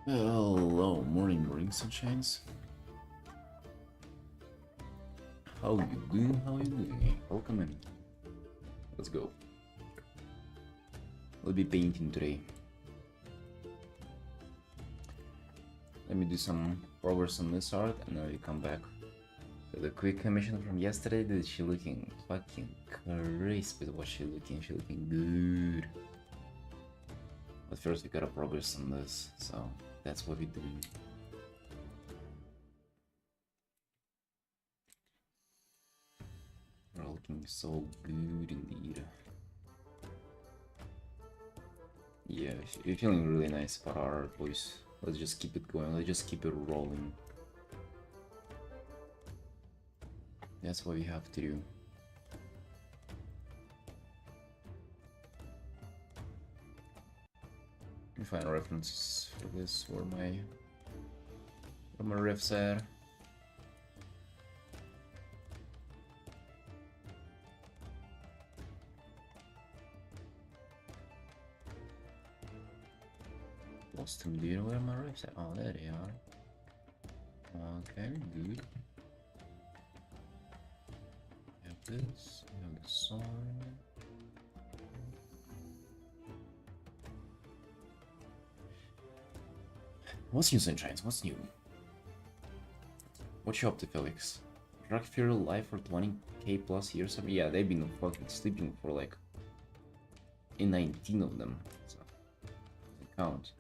Hello, morning, sunshines. How you doing? How you doing? Welcome in. Let's go. We'll be painting today. Let me do some progress on this art, and then we come back to the quick commission from yesterday. Dude, she looking fucking crisp with what she looking. She looking good. But first, we gotta progress on this, so that's what we do. We're looking so good indeed. Yeah, you're feeling really nice about our art, boys. Let's just keep it going. Let's just keep it rolling. That's what we have to do. Let me find references for this. Where my riffs at? Lost them, dude. Where are my riffs at? Oh, there they are. Okay, good. We have this. We have the song. What's new, Sunshines? What's new? What you up to, Felix? Drug Fury live for 20k plus years? Yeah, they've been fucking sleeping for like 19 of them. So, doesn't count.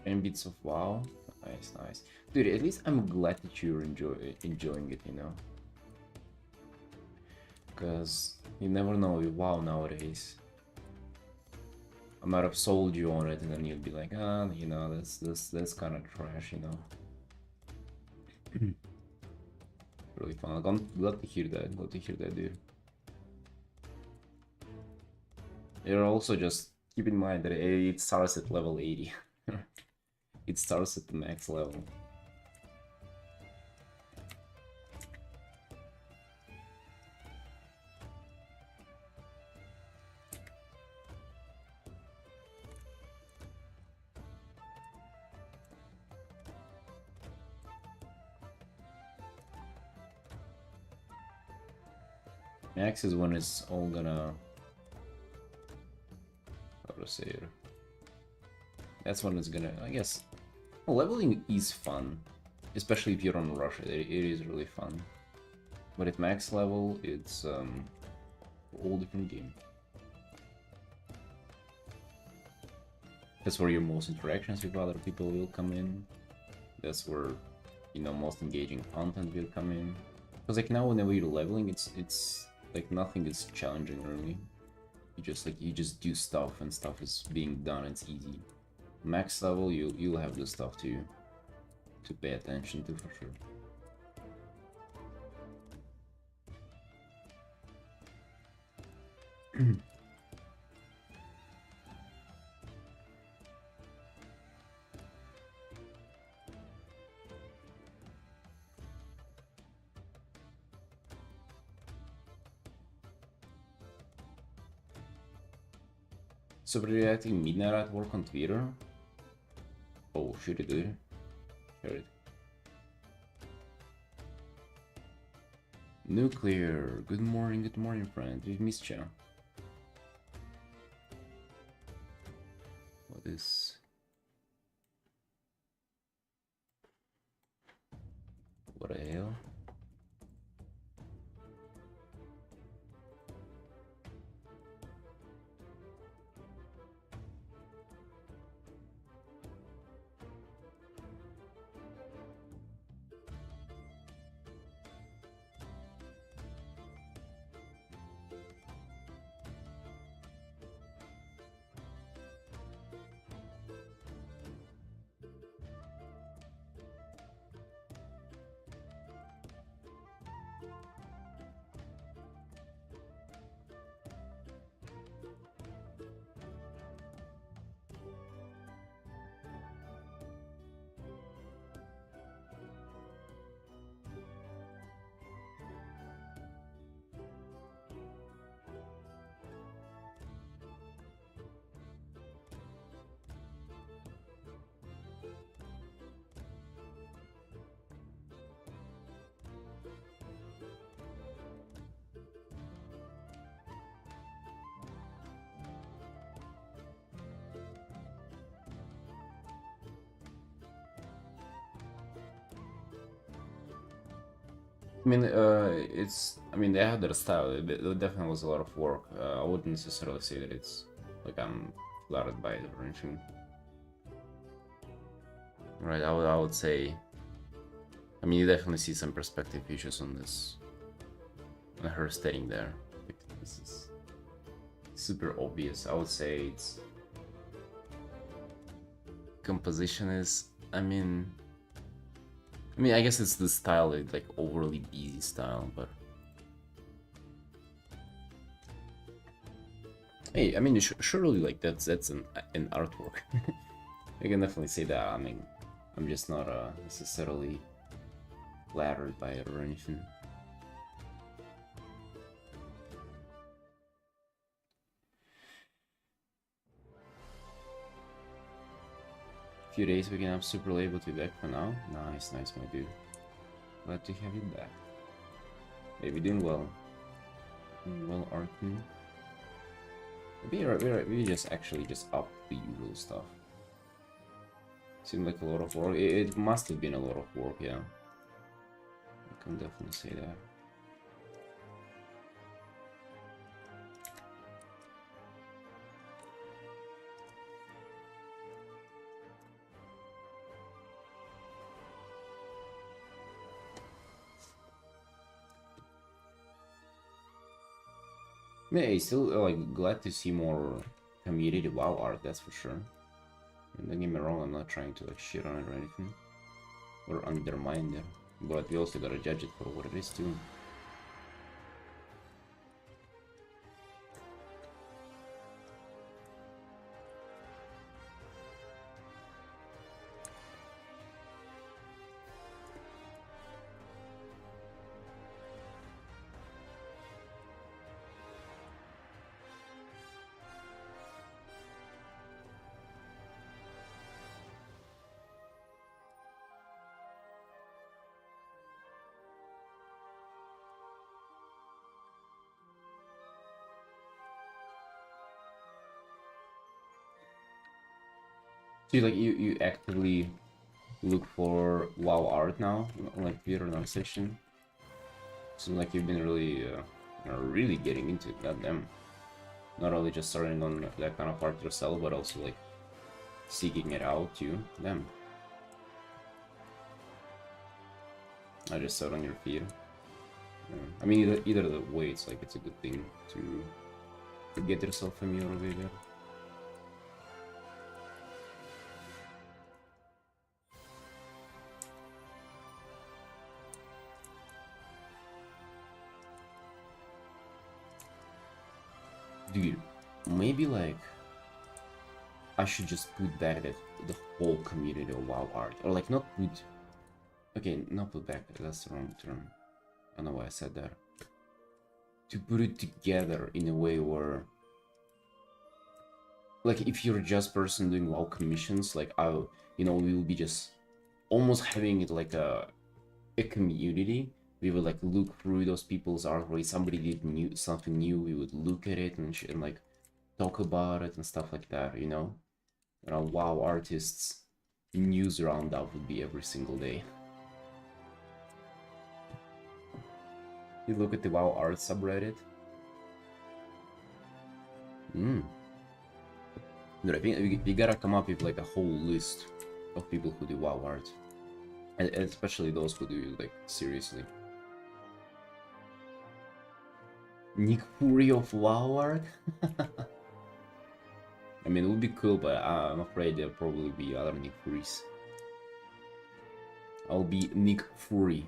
And bits of WoW. Nice, nice. Dude, at least I'm glad that you're enjoying it, you know? Because you never know with WoW nowadays. I might have sold you on it and then you'd be like, ah, you know, that's kind of trash, you know? Really fun. I'm glad to hear that. Glad to hear that, dude. You're also just keep in mind that it starts at level 80. It starts at the max level. Max is when it's all gonna... how to say it? That's when it's gonna... I guess... well, leveling is fun. Especially if you're on Russia, it is really fun. But at max level, it's a whole different game. That's where your most interactions with other people will come in. That's where, you know, most engaging content will come in. Because like now whenever you're leveling, it's like nothing is challenging really. You just do stuff and stuff is being done, it's easy. Max level, you'll have the stuff to pay attention to for sure. Super reacting midnight at work on Twitter. Oh shit, dude. Heard it. Nuclear. Good morning, friend. We've missed you. What is... what the hell? I mean, I mean, they had their style. It definitely was a lot of work. I wouldn't necessarily say that it's like I'm flattered by it or anything. Right, I would say. I mean, you definitely see some perspective issues on this, on her staying there. Like, this is super obvious. I would say it's composition is. I guess it's the style, like overly easy style, but hey, I mean, surely like that's an artwork. I can definitely say that. I mean, I'm just not necessarily flattered by it or anything. Few days we can have super label to be back for now. Nice, nice, my dude. Glad to have you back. Hey, we're doing well. Well, Artin. We just actually just up the usual stuff. Seemed like a lot of work. It must have been a lot of work, yeah. I can definitely say that. Yeah, still like glad to see more community WoW art, that's for sure. And don't get me wrong, I'm not trying to like shit on it or anything, or undermine it, but we also gotta judge it for what it is too. So you actively look for WoW art now, like Twitter and session. Seems like you've been really getting into it, goddamn. Not only just starting on that kind of art yourself, but also like seeking it out too. Damn. I just saw it on your feed. Yeah. I mean, either the way, it's like it's a good thing to get yourself familiar with it. Dude, maybe like I should just put back the whole community of WoW art, or like not put. Okay, not put back. That's the wrong term. I don't know why I said that. To put it together in a way where, like, if you're just person doing WoW commissions, like we will be just almost having it like a community. We would like look through those people's art, where somebody did something new, we would look at it and like talk about it and stuff like that, you know? WoW artists news roundup would be every single day. You look at the WoW art subreddit. Dude, I think we gotta come up with like a whole list of people who do WoW art. And especially those who do it like seriously. Nick Fury of WoW art? I mean, it would be cool, but I'm afraid there'll probably be other Nick Furies. I'll be Nick Fury.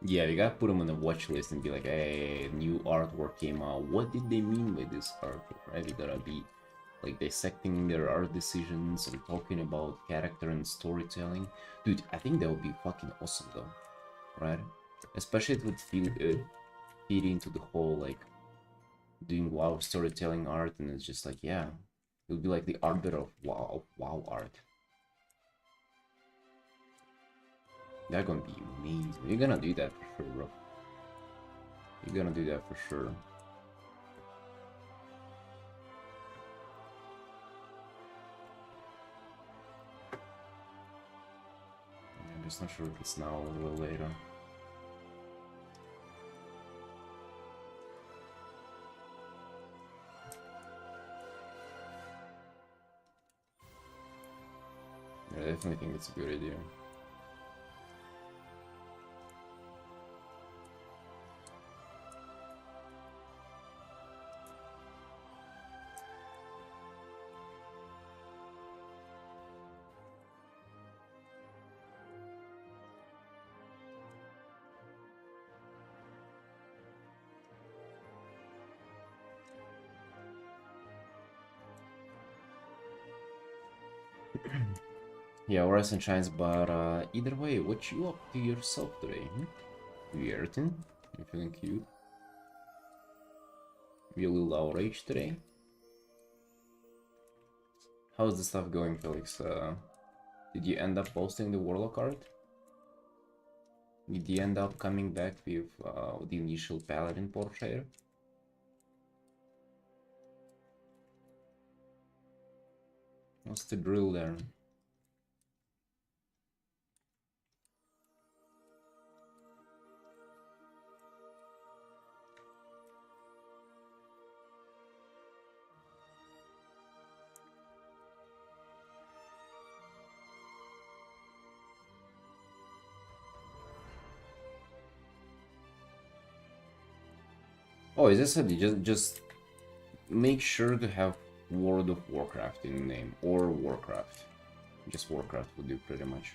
Yeah, you gotta put them on a watch list and be like, hey, new artwork came out. What did they mean by this artwork, right? You gotta be like dissecting their art decisions and talking about character and storytelling. Dude, I think that would be fucking awesome though, right? Especially it would feed into the whole like doing WoW storytelling art, and it's just like, yeah, it would be like the arbiter of WoW art. That's gonna be amazing. You're gonna do that for sure, bro. You're gonna do that for sure. I'm just not sure if it's now or a little later. Yeah, I definitely think it's a good idea. Yeah, Rise and shines, but either way, what you up to yourself today? You Artin? You feeling cute? You a little outraged today? How's the stuff going, Felix? Did you end up posting the Warlock art? Did you end up coming back with the initial Paladin portrait? What's the drill there? Oh, as I said, you just make sure to have World of Warcraft in the name, or Warcraft. Just Warcraft would do pretty much.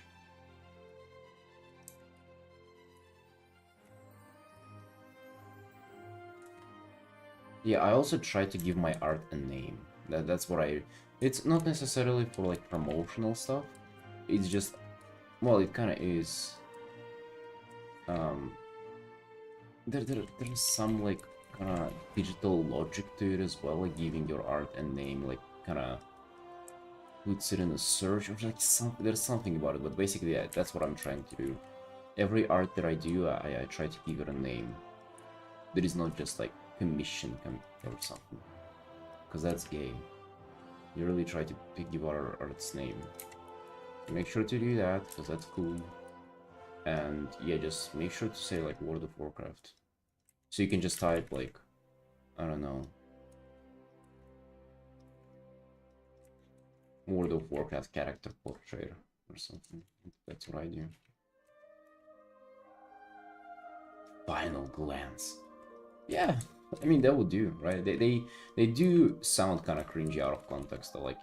Yeah, I also try to give my art a name. That's what I... It's not necessarily for like promotional stuff. It's just... Well, it kind of is. Um, there's some like kind of digital logic to it as well, like giving your art a name, like kind of puts it in a search or like there's something about it. But basically, yeah, that's what I'm trying to do. Every art that I do, I try to give it a name. That is not just like commission or something, because that's gay. You really try to give our art's name. Make sure to do that, because that's cool. And yeah, just make sure to say like World of Warcraft. So you can just type like, I don't know, World of Warcraft character portrait or something. That's what I do. Final glance. Yeah, I mean that would do, right? They do sound kind of cringy out of context, though, like,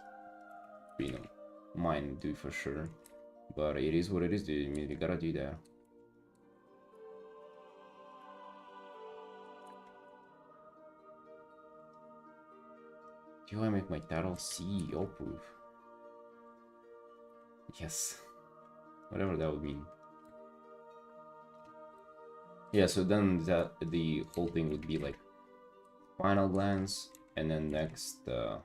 you know, mine do for sure. But it is what it is, dude. I mean, you gotta do that. Do I make my title CEO proof? Yes. Whatever that would mean. Yeah, so then the whole thing would be like final glance, and then next on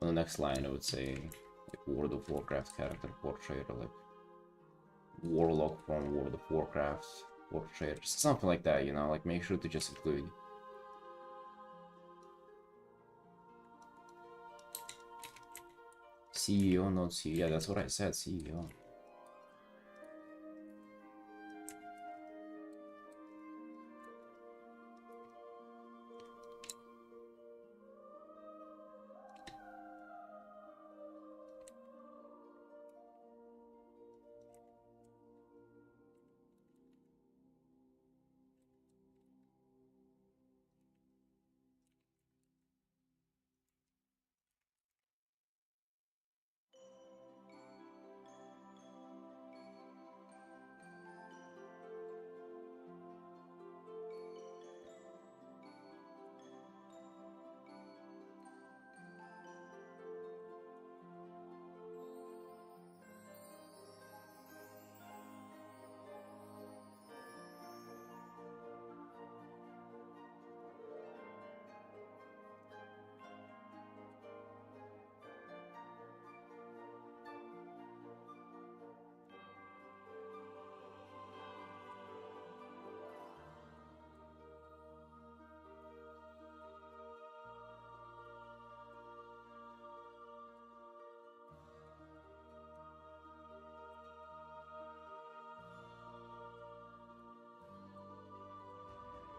the next line I would say like World of Warcraft character portrait, or like Warlock from World of Warcraft portrait, something like that, you know, like make sure to just include CEO, not CEO. Yeah, that's what I said, CEO.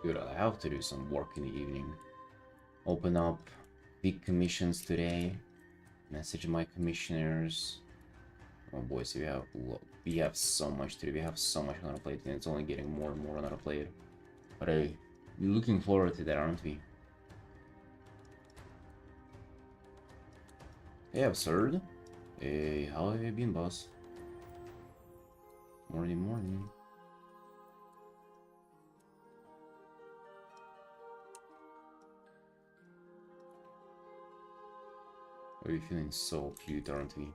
Dude, I have to do some work in the evening. Open up big commissions today. Message my commissioners. Oh boys, we have so much to do. We have so much on our plate, and it's only getting more and more on our plate. But hey, we're looking forward to that, aren't we? Hey, absurd. Hey, how have you been, boss? Morning, morning. We're feeling so cute, aren't we?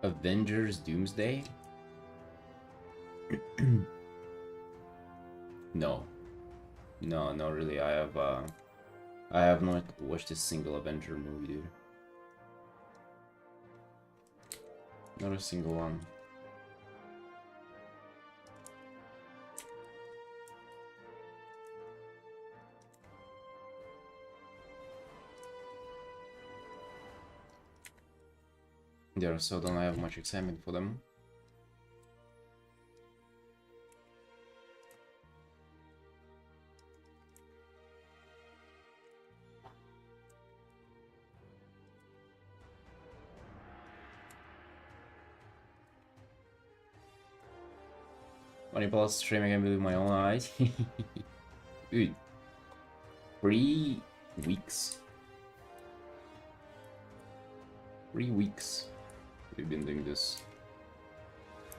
Avengers Doomsday? No. No, not really. I have not watched a single Avenger movie, dude. Not a single one. Yeah, so don't have much excitement for them. Money plus streaming and with my own eyes. Dude, 3 weeks. 3 weeks we've been doing this.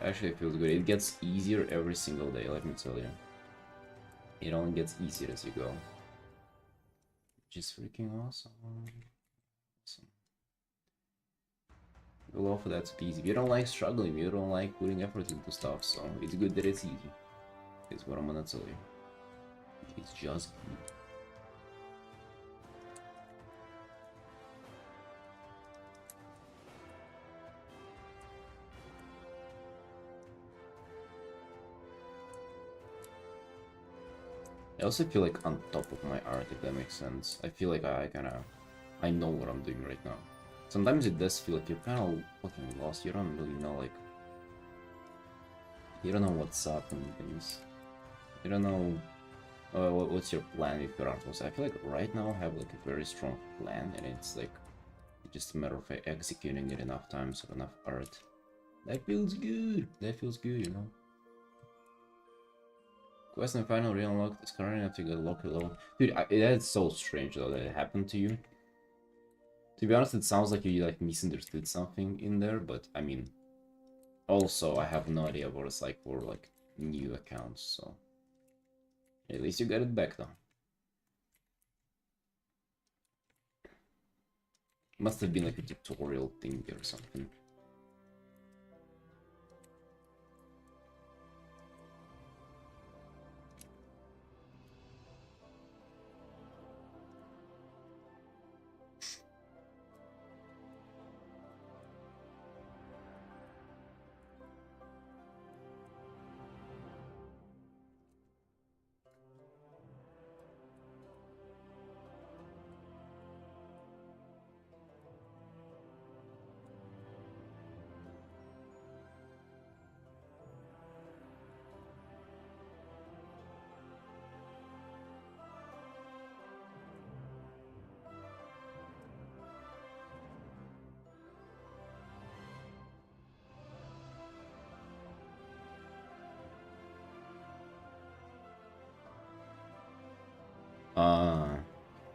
Actually, it feels good. It gets easier every single day, let me tell you. It only gets easier as you go. Which is freaking awesome. The love for that to be easy. If you don't like struggling, you don't like putting effort into stuff, so it's good that it's easy. Is what I'm gonna tell you. It's just good. I also feel like on top of my art, if that makes sense. I feel like I know what I'm doing right now. Sometimes it does feel like you're kind of fucking lost. You don't really know, like, you don't know what's up and things. You don't know what's your plan with your art. I feel like right now I have like a very strong plan, and it's like just a matter of executing it enough times or enough art. That feels good. That feels good, you know. Quest and final re-unlocked is currently enough to get locker level. Dude, that's so strange though that it happened to you. To be honest, it sounds like you like misunderstood something in there, but I mean, also I have no idea what it's like for like new accounts, so at least you got it back though. Must have been like a tutorial thing or something.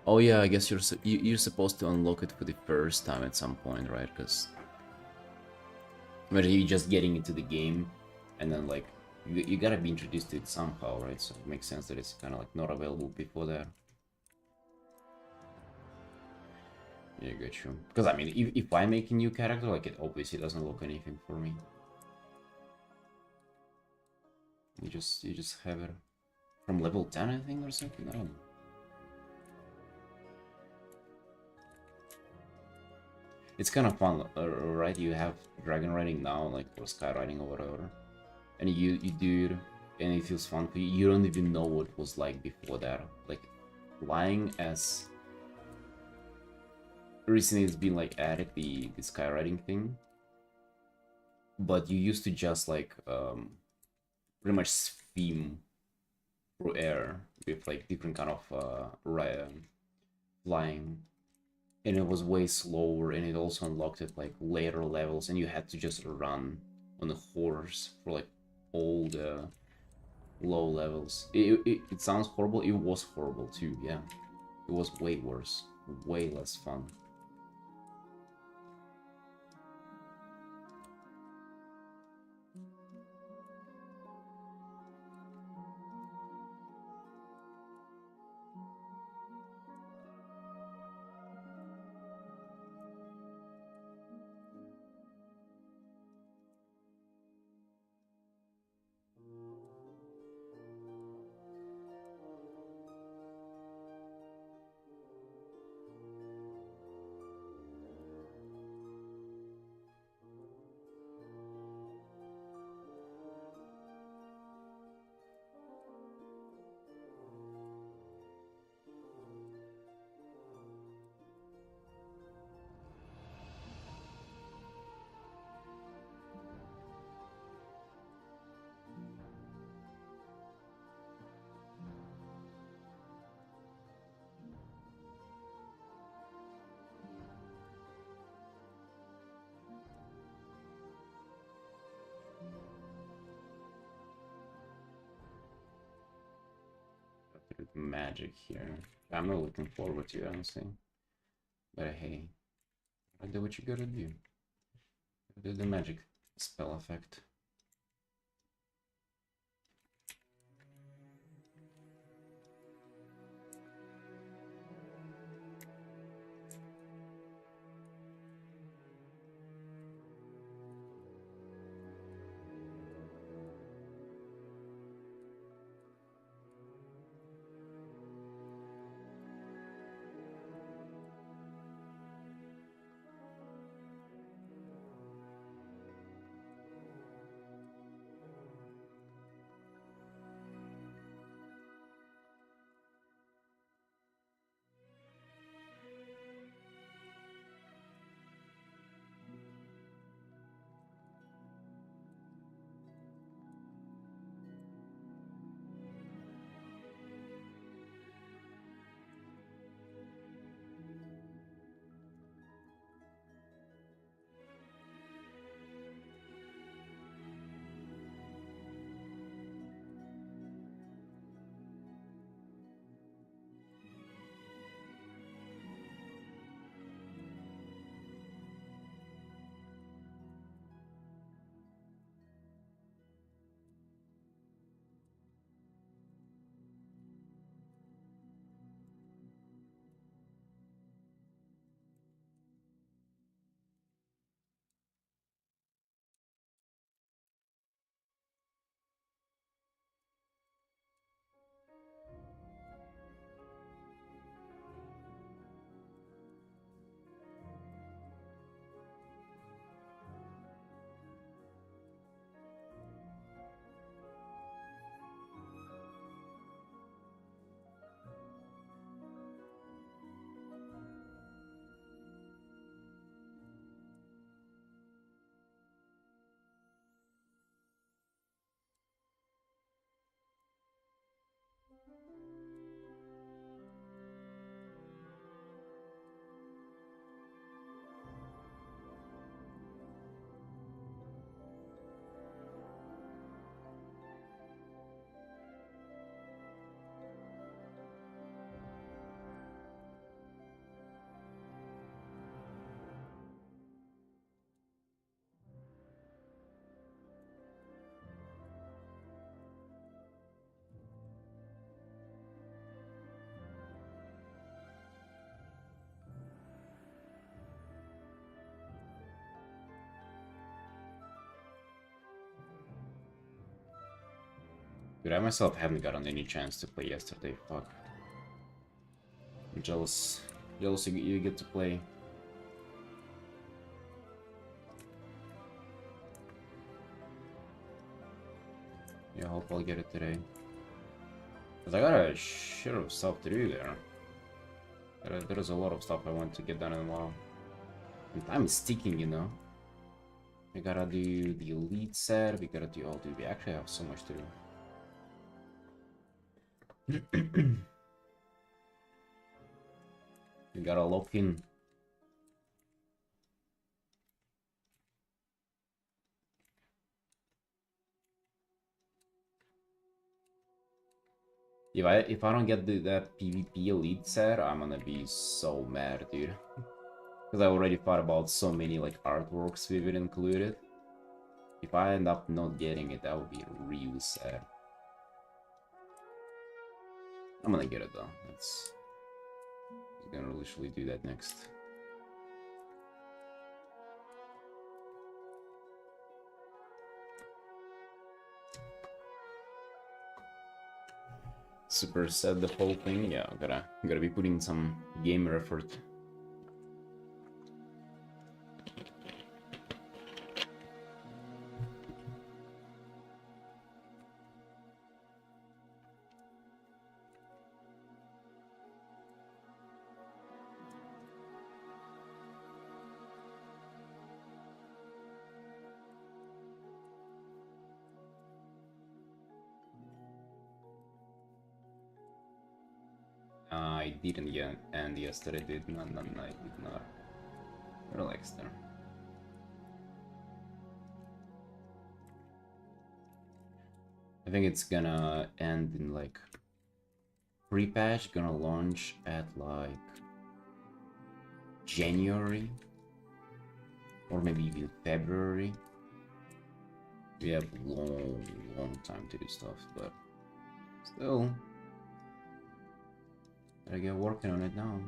Oh yeah, I guess you're supposed to unlock it for the first time at some point, right? Because imagine you just getting into the game, and then like you gotta be introduced to it somehow, right? So it makes sense that it's kind of like not available before that. Yeah, got you. Because I mean, if I make a new character, like it obviously doesn't look anything for me. You just have it from level 10, I think, or something. I don't know. It's kind of fun, right? You have dragon riding now, like, or sky riding or whatever. and you do it, and it feels fun for you. You don't even know what it was like before that. Like flying, as recently it's been like added the skywriting thing, but you used to just like pretty much swim through air with like different kind of flying, and it was way slower, and it also unlocked it like later levels, and you had to just run on a horse for like all the low levels. It sounds horrible. It was horrible too. Yeah, it was way worse, way less fun. Magic here. I'm not looking forward to it, honestly. But hey, do what you gotta do. Do the magic spell effect. Dude, I myself haven't gotten any chance to play yesterday. Fuck. I'm jealous. Jealous you get to play. Yeah, I hope I'll get it today. Cause I got a shit of stuff to do there. There's a lot of stuff I want to get done in a while. And time is ticking, you know. We gotta do the elite set, we gotta do all dude, we actually have so much to do. We gotta lock in. If I don't get that PvP elite set, I'm gonna be so mad, dude. Because I already thought about so many like artworks we would included. If I end up not getting it, that would be real sad. I'm gonna get it though. I'm gonna literally do that next. Super set the whole thing. Yeah, gotta be putting some gamer effort. I didn't yet end yesterday, did not, I did not. Relax there. I think it's gonna end in like pre-patch, gonna launch at like January or maybe even February. We have long time to do stuff, but still gotta get working on it now.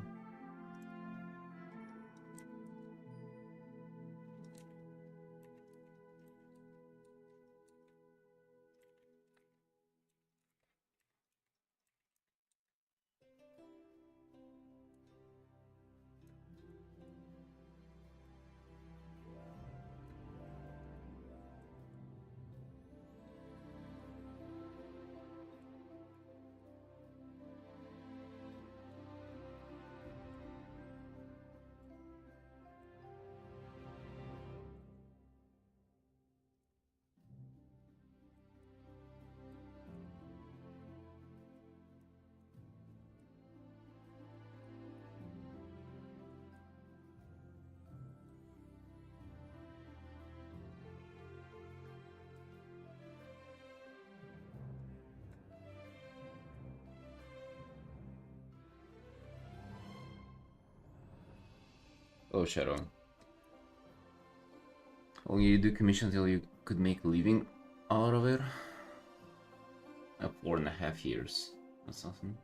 Oh, Shadow. Only you do commission until you could make a living out of it. 4.5 years. That's awesome.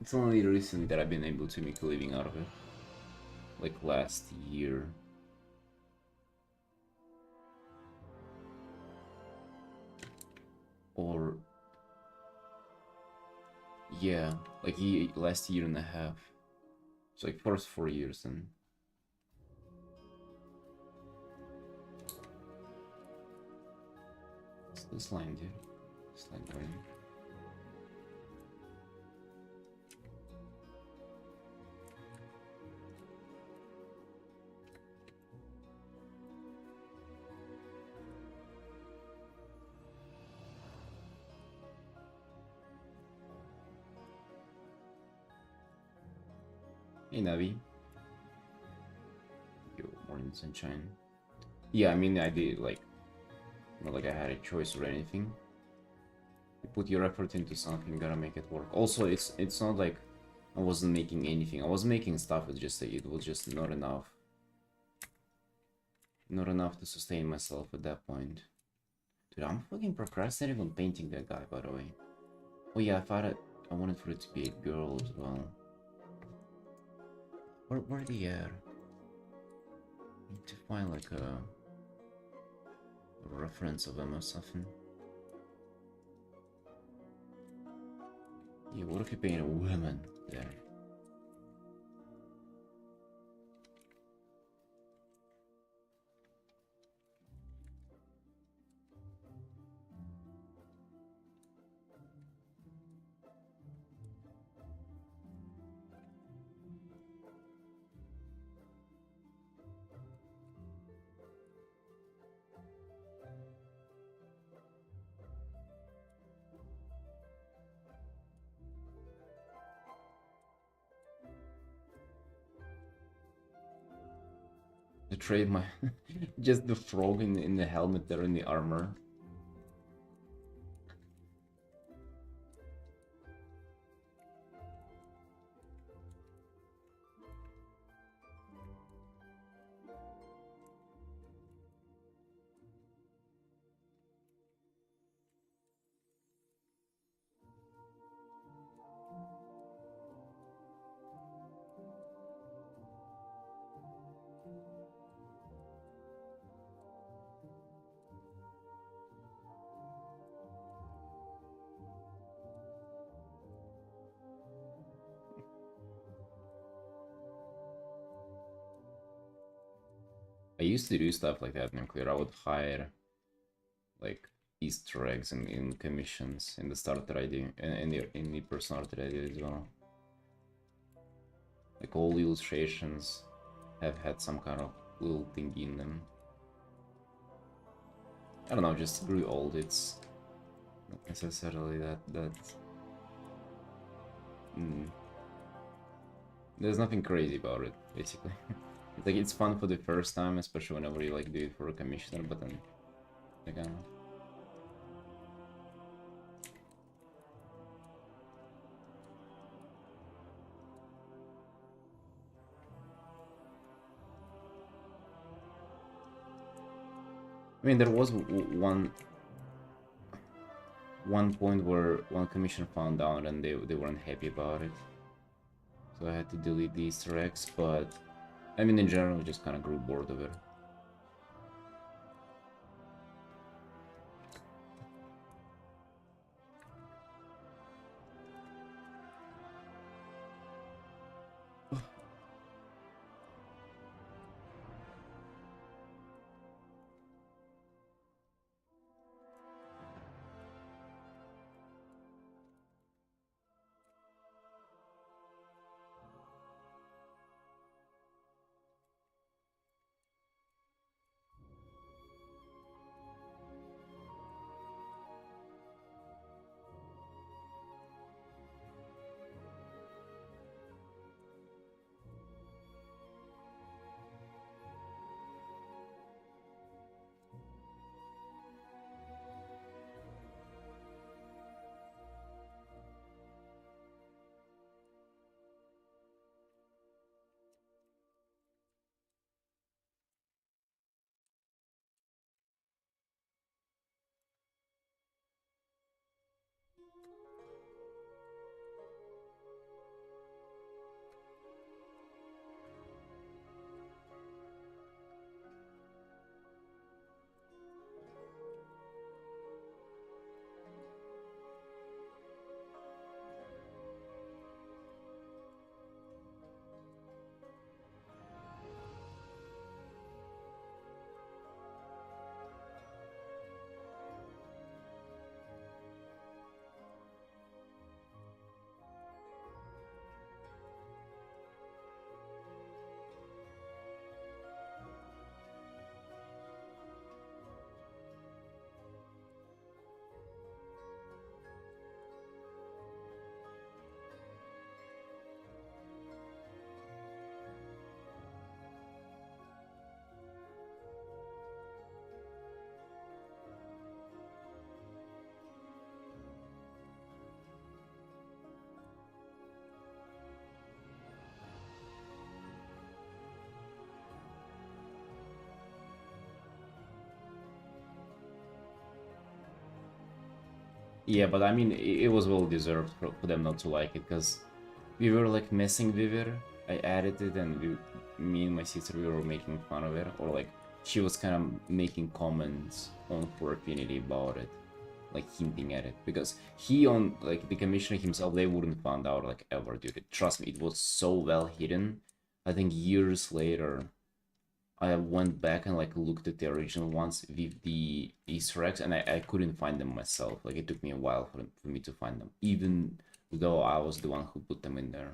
It's only recently that I've been able to make a living out of it. Like last year. Or... yeah, like last year and a half. So like first 4 years then. What's this line, dude? This line going. Hey Navi. Yo, morning sunshine. Yeah, I mean I did like not like I had a choice or anything. You put your effort into something, gotta make it work. Also it's not like I wasn't making anything. I was making stuff, it's just that it was just not enough. Not enough to sustain myself at that point. Dude, I'm fucking procrastinating on painting that guy, by the way. Oh yeah, I wanted for it to be a girl as well. Where the air? Need to find like a reference of him or something. Yeah, what if you paint a woman there? trade my just the frog in the helmet there in the armor. I used to do stuff like that in Nuclear. I would hire like Easter eggs in commissions in the starter ID and in the personal ID as well. Like all illustrations have had some kind of little thing in them. I don't know, just grew old. It's not necessarily that. There's nothing crazy about it, basically. It's like it's fun for the first time, especially whenever you like do it for a commissioner, but then again. I mean, there was one point where one commission found out and they weren't happy about it, so I had to delete the Easter eggs. But I mean, in general, I just kind of grew bored of it. Yeah, but I mean, it was well deserved for them not to like it, because we were like messing with it. I added it, and me and my sister, we were making fun of it, or like she was kind of making comments on for Affinity about it, like hinting at it, because he on like the commissioner himself, they wouldn't find out like ever, dude. Trust me, it was so well hidden. I think years later, I went back and like looked at the original ones with the Easter eggs, and I couldn't find them myself. Like it took me a while for me to find them, even though I was the one who put them in there.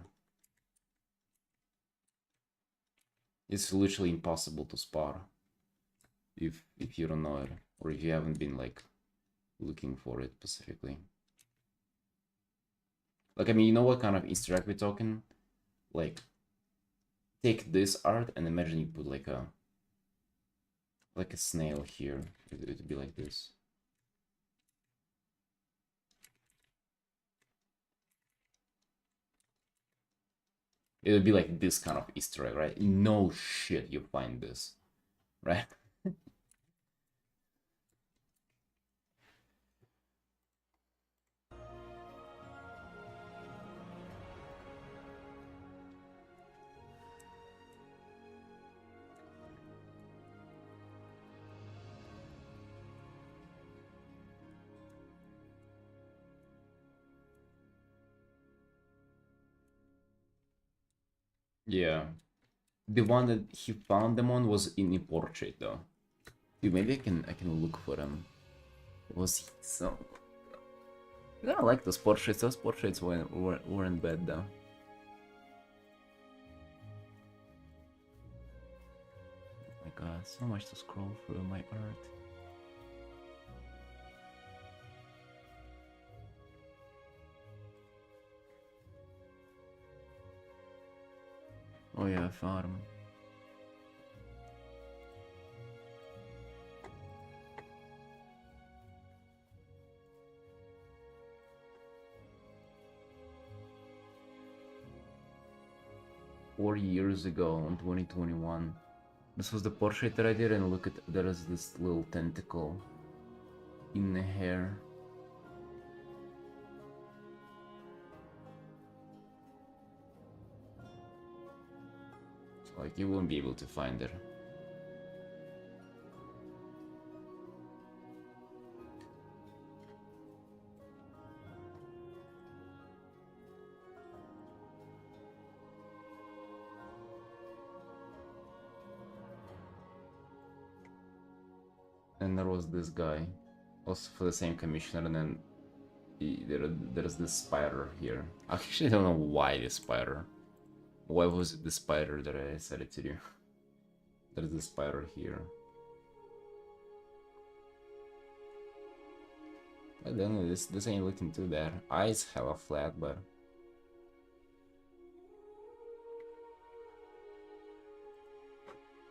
It's literally impossible to spot if you don't know it, or if you haven't been like looking for it specifically. Like, I mean, you know what kind of Easter egg we're talking? Like, take this art and imagine you put like a like a snail here. It'd be like this. It would be like this kind of Easter egg, right? No shit, you find this, right? Yeah. The one that he found them on was in a portrait though. Dude, maybe I can look for them. Was he so? I don't like those portraits. Those portraits weren't bad though. Oh my god, so much to scroll through my art. Oh yeah, farm. Four years ago in 2021. This was the portrait that I did, and look at, there is this little tentacle in the hair. So, like, you won't be able to find it. And there was this guy, also for the same commissioner, and then there's this spider here. I actually don't know why this spider. Why was it the spider that I decided to do? There's this spider here. I don't know, this ain't looking too bad. Eyes hella flat, but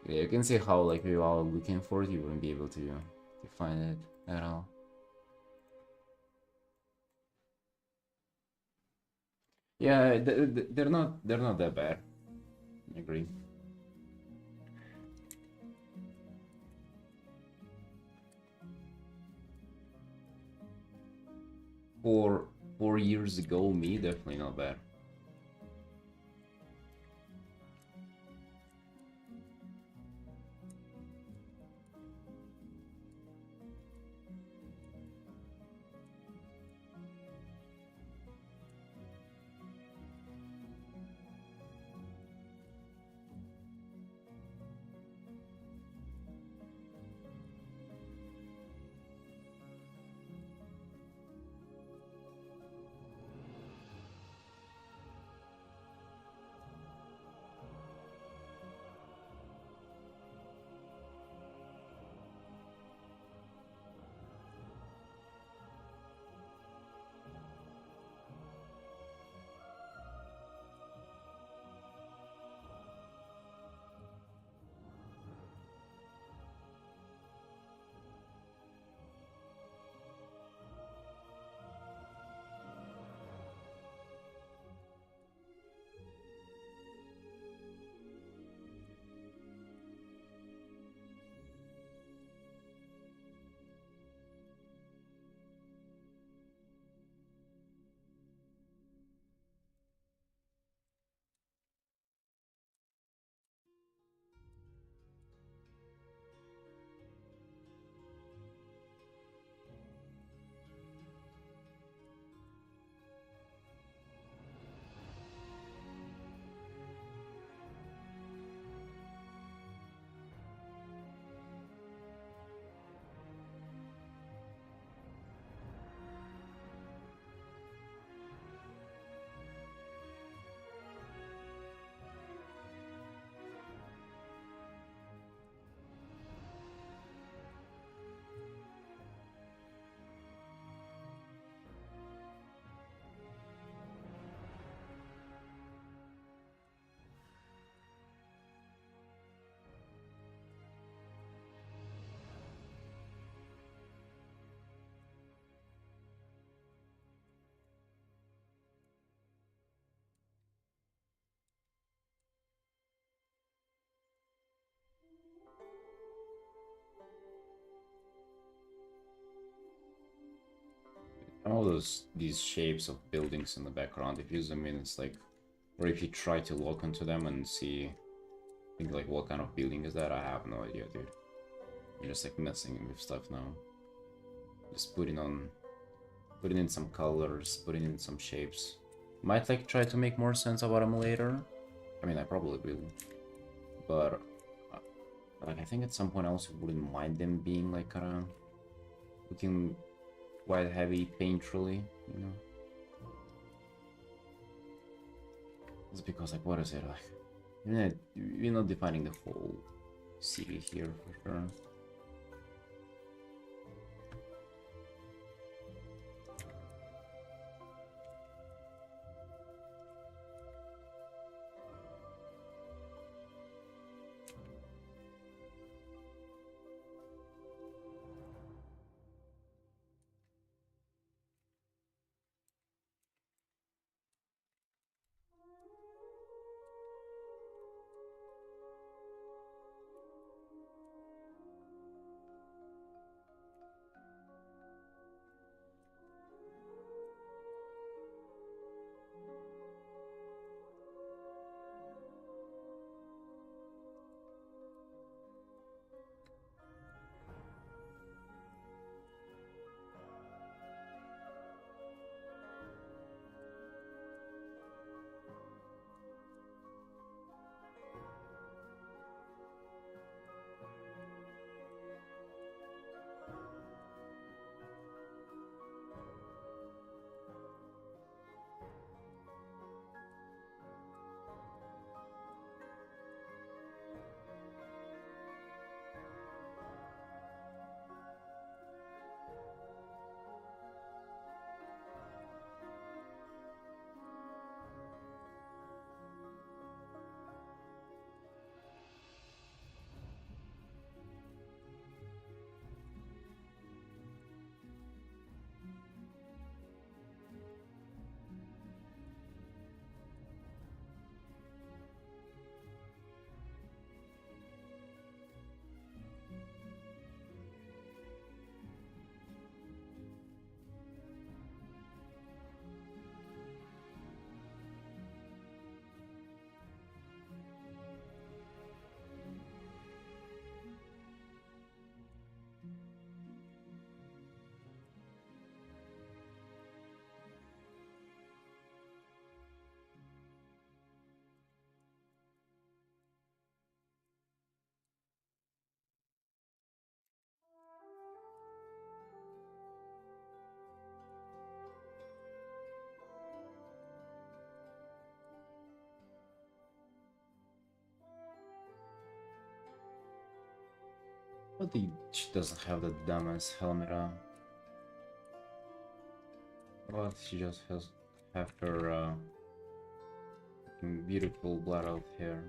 yeah, you can see how, like, without looking for it, you wouldn't be able to find it at all. Yeah, they're not that bad. I agree. For 4 years ago, me definitely not bad. all these shapes of buildings in the background, if you zoom in, it's like, or if you try to look into them and see, think like what kind of building is that? I have no idea, dude. You're just like messing with stuff now. Just putting in some colors, putting in some shapes. Might like try to make more sense about them later. I mean, I probably will, but like I think at some point I also wouldn't mind them being like kind of looking quite heavy painterly, you know. It's because like what is it like? You're not defining the whole city here for sure. But she doesn't have the dumbass helmet on. But she just has have her beautiful blood out hair.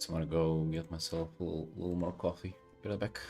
Just wanna go get myself a little more coffee. Be right back.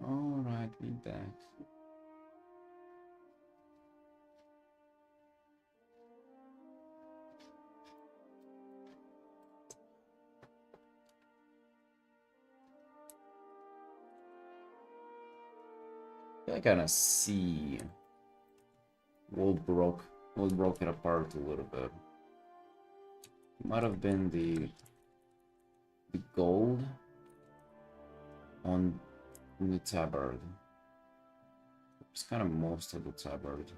Alright, we back. I kind of see what broke it apart a little bit. Might have been the gold on the tabard. It's kind of most of the tabard.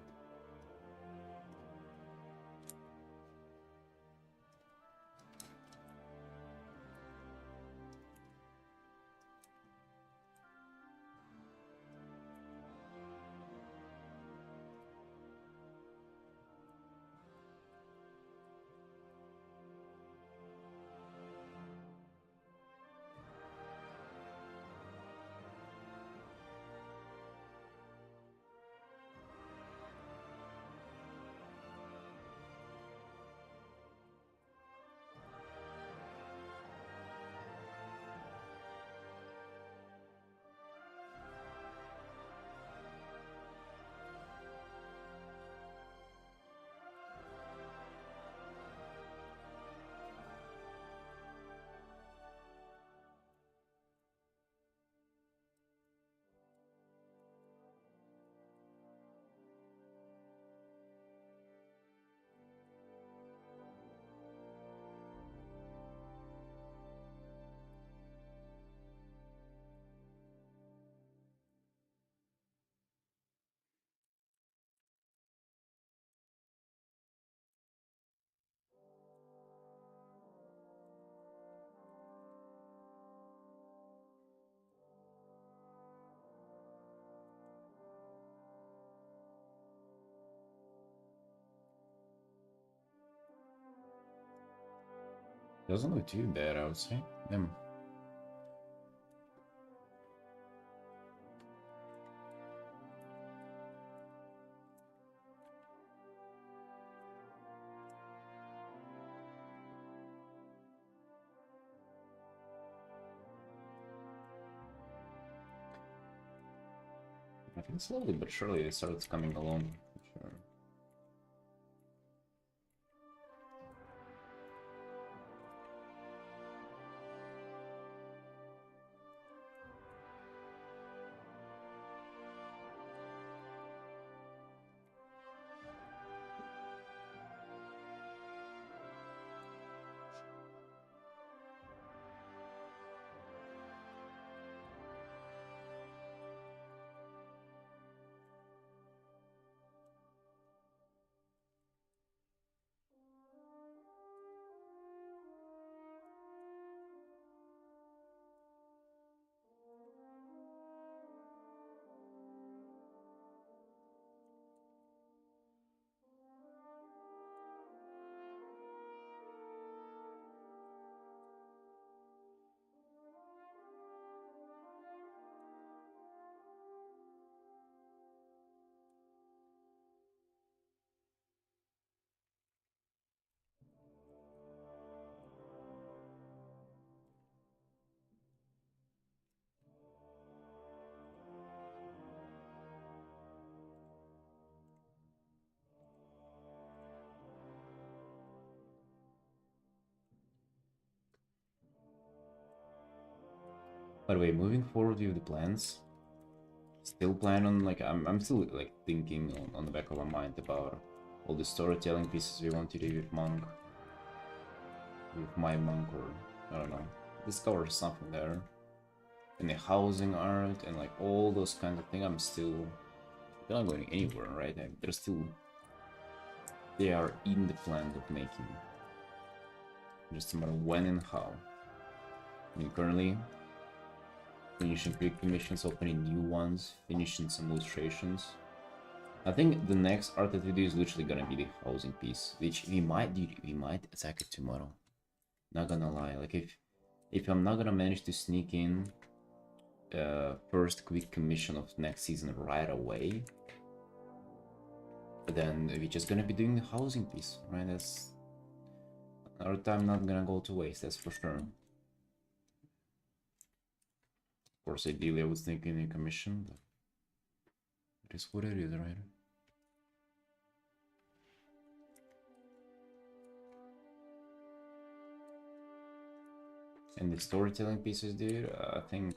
Doesn't look too bad, I would say. Yeah. I think slowly but surely it starts coming along. For sure. By the way, moving forward with the plans, still plan on like I'm still like thinking on the back of my mind about all the storytelling pieces we want to do with Monk, with my Monk, or I don't know, discover something there. And the housing art and like all those kinds of things, they're not going anywhere, right? They're still, they are in the plan of making. Just a matter of when and how. I mean, currently, finishing quick commissions, opening new ones, finishing some illustrations. I think the next art that we do is literally gonna be the housing piece, which we might do. We might attack it tomorrow. Not gonna lie, like if I'm not gonna manage to sneak in first quick commission of next season right away, then we're just gonna be doing the housing piece, right? That's our time not gonna go to waste, that's for sure. Of course, ideally I was thinking a commission, but it is what it is, right? And the storytelling pieces, dude, I think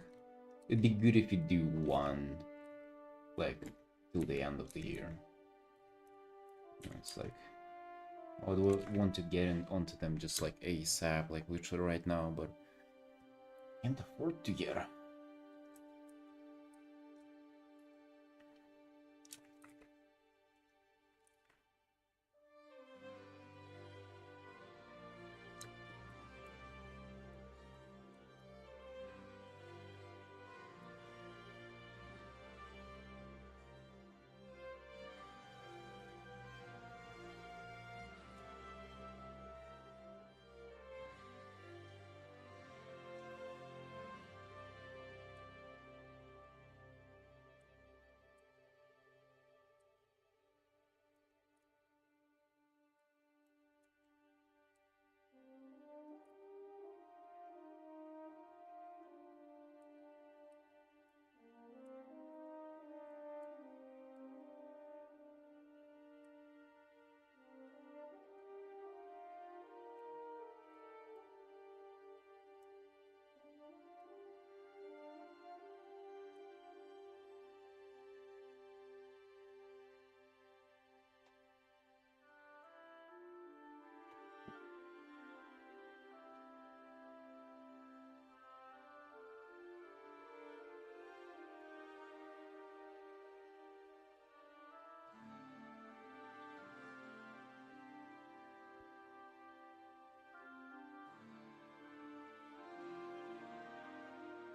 it'd be good if you do one, like, till the end of the year. It's like, I would want to get onto them just like ASAP, like literally right now, but can't afford to yet.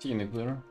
See you, Nuclear.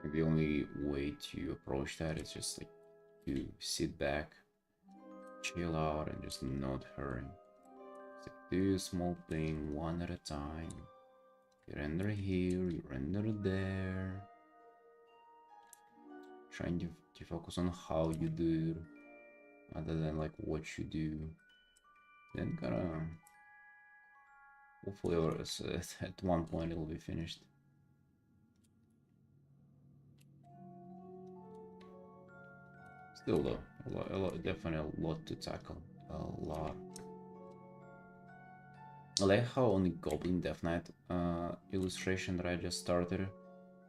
Like, the only way to approach that is just like to sit back, chill out, and just not hurry. Just like do a small thing one at a time. You render here, you render there. Trying to focus on how you do it, rather than like what you do. Then gonna hopefully at one point it'll be finished. Still though, definitely a lot to tackle. A lot. I like how on the Goblin Death Knight illustration that I just started,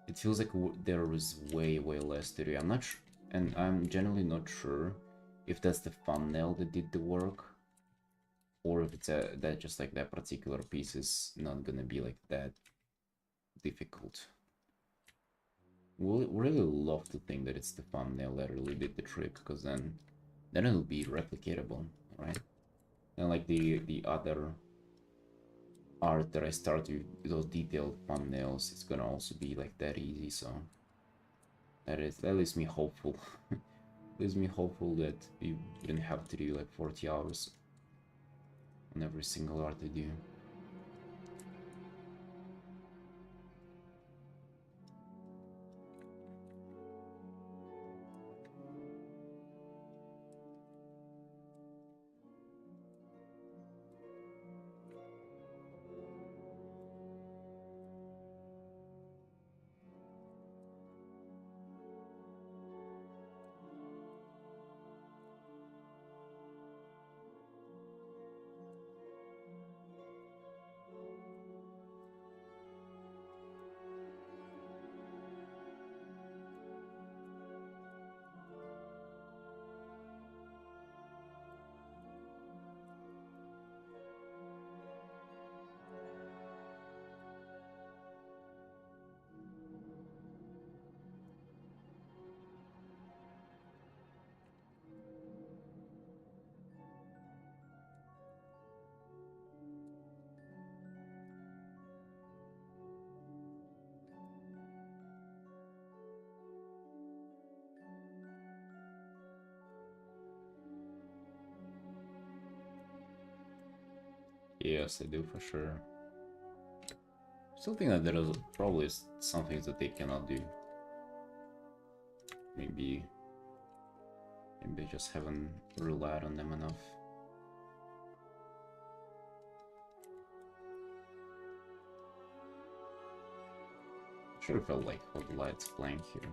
it feels like there is way less to do. I'm not and I'm generally not sure if that's the thumbnail that did the work, or if it's that just like that particular piece is not gonna be like that difficult. We'll really love to think that it's the thumbnail that really did the trick, because then it'll be replicatable, right? And like the other art that I start with those detailed thumbnails, it's gonna also be like that easy. So that leaves me hopeful. Leaves me hopeful that you wouldn't have to do like 40 hours on every single art I do. Yes, I do for sure. Still think that there is probably some things that they cannot do. Maybe I just haven't relied on them enough. Should have felt like what the light's playing here.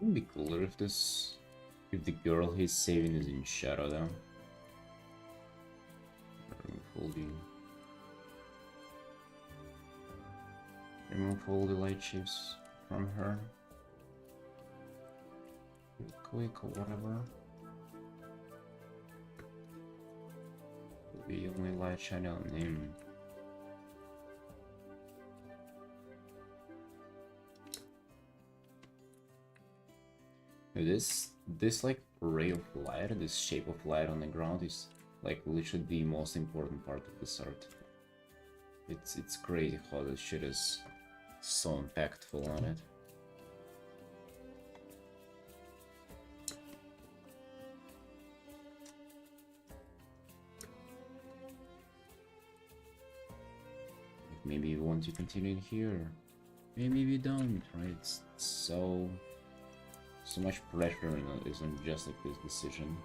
Would be cooler if if the girl he's saving is in shadow though. Remove all the light shifts from her. Real quick or whatever. Will be only light shining on him. This like ray of light, this shape of light on the ground is like literally the most important part of this art. It's crazy how this shit is so impactful on it. Maybe we want to continue here. Maybe we don't, right? It's so much pressure and it isn't just like this decision.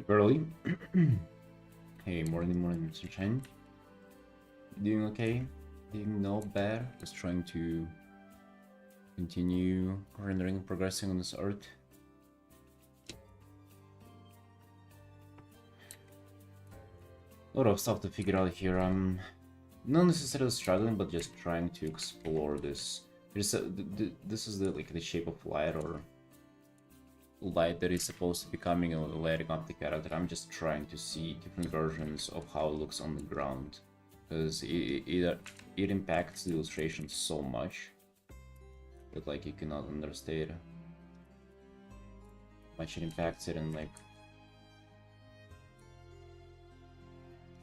Early. Hey, morning, sunshine. Doing okay? anything not bad. Just trying to continue rendering, progressing on this art. A lot of stuff to figure out here. I'm not necessarily struggling, but just trying to explore this. This is the shape of light, or light that is supposed to be coming and lighting up the character. I'm just trying to see different versions of how it looks on the ground, because it impacts the illustration so much that like you cannot understand how much it impacts it, and like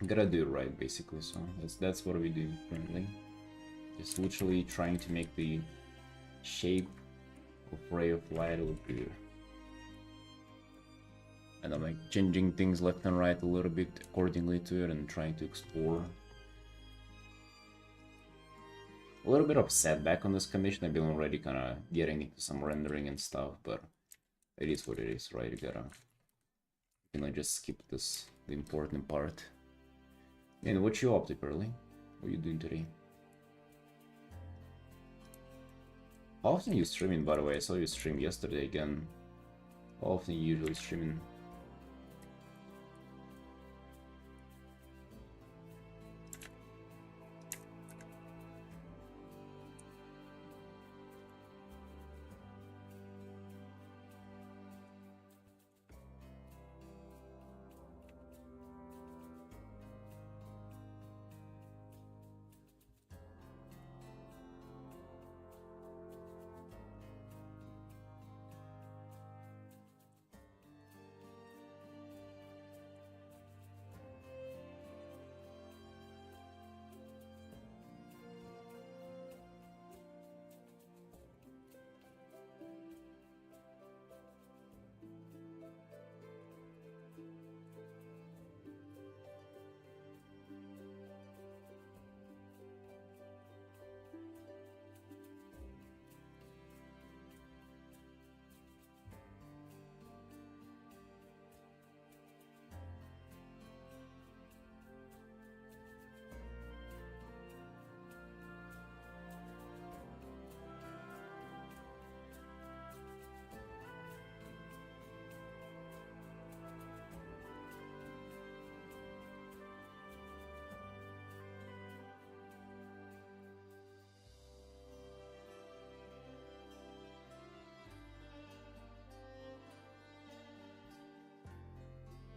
gotta do it right basically. So that's what we do currently. Just literally trying to make the shape of ray of light look good. And I'm like changing things left and right a little bit accordingly to it and trying to explore. A little bit of setback on this commission. I've been already kind of getting into some rendering and stuff, but it is what it is, right? You know, just skip this, the important part. And what you up to, Pearly? What are you doing today? How often are you streaming, by the way? I saw you stream yesterday again. How often are you usually streaming?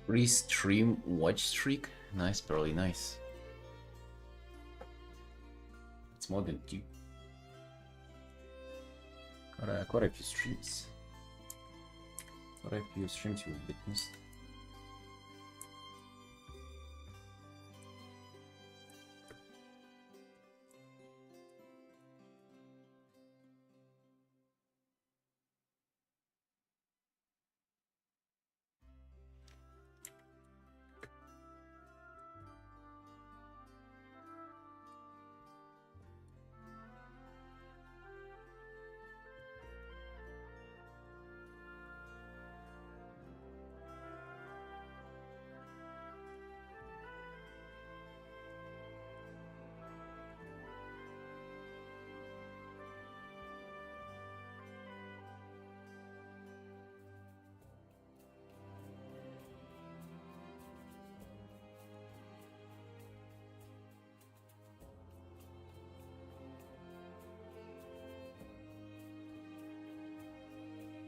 Restream watch streak? Nice, Pearly, nice. It's more than 2. Quite a few streams. Quite a few streams you've witnessed.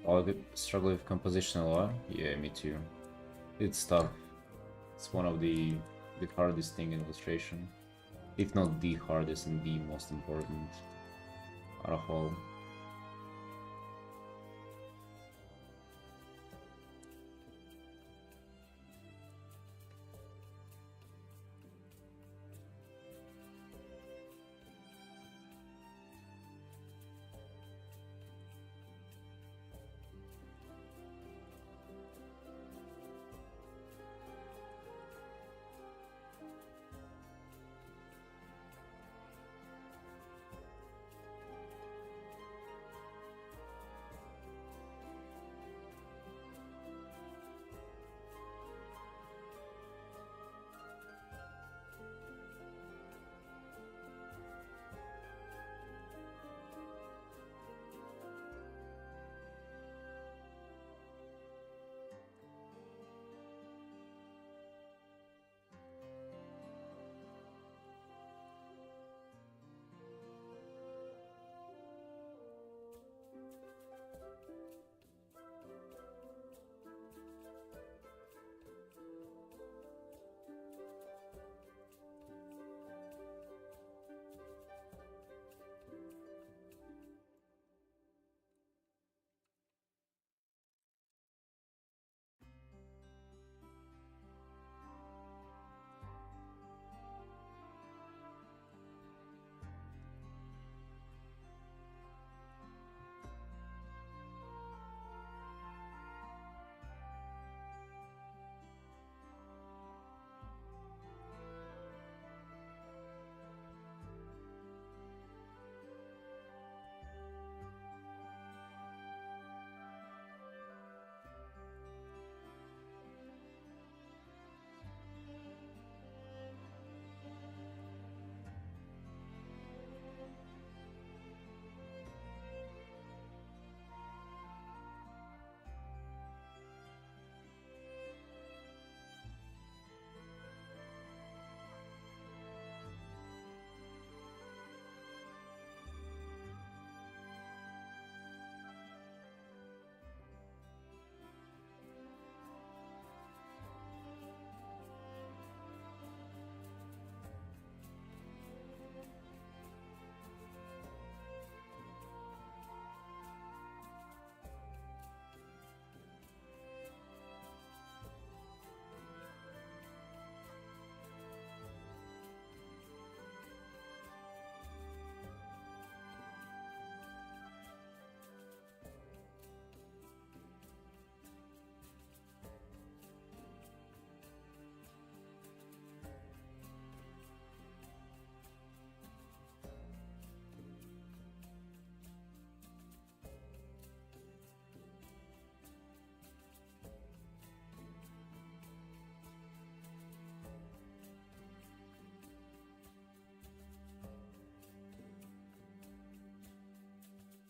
Oh, I struggle with composition a lot. Yeah, me too. It's tough. It's one of the hardest thing in illustration, if not the hardest and the most important out of all.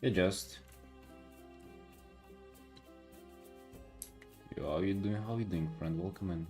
Yeah, just. Yo, how you doing? How you doing, friend? Welcome in.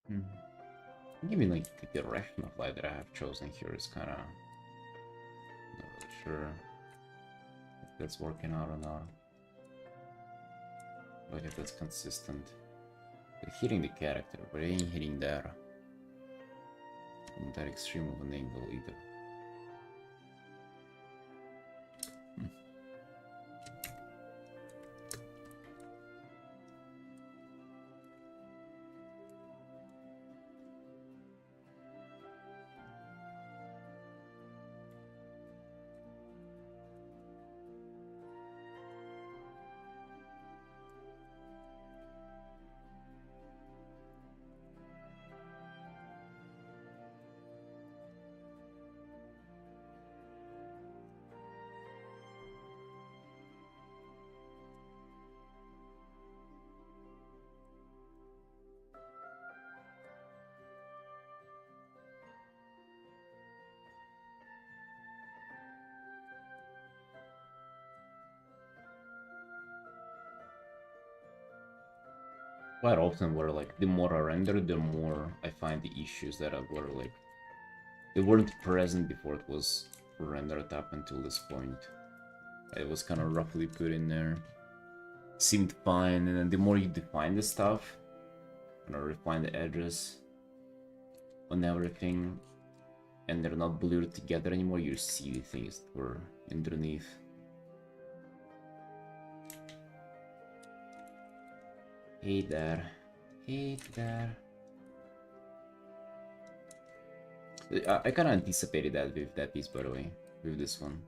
Hmm. Even like the direction of life that I have chosen here is kind of not really sure if that's working out or not. Like if that's consistent. They're hitting the character, but it ain't hitting that extreme of an angle either. Quite often where like the more I render, the more I find the issues that were like they weren't present before it was rendered up until this point. It was kind of roughly put in there. Seemed fine, and then the more you define the stuff, refine the edges on everything, and they're not blurred together anymore, you see the things that were underneath. Hate that. Hate that. I kind of anticipated that with that piece, by the way, with this one.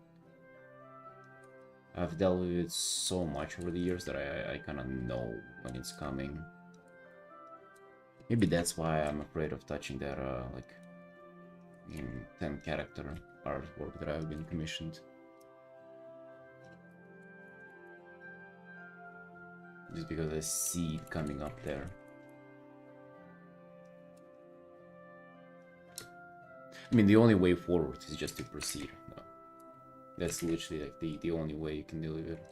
I've dealt with it so much over the years that I kind of know when it's coming. Maybe that's why I'm afraid of touching that, like, 10 character artwork that I've been commissioned. Just because I see it coming up there. I mean, the only way forward is just to proceed. No. That's literally like the only way you can deal with it.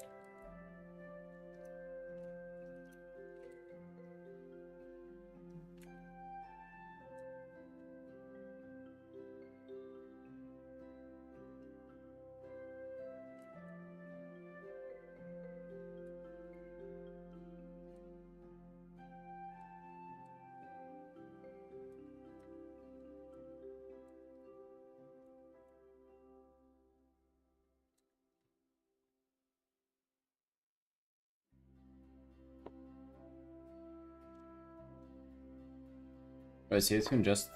I see it's been just...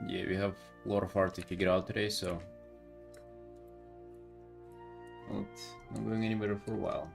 Yeah, we have a lot of art to figure out today, so... Not going anywhere for a while.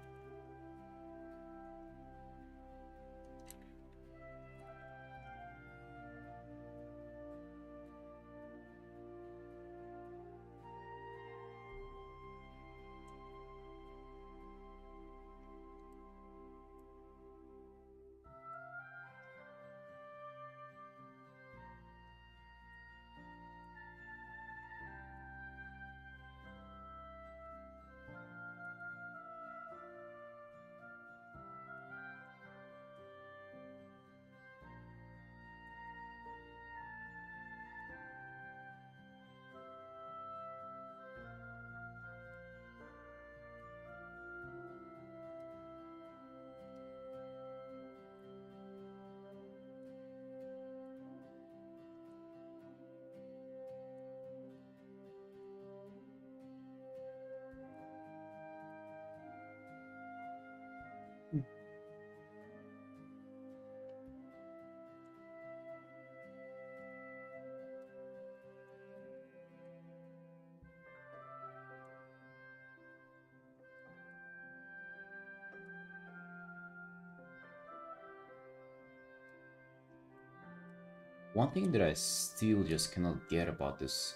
One thing that I still just cannot get about this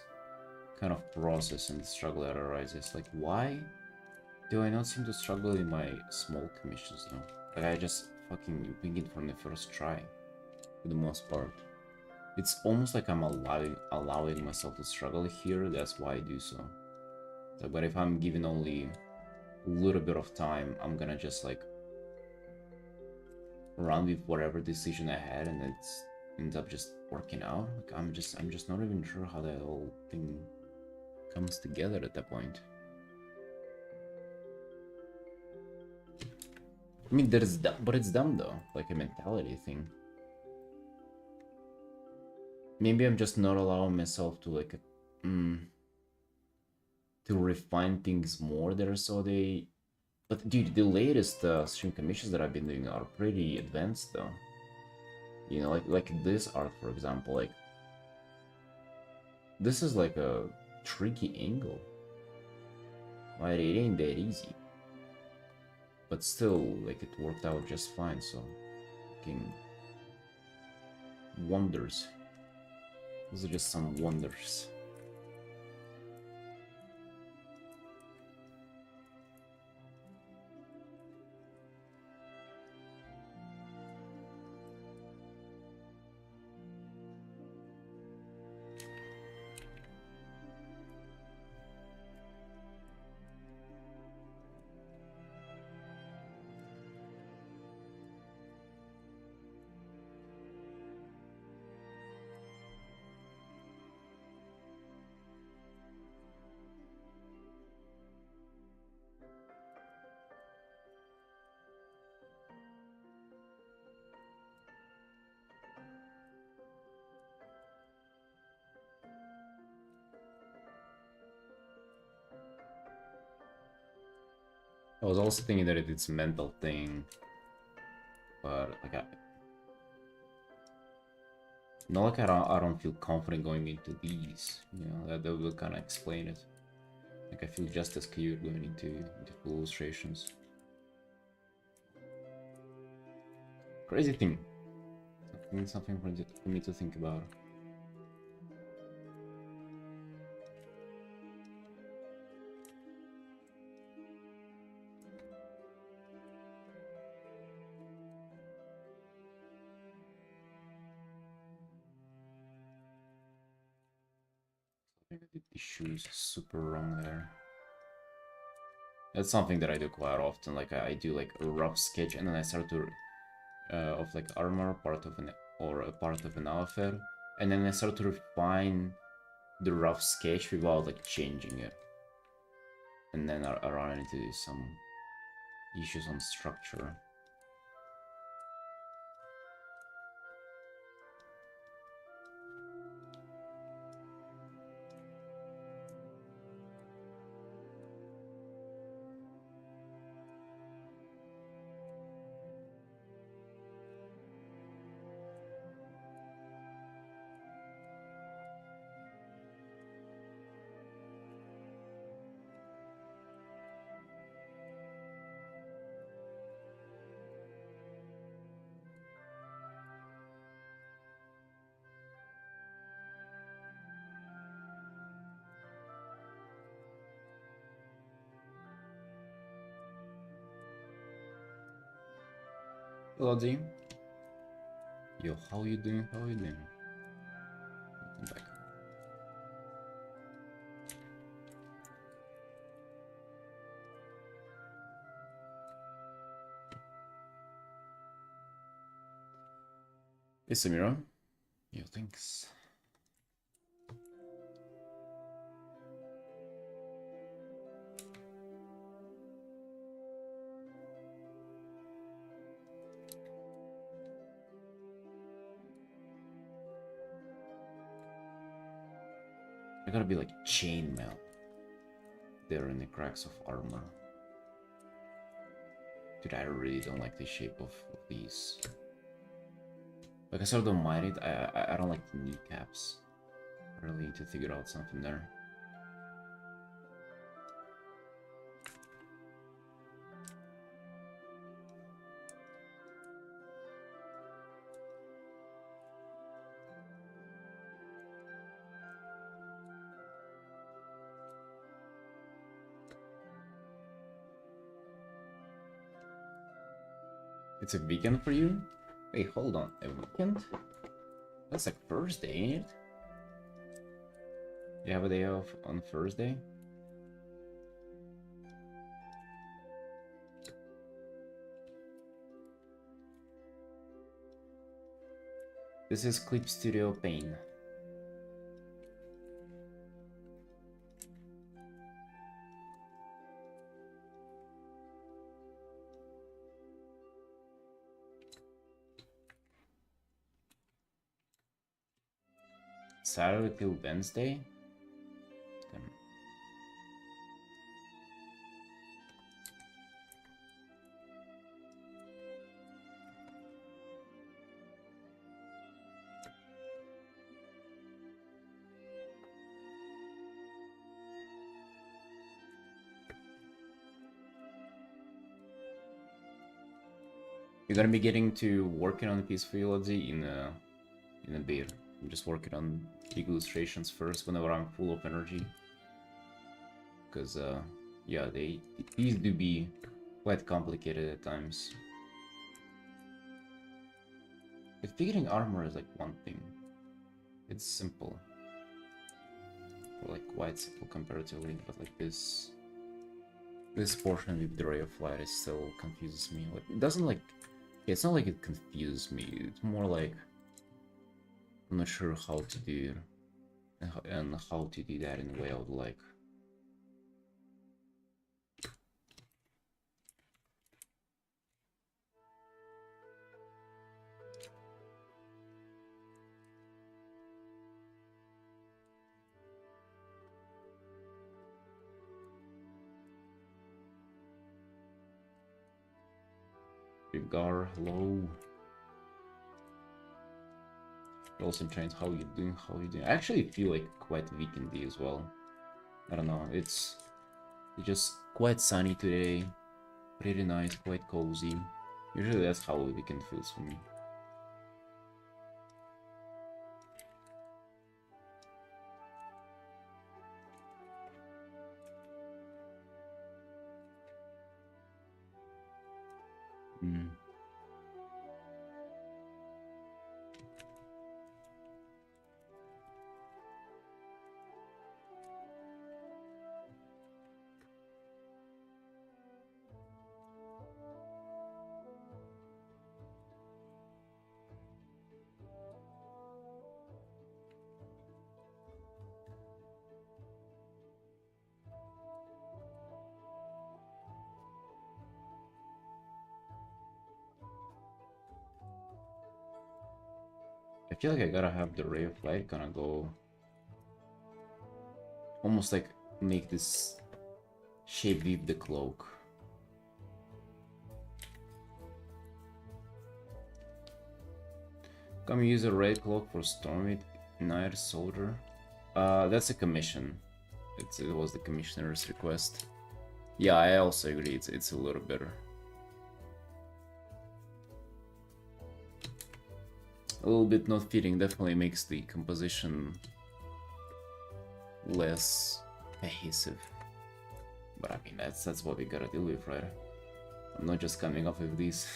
kind of process and the struggle that arises, like why do I not seem to struggle in my small commissions though? Like I just fucking wing it from the first try, for the most part. It's almost like I'm allowing myself to struggle here, that's why I do so. But if I'm given only a little bit of time, I'm gonna just like run with whatever decision I had, and it ends up just working out. Like I'm just not even sure how that whole thing comes together at that point. I mean, but it's dumb though, like a mentality thing. Maybe I'm just not allowing myself to like, to refine things more there, so they. But dude, the latest stream commissions that I've been doing are pretty advanced though. You know, like this art, for example, like this is like a tricky angle. Right, it ain't that easy. But still, like it worked out just fine, so fucking wonders. Those are just some wonders. I was also thinking that it's a mental thing, but like not like I don't feel confident going into these. You know, that will kind of explain it. Like I feel just as clear going into full illustrations. Crazy thing. Something for me to think about. I did the shoes super wrong there. That's something that I do quite often. Like I do like a rough sketch and then I start to of like armor, part of an or a part of an outfit, and then I start to refine the rough sketch without like changing it, and then I run into some issues on structure. Hello, Dean. Yo, how you doing? How you doing? Welcome back. Hey, Samira. Yo, thanks. I gotta be like chainmail there in the cracks of armor. Dude, I really don't like the shape of these. Like I sort of don't mind it. I don't like the kneecaps. I really need to figure out something there. It's a weekend for you? Wait, hold on. A weekend? That's like Thursday, ain't it? You have a day off on Thursday? This is Clip Studio Pain. Saturday till Wednesday? Damn. You're gonna be getting to working on the piece for Eulogy in a bit. I'm just working on big illustrations first whenever I'm full of energy. Because yeah, these do be quite complicated at times. But figuring armor is like one thing. It's simple. Or like quite simple comparatively, but like this portion with the ray of light is still confuses me. Like it doesn't like it's not like it confuses me, it's more like I'm not sure how to do and how to do that in a way I would like. Gar, hello. Also trains, how you doing? How you doing? I actually feel like quite weekendy as well. I don't know, it's just quite sunny today. Pretty nice, quite cozy. Usually that's how a weekend feels for me. Mm. I feel like I gotta have the ray of light gonna go almost like make this shape weave the cloak. Come use a red cloak for Stormwind Knight Soldier. That's a commission. It was the commissioner's request. Yeah, I also agree. It's a little better. A little bit not fitting definitely makes the composition less cohesive. But I mean that's what we gotta deal with, right? I'm not just coming up with these.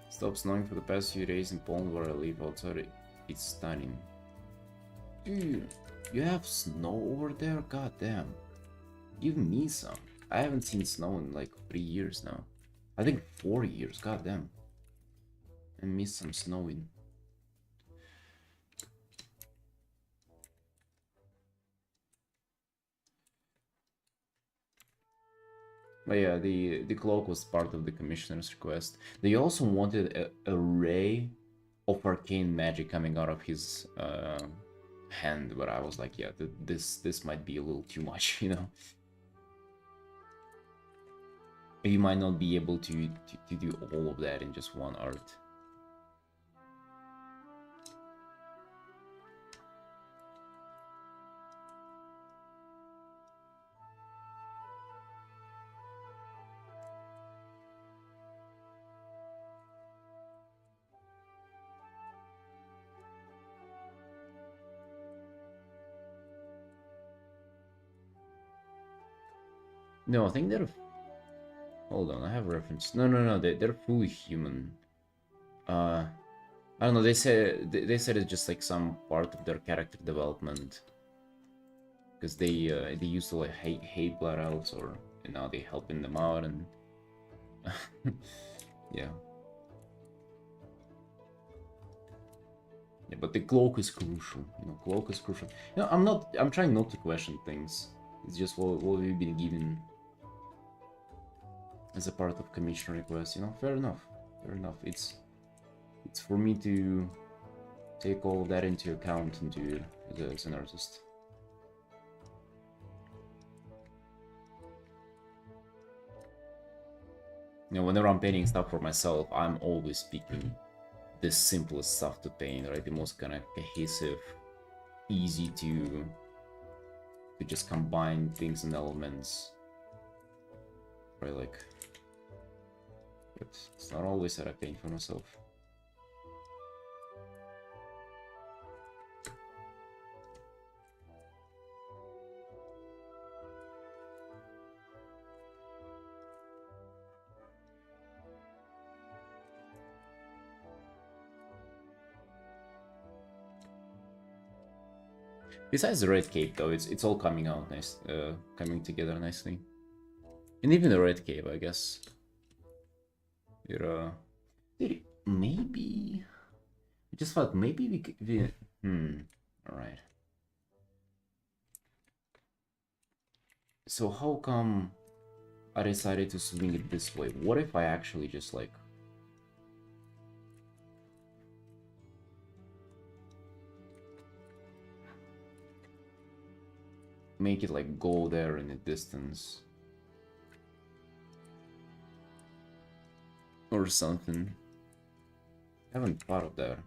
Stop snowing for the past few days in Poland where I live outside. It's stunning. Dude, you have snow over there? God damn. Give me some. I haven't seen snow in like 3 years now. I think 4 years, god damn. I miss some snowing. But yeah, the cloak was part of the commissioner's request. They also wanted a ray of arcane magic coming out of his hand, but I was like, yeah, this might be a little too much, you know. You might not be able to do all of that in just one art. No, I think they're... Hold on, I have a reference. No, they're fully human. I don't know, they said it's just like some part of their character development. Because they used to like hate Blood Elves, or now they helping them out, and yeah. Yeah, but the cloak is crucial. You know, cloak is crucial. You know, I'm trying not to question things. It's just what we've been given as a part of commission request. You know, fair enough. Fair enough. It's for me to take all of that into account into as an artist. You know, whenever I'm painting stuff for myself, I'm always picking the simplest stuff to paint, right? The most kind of cohesive, easy to just combine things and elements, right? Like, but it's not always that I paint for myself. Besides the red cape, though, it's all coming out nice, coming together nicely. And even the red cape, I guess. Maybe I just thought maybe we could. All right. So how come I decided to swing it this way? What if I actually just like make it like go there in the distance or something? I haven't thought of that.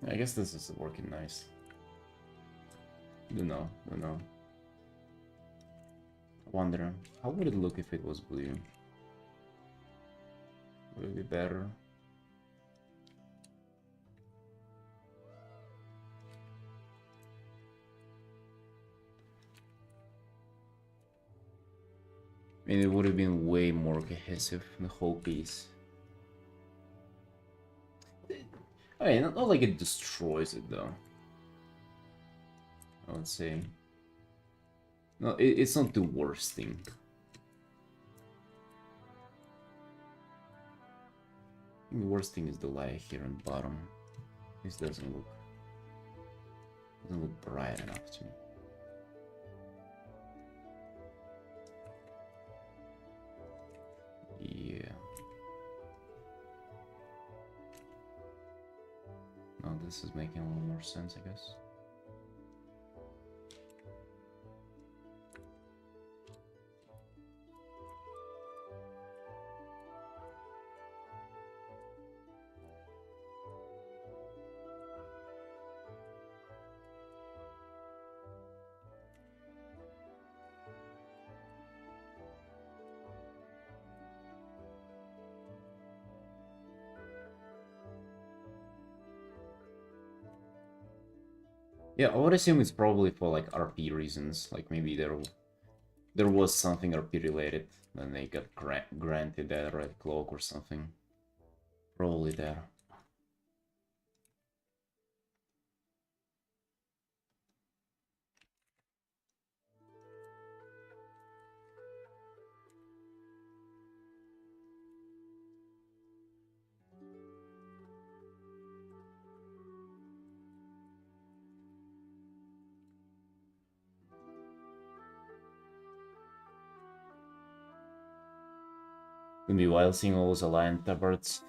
I guess this is working nice. Don't know. I wonder, how would it look if it was blue? Would it be better? I mean, it would have been way more cohesive, the whole piece. I mean, not like it destroys it, though. I would say. No, it's not the worst thing. The worst thing is the light here on the bottom. This doesn't look bright enough to me. Yeah. No, this is making a little more sense, I guess. Yeah, I would assume it's probably for like RP reasons. Like maybe there was something RP related, then they got granted that red cloak or something. Probably there. Gonna be wild seeing all those Alliant tabards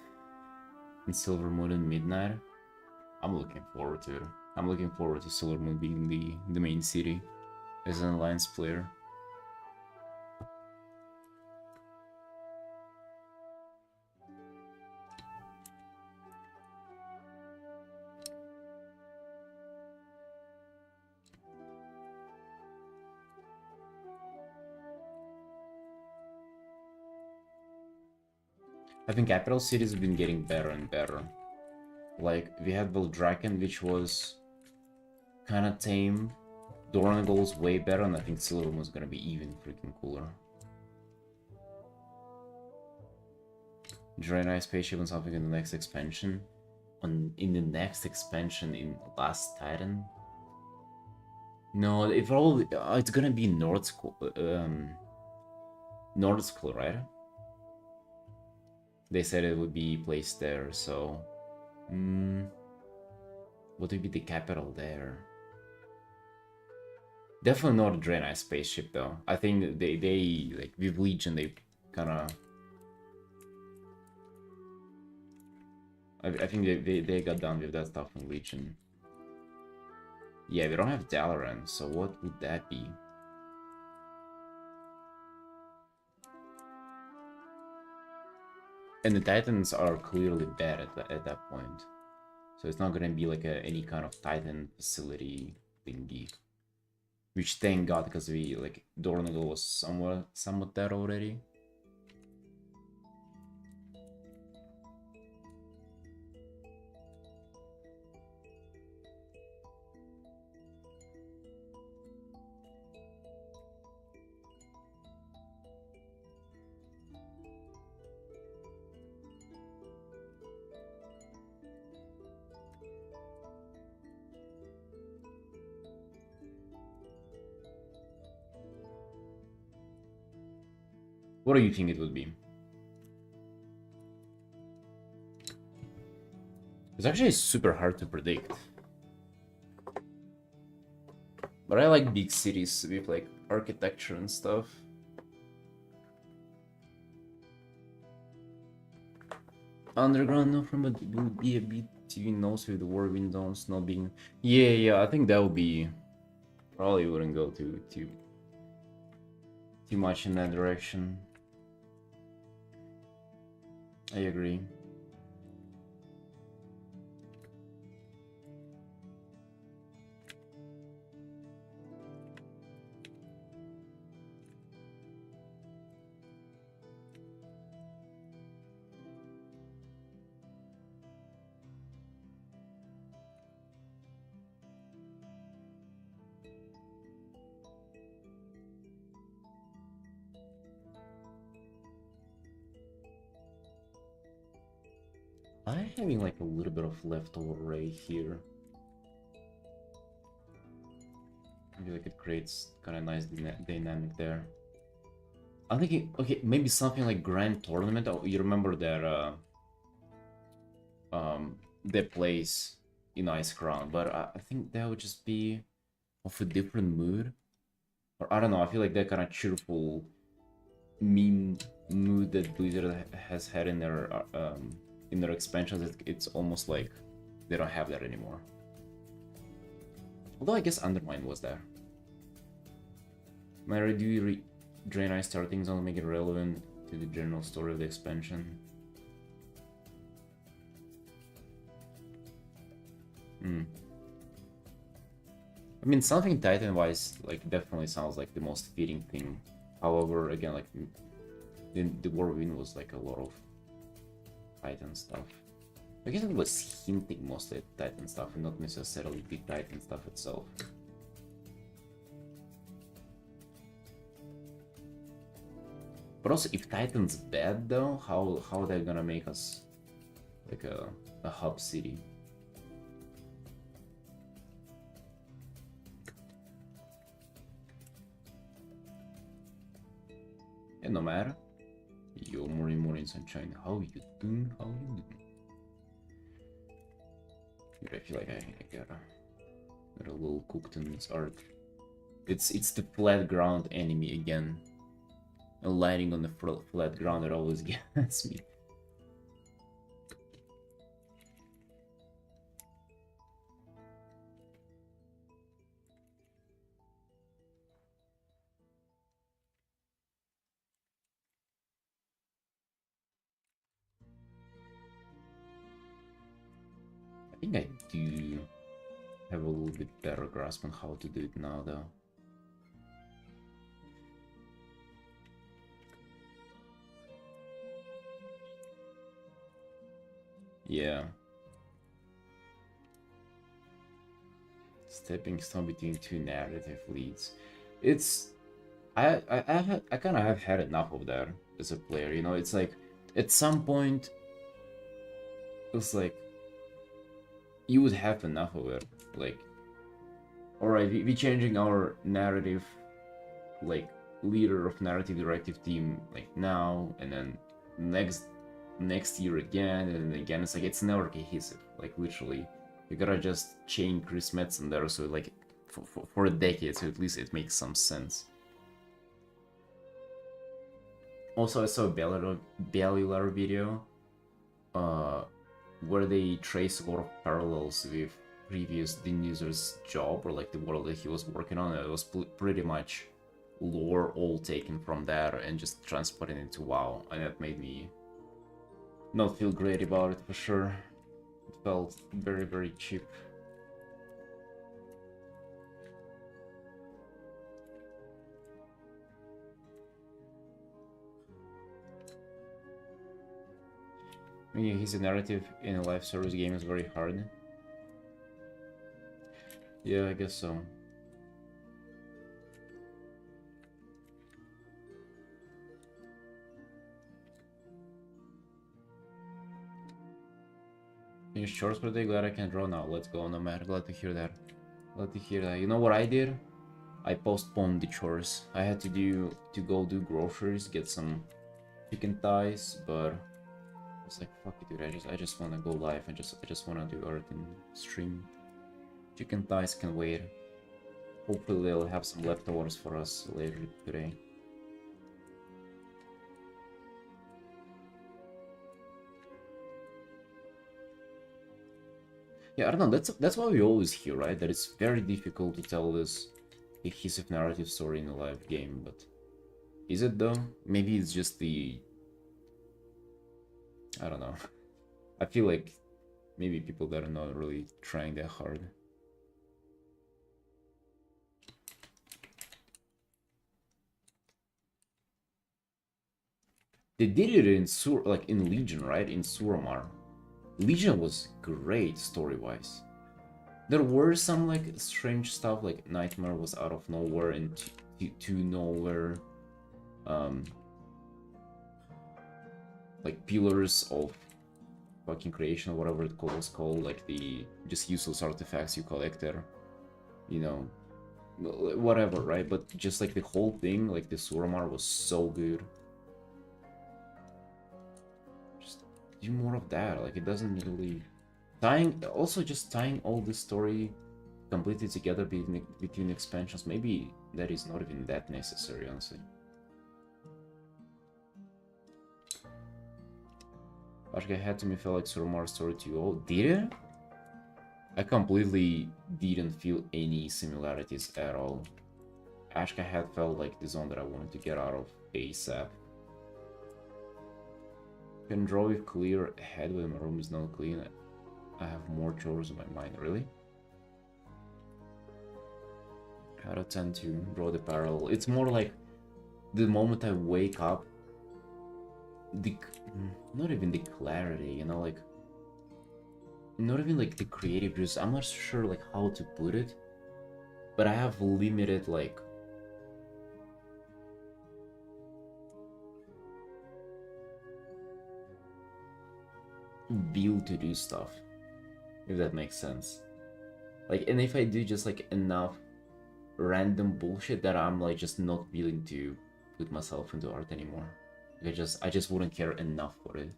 in Silver Moon and Midnight. I'm looking forward to it. I'm looking forward to Silver Moon being the main city as an Alliance player. I think capital cities have been getting better and better. Like, we had Valdraken, which was kind of tame. Dornagal was way better, and I think Silver was gonna be even freaking cooler. Draenei spaceship and something in the next expansion. In the next expansion in Last Titan? No, it probably it's gonna be North School, right? They said it would be placed there, so what would be the capital there? Definitely not a Draenei spaceship though. I think they like with Legion they kind of. I think they got done with that stuff in Legion. Yeah, we don't have Dalaran, so what would that be? And the Titans are clearly bad at that point. So it's not gonna be like any kind of Titan facility thingy. Which thank God, because we like Dornagal was somewhat dead already. What do you think it would be? It's actually super hard to predict. But I like big cities with like architecture and stuff. Underground, no, from it would be a bit TV nose with the war windows not being. Yeah, I think that would be. Probably wouldn't go too much in that direction. I agree. I'm having like a little bit of leftover ray here. I feel like it creates kind of nice dynamic there. I'm thinking, okay, maybe something like Grand Tournament. Oh, you remember that place in Ice Crown, but I think that would just be of a different mood. Or I don't know, I feel like that kind of cheerful meme mood that Blizzard has had in their expansions, it's almost like they don't have that anymore. Although I guess Undermine was there. Mary, do you Draenei startings only make it relevant to the general story of the expansion? I mean, something Titan-wise, like, definitely sounds like the most fitting thing. However, again, like, the Whirlwind was like a lot of Titan stuff. I guess it was hinting mostly at Titan stuff and not necessarily the Titan stuff itself. But also, if Titan's bad though, how are they gonna make us like a hub city? And no matter. Yo, Morning Sunshine, how you doing? How you doing? Dude, I feel like I got a little cooked in this art. It's the flat ground enemy again. A lighting on the flat ground that always gets me. I think I do have a little bit better grasp on how to do it now, though. Yeah. Stepping stone between two narrative leads. It's I kind of have had enough of that as a player. You know, it's like at some point it's like you would have enough of it. Like, all right, we changing our narrative, like leader of narrative directive team, like now and then next year again and then again. It's like it's never cohesive. Like literally, you gotta just chain Chris Metzen there, so like for a decade, so at least it makes some sense. Also, I saw a Bellular video uh, where they trace a lot of parallels with previous Din user's job or like the world that he was working on. It was pretty much lore all taken from there and just transported into WoW, and that made me not feel great about it for sure. It felt very, very cheap. Meaning his narrative in a live service game is very hard. Yeah, I guess so. Finish chores per day, glad I can draw now. Let's go, no matter. Glad to hear that. Glad to hear that. You know what I did? I postponed the chores. I had to go do groceries, get some chicken thighs, but I was like, fuck it, dude. I just wanna go live. I just wanna do Artin stream. Chicken thighs can wait. Hopefully they'll have some leftovers for us later today. Yeah, I don't know. That's why we always hear, right? That it's very difficult to tell this cohesive narrative story in a live game. But is it though? Maybe it's just the I don't know. I feel like maybe people that are not really trying that hard. They did it in like in Legion, right? In Suramar. Legion was great story-wise. There were some like strange stuff, like Nightmare was out of nowhere and to nowhere. Like pillars of fucking creation, whatever it was called, like the just useless artifacts you collect there, you know, whatever, right? But just like the whole thing, like the Suramar was so good. Just do more of that. Like it doesn't really just tying all this story completely together between expansions. Maybe that is not even that necessary, honestly. Ashka had to me felt like Suramar story too. Oh, did it? I completely didn't feel any similarities at all. Ashka had felt like the zone that I wanted to get out of ASAP. Can draw with clear head when my room is not clean. I have more chores in my mind, really? Out of 10 to draw the parallel. It's more like the moment I wake up, not even the clarity, you know, like not even like the creative juice. I'm not sure like how to put it, but I have limited like will to do stuff, if that makes sense. Like, and if I do just like enough random bullshit that I'm like just not willing to put myself into art anymore. I just wouldn't care enough for it.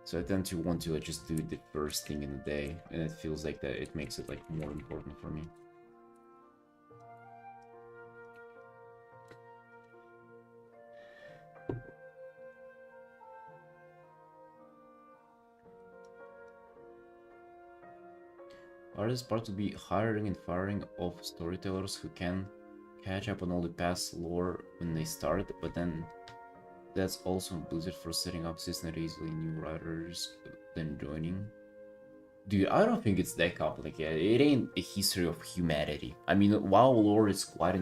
So I tend to want to like just do the first thing in the day, and it feels like that it makes it like more important for me. Hardest part would be hiring and firing of storytellers who can catch up on all the past lore when they start, but then that's also Blizzard for setting up season easily new writers then joining. Dude, I don't think it's that complicated. It ain't a history of humanity. I mean, WoW lore is quite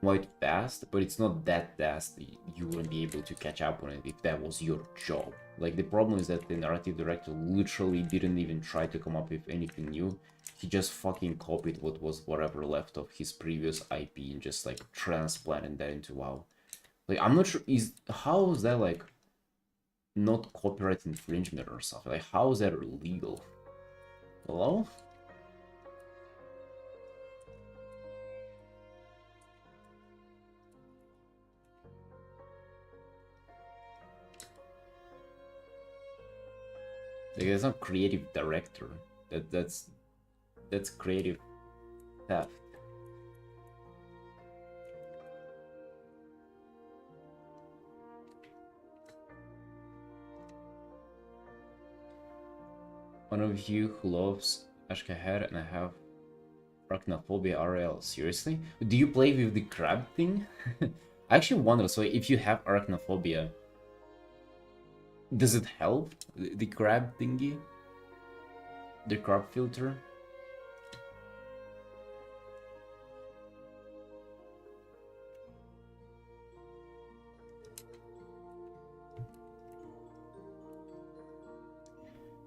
quite fast, but it's not that fast that you wouldn't be able to catch up on it if that was your job. Like, the problem is that the narrative director literally didn't even try to come up with anything new. He just fucking copied what was whatever left of his previous IP and just like transplanted that into WoW. Like, I'm not sure, how is that like not copyright infringement or something? Like, how is that illegal? Hello? Like, that's not creative director. That's creative theft. One of you who loves Ashkaher and I have arachnophobia RL. Seriously? Do you play with the crab thing? I actually wonder, so if you have arachnophobia, does it help? The crab thingy? The crab filter?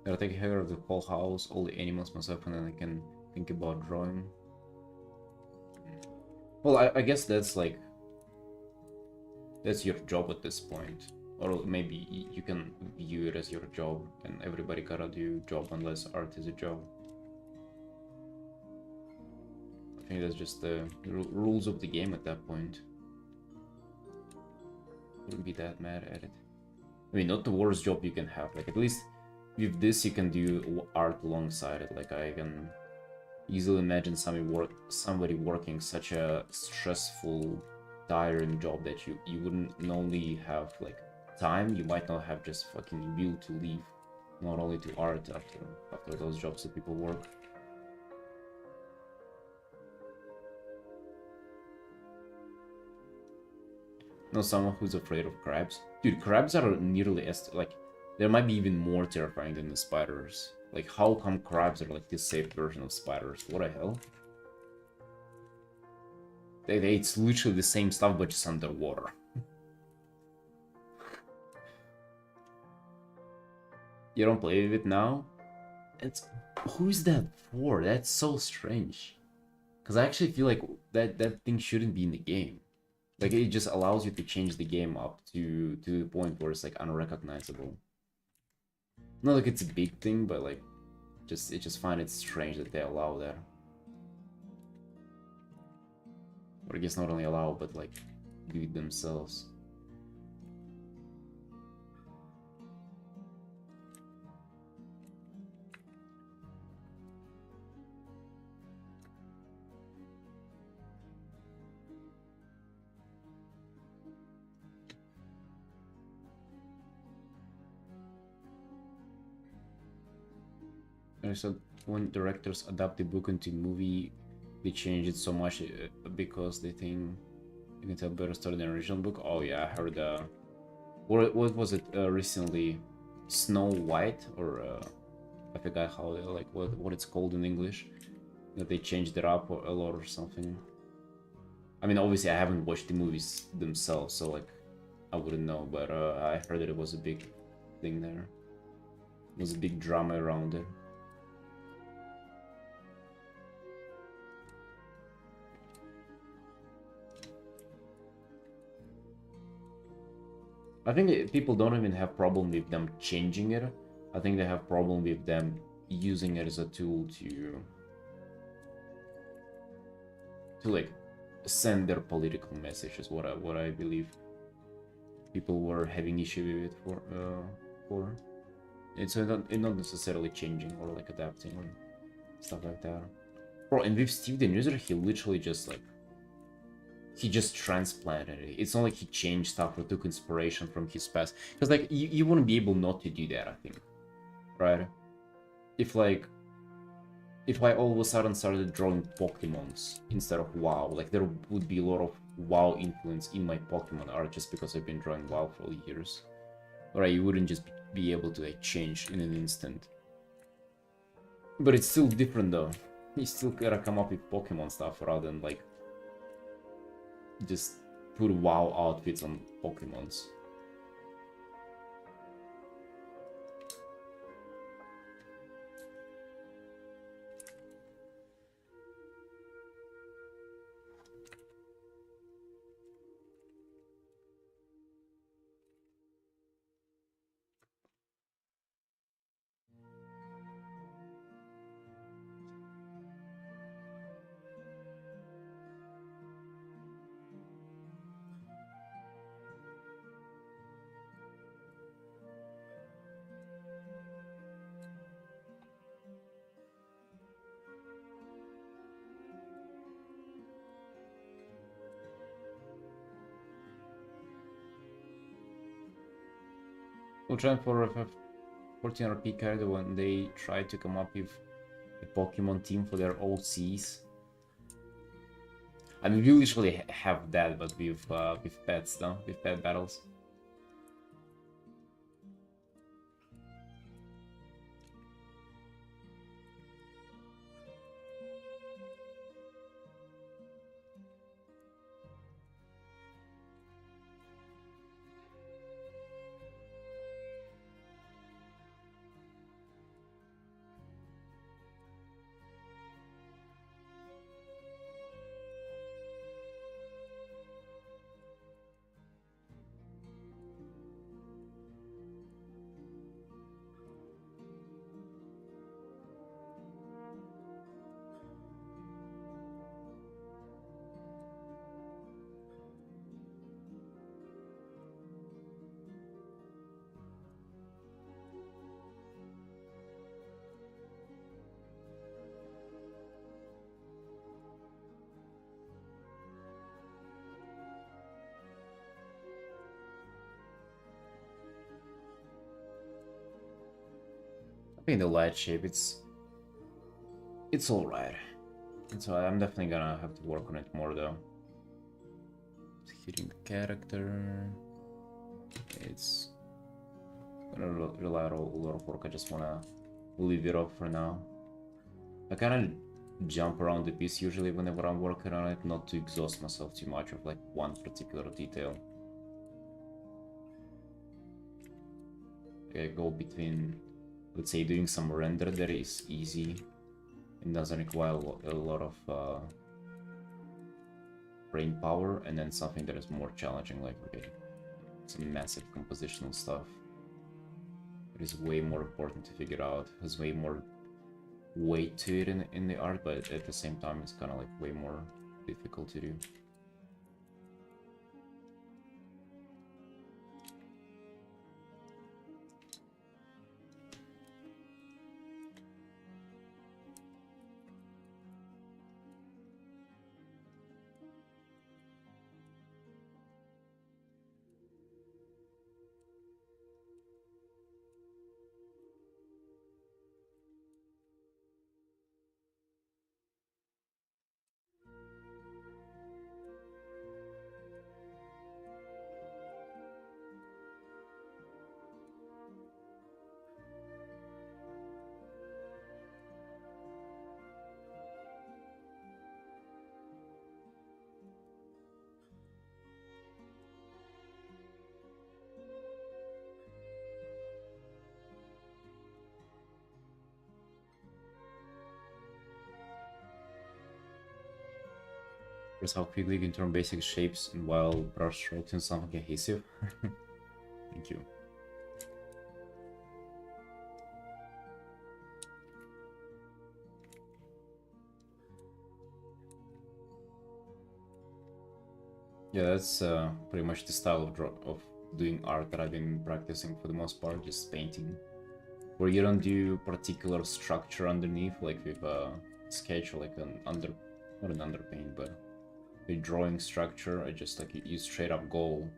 Gotta take care of the whole house, all the animals myself, and then I can think about drawing. Well, I guess that's like... that's your job at this point. Or maybe you can view it as your job, and everybody gotta do job unless art is a job. I think that's just the rules of the game at that point. Wouldn't be that mad at it. I mean, not the worst job you can have. Like, at least with this you can do art alongside it. Like, I can easily imagine somebody working such a stressful, tiring job that you wouldn't only have like time, you might not have just fucking will to leave, not only to art after those jobs that people work. No, someone who's afraid of crabs. Dude, crabs are nearly as like, there might be even more terrifying than the spiders. Like, how come crabs are like this safe version of spiders? What the hell? It's literally the same stuff but just underwater. You don't play with it now? Who's that for? That's so strange. Because I actually feel like that thing shouldn't be in the game. Like, it just allows you to change the game up to the point where it's like unrecognizable. Not like it's a big thing, but like, I just find it strange that they allow that. Or I guess not only allow, but like, do it themselves. So when directors adapt the book into movie, they change it so much because they think you can tell better story than the original book. Oh yeah, I heard what was it recently? Snow White, or I forgot how like what it's called in English. That they changed it up a lot or something. I mean, obviously I haven't watched the movies themselves, so like I wouldn't know. But I heard that it was a big thing there. It was a big drama around it. I think people don't even have problem with them changing it. I think they have problem with them using it as a tool to like send their political messages. What I believe people were having issue with it for. It's not necessarily changing or like adapting or stuff like that. Bro, and with Steve the User, he literally just like he just transplanted it. It's not like he changed stuff or took inspiration from his past. Because, like, you wouldn't be able not to do that, I think. Right? If I all of a sudden started drawing Pokemons instead of WoW, like, there would be a lot of WoW influence in my Pokemon art just because I've been drawing WoW for years. Right? You wouldn't just be able to, like, change in an instant. But it's still different, though. You still gotta come up with Pokemon stuff rather than, like, just put WoW outfits on Pokemons. We'll try for a 14 RP character when they try to come up with a Pokemon team for their OCs. I mean, we usually have that, but with pets, though, with pet battles. In the light shape, it's alright. So I'm definitely gonna have to work on it more though. Hitting the character, it's gonna rely on a lot of work. I just wanna leave it off for now. I kind of jump around the piece usually whenever I'm working on it, not to exhaust myself too much of like one particular detail. I go between, let's say, doing some render that is easy and doesn't require a lot of brain power, and then something that is more challenging, like okay, some massive compositional stuff. It is way more important to figure out, has way more weight to it in the art, but at the same time it's kind of like way more difficult to do. Here's how quickly you can turn basic shapes and while brush strokes into something cohesive. Thank you. Yeah, that's pretty much the style of doing art that I've been practicing for the most part, just painting. Where you don't do particular structure underneath, like with a sketch or like an not an underpaint, but a drawing structure. I just like use straight up goal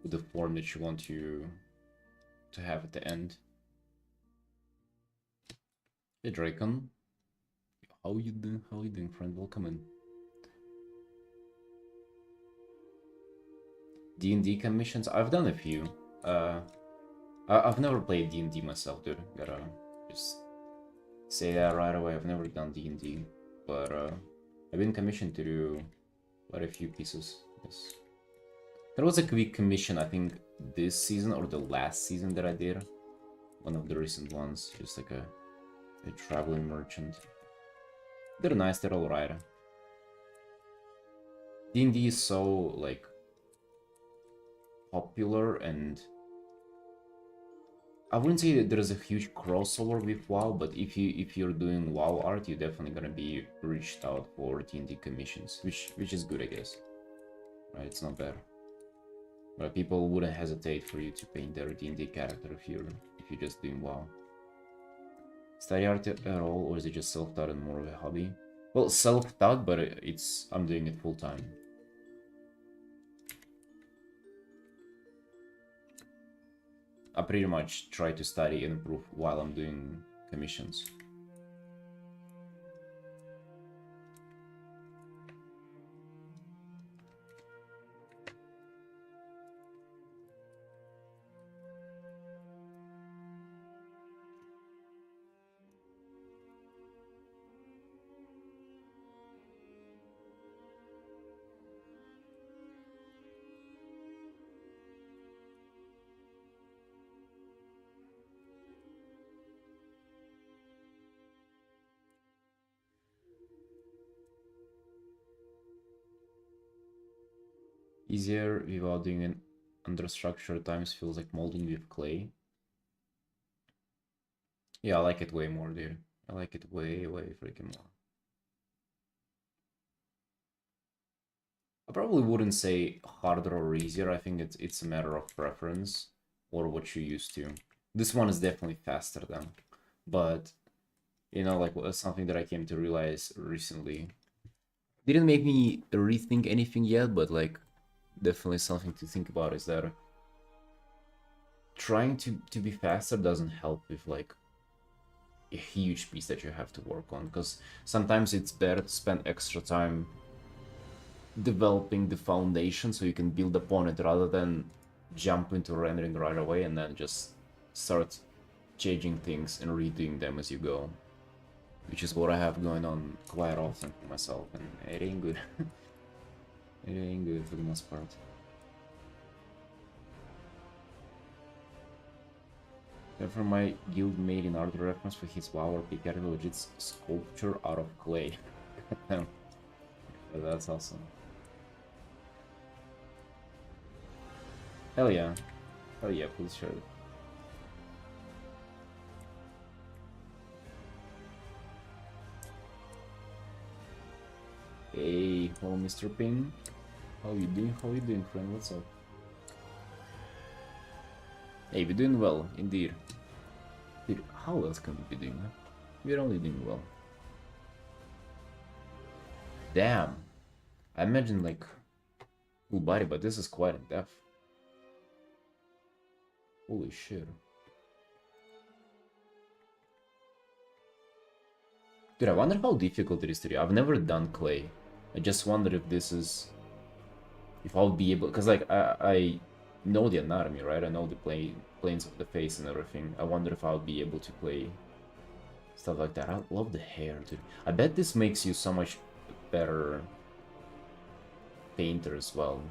with the form that you want to have at the end. Hey Dracon, how you doing? How you doing, friend? Welcome in. D&D commissions? I've done a few. I've never played D&D myself, dude. Gotta just say that right away. I've never done D&D, but I've been commissioned to do Quite a few pieces. Yes. There was a quick commission, I think, this season or the last season that I did. One of the recent ones, just like a traveling merchant. They're nice, they're alright. D&D is so, like, popular, and I wouldn't say that there's a huge crossover with WoW, but if you're doing WoW art, you're definitely gonna be reached out for D&D commissions, which is good, I guess. Right, it's not bad. But people wouldn't hesitate for you to paint their D&D character if you're just doing WoW. Study art at all, or is it just self-taught and more of a hobby? Well, self-taught, but I'm doing it full-time. I pretty much try to study and improve while I'm doing commissions. Easier without doing it under structured times feels like molding with clay. Yeah, I like it way more, dude. I like it way freaking more. I probably wouldn't say harder or easier. I think it's a matter of preference or what you're used to. This one is definitely faster though, but you know, like something that I came to realize recently. Didn't make me rethink anything yet, but like definitely something to think about is that trying to be faster doesn't help with like a huge piece that you have to work on, because sometimes it's better to spend extra time developing the foundation so you can build upon it rather than jump into rendering right away and then just start changing things and redoing them as you go, which is what I have going on quite often for myself, and it ain't good. It ain't good for the most part. Therefore, my guild made an art reference for his WoW RP character, which is sculpture out of clay. That's awesome. Hell yeah. Hell yeah, please share it. Hey, hello Mr. Ping. How you doing? How you doing, friend? What's up? Hey, we're doing well, indeed. Dude, how else can we be doing that? We're only doing well. Damn. I imagine like full body, but this is quite in depth. Holy shit. Dude, I wonder how difficult it is to do. I've never done clay. I just wonder if this is... if I'll be able... because like, I know the anatomy, right? I know the planes of the face and everything. I wonder if I'll be able to play stuff like that. I love the hair, dude. I bet this makes you so much better painter as well.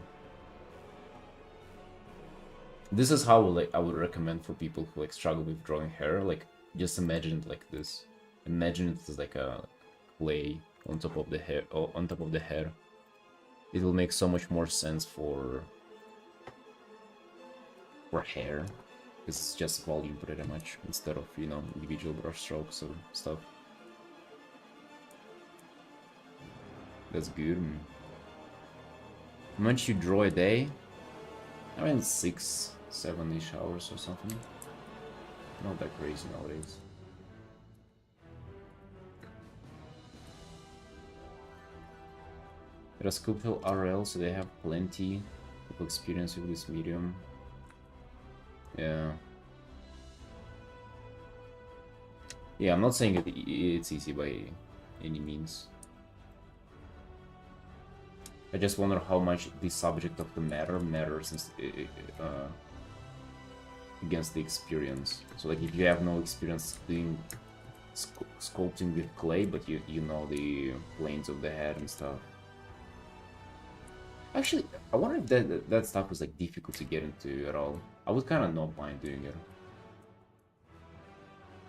This is how like I would recommend for people who like struggle with drawing hair. Like, just imagine it like this. Imagine it as like a clay on top of the hair. Oh, on top of the hair. It will make so much more sense for hair. It's just volume pretty much instead of, you know, individual brush strokes or stuff. That's good. How much you draw a day? I mean 6-7-ish hours or something. Not that crazy nowadays. They're a sculptural RL, so they have plenty of experience with this medium. Yeah. Yeah, I'm not saying it's easy by any means. I just wonder how much the subject of the matter matters against the experience. So like if you have no experience doing sculpting with clay, but you know the planes of the head and stuff. Actually, I wonder if that stuff was like difficult to get into at all. I would kind of not mind doing it.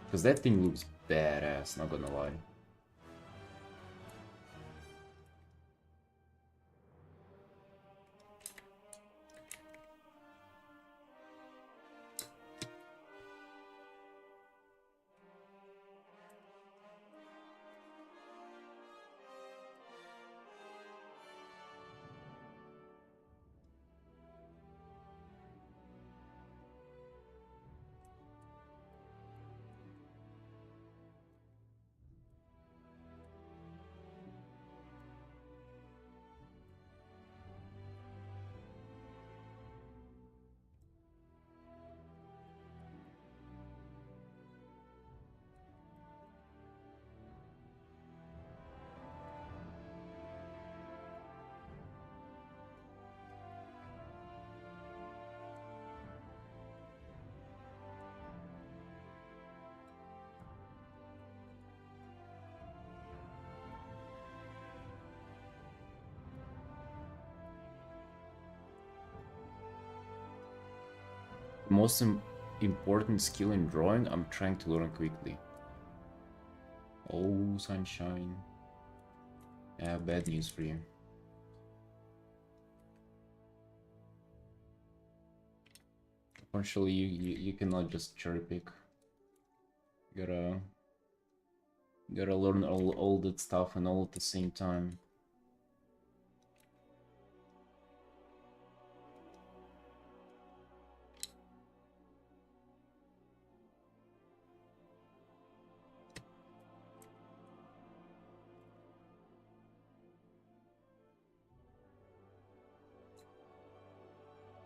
Because that thing looks badass, not gonna lie. Most important skill in drawing, I'm trying to learn quickly. Oh, sunshine. I have bad news for you. Unfortunately, you cannot just cherry pick. You gotta learn all that stuff and all at the same time.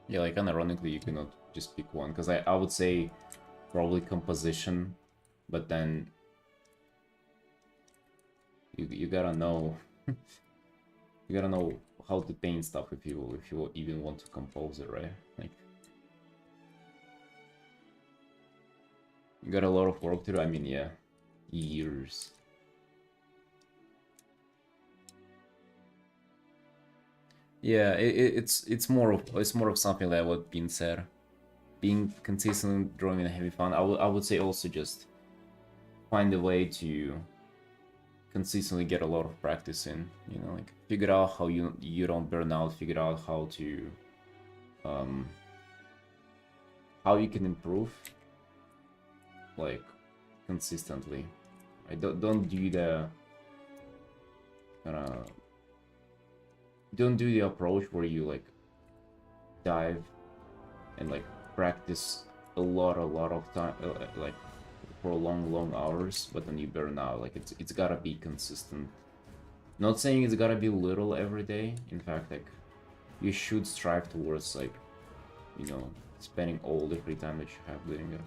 Yeah, like unironically, you cannot just pick one, because I would say probably composition, but then you gotta know you gotta know how to paint stuff if you even want to compose it, right? Like you got a lot of work to do. I mean, yeah, years. Yeah, it's more of something like what being said. Being consistent, drawing and having fun. I would say also just find a way to consistently get a lot of practice in. You know, like figure out how you don't burn out. Figure out um how you can improve, like consistently. I don't do the uh, don't do the approach where you like dive and like practice a lot of time, like for long hours, but then you burn out. Like it's gotta be consistent. Not saying it's gotta be little every day. In fact, like you should strive towards like, you know, spending all the free time that you have doing it.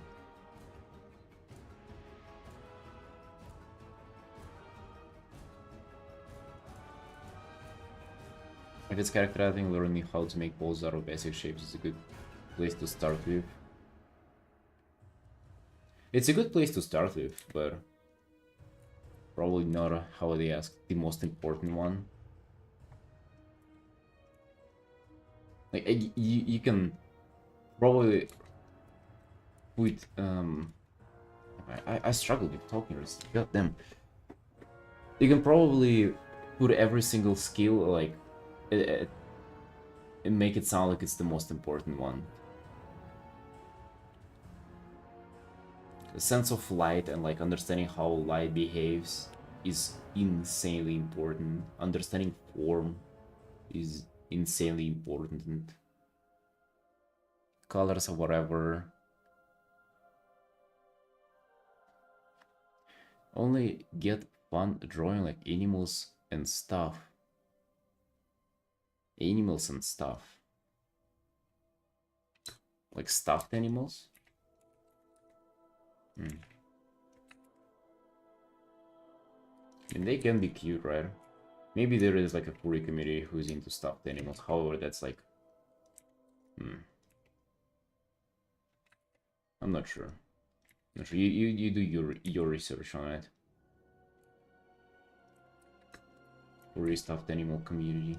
If it's characterizing, learning how to make balls out of basic shapes is a good place to start with. It's a good place to start with, but probably not how they ask the most important one. Like you can probably put I struggle with talking. God damn. You can probably put every single skill like it, and make it sound like it's the most important one. The sense of light and like understanding how light behaves is insanely important. Understanding form is insanely important. Colors or whatever. Only get fun drawing like animals and stuff. Animals and stuff. Like stuffed animals? Hmm. And they can be cute, right? Maybe there is like a furry community who's into stuffed animals. However, that's like... I'm not sure. Not sure. You do your research on it. Furry stuffed animal community.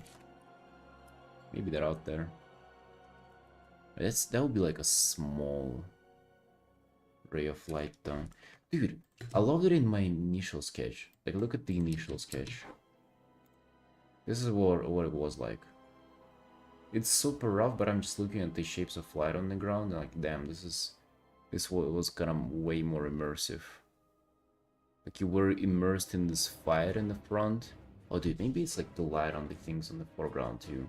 Maybe they're out there. That would be like a small ray of light down. Dude, I loved it in my initial sketch. Like, look at the initial sketch. This is what it was like. It's super rough, but I'm just looking at the shapes of light on the ground and like, damn, this was kind of way more immersive. Like, you were immersed in this fire in the front. Oh, dude, maybe it's like the light on the things in the foreground too.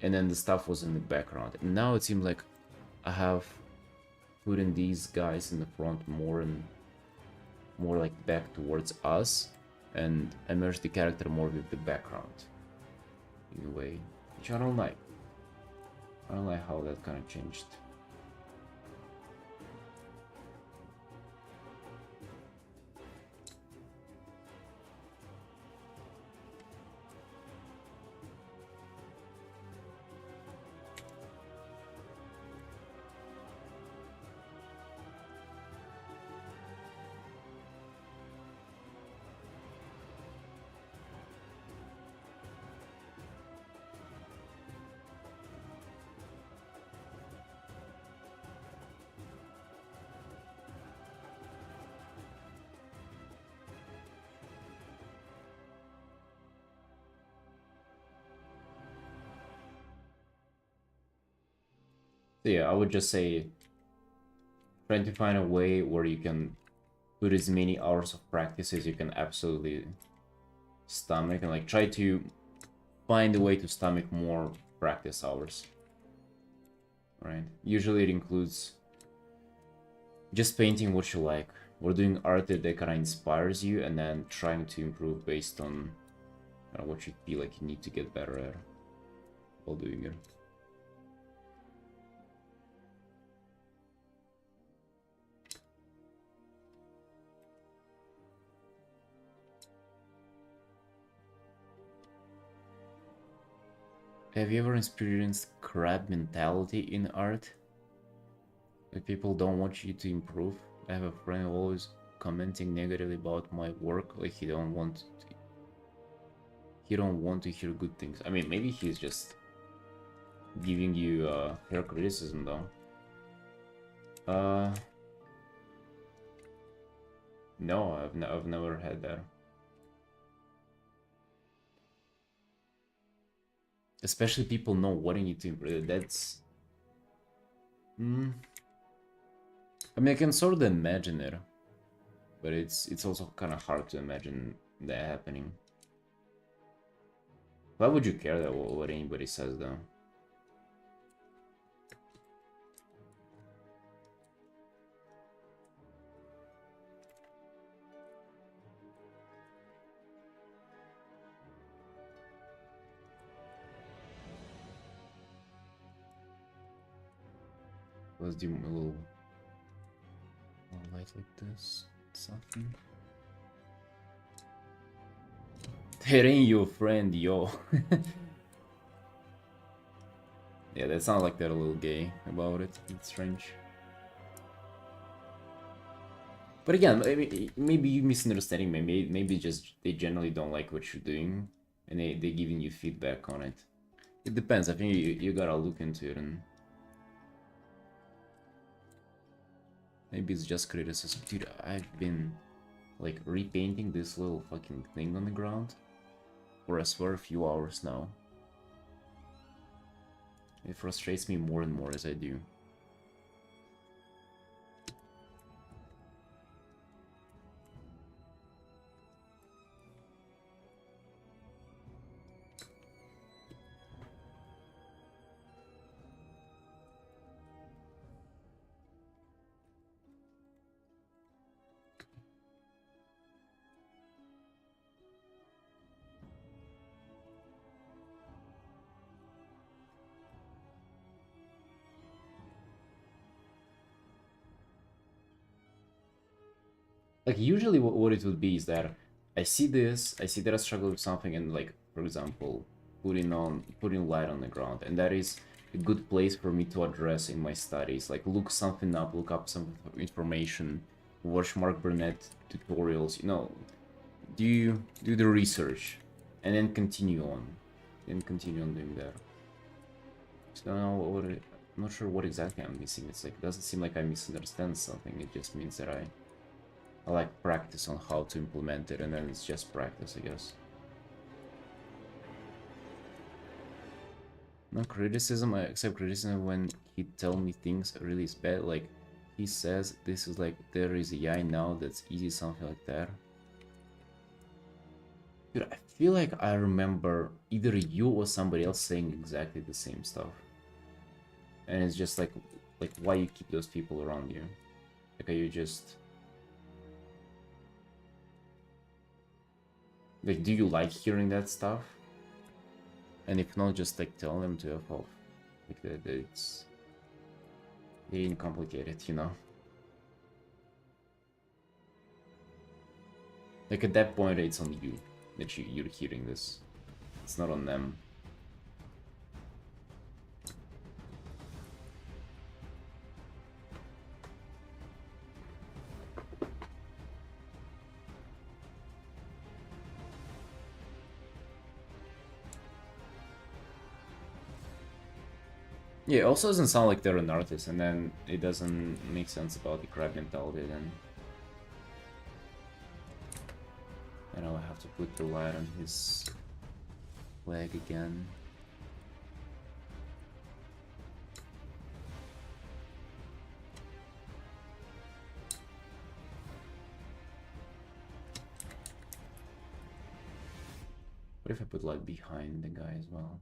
And then the stuff was in the background. And now it seems like I have put in these guys in the front more and more like back towards us, and immerse the character more with the background in a way, which I don't like. I don't like how that kind of changed. So yeah, I would just say trying to find a way where you can put as many hours of practice as you can absolutely stomach, and like try to find a way to stomach more practice hours. Right? Usually it includes just painting what you like. We're doing art that kind of inspires you, and then trying to improve based on what you feel like you need to get better at while doing it. Have you ever experienced crab mentality in art? Like, people don't want you to improve. I have a friend always commenting negatively about my work, like he don't want to hear good things. I mean, maybe he's just giving you fair criticism though. No, I've never had that. Especially people not wanting you to improve. That's I mean, I can sort of imagine it, but it's also kind of hard to imagine that happening. Why would you care that what anybody says though? Let's do a little more light like this. Something. That ain't your friend, yo. Yeah, that sounds like they're a little gay about it. It's strange. But again, maybe you misunderstanding. Maybe just they generally don't like what you're doing, and they giving you feedback on it. It depends. I think you gotta look into it, and maybe it's just criticism. Dude, I've been like repainting this little fucking thing on the ground for I swear a few hours now. It frustrates me more and more as I do. Like, usually what it would be is that I see that I struggle with something, and like, for example, putting light on the ground, and that is a good place for me to address in my studies. Like, look up some information, watch Mark Burnett tutorials, do the research, and then continue on doing that. So I don't know I'm not sure what exactly I'm missing. It's like, it doesn't seem like I misunderstand something. It just means that I like practice on how to implement it, and then it's just practice, I guess. No criticism, I accept criticism when he tell me things really is bad. Like, he says this is like, there is a AI now that's easy, something like that. Dude, I feel like I remember either you or somebody else saying exactly the same stuff. And it's just like why you keep those people around you? Like, are you just... Like, do you like hearing that stuff? And if not, just like tell them to F off. Like, that it ain't complicated, you know? Like, at that point, it's on you that you're hearing this. It's not on them. Yeah, it also doesn't sound like they're an artist, and then it doesn't make sense about the crab mentality then. And I'll have to put the light on his leg again. What if I put light behind the guy as well?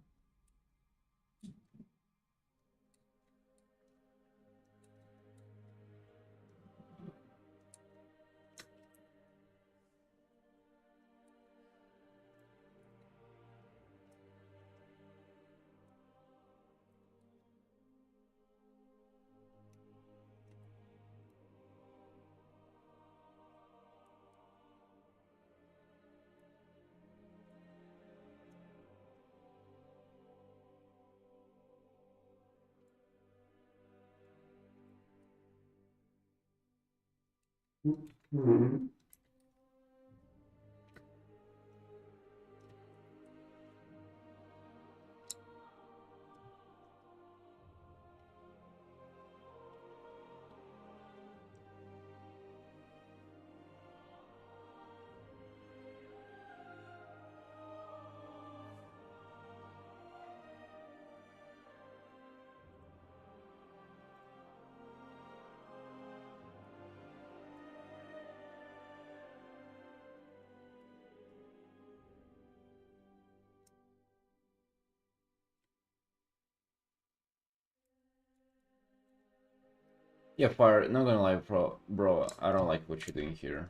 Yeah, Fire, not gonna lie, bro, I don't like what you're doing here.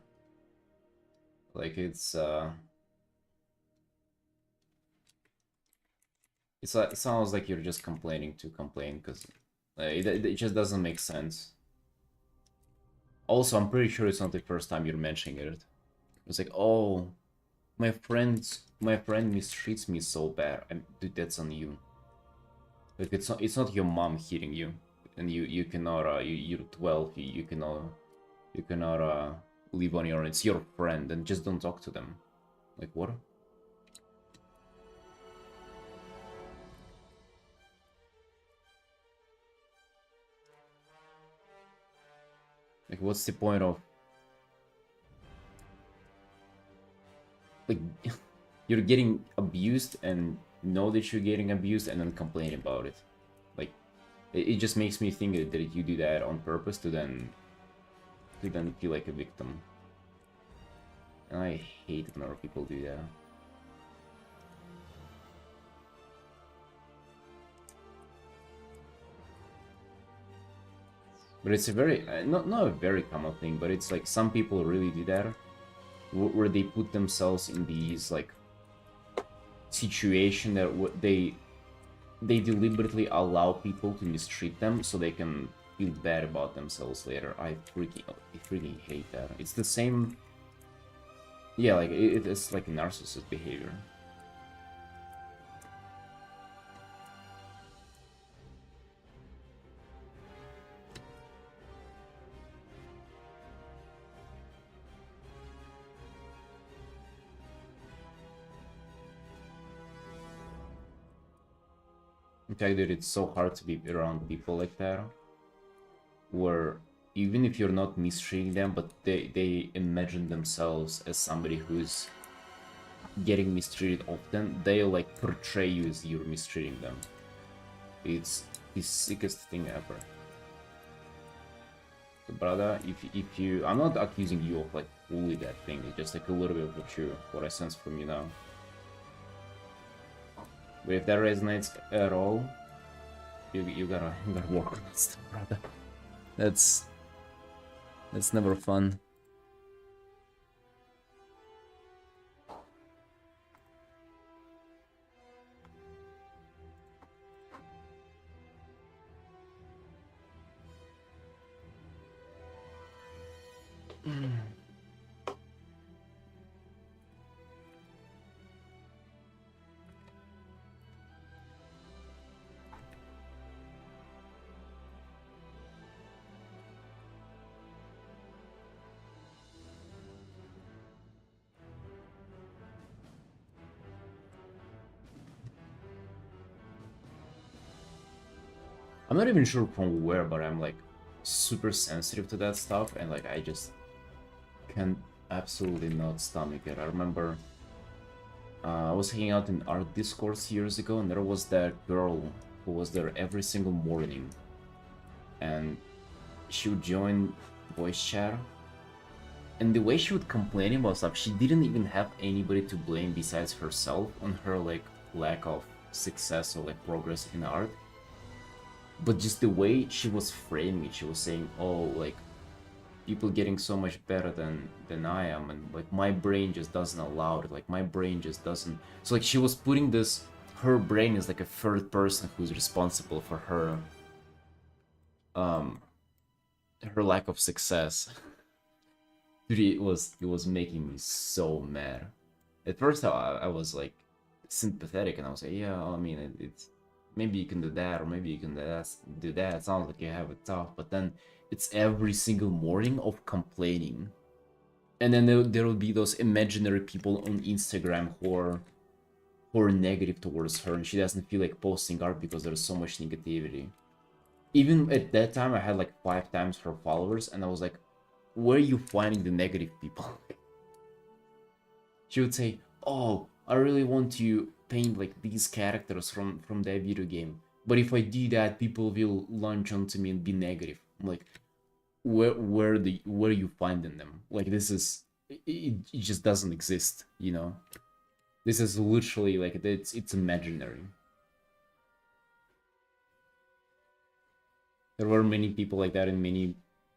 Like, it's like, it sounds like you're just complaining to complain, because it just doesn't make sense. Also, I'm pretty sure it's not the first time you're mentioning it. It's like, oh, my friend mistreats me so bad. Dude, that's on you. Like, it's not your mom hitting you, and you cannot you're 12, you cannot live on your own. It's your friend, and just don't talk to them. Like, what? Like, what's the point of, like, you're getting abused and know that you're getting abused and then complain about it. Like, it just makes me think that you do that on purpose to then feel like a victim. And I hate when other people do that. But it's a very not a very common thing, but it's like some people really do that, where they put themselves in these like situation that they deliberately allow people to mistreat them so they can feel bad about themselves later. I freaking hate that. It's the same. Yeah, like it's like narcissist behavior. fact that it's so hard to be around people like that, where even if you're not mistreating them, but they imagine themselves as somebody who's getting mistreated often, they like portray you as you're mistreating them. It's the sickest thing ever. So, brother, if you, I'm not accusing you of like fully that thing. It's just like a little bit of what I sense from you now. But if that resonates at all, you gotta work on that stuff, brother. That's never fun. I'm not even sure from where, but I'm like super sensitive to that stuff, and like I just can absolutely not stomach it. I remember I was hanging out in art discourse years ago, and there was that girl who was there every single morning, and she would join voice chat, and the way she would complain about stuff, she didn't even have anybody to blame besides herself on her like lack of success or like progress in art. But just the way she was framing it, she was saying, oh, like, people getting so much better than I am, and like my brain just doesn't allow it, like my brain just doesn't. So like she was putting this, her brain is like a third person who's responsible for her her lack of success. Dude, it was making me so mad. At first I was like sympathetic, and I was like, yeah, I mean it's maybe you can do that, or maybe you can do that. It sounds like you have it tough, but then it's every single morning of complaining. And then there will be those imaginary people on Instagram who are negative towards her, and she doesn't feel like posting art because there's so much negativity. Even at that time, I had like 5 times her followers, and I was like, where are you finding the negative people? She would say, oh, I really want to paint like these characters from that video game, but if I do that, people will launch onto me and be negative. I'm like, where are you finding them? Like, this is it just doesn't exist, you know. This is literally like it's imaginary. There were many people like that, and many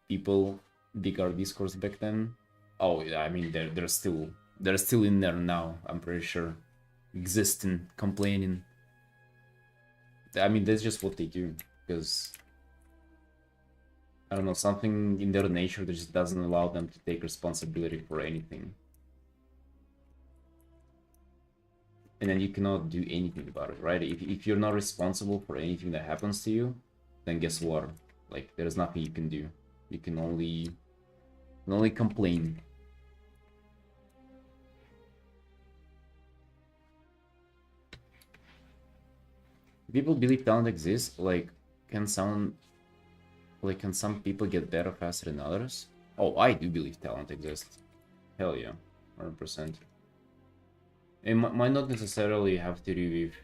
people big art discourse back then. Oh yeah, I mean they're still in there now, I'm pretty sure, existing, complaining. I mean, that's just what they do, because I don't know, something in their nature that just doesn't allow them to take responsibility for anything. And then you cannot do anything about it, right? If you're not responsible for anything that happens to you, then guess what? Like, there's nothing you can do. You can only complain. People believe talent exists. Like, can some people get better faster than others? Oh, I do believe talent exists. Hell yeah, 100%. It might not necessarily have to do with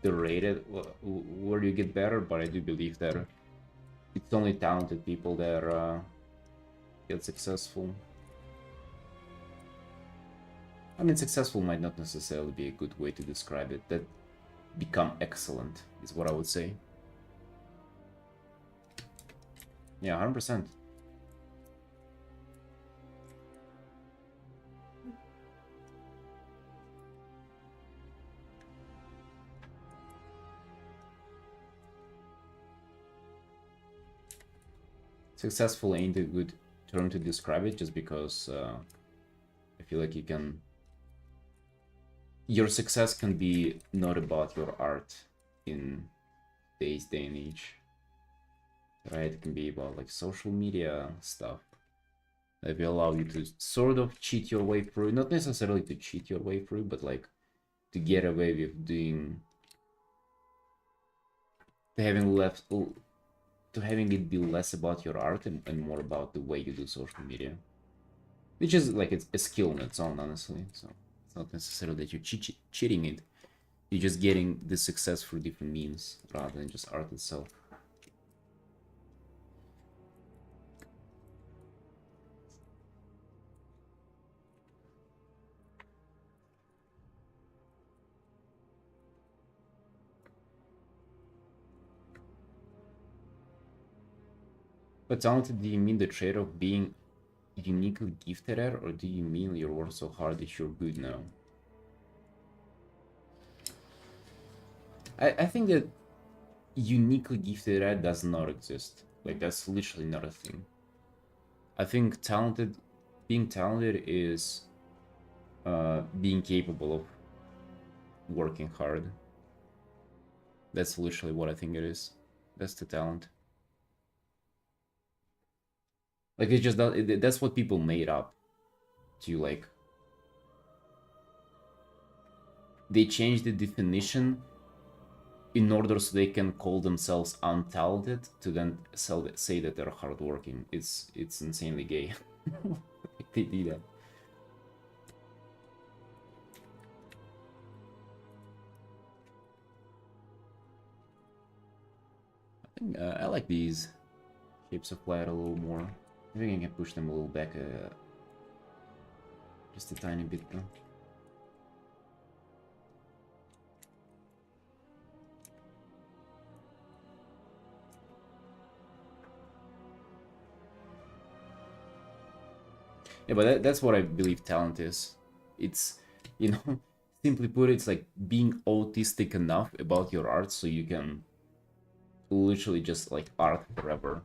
the rated where you get better, but I do believe that it's only talented people that get successful. I mean, successful might not necessarily be a good way to describe it. That become excellent is what I would say. Yeah, 100%. Successful ain't a good term to describe it, just because I feel like your success can be not about your art in today's day and age, right? It can be about like social media stuff that will allow you to sort of cheat your way through, not necessarily to cheat your way through, but like to get away with doing to having left to having it be less about your art and more about the way you do social media, which is like it's a skill on its own, honestly. So it's not necessarily that you're cheating it. You're just getting the success through different means rather than just art itself. But talented, do you mean the trait of being uniquely gifted at, or do you mean you work so hard that you're good now? I think that uniquely gifted at does not exist. Like, that's literally not a thing. I think being talented is being capable of working hard. That's literally what I think it is. That's the talent. Like, it's just that's what people made up to, like, they changed the definition in order so they can call themselves untalented to then say that they're hardworking. It's insanely gay. They do that. I think I like these shapes of light a little more. I think I can push them a little back, just a tiny bit though. Yeah, but that's what I believe talent is. It's, you know, simply put, it's like being autistic enough about your art so you can literally just like art forever.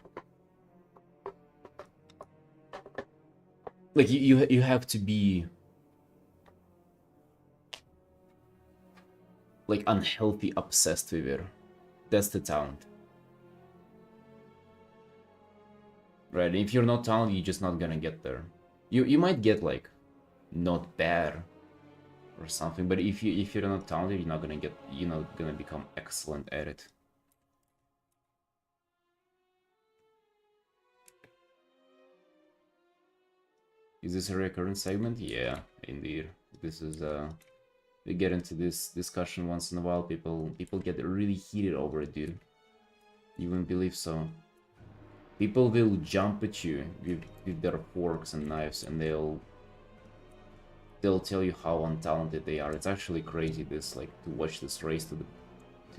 Like you have to be like unhealthy obsessed with it. That's the talent. Right? If you're not talented, you're just not gonna get there. You might get like not bad or something, but if you're not talented, you're not gonna become excellent at it. Is this a recurrent segment? Yeah, indeed. This is we get into this discussion once in a while. People get really heated over it, dude. You wouldn't believe so. People will jump at you with their forks and knives, and they'll tell you how untalented they are. It's actually crazy this like to watch this race to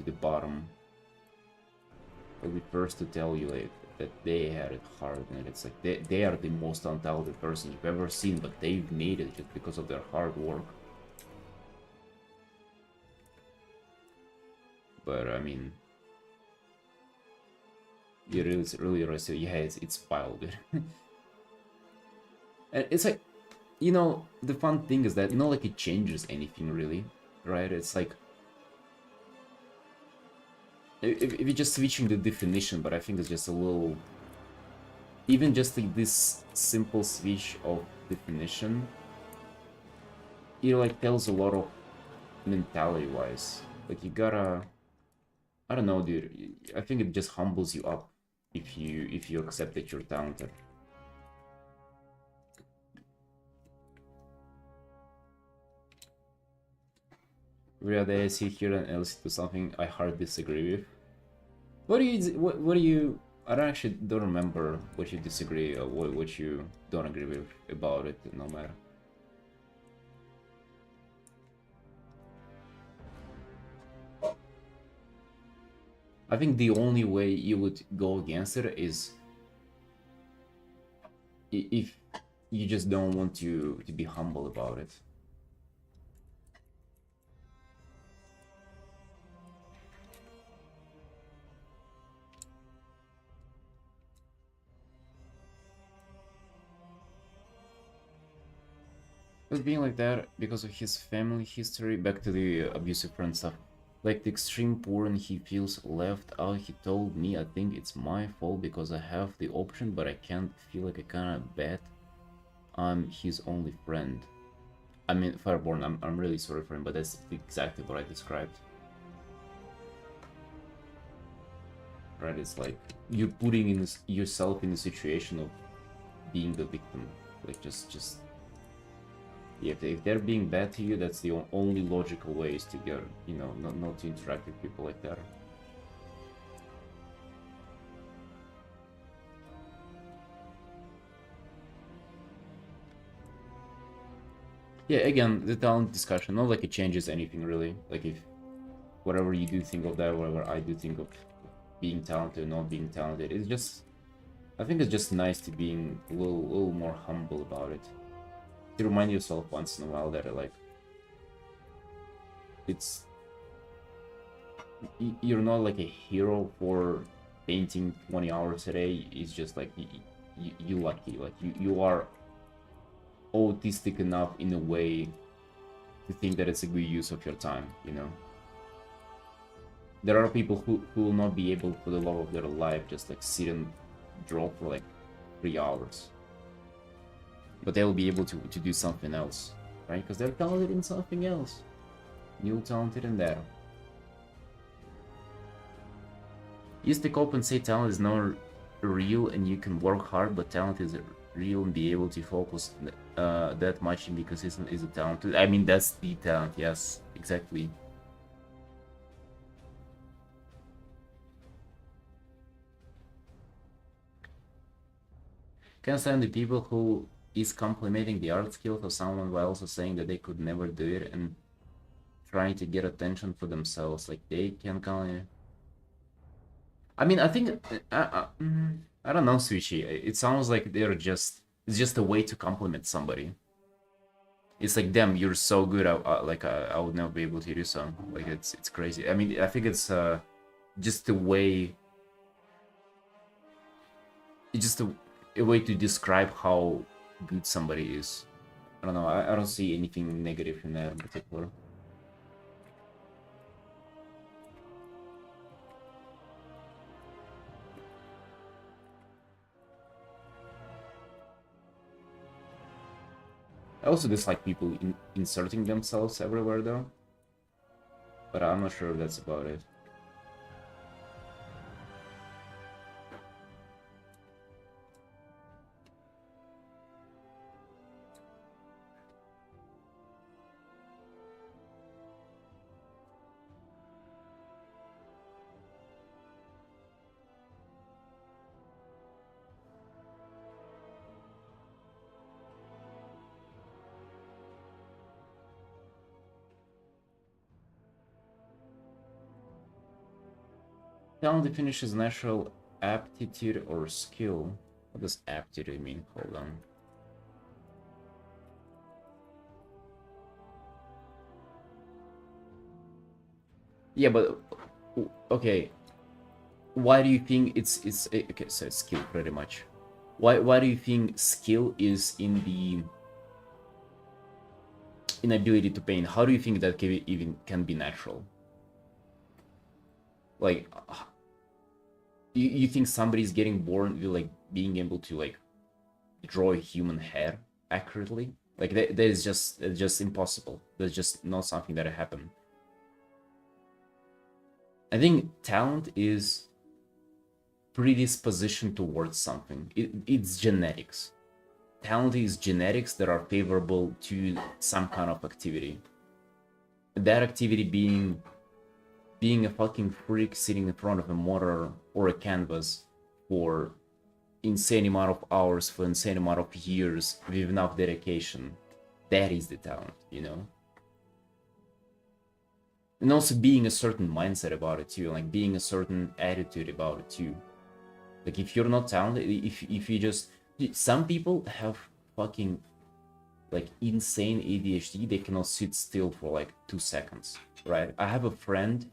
the bottom. They'll be first to tell you like that they had it hard, and it's like they are the most untalented person you've ever seen, but they've made it just because of their hard work. But I mean, it's really interesting. Yeah, it's wild, dude. And it's like, you know, the fun thing is that, you know, like it changes anything really, right? It's like if you're just switching the definition, but I think it's just a little, even just like this simple switch of definition, it like tells a lot of mentality wise. Like you gotta, I don't know, dude. I think it just humbles you up if you accept that you're talented. Rather I sit here and else to something I hard disagree with. What do you? I don't remember what you disagree or what you don't agree with about it. No matter. I think the only way you would go against it is if you just don't want to be humble about it. But being like that because of his family history, back to the abusive friend stuff, like the extreme poor and he feels left out. He told me I think it's my fault because I have the option, but I can't feel like I kinda bet I'm his only friend. I mean, Fireborn, I'm really sorry for him, but that's exactly what I described. right? It's like you're putting yourself in the situation of being the victim. Like just yeah, if they're being bad to you, that's the only logical way is to get, not to interact with people like that. Yeah, again, the talent discussion, not like it changes anything really. Like if whatever you do think of that, whatever I do think of being talented or not being talented, it's just, I think it's just nice to being a little more humble about it. To remind yourself once in a while that like it's you're not like a hero for painting 20 hours a day. It's just like you lucky, like you are autistic enough in a way to think that it's a good use of your time, There are people who will not be able, for the love of their life, just like sit and draw for like 3 hours. But they will be able to do something else, right? Because they're talented in something else. You're talented in that. Used to cope and say talent is not real and you can work hard, but talent is real and be able to focus that much and be consistent is a talent. I mean, that's the talent, yes, exactly. Can't stand the people who is complimenting the art skills of someone while also saying that they could never do it and trying to get attention for themselves. Like they can kind of. I mean, I think I don't know, Sushi. It sounds like it's just a way to compliment somebody. It's like, damn, you're so good. I would never be able to do so. Like it's crazy. I mean, I think it's just a way. It's just a way to describe how good somebody is. I don't know. I don't see anything negative in that in particular. I also dislike people inserting themselves everywhere though. But I'm not sure if that's about it. Talent definition is natural aptitude or skill. What does aptitude mean? Hold on. Yeah, but okay. Why do you think it's okay? So it's skill pretty much. Why do you think skill is in the inability to paint? How do you think that can be natural? Like, you think somebody's getting born with like being able to like draw a human hair accurately? Like that is just impossible. That's just not something that happened. I think talent is predisposition towards something. It's genetics. Talent is genetics that are favorable to some kind of activity. That activity being a fucking freak sitting in front of a monitor or a canvas for insane amount of hours for insane amount of years with enough dedication. That is the talent, And also being a certain mindset about it too, like being a certain attitude about it too. Like if you're not talented, if you just, some people have fucking like insane ADHD, they cannot sit still for like 2 seconds, right? I have a friend,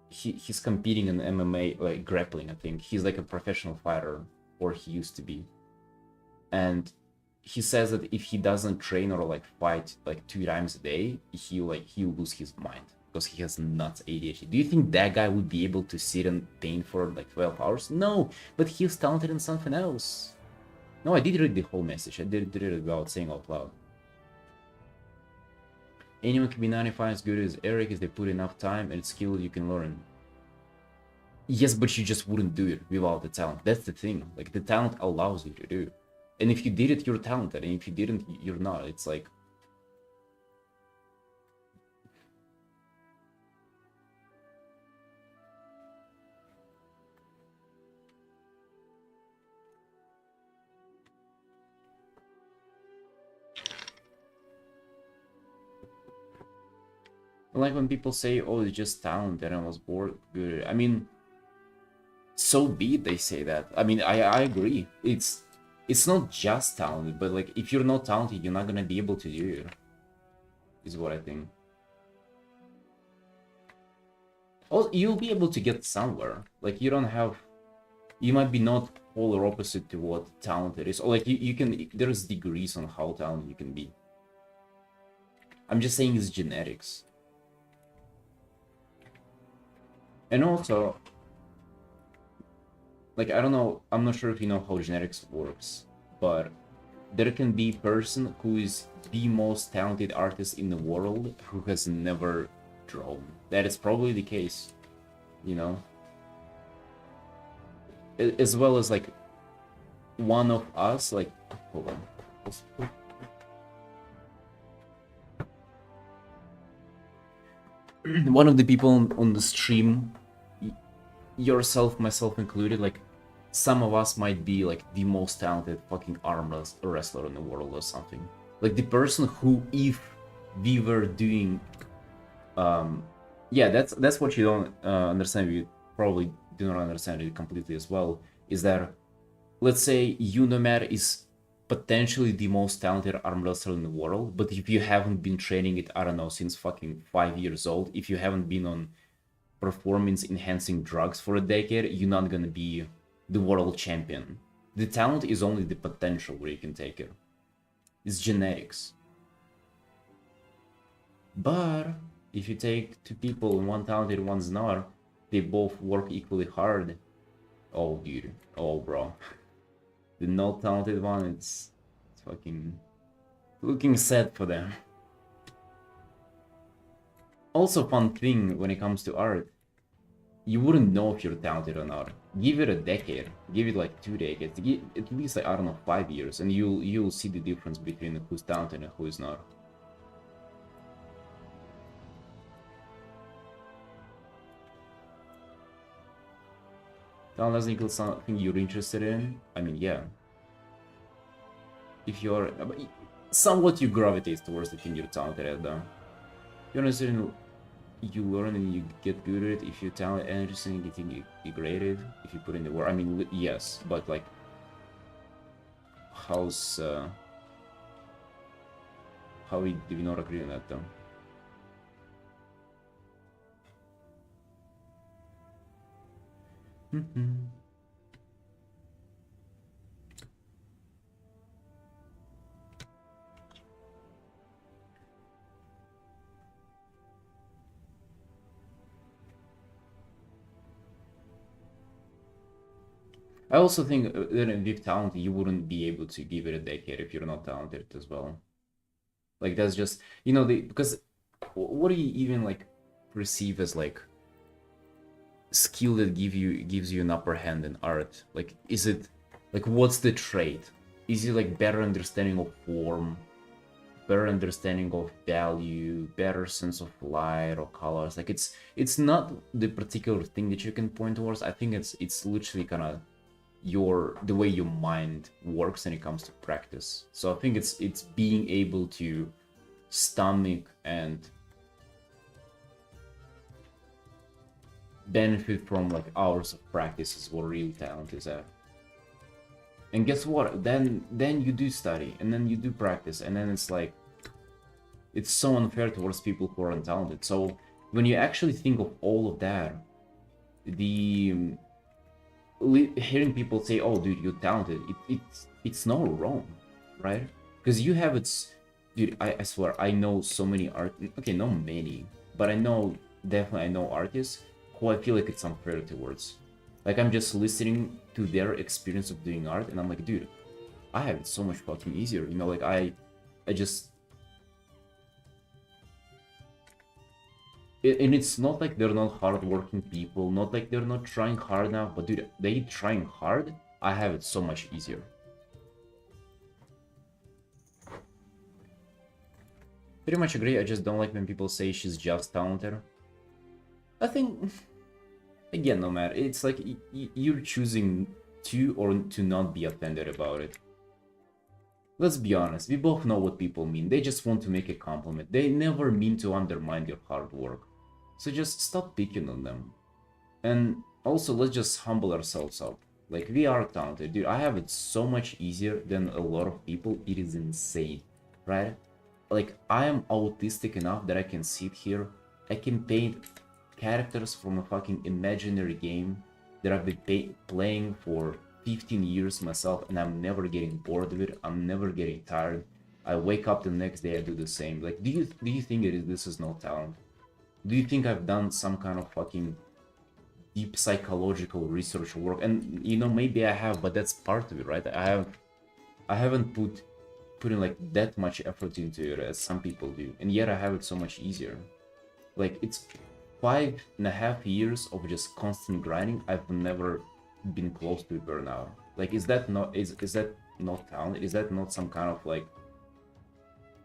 he's competing in MMA, like grappling, I think. He's like a professional fighter, or he used to be. And he says that if he doesn't train or like fight like 2 times a day, he'll lose his mind because he has nuts ADHD. Do you think that guy would be able to sit and paint for like 12 hours? No, but he's talented in something else. No, I did read the whole message. I did it without saying out loud. Anyone can be 95 as good as Eric if they put enough time and skill you can learn. Yes, but you just wouldn't do it without the talent. That's the thing. Like, the talent allows you to do. And if you did it, you're talented. And if you didn't, you're not. It's like... Like when people say, oh, it's just talent and I was bored, good. I mean, so be it, they say that. I mean, I agree. It's not just talented, but like, if you're not talented, you're not gonna be able to do it. Is what I think. Also, you'll be able to get somewhere. Like, you don't have... You might be not polar opposite to what talented is. Or like, you can... There's degrees on how talented you can be. I'm just saying it's genetics. And also, like, I don't know, I'm not sure if you know how genetics works, but there can be a person who is the most talented artist in the world who has never drawn. That is probably the case, you know? As well as, like, one of us, like, hold on. One of the people on the stream, yourself, myself included, like, some of us might be like the most talented fucking arm wrestler in the world or something. Like, the person who, if we were doing, yeah, that's what you don't understand. You probably do not understand it completely as well. Is that, let's say Unomer is potentially the most talented arm wrestler in the world, but if you haven't been training it, I don't know, since fucking 5 years old, if you haven't been on performance enhancing drugs for a decade, you're not gonna be the world champion. The talent is only the potential where you can take it. It's genetics. But if you take two people, one talented, one's not, they both work equally hard. Oh, dude. Oh, bro. The not talented one, it's fucking looking sad for them. Also, fun thing when it comes to art, you wouldn't know if you're talented or not. Give it a decade, give it like 2 decades, at least like, I don't know, 5 years, and you'll see the difference between who's talented and who is not. Talent doesn't equal something you're interested in. I mean, yeah. If you're somewhat, you gravitate towards the thing you're talented at, though. You're interested in, you learn and you get good at it. If you're talented and interesting, you think you great at it. If you put in the work, I mean, yes, but like, how do we not agree on that, though? I also think that with talent, you wouldn't be able to give it a decade if you're not talented as well. Like, that's just, you know, because what do you even like perceive as like skill that gives you an upper hand in art? Like, is it like, what's the trait? Is it like better understanding of form, better understanding of value, better sense of light or colors? Like, it's not the particular thing that you can point towards. I think it's literally kind of the way your mind works when it comes to practice. So I think it's being able to stomach and benefit from like hours of practice is what real talent is at. And guess what? Then you do study, and then you do practice, and then it's like, it's so unfair towards people who are untalented. So when you actually think of all of that, hearing people say, "Oh, dude, you're talented," it's not wrong, right? Because you have dude. I swear, I know so many okay, not many, but I know artists who I feel like it's unfair towards. Like, I'm just listening to their experience of doing art, and I'm like, dude, I have it so much fucking easier. You know, like, I just... And it's not like they're not hardworking people, not like they're not trying hard enough, but dude, they trying hard. I have it so much easier. Pretty much agree. I just don't like when people say she's just talented. I think, again, no matter, it's like you're choosing to or to not be offended about it. Let's be honest, we both know what people mean. They just want to make a compliment. They never mean to undermine your hard work. So just stop picking on them. And also, let's just humble ourselves up. Like, we are talented, dude. I have it so much easier than a lot of people. It is insane, right? Like, I am autistic enough that I can sit here. I can paint characters from a fucking imaginary game that I've been playing for 15 years myself, and I'm never getting bored of it. I'm never getting tired. I wake up the next day, I do the same. Like, do you think this is no talent? Do you think I've done some kind of fucking deep psychological research work? And you know, maybe I have, but that's part of it, right? I haven't put in like that much effort into it as some people do, and yet I have it so much easier. Like, it's 5.5 years of just constant grinding. I've never been close to burnout. Like, is that not talent? Is that not some kind of like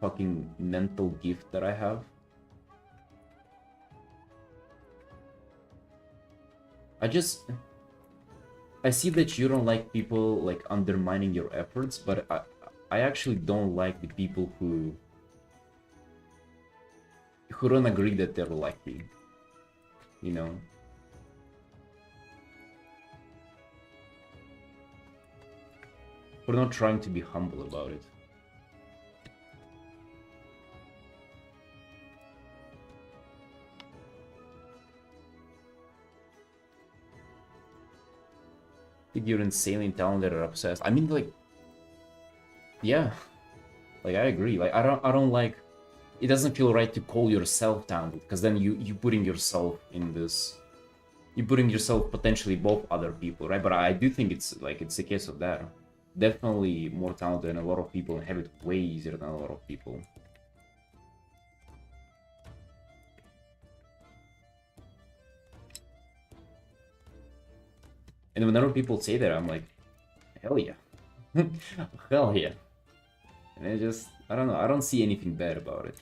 fucking mental gift that I have? I see that you don't like people like undermining your efforts, but I actually don't like the people who don't agree that they're lucky, you know? We're not trying to be humble about it. Think you're insanely talented or obsessed. I mean, like, yeah, like I agree. Like, I don't like. It doesn't feel right to call yourself talented, because then you putting yourself in this. You putting yourself potentially both other people, right? But I do think it's like it's a case of that. Definitely more talented than a lot of people, and have it way easier than a lot of people. And whenever people say that, I'm like, hell yeah. Hell yeah. And I don't know, I don't see anything bad about it.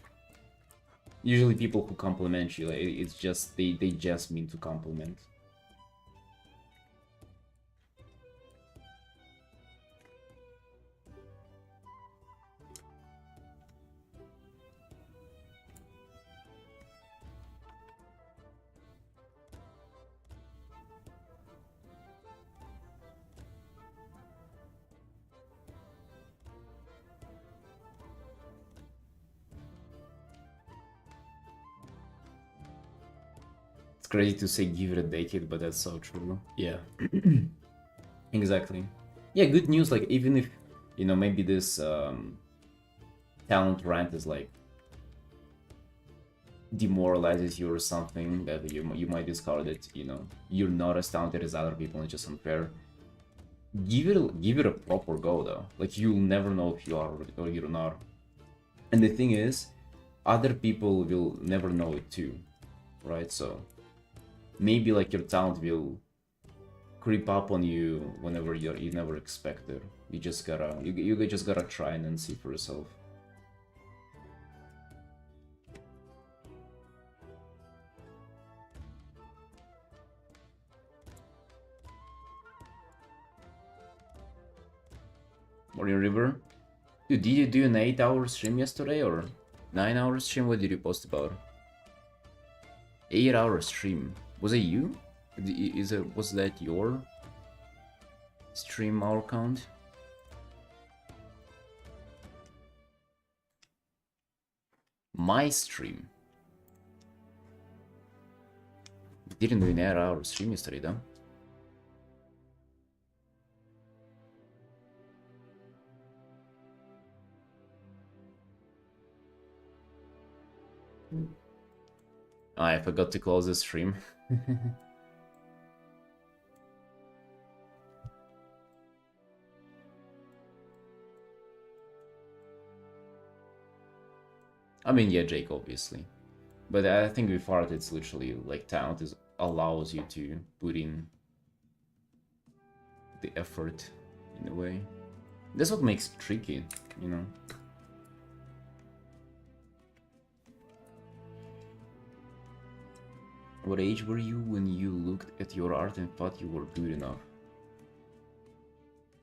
Usually people who compliment you, like, it's just, they just mean to compliment. It's crazy to say give it a decade, but that's so true. Yeah. Exactly. Yeah, good news, like, even if, you know, maybe this talent rant is like demoralizes you or something, that you might discover that, you know, you're not as talented as other people and it's just unfair. Give it a proper go though. Like, you'll never know if you are or you're not. And the thing is, other people will never know it too, right? So maybe like your talent will creep up on you whenever you never expect it. You just gotta try and then see for yourself. Warrior River? Dude, did you do an 8-hour stream yesterday or 9-hour stream? What did you post about? 8-hour stream. Was it you? Was that your stream hour count? My stream. Didn't do an 8-hour stream yesterday though. I forgot to close the stream. I mean, yeah, Jake, obviously. But I think with art, it's literally like talent is allows you to put in the effort in a way. That's what makes it tricky, you know. What age were you when you looked at your art and thought you were good enough?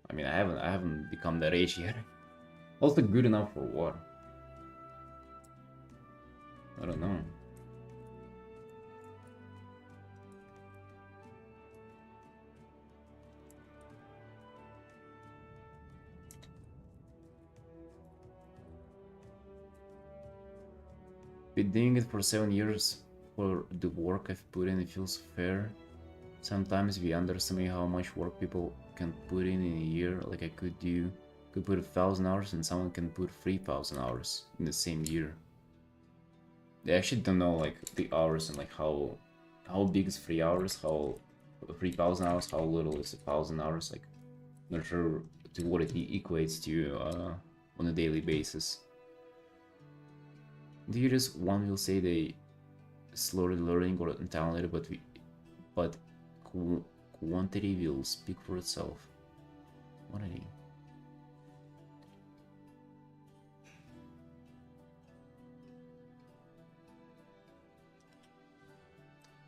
I mean, I haven't become that age yet. Also, good enough for what? I don't know. Been doing it for 7 years. For the work I've put in, it feels fair. Sometimes we underestimate how much work people can put in a year. Like I could put 1,000 hours and someone can put 3,000 hours in the same year. They actually don't know like the hours and like how big is 3 hours, how 3,000 hours, how little is 1,000 hours. Like not sure to what it equates to on a daily basis. Do you just one will say they slowly learning or talented, but quantity will speak for itself. Quantity.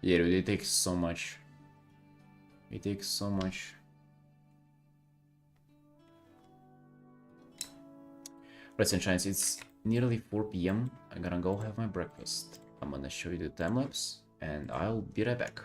Yeah, dude, it takes so much. It takes so much. Right, sunshines, it's nearly 4 p.m. I'm gonna go have my breakfast. I'm gonna show you the time lapse, and I'll be right back.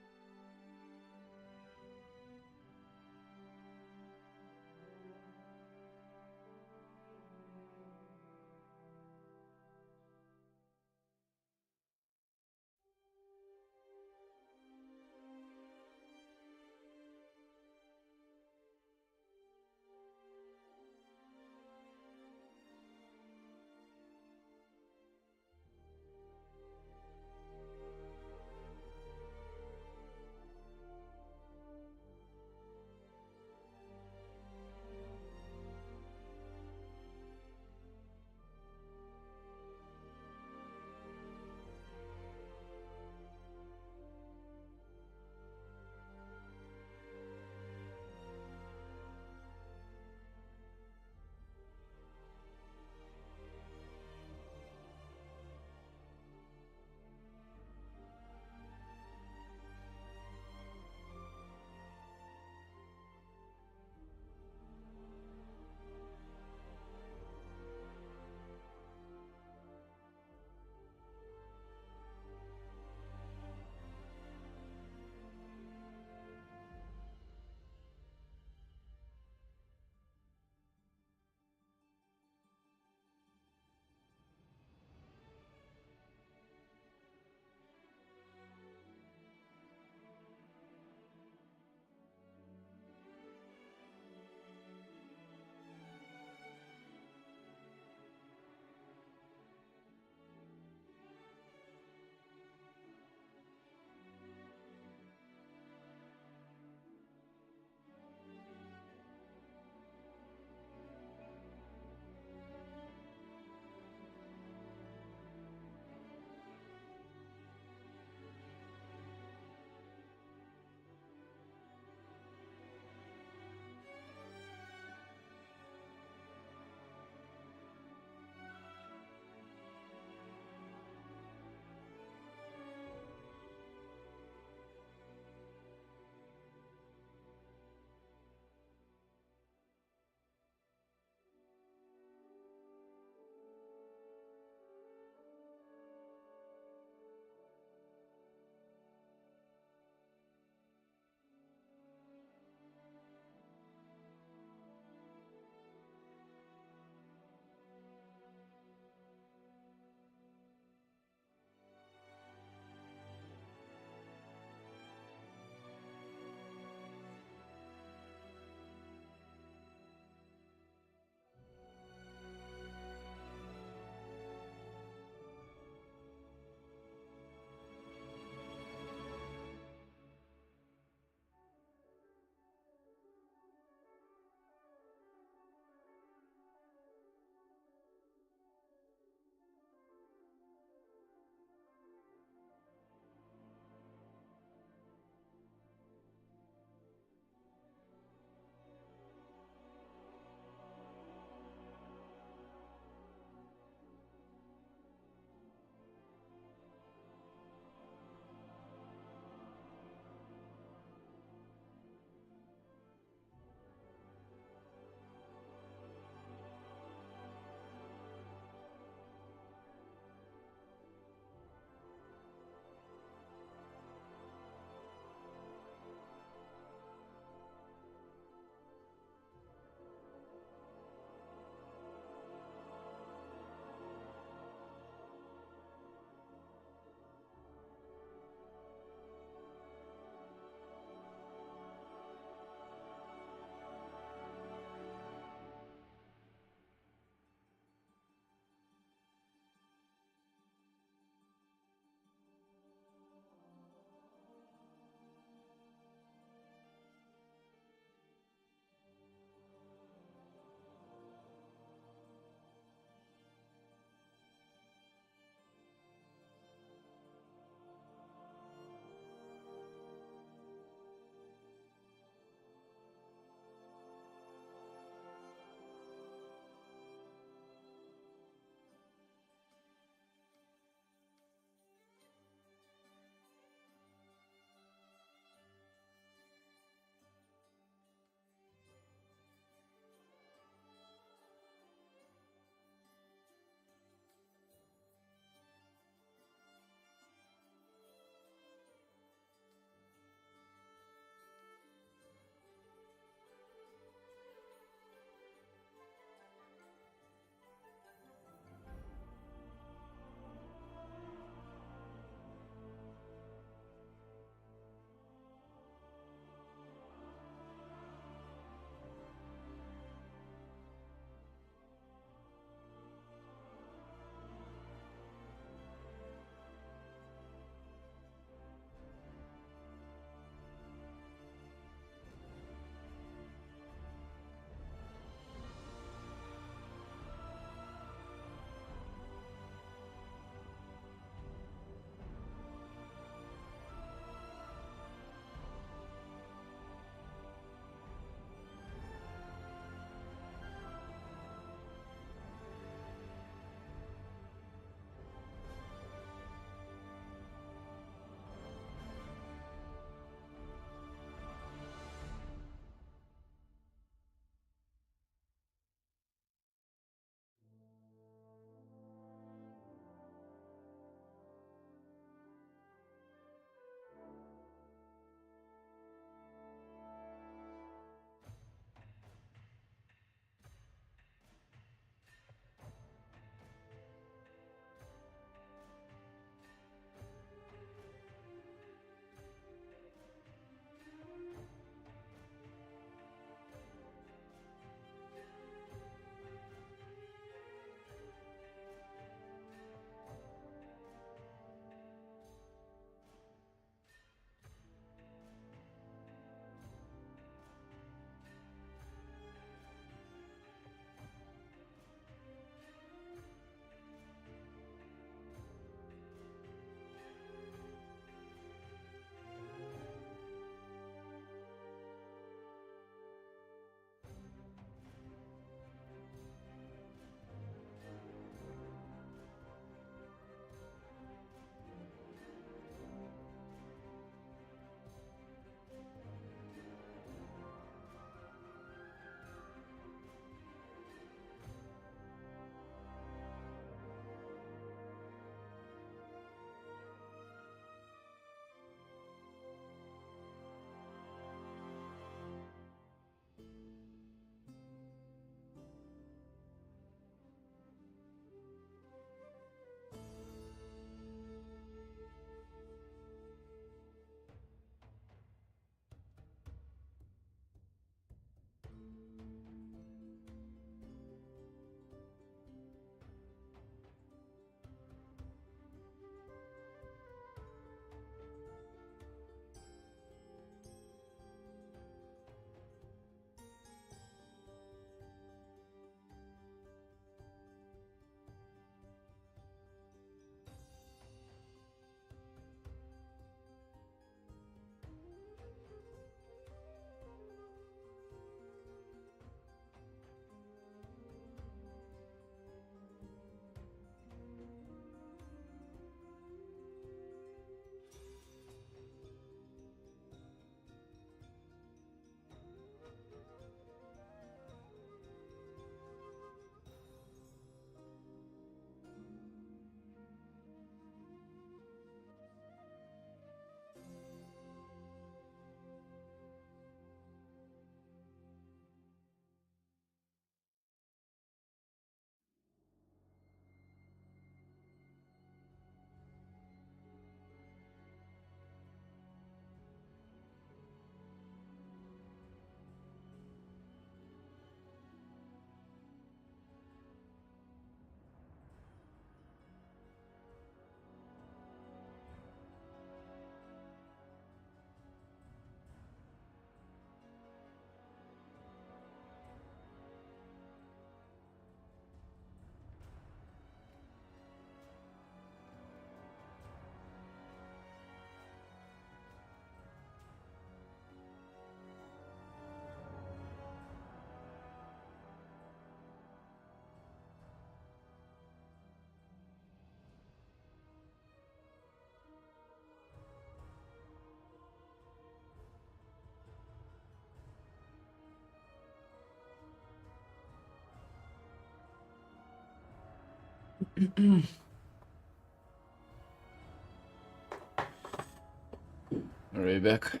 Alright, back.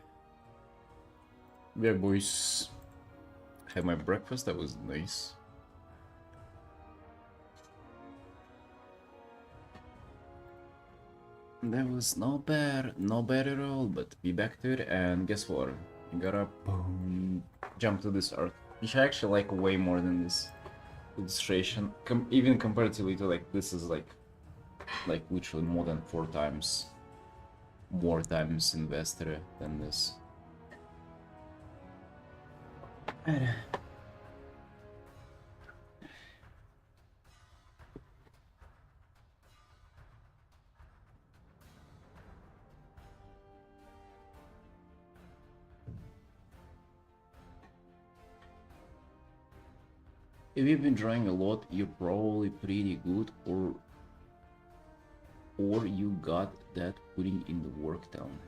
Yeah, boys. Had my breakfast, that was nice. That was not bad at all, but be back to it, and guess what? You gotta boom, jump to this arc, which I actually like way more than this illustration. Even comparatively to like, this is like literally more than 4 times more times invested than this. If you've been drawing a lot, you're probably pretty good, or you got that putting in the work down.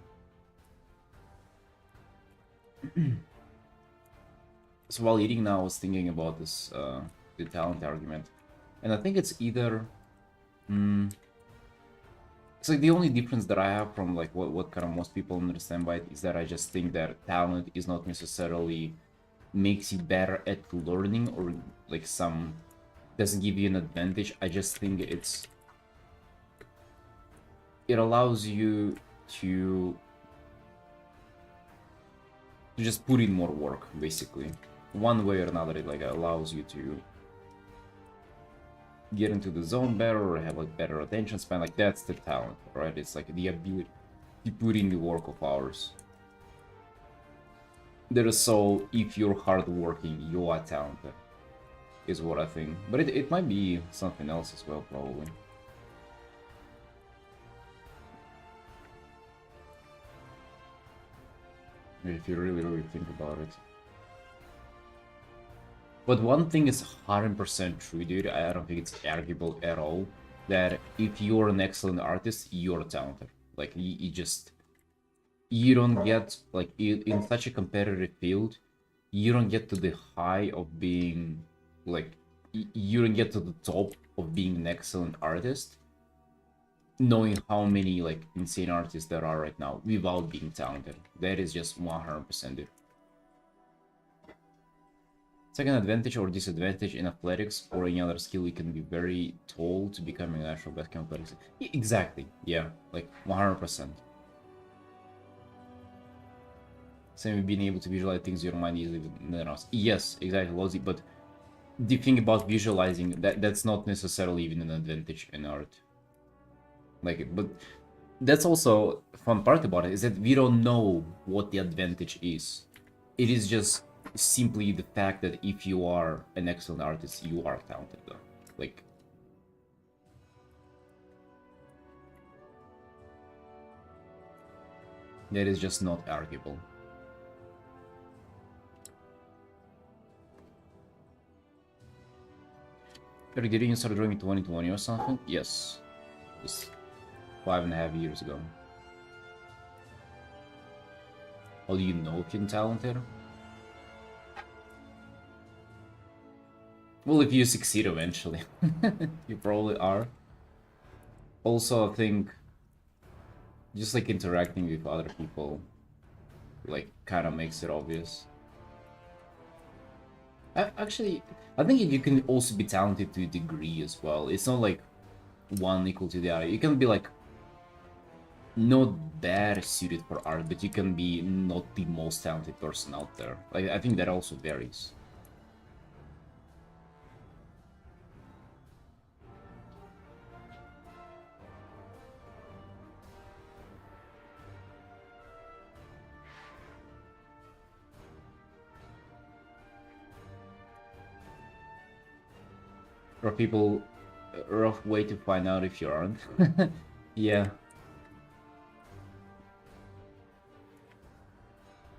So while eating now, I was thinking about this, the talent argument, and I think it's either, it's like the only difference that I have from like what kind of most people understand by it is that I just think that talent is not necessarily makes you better at learning or like some doesn't give you an advantage. I just think it allows you to just put in more work, basically. One way or another, it like allows you to get into the zone better or have like better attention span. Like that's the talent, right? It's like the ability to put in the work of hours. There is, so if you're hardworking, you are talented, is what I think. But it might be something else as well, probably. If you really think about it. But one thing is 100% true, dude. I don't think it's arguable at all that if you're an excellent artist, you're talented. Like, you just... You don't get, like, in such a competitive field, you don't get to the high of being, like... You don't get to the top of being an excellent artist, knowing how many, like, insane artists there are right now without being talented. That is just 100% it. Second advantage or disadvantage in athletics or any other skill, you can be very tall to becoming an actual basketball player. Exactly, yeah, like 100%. Same with being able to visualize things in your mind easily than us. Yes, exactly, Lozy, but the thing about visualizing, that's not necessarily even an advantage in art. Like, but that's also a fun part about it, is that we don't know what the advantage is. It is just simply the fact that if you are an excellent artist, you are talented, though. Like, that is just not arguable. Eric, didn't you start drawing in 2020 or something? Yes. Just 5.5 years ago. How do you know if you're talented? Well, if you succeed eventually. You probably are. Also, I think just like interacting with other people like kind of makes it obvious. Actually, I think you can also be talented to a degree as well. It's not like one equal to the other. You can be like not bad suited for art, but you can be not the most talented person out there. Like, I think that also varies. Rough people, rough way to find out if you aren't. Yeah.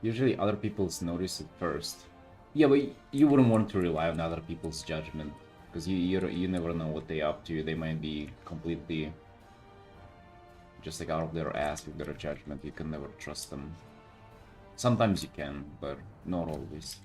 Usually other people's notice it first. Yeah, but you wouldn't want to rely on other people's judgment, because you never know what they're up to. They might be completely just like out of their ass with their judgment. You can never trust them. Sometimes you can, but not always.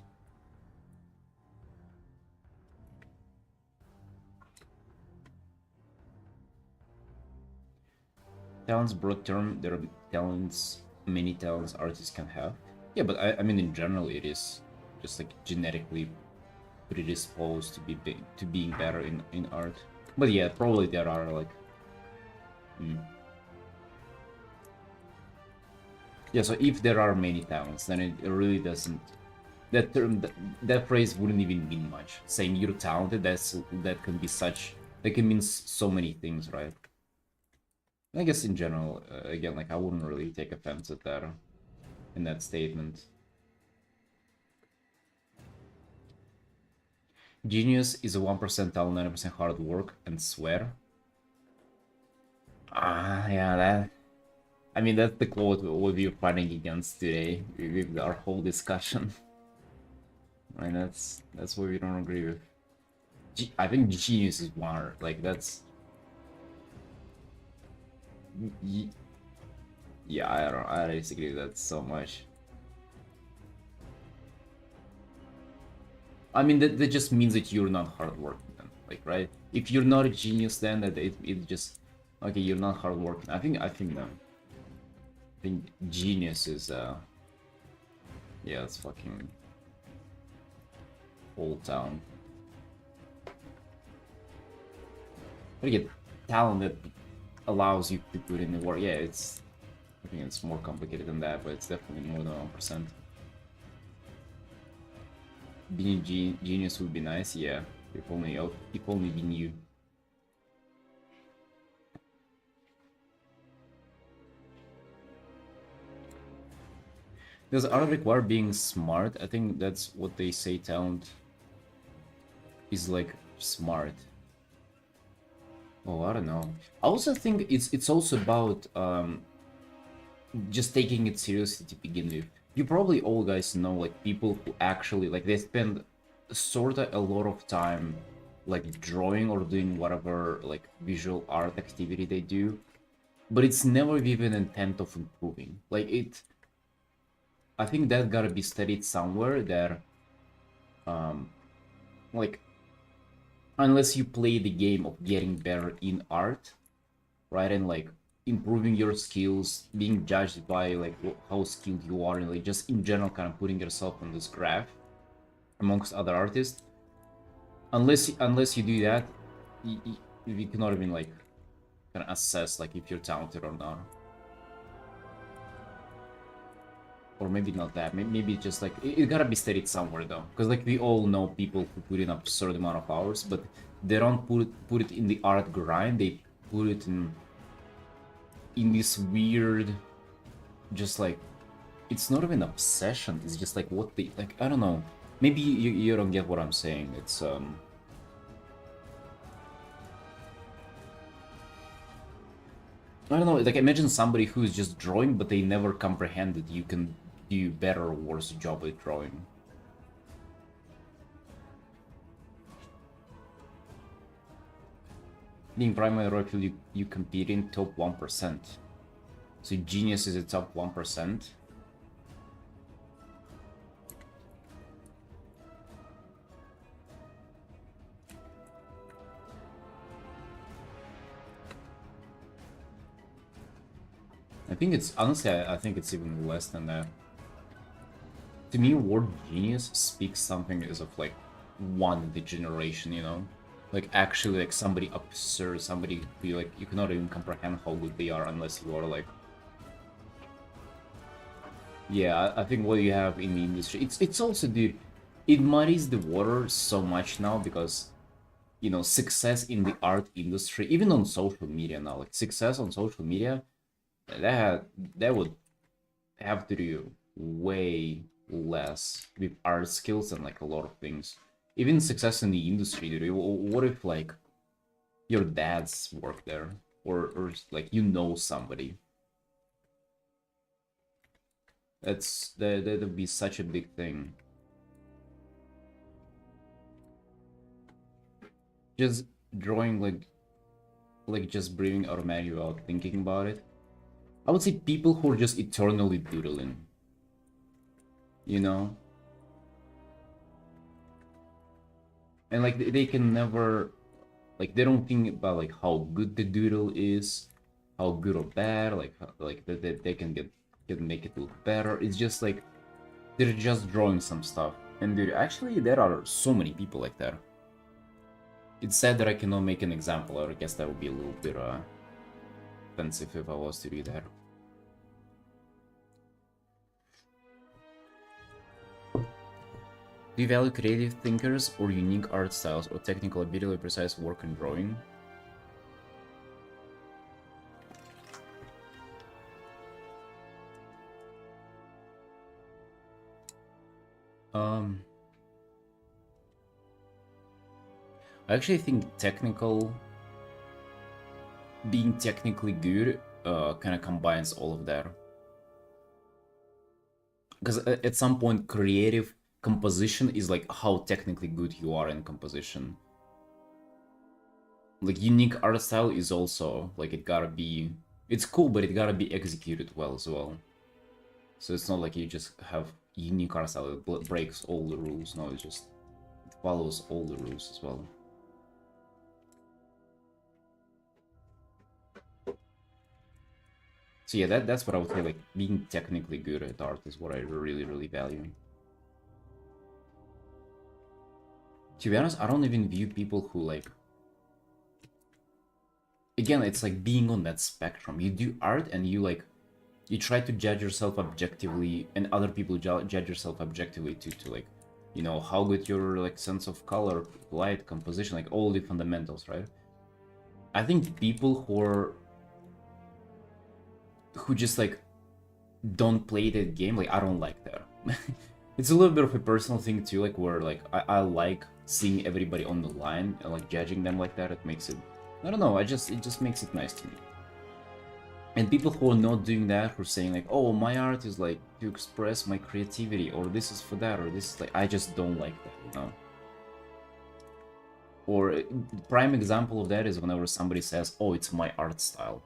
talents, broad term, there are talents, many talents artists can have. Yeah, but I mean, in general, it is just like genetically predisposed to to being better in art. But yeah, probably there are like, mm. Yeah. So if there are many talents, then it really doesn't. That term, that phrase wouldn't even mean much. Saying you're talented, that can be such. That can mean so many things, right? I guess in general, again, like I wouldn't really take offense at that in that statement. Genius is a 1% talent, 90% hard work, and swear. Ah, yeah, that. I mean, that's the quote what we're fighting against today with our whole discussion. Right, that's what we don't agree with. I think genius is one. Like that's. Yeah, I don't. I disagree with that so much. I mean, that just means that you're not hardworking then, like, right? If you're not a genius, then that it just okay, you're not hardworking. I think genius is yeah, it's fucking old town. But again, talent that allows you to put in the work. Yeah, I think it's more complicated than that, but it's definitely more than 1%. Being genius would be nice, yeah. If only we knew. Does art require being smart? I think that's what they say talent is like smart. Oh, I don't know. I also think it's also about just taking it seriously to begin with. You probably all guys know like people who actually like they spend sort of a lot of time like drawing or doing whatever like visual art activity they do, but it's never with an intent of improving. Like I think that gotta be studied somewhere that um like unless you play the game of getting better in art, right, and like improving your skills, being judged by like how skilled you are, and like just in general kind of putting yourself on this graph amongst other artists. Unless you do that, you cannot even like kind of assess like if you're talented or not. Or maybe not that. Maybe just like it gotta be studied somewhere though, because like we all know people who put in a certain amount of hours, but they don't put it in the art grind. They put it in this weird, just like it's not even obsession. It's just like what they like. I don't know. Maybe you don't get what I'm saying. It's I don't know. Like imagine somebody who's just drawing, but they never comprehended you can do better or worse job at drawing. Being primary rifle, you compete in top 1%. So genius is a top 1%. I think it's honestly, I think it's even less than that. To me, word genius speaks something as of like one in the generation, you know, like actually like somebody absurd, somebody who like you cannot even comprehend how good they are unless you are like. Yeah, I think what you have in the industry, it's also dude, it muddies the water so much now because you know success in the art industry, even on social media now, like success on social media, that that would have to do way less with art skills and like a lot of things. Even success in the industry, dude. What if like your dad's work there, or like you know somebody? That'd be such a big thing. Just drawing like just breathing automatically without thinking about it. I would say people who are just eternally doodling. You know? And like they can never like they don't think about like how good the doodle is, how good or bad, like that they can make it look better. It's just like they're just drawing some stuff. And dude, actually there are so many people like that. It's sad that I cannot make an example, or I guess that would be a little bit offensive if I was to do that. Do you value creative thinkers or unique art styles or technical ability or precise work in drawing? I actually think being technically good kind of combines all of that. Because at some point, creative composition is like how technically good you are in composition. Like unique art style is also like it's cool, but it gotta be executed well as well. So it's not like you just have unique art style that breaks all the rules. No, it follows all the rules as well. So yeah, that's what I would say, like being technically good at art is what I really, really value. To be honest, I don't even view people who like... Again, it's like being on that spectrum. You do art and you try to judge yourself objectively, and other people judge yourself objectively to like, you know, how good your like sense of color, light, composition, like all the fundamentals, right? I think people who just like don't play that game, like I don't like that. It's a little bit of a personal thing too, like where like I like seeing everybody on the line and like judging them like that. It makes it, I don't know, it just makes it nice to me. And people who are not doing that, who are saying like, oh, my art is like to express my creativity, or this is for that, or this is like, I just don't like that, you know? Or prime example of that is whenever somebody says, oh, it's my art style.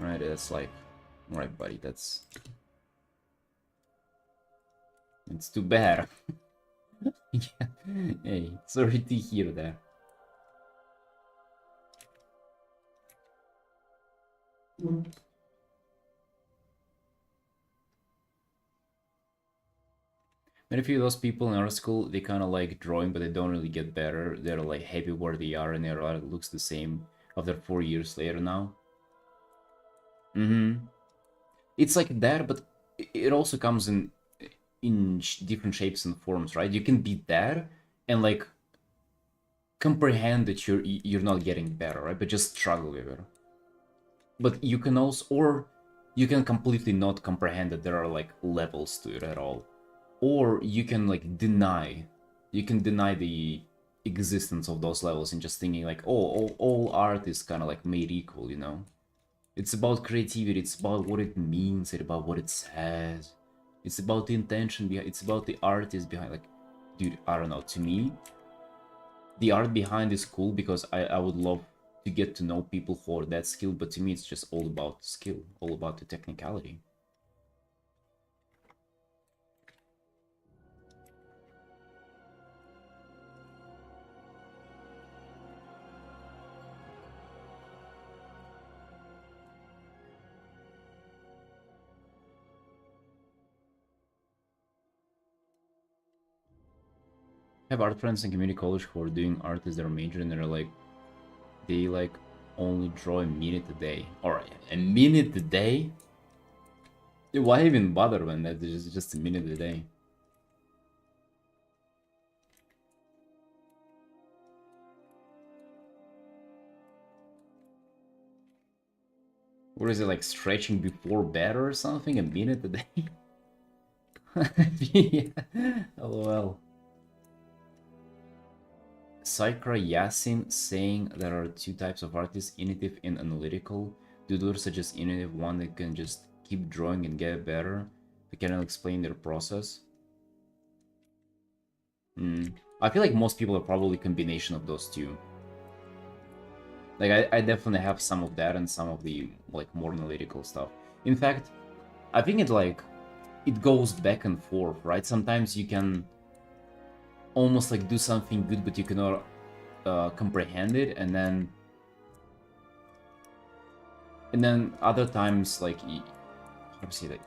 Right, it's like, alright buddy, it's too bad. Yeah. Hey, sorry to hear that. But a few of those people in our school, they kind of like drawing, but they don't really get better. They're like happy where they are, and their art looks the same after 4 years later now. It's like that, but it also comes in different shapes and forms, right? You can be that and like comprehend that you're not getting better, right? But just struggle with it. But you can also, or you can completely not comprehend that there are like levels to it at all, or you can like deny the existence of those levels and just thinking like, oh, all art is kind of like made equal, you know? It's about creativity, it's about what it means, it's about what it says, it's about the intention behind, it's about the artist behind. Like, dude, I don't know, to me the art behind is cool because I would love to get to know people who are that skilled, but to me it's just all about skill, all about the technicality. I have art friends in community college who are doing art as their major, and they like only draw a minute a day. Or a minute a day? Why even bother when that is just a minute a day? What is it, like stretching before bed or something? A minute a day? Yeah. LOL. Sakra Yasin saying there are two types of artists, innovative and analytical. Doodlers suggest innovative, one that can just keep drawing and get better. They cannot explain their process. I feel like most people are probably a combination of those two. Like I definitely have some of that and some of the like more analytical stuff. In fact, I think it goes back and forth, right? Sometimes you can almost like do something good, but you cannot comprehend it, and then And then other times, like, how to say that?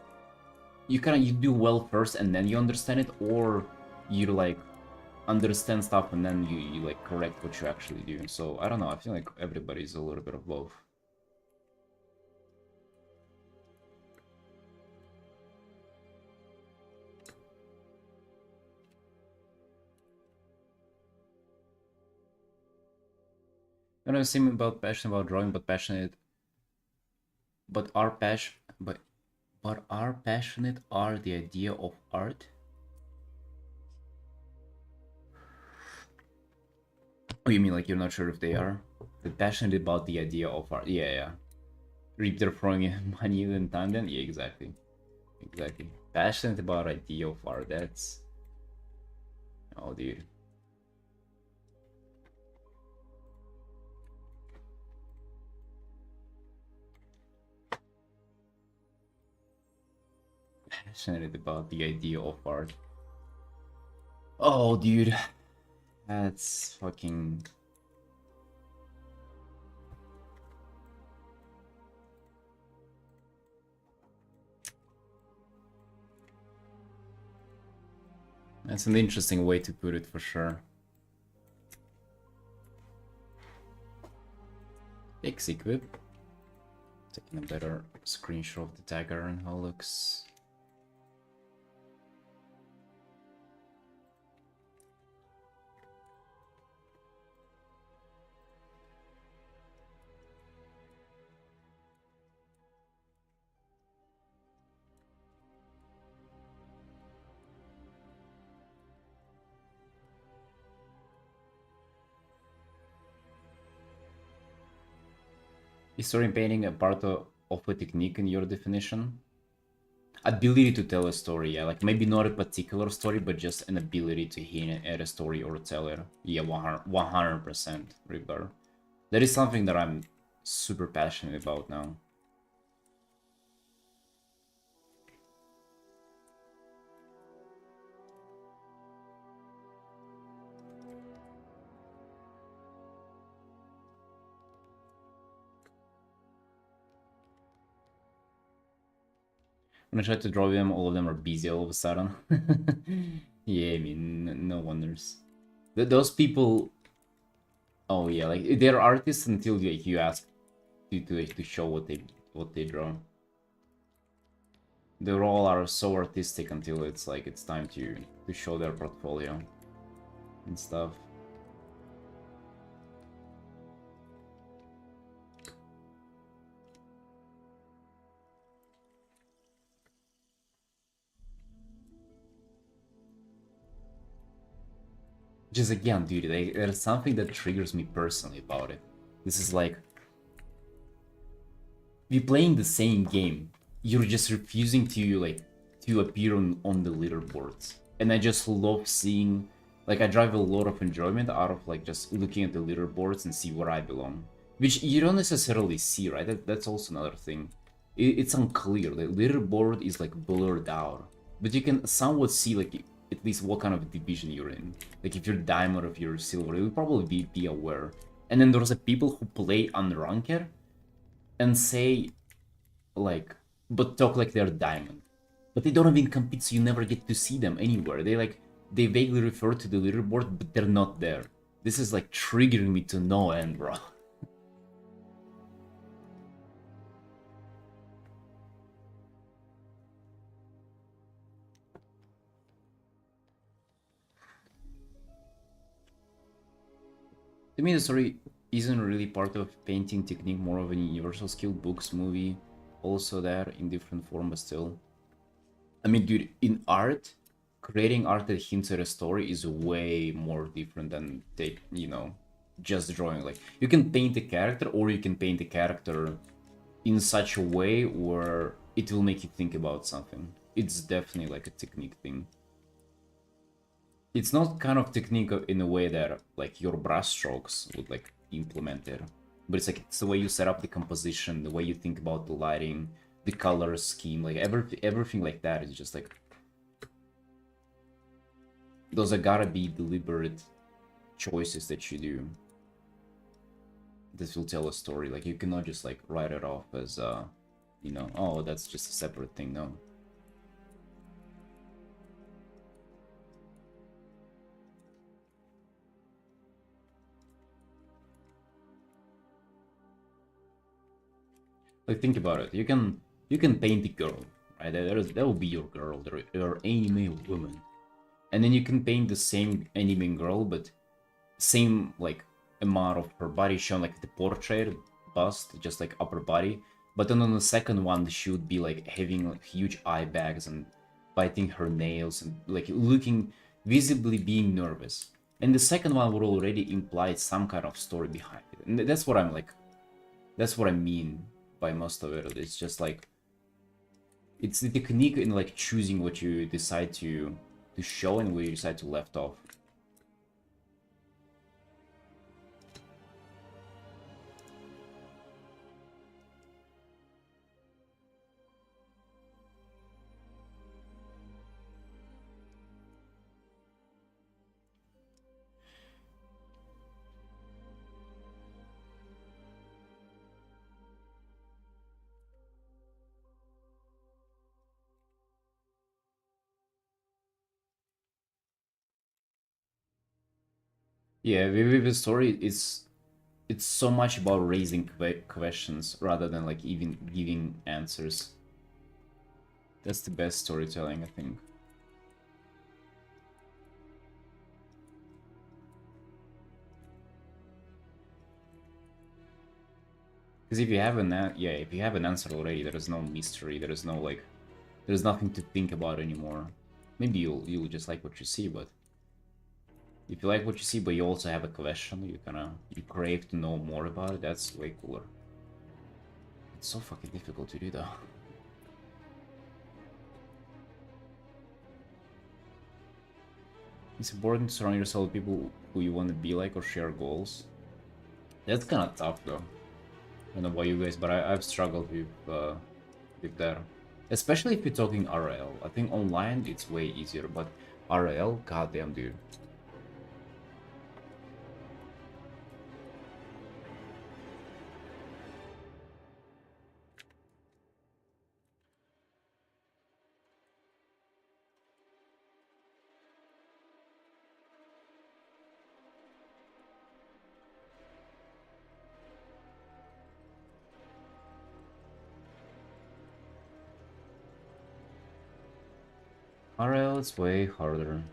You do well first and then you understand it, or you like understand stuff and then you like correct what you actually do. So I don't know, I feel like everybody's a little bit of both. I know same about passion about drawing, but passionate but are passion but are passionate are the idea of art. Oh, you mean like you're not sure if they are? They're passionate about the idea of art. Yeah, yeah. Reap they're throwing in money and time then? Yeah, exactly. Exactly. Passionate about idea of art, that's... Oh, dude. Passionate about the idea of art. Oh, dude. That's fucking... That's an interesting way to put it, for sure. Fix equip. Taking a better screenshot of the dagger and how it looks. Is story painting a part of a technique in your definition? Ability to tell a story, yeah. Like, maybe not a particular story, but just an ability to hint at a story or tell it. Yeah, 100%, regard. That is something that I'm super passionate about now. When I try to draw them, all of them are busy all of a sudden. Yeah, I mean, no wonders. Those people... Oh yeah, like, they're artists until like, you ask to show what they draw. They all are so artistic until it's like it's time to show their portfolio and stuff. Just again, dude, like, there's something that triggers me personally about it. This is like, we playing the same game. You're just refusing to like to appear on the leaderboards, and I just love seeing. Like, I drive a lot of enjoyment out of like just looking at the leaderboards and see where I belong, which you don't necessarily see, right? That's also another thing. It's unclear. The leaderboard is like blurred out, but you can somewhat see like at least what kind of division you're in. Like, if you're diamond or if you're silver, you'll probably be aware. And then there's the people who play unranked and say like, but talk like they're diamond, but they don't even compete, so you never get to see them anywhere. They vaguely refer to the leaderboard, but they're not there. This is like triggering me to no end, bro. To me, the story isn't really part of painting technique, more of a universal skill. Books, movie, also there in different form, but still. I mean, dude, in art, creating art that hints at a story is way more different than just drawing. Like, you can paint a character, or you can paint a character in such a way where it will make you think about something. It's definitely like a technique thing. It's not kind of technique in a way that like your brush strokes would like implement it, but it's like it's the way you set up the composition, the way you think about the lighting, the color scheme, like everything like that is just like, those are gotta be deliberate choices that you do. this will tell a story. Like you cannot just like write it off as you know, oh, that's just a separate thing. No. Like think about it. You can paint a girl, right? That will be your girl, your anime woman, and then you can paint the same anime girl, but same like amount of her body shown, like the portrait bust, just like upper body. But then on the second one, she would be like having like, huge eye bags and biting her nails and like looking visibly being nervous. And the second one would already imply some kind of story behind it, and that's what I'm like. That's what I mean by most of it. It's just like it's the technique in like choosing what you decide to show and what you decide to left off. Yeah, with the story, it's so much about raising questions rather than like even giving answers. That's the best storytelling, I think. Because if you have yeah, if you have an answer already, there is no mystery. There is no like, there's nothing to think about anymore. Maybe you'll just like what you see, but if you like what you see, but you also have a question, you crave to know more about it. That's way cooler. It's so fucking difficult to do though. It's important to surround yourself with people who you want to be like or share goals. That's kind of tough though. I don't know about you guys, but I've struggled with that. Especially if you're talking RL. I think online it's way easier, but RL, goddamn dude. RL is way harder.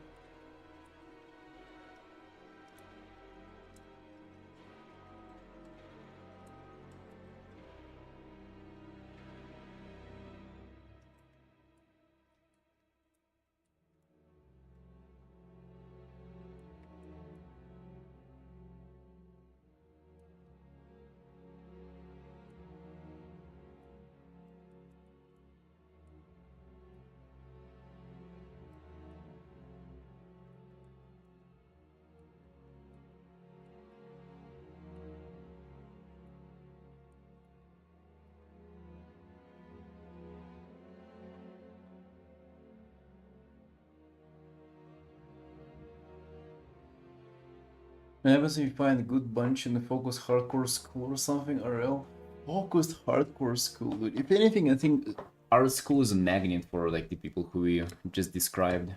What happens if you find a good bunch in the focused hardcore school or something, RL? Focused hardcore school, dude. If anything, I think our school is a magnet for like the people who we just described.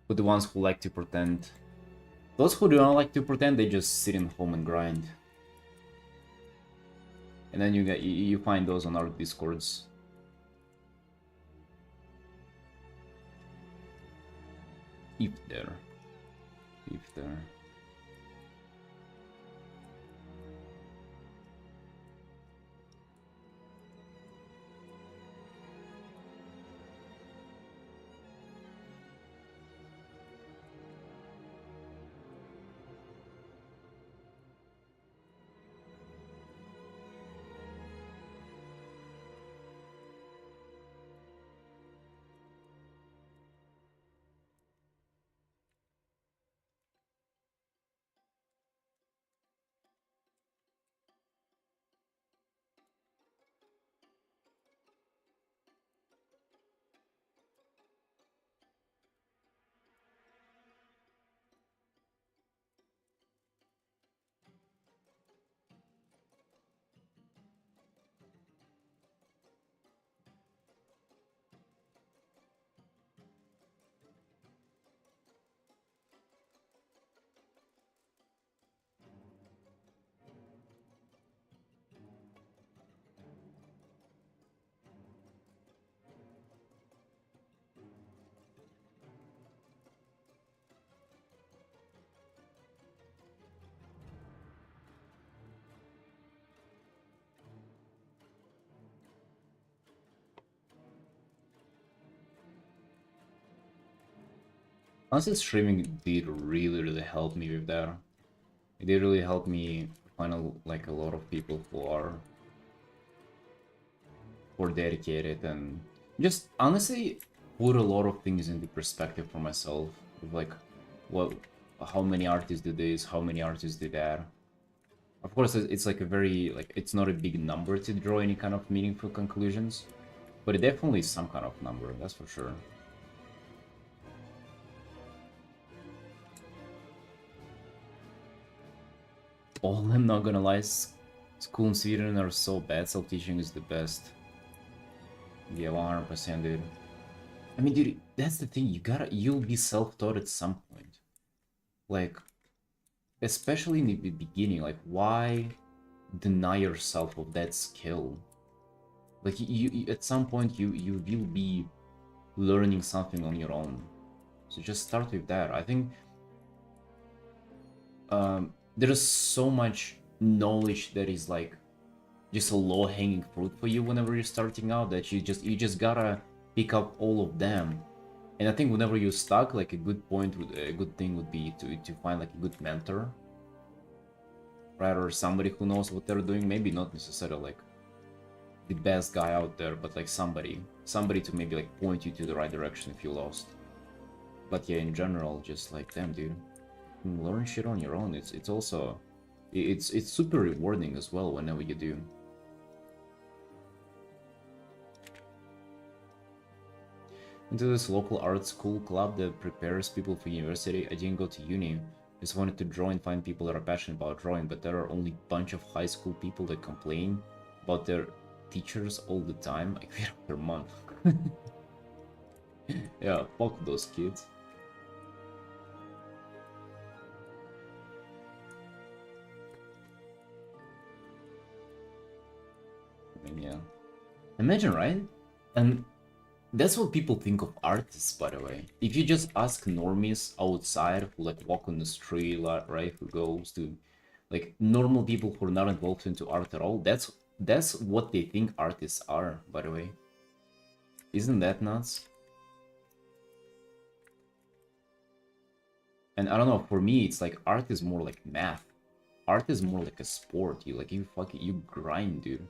For the ones who like to pretend. Those who do not like to pretend, they just sit in home and grind. And then you find those on our discords. If there. If there. Honestly, streaming did really help me with that. It did really help me find like a lot of people who are dedicated and just honestly put a lot of things into perspective for myself. With like, what, how many artists do this, how many artists do that. Of course, it's like a very like it's not a big number to draw any kind of meaningful conclusions, but it definitely is some kind of number. That's for sure. All I'm not gonna lie, school in Sweden are so bad. Self-teaching is the best. Yeah, 100%, dude. I mean, dude, that's the thing. You'll be self-taught at some point. Like, especially in the beginning. Like, why deny yourself of that skill? Like, at some point, you will be learning something on your own. So just start with that. I think there's so much knowledge that is like just a low-hanging fruit for you whenever you're starting out that you just gotta pick up all of them. And I think whenever you're stuck, like a good thing would be to find like a good mentor, right? Or somebody who knows what they're doing. Maybe not necessarily like the best guy out there, but like somebody to maybe like point you to the right direction if you're lost. But yeah, in general, just like, damn, dude, learn shit on your own. It's also it's super rewarding as well whenever you do. Into this local art school club that prepares people for university. I didn't go to uni. Just wanted to draw and find people that are passionate about drawing, but there are only a bunch of high school people that complain about their teachers all the time, like per month. Yeah, fuck those kids. I mean, yeah. Imagine, right? And that's what people think of artists, by the way. If you just ask normies outside who like walk on the street, right, who goes to like normal people who are not involved into art at all, that's what they think artists are, by the way. Isn't that nuts? And I don't know, for me, it's like art is more like math. Art is more like a sport. You grind, dude.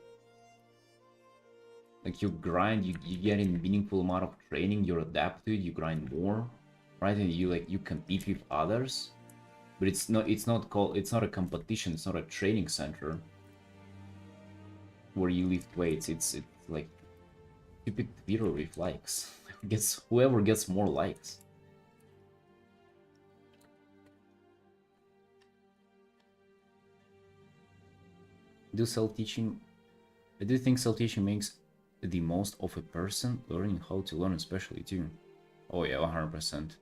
Like you grind, you get a meaningful amount of training, you adapt to it, you grind more, right? And you compete with others. But it's not a competition, it's not a training center where you lift weights. It's like stupid Twitter with likes. Whoever gets more likes. Do self-teaching I do think self-teaching makes the most of a person learning how to learn, especially too. Oh yeah, 100%.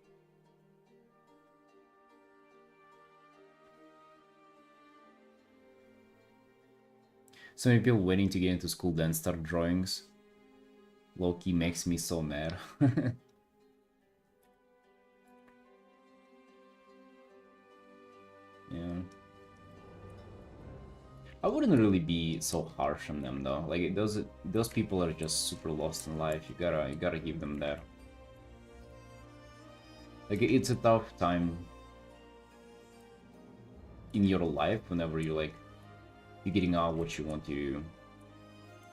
So many people waiting to get into school then start drawings. Low-key makes me so mad. Yeah. I wouldn't really be so harsh on them though. Like those people are just super lost in life. You gotta give them that. Like it's a tough time in your life whenever you're getting out what you want to do,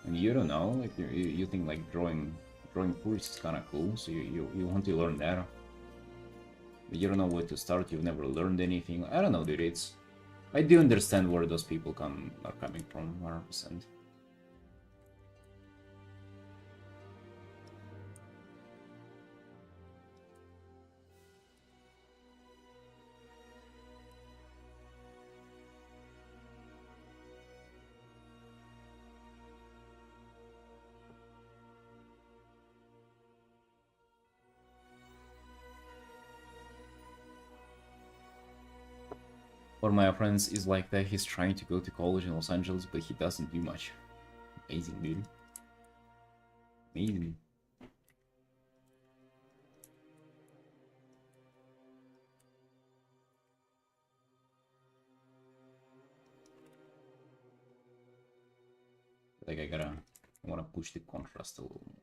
and you don't know. Like you think like drawing first is kind of cool, so you want to learn that, but you don't know where to start. You've never learned anything. I don't know, dude. I do understand where those people are coming from, 100%. One of my friends is like that. He's trying to go to college in Los Angeles, but he doesn't do much. Amazing, dude. Amazing. Like I wanna push the contrast a little more.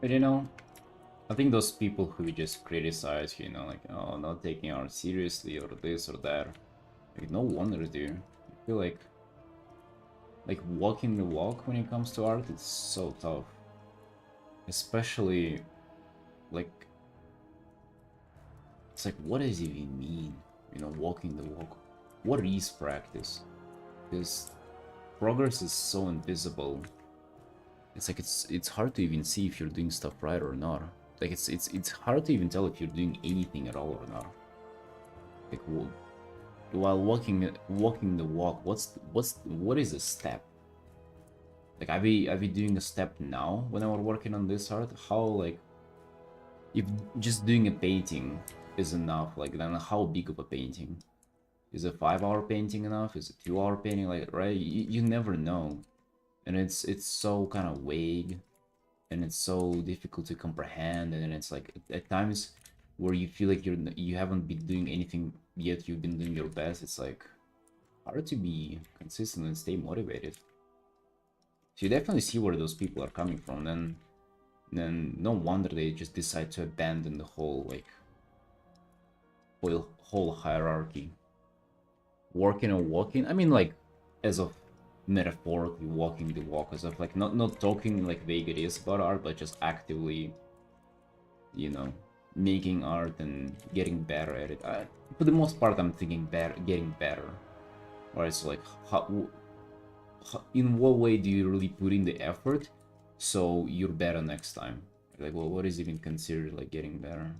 But you know, I think those people who just criticize, you know, like, oh, not taking art seriously or this or that, like, no wonder, dude. I feel like walking the walk when it comes to art, it's so tough. Especially, like, it's like, what does it even mean? You know, walking the walk. What is practice? Because progress is so invisible. It's like it's hard to even see if you're doing stuff right or not. Like it's hard to even tell if you're doing anything at all or not. Like while walking the walk, what is a step? Like I be doing a step now when I was working on this art. How, like, if just doing a painting is enough, like, then how big of a painting? Is a 5-hour painting enough? Is a 2-hour painting, like, right? You never know. And it's so kind of vague, and it's so difficult to comprehend, and it's like at times where you feel like you haven't been doing anything yet, you've been doing your best. It's like hard to be consistent and stay motivated. So you definitely see where those people are coming from, and then no wonder they just decide to abandon the whole, like, whole hierarchy. Working and walking, I mean, like, as of metaphorically walking the walk, as of like not talking like vagaries about art, but just actively, you know, making art and getting better at it. For the most part, I'm thinking better, getting better. Or it's like, in what way do you really put in the effort so you're better next time? Like, well, what is even considered like getting better?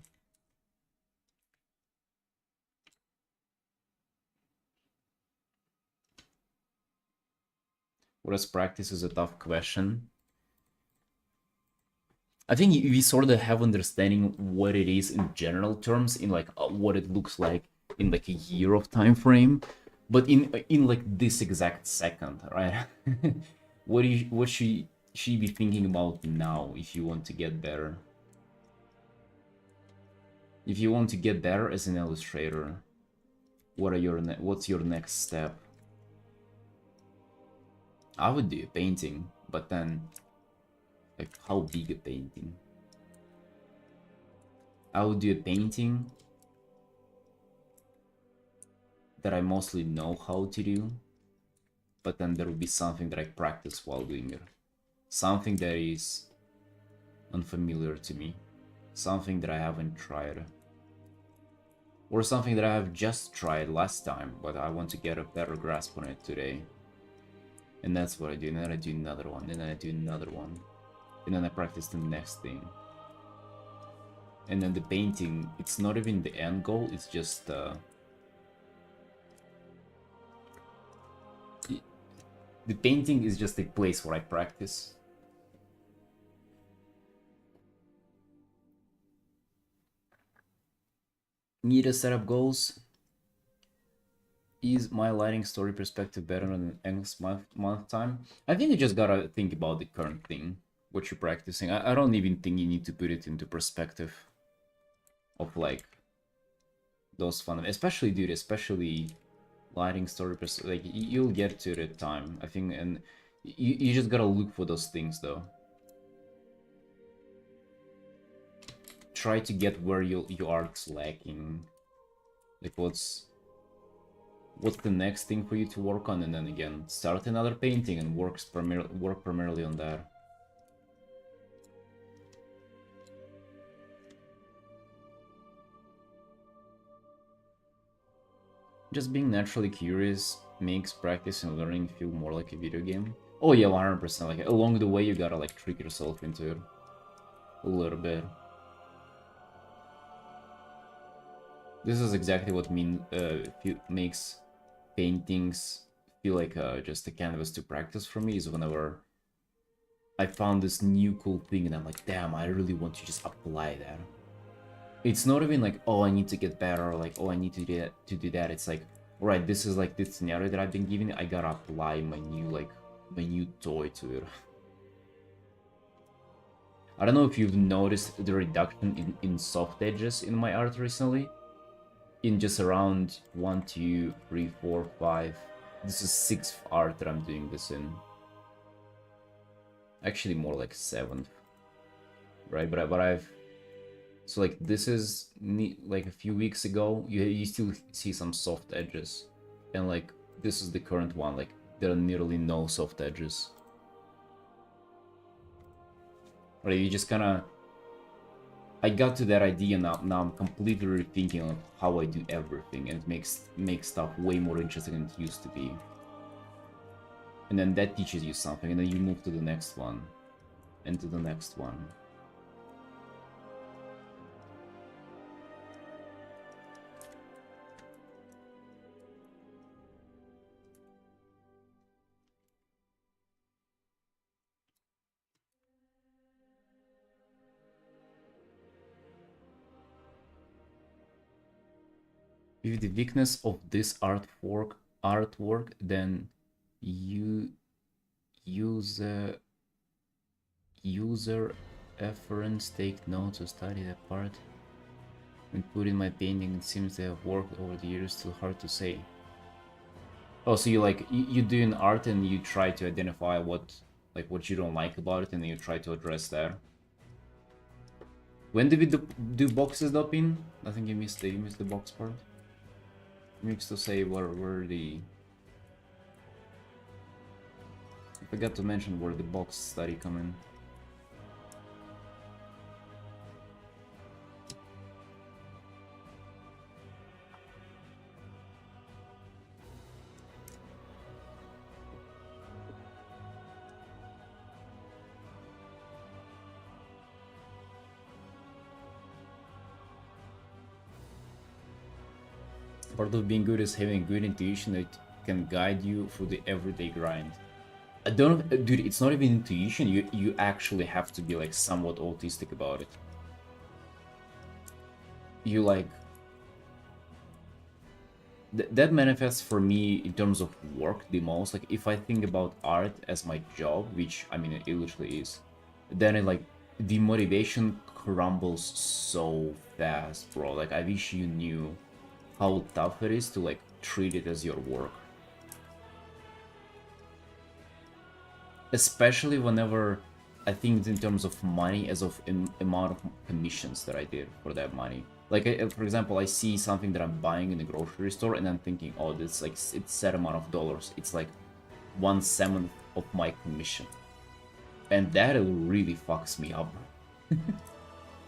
Whereas practice is a tough question. I think we sort of have understanding what it is in general terms, in like what it looks like in like a year of time frame, but in like this exact second, right? What she be thinking about now if you want to get better? If you want to get better as an illustrator, what's your next step? I would do a painting, but then, like, how big a painting? I would do a painting that I mostly know how to do, but then there will be something that I practice while doing it. Something that is unfamiliar to me. Something that I haven't tried. Or something that I have just tried last time, but I want to get a better grasp on it today. And that's what I do, and then I do another one, and then I do another one. And then I practice the next thing. And then the painting, it's not even the end goal, it's just the painting is just a place where I practice. Need to set up goals. Is my lighting story perspective better than next month time? I think you just gotta think about the current thing, what you're practicing. I don't even think you need to put it into perspective of like those fun, especially, dude, especially lighting story like you'll get to it at time, I think, and you just gotta look for those things though. Try to get where your art's lacking, like what's the next thing for you to work on, and then again start another painting and work primarily on that. Just being naturally curious makes practice and learning feel more like a video game. Oh yeah, 100%. Like along the way you gotta like trick yourself into it a little bit. This is exactly what makes paintings feel like just a canvas to practice for me, is whenever I found this new cool thing and I'm like, damn, I really want to just apply that. It's not even like, oh, I need to get better, or like, oh, I need to do that. It's like, right, this is like this scenario that I've been given, I gotta apply my new toy to it. I don't know if you've noticed the reduction in soft edges in my art recently. In just around 1, 2, 3, 4, 5. This is 6th art that I'm doing this in. Actually more like 7th. right? But I've so like this is like a few weeks ago. You still see some soft edges, and like this is the current one. Like there are nearly no soft edges. Right? You just kind of I got to that idea now. Now I'm completely rethinking of how I do everything, and it makes stuff way more interesting than it used to be. And then that teaches you something, and then you move to the next one, and to the next one. With the weakness of this artwork, then you use user efferents take notes to study the part. When put in my painting, it seems they have worked over the years. Still hard to say. Oh, so you like you do an art and you try to identify what you don't like about it, and then you try to address that. When did we do boxes, Dopin? I think you missed the box part. Mix to say where the I forgot to mention where the box study come in. Part of being good is having good intuition that can guide you through the everyday grind. I don't, dude. It's not even intuition. You actually have to be like somewhat autistic about it. You like that manifests for me in terms of work the most. Like if I think about art as my job, which I mean it literally is, then it like the motivation crumbles so fast, bro. Like I wish you knew how tough it is to like treat it as your work. Especially whenever I think in terms of money as of amount of commissions that I did for that money. Like for example, I see something that I'm buying in the grocery store and I'm thinking, oh, this like it's set amount of dollars. It's like 1/7 of my commission, and that really fucks me up.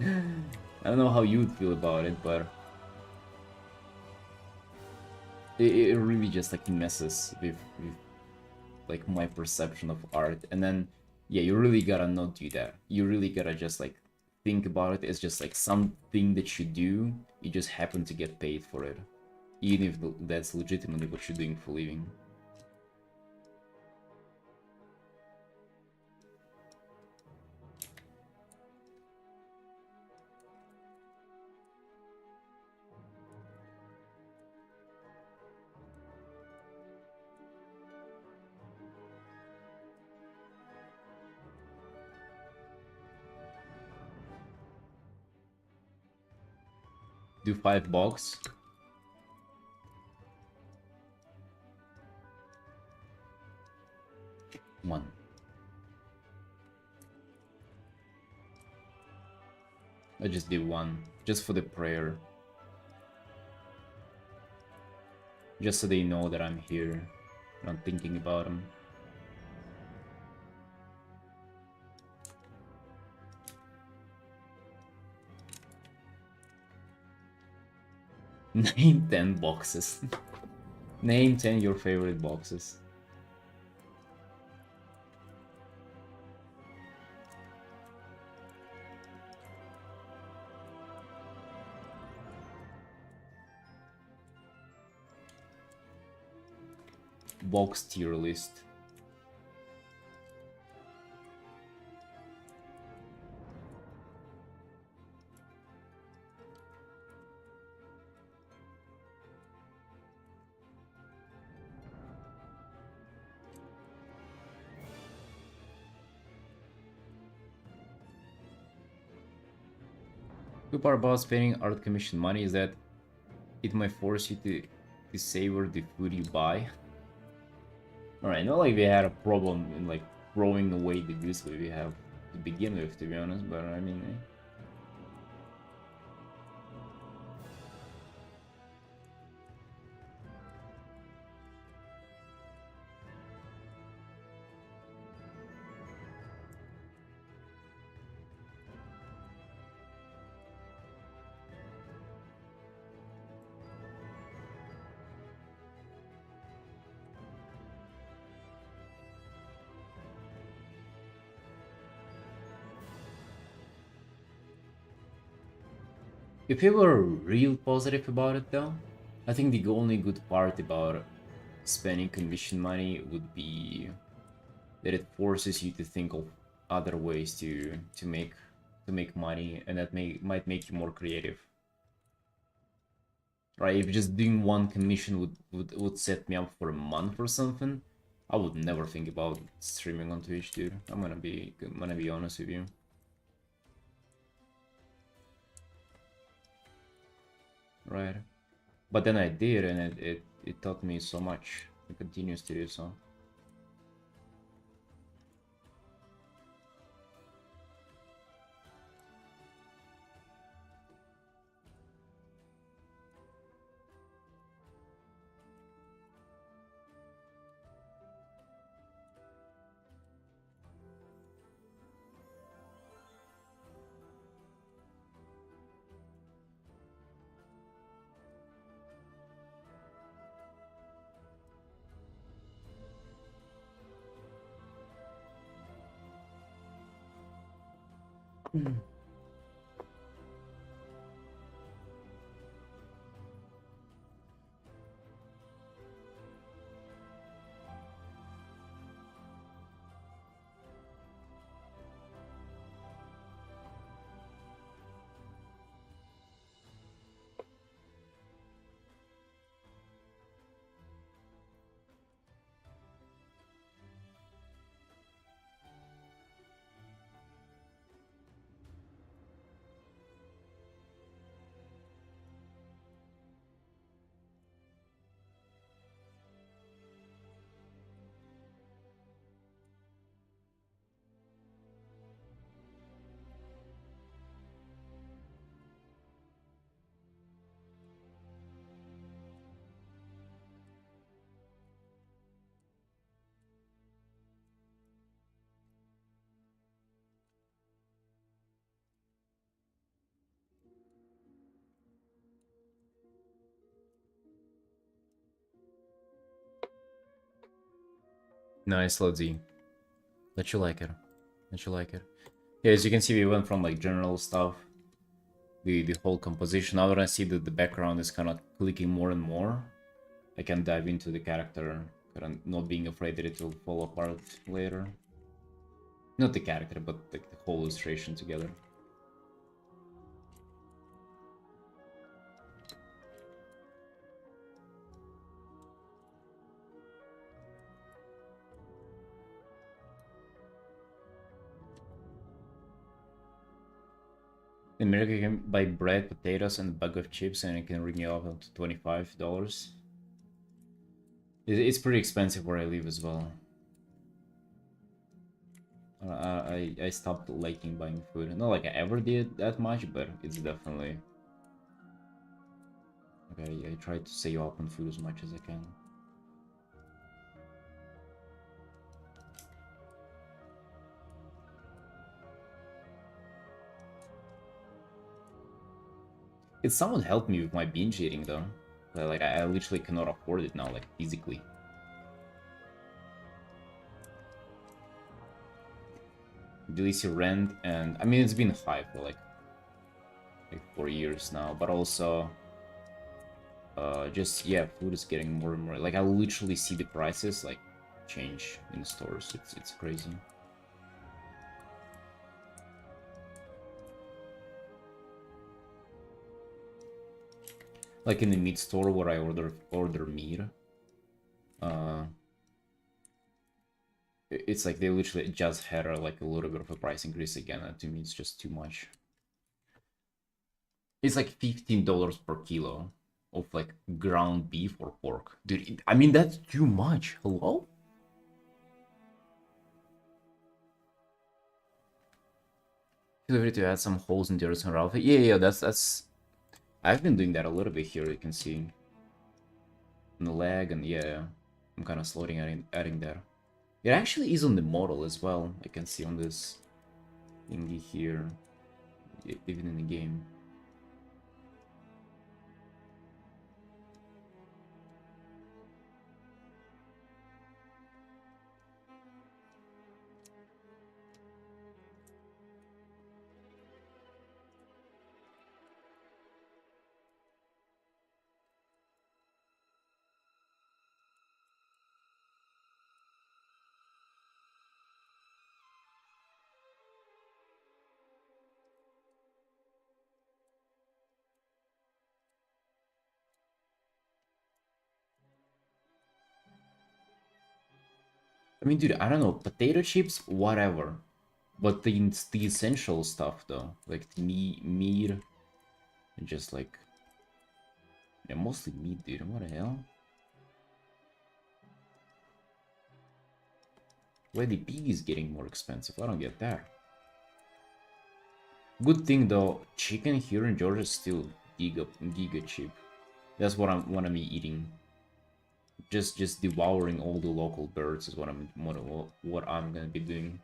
I don't know how you'd feel about it, but it really just like messes with like my perception of art. And then yeah, you really gotta not do that. You really gotta just like think about it as just like something that you do. You just happen to get paid for it, even if that's legitimately what you're doing for a living. Do $5. One. I just did one, just for the prayer. Just so they know that I'm here and I'm thinking about them. Name 10 boxes. Name 10 your favorite boxes. Box tier list. The part about spending art commission money is that it might force you to savor the food you buy. Alright, not like we had a problem in like throwing away the goods we have. to begin with, to be honest, but I mean... If people are real positive about it though, I think the only good part about spending commission money would be that it forces you to think of other ways to make money, and that might make you more creative. Right? If just doing one commission would set me up for a month or something, I would never think about streaming on Twitch, dude. I'm gonna be honest with you. Right. But then I did, and it taught me so much. It continues to do so. Nice, Lodzi. Let you like it. Let you like it. Yeah, as you can see, we went from like general stuff, the whole composition. Now that I see that the background is kind of clicking more and more, I can dive into the character, kind of not being afraid that it will fall apart later. Not the character, but like the whole illustration together. In America, you can buy bread, potatoes, and a bag of chips, and it can ring you up to $25. It's pretty expensive where I live as well. I stopped liking buying food. Not like I ever did that much, but it's definitely... Okay, I try to save up on food as much as I can. It somewhat helped me with my binge eating though. Like I literally cannot afford it now, like physically. DLC rent, and I mean it's been high for like 4 years now, but also just yeah, food is getting more and more, like I literally see the prices like change in stores. It's crazy. Like in the meat store where I order meat, it's like they literally just had like a little bit of a price increase again, and to me it's just too much. It's like $15 per kilo of like ground beef or pork. Dude, I mean that's too much. Hello? Feel free to add some holes in the horizontal router. Yeah, that's. I've been doing that a little bit here. You can see in the lag, and yeah, I'm kind of slowing adding that. It actually is on the model as well. I can see on this thingy here, even in the game. I mean, dude, I don't know, potato chips, whatever. But the essential stuff though, like the meat, and just like, yeah, mostly meat, dude. What the hell? Why the pig is getting more expensive? I don't get that. Good thing though, chicken here in Georgia is still giga cheap. That's what I'm eating. Just devouring all the local birds is what I'm gonna be doing.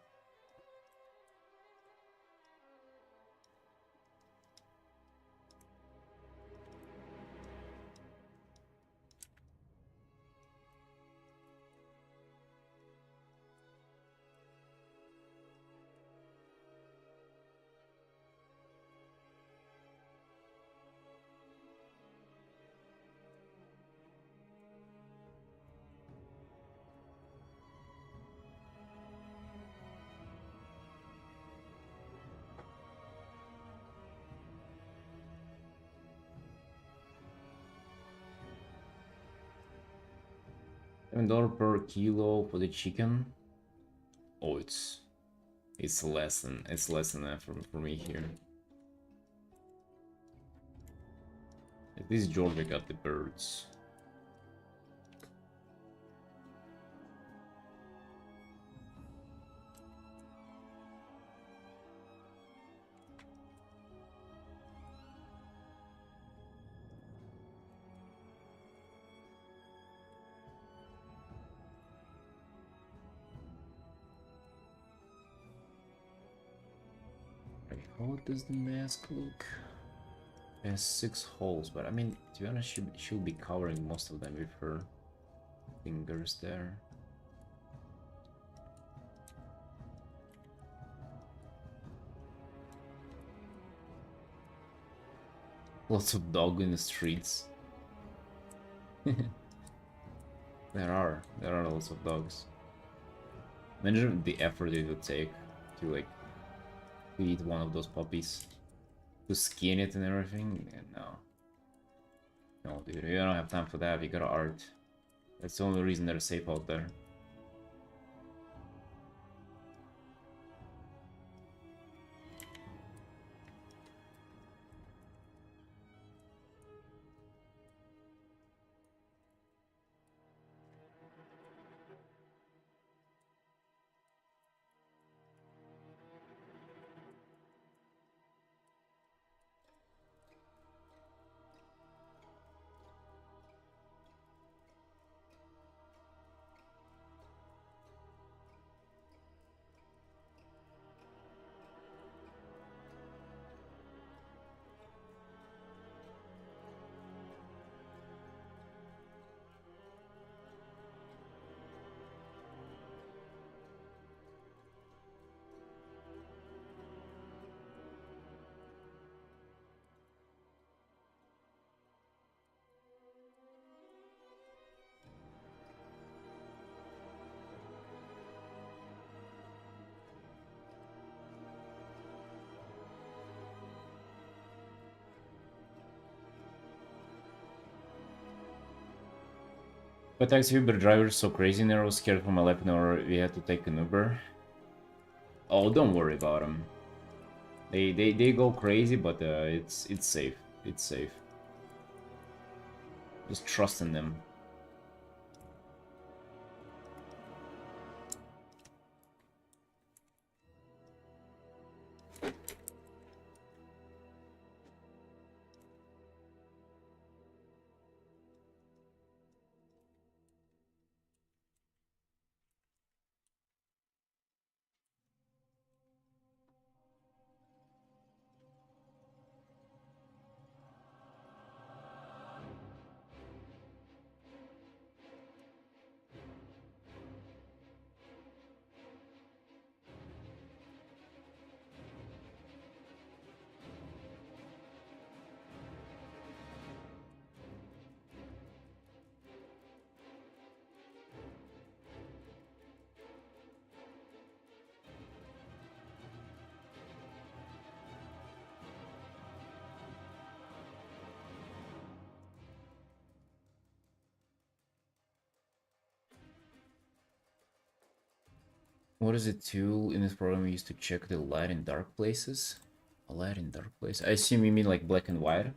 $7 per kilo for the chicken. Oh, it's less than that for me here. At least Georgia got the birds. How does the mask look? It has 6 holes, but I mean, to be honest, she'll be covering most of them with her fingers there. Lots of dog in the streets. There are lots of dogs. Imagine the effort it would take to like feed one of those puppies, to skin it and everything. And no, dude, you don't have time for that. You gotta art. That's the only reason they're safe out there. But taxi Uber drivers so crazy and I was scared for my life or we had to take an Uber. Oh, don't worry about them. They go crazy, but it's safe. It's safe. Just trust in them. What is a tool in this program we use to check the light and dark places? A light and dark place? I assume you mean like black and white.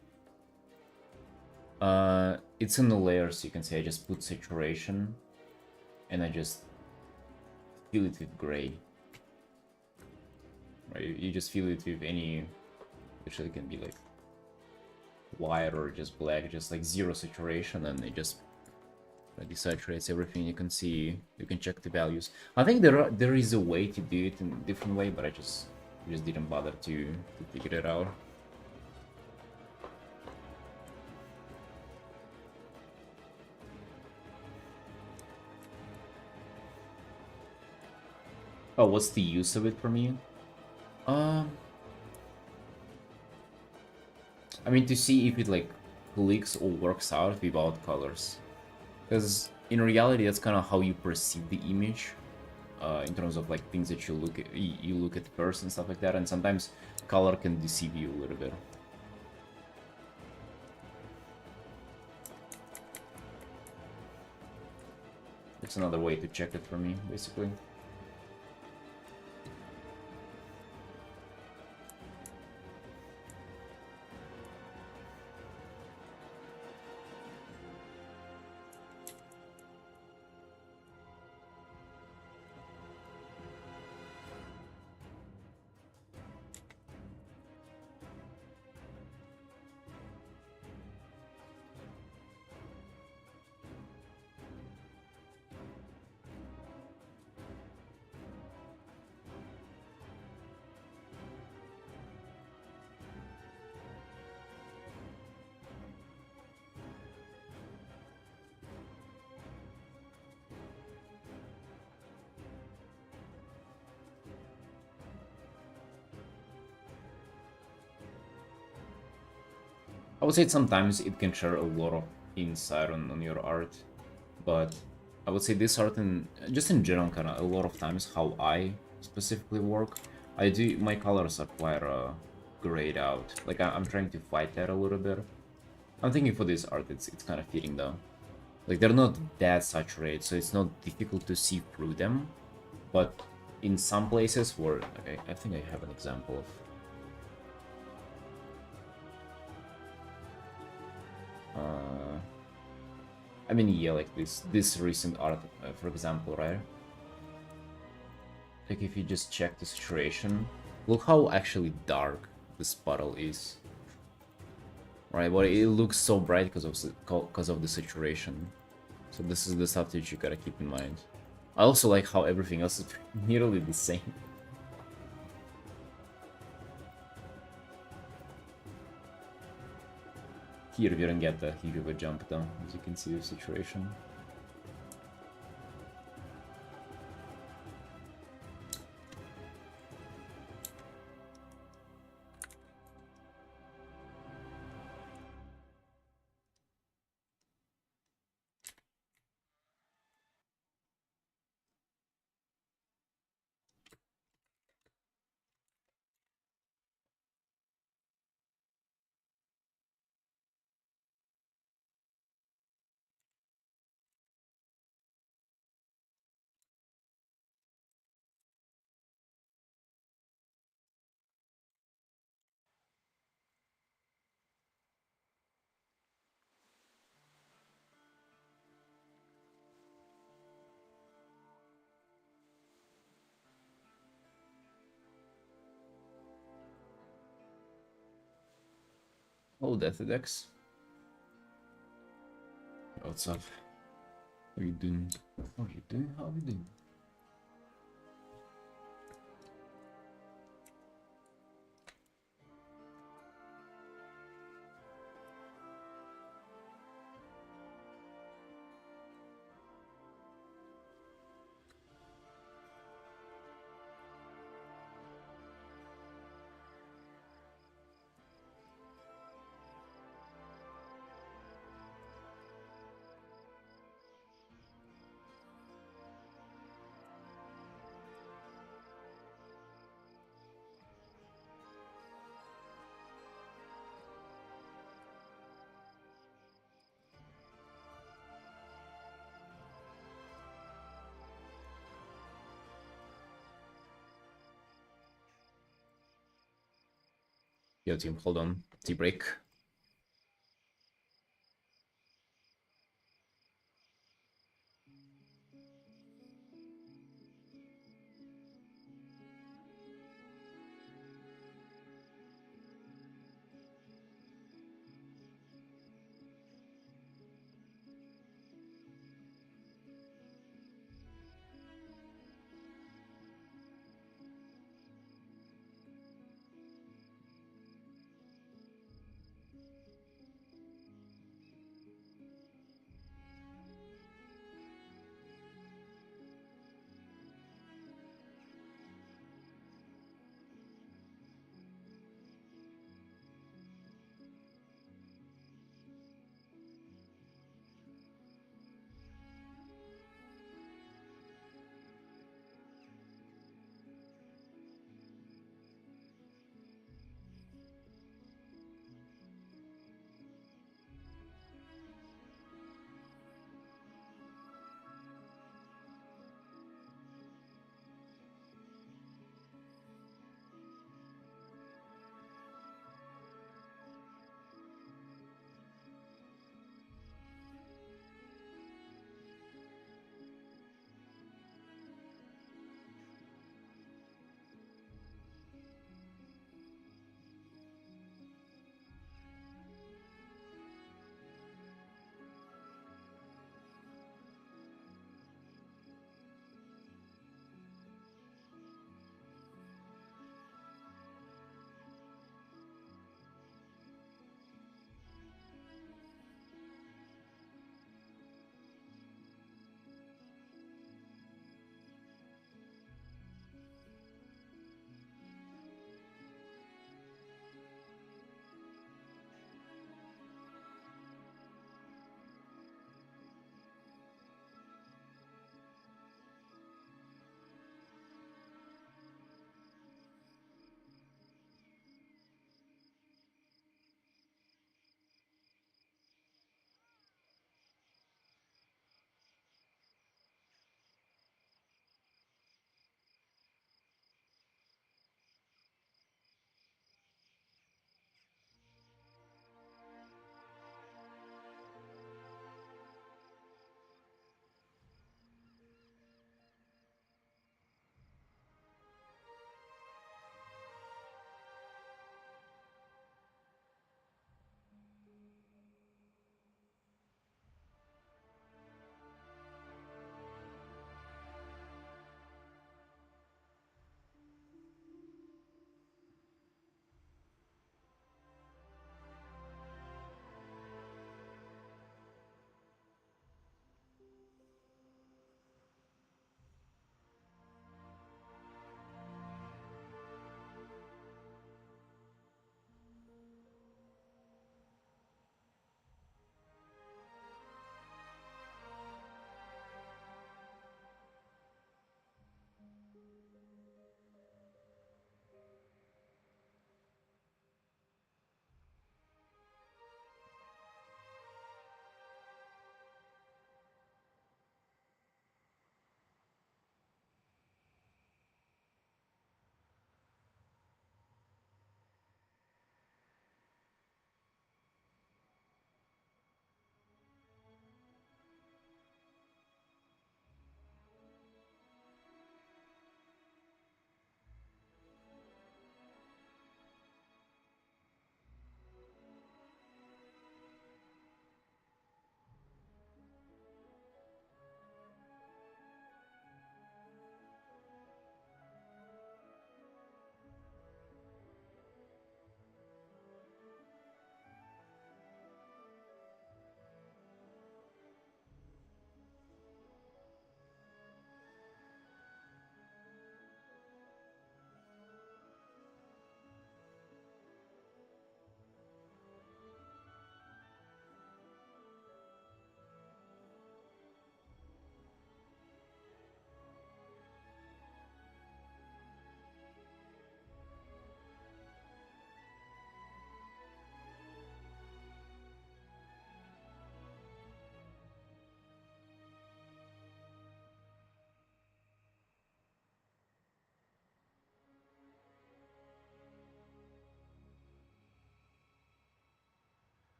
It's in the layers, you can say. I just put saturation and I just fill it with gray. Right? You just fill it with any, which it can be like white or just black, just like zero saturation, and it just desaturates everything. You can see, you can check the values. I think there is a way to do it in a different way, but I just didn't bother to figure it out. Oh, what's the use of it for me? I mean, to see if it like clicks or works out without colors, because in reality that's kind of how you perceive the image, in terms of like things that you look at first and stuff like that, and sometimes color can deceive you a little bit. It's another way to check it for me, basically. I would say sometimes it can share a lot of insight on your art, but I would say this art, and just in general, kind of a lot of times how I specifically work, my colors are quite grayed out. Like I'm trying to fight that a little bit. I'm thinking for this art, it's kind of fitting though. Like they're not that saturated, so it's not difficult to see through them. But in some places where, okay, I think I have an example of. I mean, yeah, like this recent art, for example, right? Like if you just check the saturation, look how actually dark this puddle is, right? But it looks so bright because of the saturation. So this is the stuff that you gotta keep in mind. I also like how everything else is nearly the same. Here we don't get the huge of a jump though, as you can see the saturation. Oh, that's the Dex. What's up? How are you doing? How are you doing? How are you doing? Yo, team, hold on. Tea break.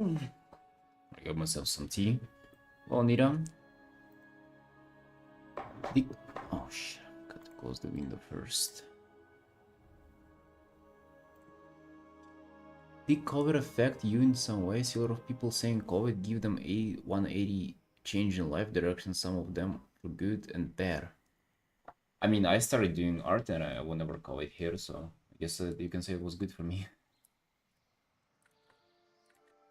I got myself some tea. Well, Nita. The... Oh shit, got to close the window first. Did COVID affect you in some way? See a lot of people saying COVID give them a 180 change in life direction, some of them for good and bad. I mean, I started doing art and whenever COVID hit, so I guess you can say it was good for me.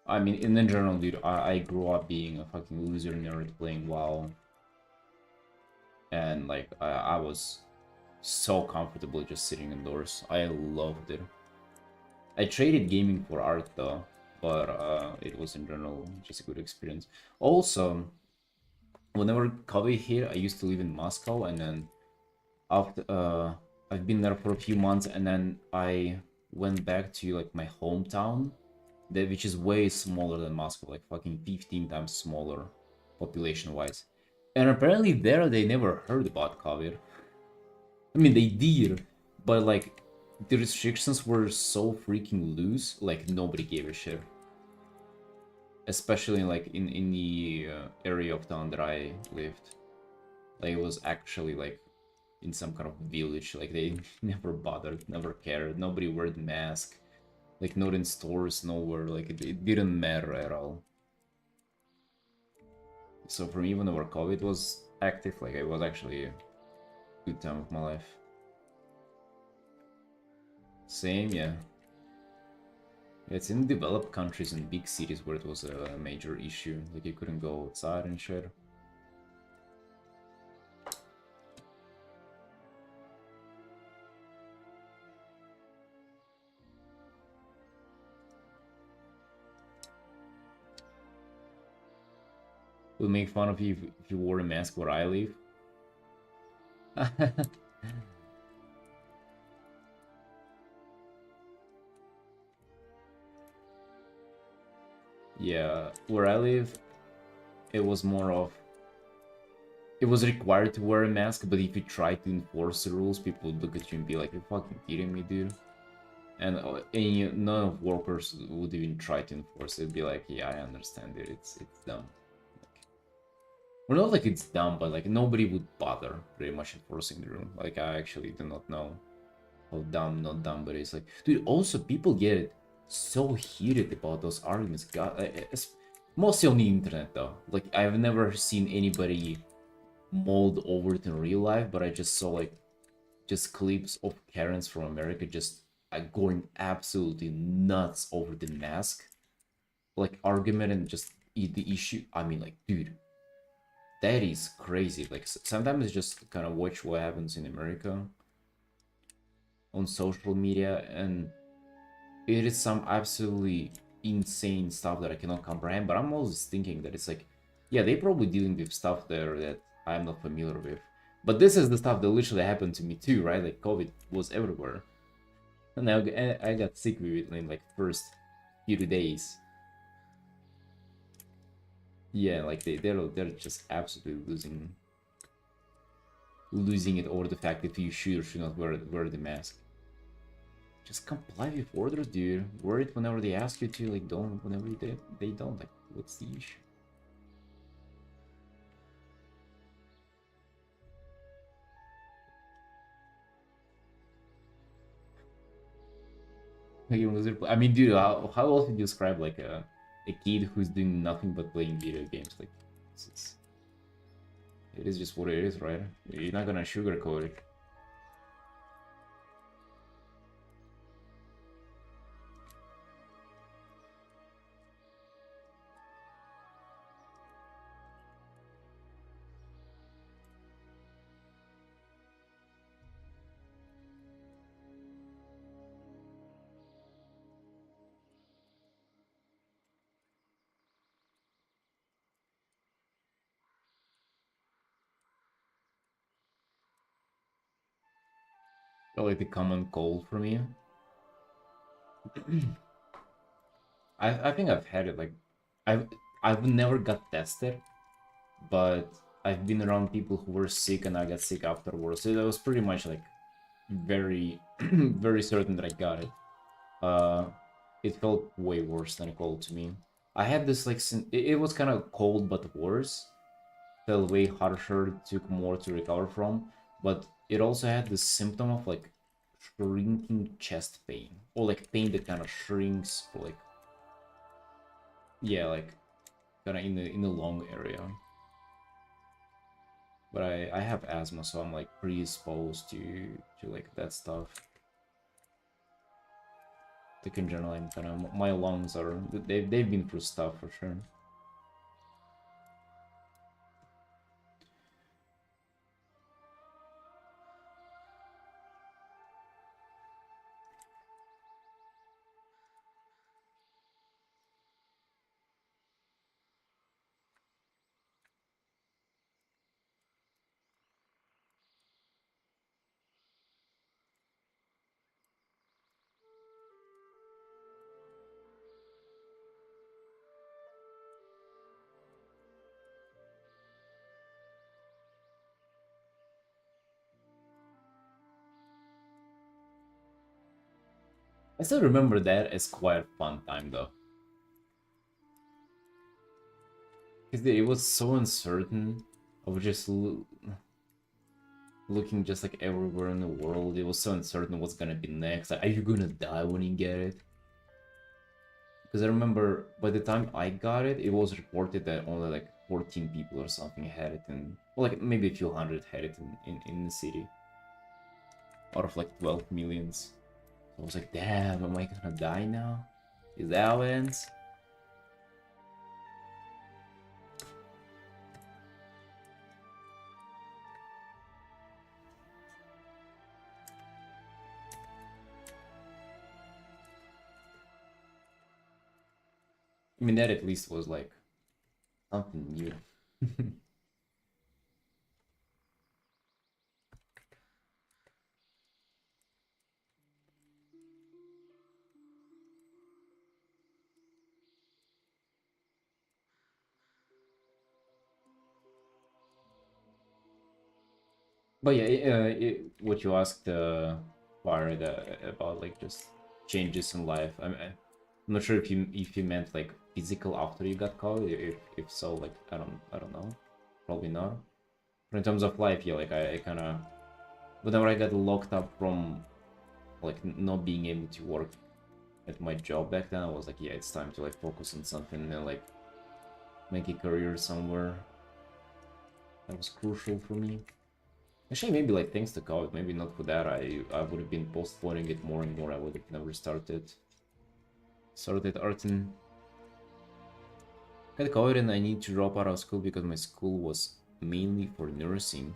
I mean, in general, dude, I grew up being a fucking loser nerd playing WoW. And, like, I was so comfortable just sitting indoors. I loved it. I traded gaming for art, though. But it was, in general, just a good experience. Also, whenever COVID hit, I used to live in Moscow. And then after I've been there for a few months. And then I went back to, like, my hometown. Which is way smaller than Moscow, like fucking 15 times smaller population-wise. And apparently there they never heard about COVID. I mean, they did, but like the restrictions were so freaking loose, like nobody gave a shit. Especially like in the area of town that I lived. Like it was actually like in some kind of village, like they never bothered, never cared, nobody wore the mask. Like, not in stores, nowhere, like, it didn't matter at all. So for me, whenever COVID was active, like, it was actually a good time of my life. Same, yeah. It's in developed countries and big cities where it was a major issue. Like, you couldn't go outside and shit. We'll make fun of you if you wore a mask where I live. Yeah, where I live, it was more of... It was required to wear a mask, but if you try to enforce the rules, people would look at you and be like, "You're fucking kidding me, dude." And none of workers would even try to enforce it. They'd be like, "Yeah, I understand it. It's dumb." Well, not like it's dumb, but like nobody would bother pretty much enforcing the rule. Like I actually do not know how dumb, not dumb, but it's like, dude. Also, people get so heated about those arguments. God, it's mostly on the internet though. Like I've never seen anybody mauled over it in real life, but I just saw like just clips of Karens from America just going absolutely nuts over the mask, like argument and just the issue. I mean, like, dude. That is crazy. Like, sometimes just kind of watch what happens in America on social media, and it is some absolutely insane stuff that I cannot comprehend. But I'm always thinking that it's like, yeah, they're probably dealing with stuff there that I'm not familiar with. But this is the stuff that literally happened to me too, right? Like, COVID was everywhere. And I got sick with it in like first few days. Yeah, like they're just absolutely losing it over the fact that you should or should not wear the mask. Just comply with orders, dude. Wear it whenever they ask you to. Like don't whenever they don't. Like what's the issue? I mean, dude, how else would you describe like a kid who's doing nothing but playing video games? Like it is just what it is, right? You're not gonna sugarcoat it. Like the common cold for me. I think I've had it. Like I've never got tested, but I've been around people who were sick and I got sick afterwards. So that was pretty much like very very certain that I got it. It felt way worse than a cold to me. I had this like it was kind of cold but worse. Felt way harsher, took more to recover from, but it also had this symptom of like shrinking chest pain, or like pain that kind of shrinks, or like yeah, like kind of in the lung area. But I have asthma, so I'm like predisposed to like that stuff. Like in general, I'm kind of my lungs are they've been through stuff for sure. I still remember that as quite a fun time though, because it was so uncertain. I was just looking just like everywhere in the world. It was so uncertain what's gonna be next. Like, are you gonna die when you get it? Because I remember by the time I got it, it was reported that only like 14 people or something had it in, well, like maybe a few hundred had it in the city out of like 12 millions. So I was like, damn, am I gonna die now? Is that how it ends? I mean, that at least was like something new. But yeah, what you asked Fire about like just changes in life. I'm not sure if you meant like physical after you got caught. If so, like I don't know, probably not. But in terms of life, yeah, like I kind of whenever I got locked up from like not being able to work at my job back then, I was like, yeah, it's time to like focus on something and like make a career somewhere. That was crucial for me. Actually, maybe like thanks to COVID, maybe not for that. I would have been postponing it more and more. I would have never started Artin. I had COVID and I need to drop out of school because my school was mainly for nursing.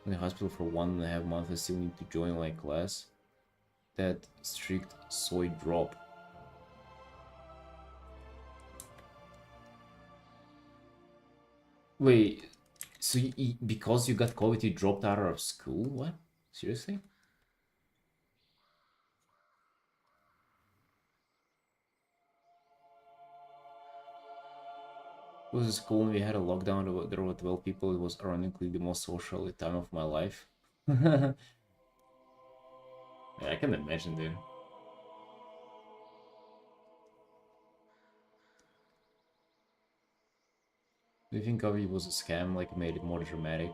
I'm in the hospital for 1.5 months. I still need to join my class. That strict soy drop. Wait, so because you got COVID, you dropped out of school? What? Seriously? It was a school when we had a lockdown. There were 12 people. It was ironically the most social time of my life. Yeah, I can imagine, dude. Do you think COVID was a scam, like made it more dramatic?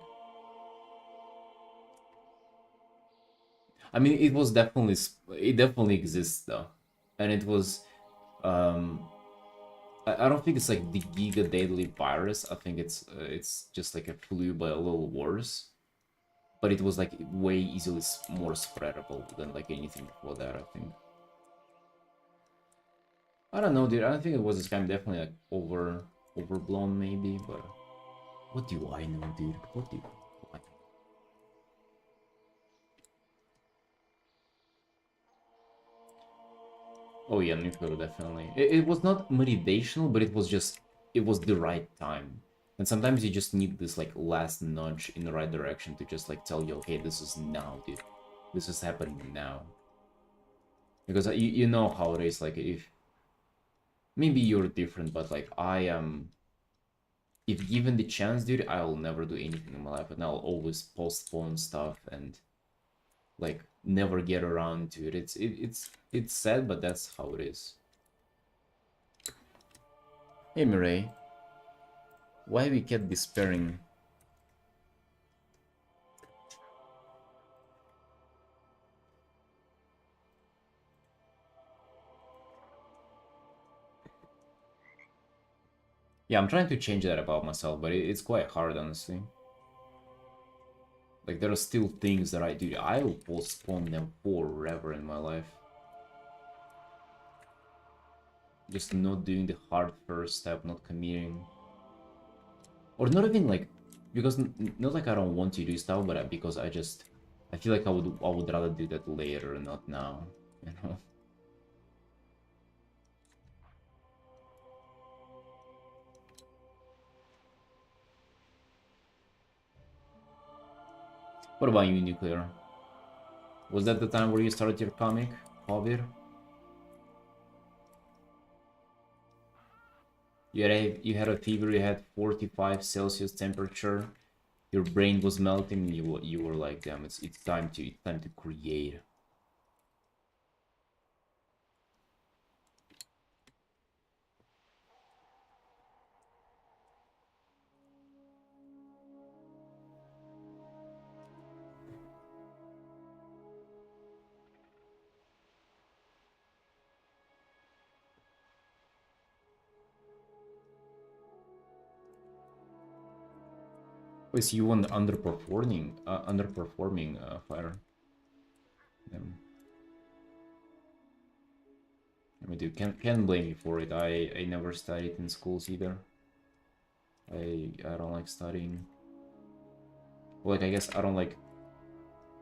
I mean, it was definitely, it definitely exists though. And it was, um, I don't think it's like the giga deadly virus. I think it's just like a flu, but a little worse. But it was like way easily more spreadable than like anything before that, I think. I don't know, dude. I don't think it was a scam. Definitely like overblown, maybe. But what do I know, dude? What do I know? Oh yeah, nuclear definitely. It was not motivational, but it was just it was the right time. And sometimes you just need this like last nudge in the right direction to just like tell you, okay, this is now, dude. This is happening now. Because you know how it is. Like if maybe you're different, but like I am. If given the chance, dude, I'll never do anything in my life, and I'll always postpone stuff and like never get around to it. It's sad, but that's how it is. Hey Mireille, why we kept despairing? Yeah, I'm trying to change that about myself, but it's quite hard, honestly. Like, there are still things that I do. I will postpone them forever in my life. Just not doing the hard first step, not committing. Or not even like, because not like I don't want to do stuff, but because I feel like I would rather do that later, not now, you know? What about you, Nuclear? Was that the time where you started your comic, Javier? You had a fever, you had 45 Celsius temperature, your brain was melting, and you were like, damn, it's time to create. Was you an underperforming fighter? Um, I mean, dude, can't blame you for it. I never studied in schools either. I don't like studying. Well, like, I guess I don't like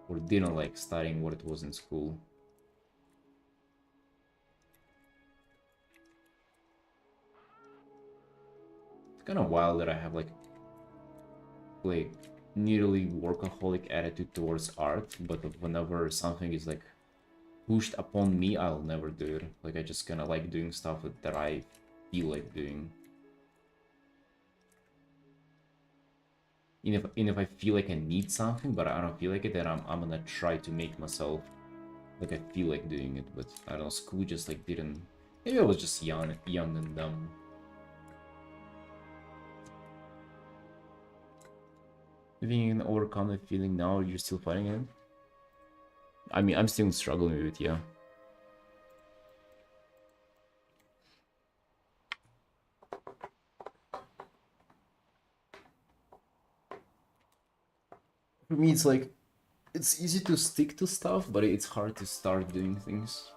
or didn't like studying what it was in school. It's kind of wild that I have like nearly workaholic attitude towards art, but whenever something is like pushed upon me, I'll never do it. Like, I just kind of like doing stuff that I feel like doing. Even if I feel like I need something, but I don't feel like it, then I'm gonna try to make myself like I feel like doing it. But I don't know, school just like didn't. Maybe I was just young and dumb. If you can overcome the feeling now, you're still fighting it. I mean, I'm still struggling with it, yeah. For me, it's like it's easy to stick to stuff, but it's hard to start doing things.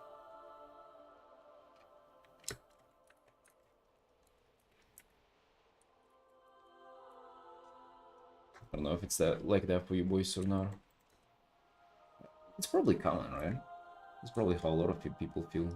I don't know if it's that for you boys or not. It's probably common, right? It's probably how a lot of people feel.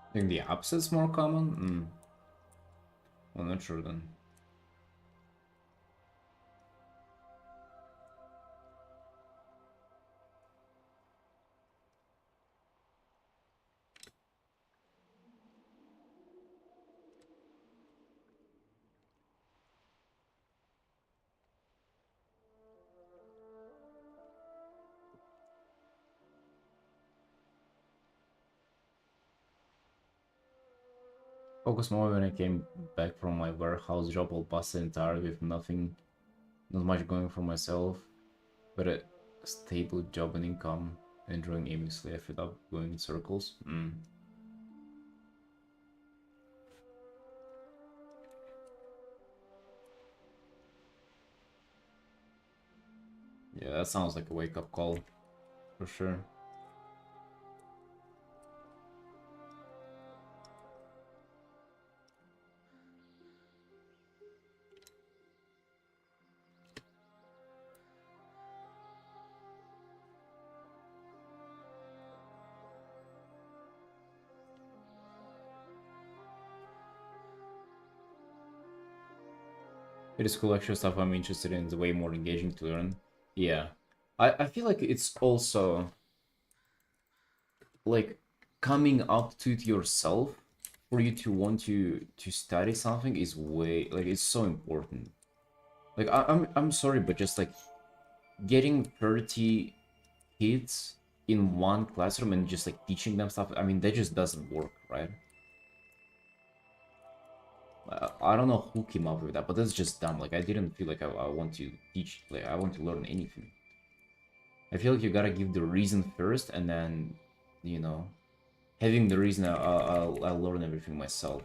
I think the opposite's more common. I'm not sure then. Focus more when I came back from my warehouse job, all busted and tired with nothing, not much going for myself, but a stable job and income, enjoying aimlessly. I fed up going in circles. Yeah, that sounds like a wake-up call, for sure. It is cool actual stuff I'm interested in, it's way more engaging to learn. Yeah. I feel like it's also like coming up to it yourself for you to want to study something is way like it's so important. Like I'm sorry, but just like getting 30 kids in one classroom and just like teaching them stuff, I mean that just doesn't work, right? I don't know who came up with that, but that's just dumb. Like I didn't feel like I want to teach, like I want to learn anything. I feel like you gotta give the reason first, and then, you know, having the reason, I'll learn everything myself.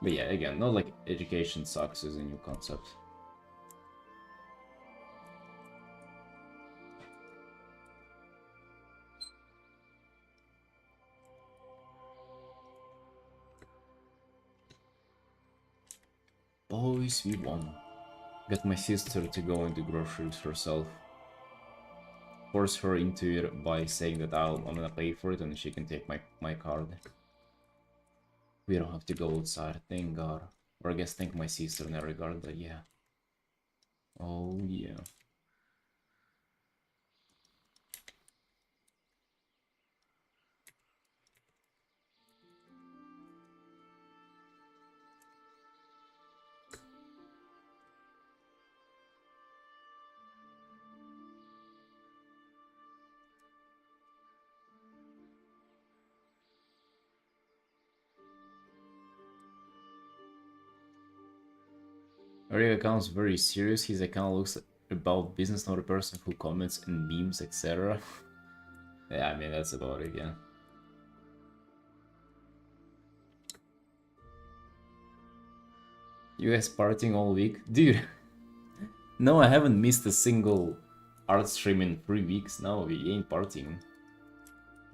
But yeah, again, not like education sucks is a new concept. Boys, we won. Got my sister to go into groceries herself. Force her into it by saying that I'm gonna pay for it and she can take my card. We don't have to go outside, thank God. Or I guess thank my sister in that regard, but yeah. Oh yeah. Eric account's very serious. His account looks about business, not a person who comments and memes, etc. Yeah, I mean, that's about it, yeah. You guys partying all week? Dude, no, I haven't missed a single art stream in 3 weeks. No, we ain't partying.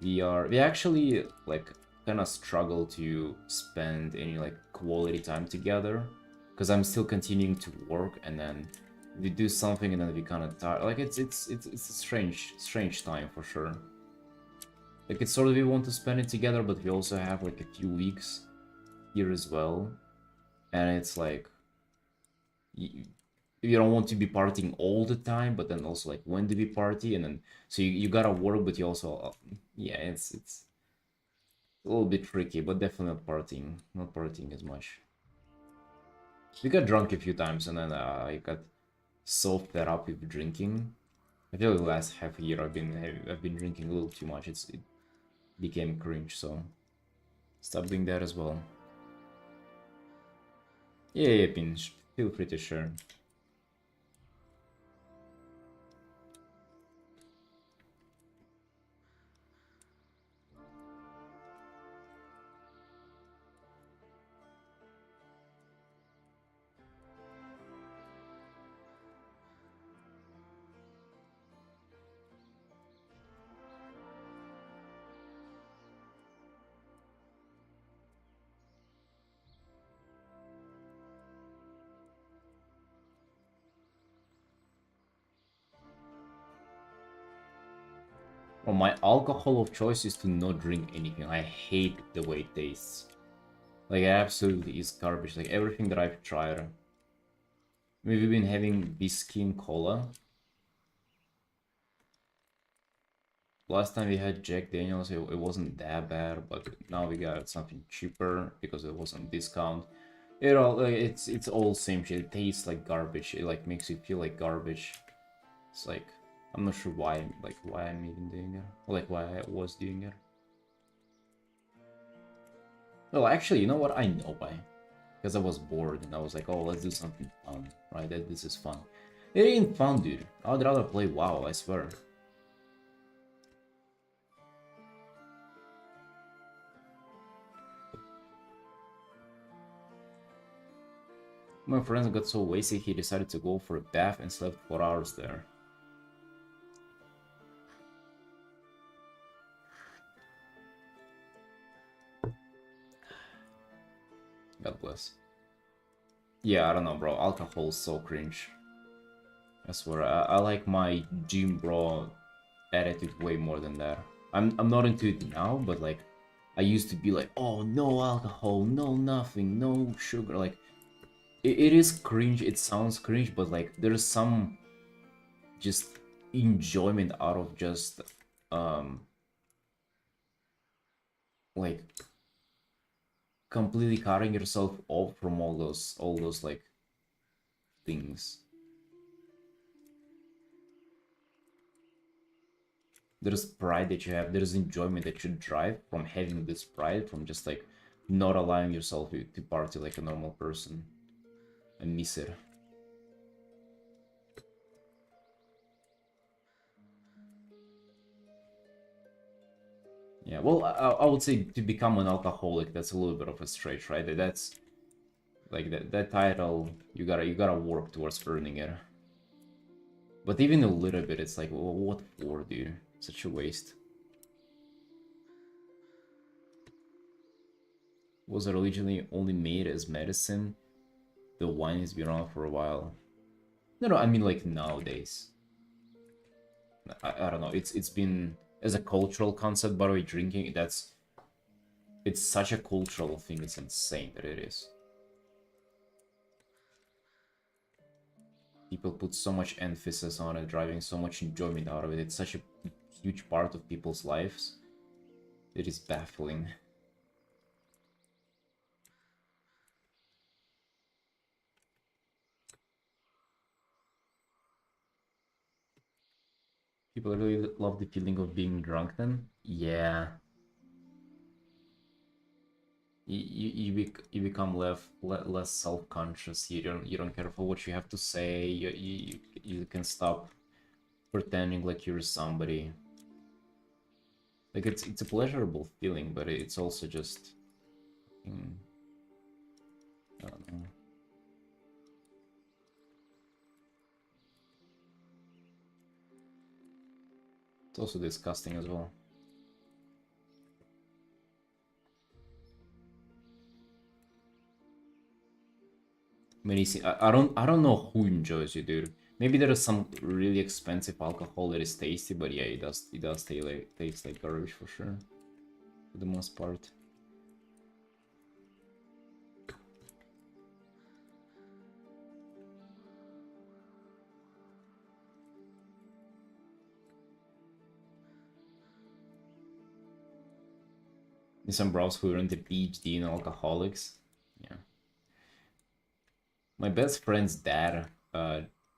We actually, like, kind of struggle to spend any, like, quality time together. Because I'm still continuing to work, and then we do something, and then we kind of tired. Like, it's a strange time, for sure. Like, it's sort of we want to spend it together, but we also have, like, a few weeks here as well. And it's like, you don't want to be partying all the time, but then also, like, when do we party? And then, so you gotta work, but you also, yeah, it's a little bit tricky, but definitely not partying as much. We got drunk a few times, and then I got so fed up with drinking. I feel like the last half a year I've been drinking a little too much. It became cringe, so stop doing that as well. Yeah, Pinch, feel free to share. Well, my alcohol of choice is to not drink anything. I hate the way it tastes. Like, it absolutely is garbage. Like, everything that I've tried. We've been having whiskey and cola. Last time we had Jack Daniels, it wasn't that bad, but now we got something cheaper because it was on discount. It all like, it's all same shit. It tastes like garbage. It like makes you feel like garbage. It's like I'm not sure why I'm even doing it. Or like why I was doing it. Well, actually, you know what? I know why. Because I was bored and I was like, oh, let's do something fun, right? This is fun. It ain't fun, dude. I'd rather play WoW, I swear. My friend got so wasted he decided to go for a bath and slept 4 hours there. God bless. Yeah, I don't know, bro. Alcohol is so cringe. I swear, I like my gym bro attitude way more than that. I'm not into it now, but like I used to be like, oh, no alcohol, no nothing, no sugar. Like, it is cringe. It sounds cringe, but like, there's some just enjoyment out of just um like completely cutting yourself off from all those like things. There's pride that you have, there's enjoyment that you drive from having this pride, from just like not allowing yourself to party like a normal person. I miss it. Yeah, well, I would say to become an alcoholic, that's a little bit of a stretch, right? That's like that title, you gotta work towards earning it. But even a little bit, it's like, well, what for, dude? Such a waste. Was originally only made as medicine. The wine has been around for a while. No, I mean like nowadays. I don't know. It's been as a cultural concept. By the way, drinking it's such a cultural thing. It's insane that it is. People put so much emphasis on it, driving so much enjoyment out of it. It's such a huge part of people's lives. It is baffling. People really love the feeling of being drunk then? Yeah. You become less self-conscious. You don't care for what you have to say. You can stop pretending like you're somebody. Like it's a pleasurable feeling, but it's also just I don't know. It's also disgusting as well. I mean, you see, I don't know who enjoys it, dude. Maybe there is some really expensive alcohol that is tasty, but yeah, it does taste like garbage for sure, for the most part. There's some bros who earned a PhD in alcoholics. Yeah. My best friend's dad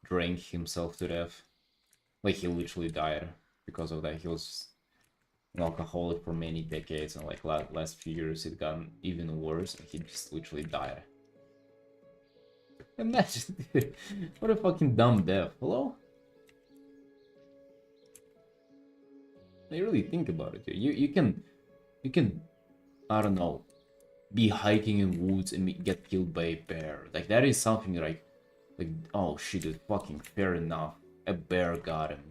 drank himself to death. Like he literally died because of that. He was an alcoholic for many decades, and like last few years it got even worse, and he just literally died. Imagine, dude, what a fucking dumb death. Hello? You really think about it, dude. You can I don't know, be hiking in woods and get killed by a bear. Like that is something like oh shit, dude, fucking fair enough. A bear got him.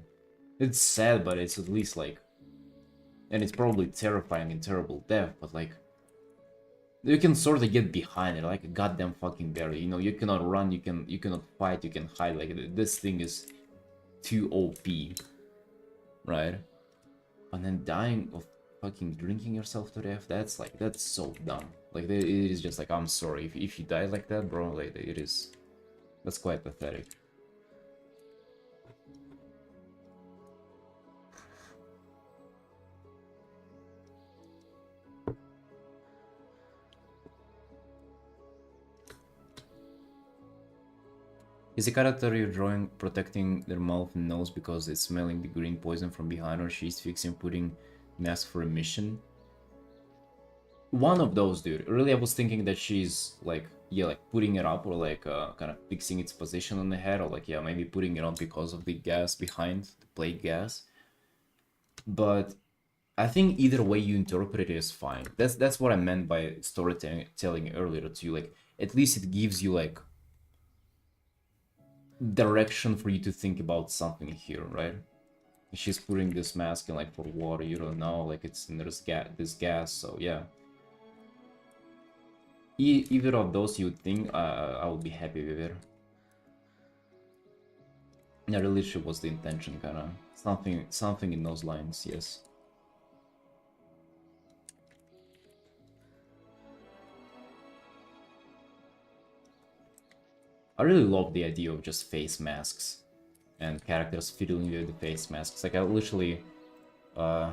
It's sad, but it's at least like, and it's probably terrifying and terrible death, but like you can sort of get behind it, like a goddamn fucking bear. You know, you cannot run, you cannot fight, you can hide. Like this thing is too OP, right? And then dying of fucking drinking yourself to death, that's so dumb. Like it is just like, I'm sorry if you die like that, bro. Like that's quite pathetic. Is the character you're drawing protecting their mouth and nose because it's smelling the green poison from behind, or she's fixing putting mask for a mission? One of those, dude. Really, I was thinking that she's like, yeah, like putting it up, or like kind of fixing its position on the head, or like, yeah, maybe putting it on because of the gas behind, the plate gas. But I think either way you interpret it is fine. That's what I meant by storytelling earlier to you. Like, at least it gives you like direction for you to think about something here, right? She's putting this mask in like for water, you don't know, like it's in this gas, so yeah. Either of those you would think I would be happy with it. Yeah, really sure was the intention, kinda. Something in those lines, yes. I really love the idea of just face masks and characters fiddling with the face masks. Like I literally, uh,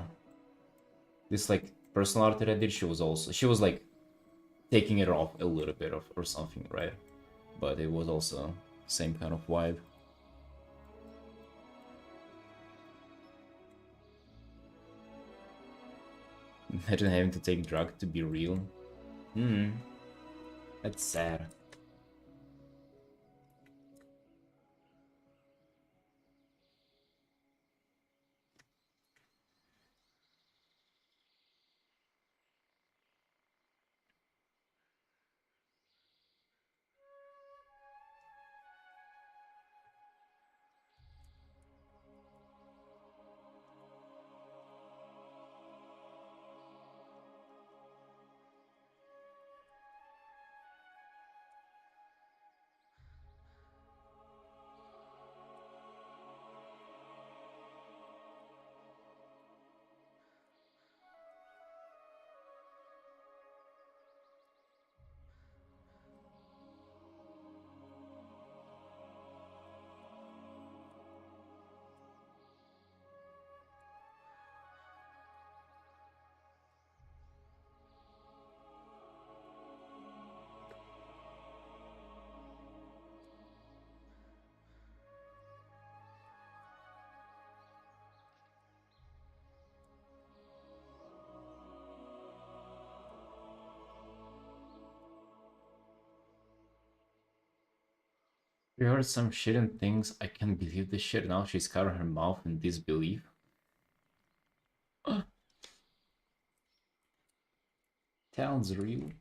this like personal art that I did, she was like taking it off a little bit of or something, right? But it was also same kind of vibe. Imagine having to take drug to be real. Hmm, that's sad. We heard some shit and things. I can't believe this shit. Now she's covering her mouth in disbelief. Sounds real.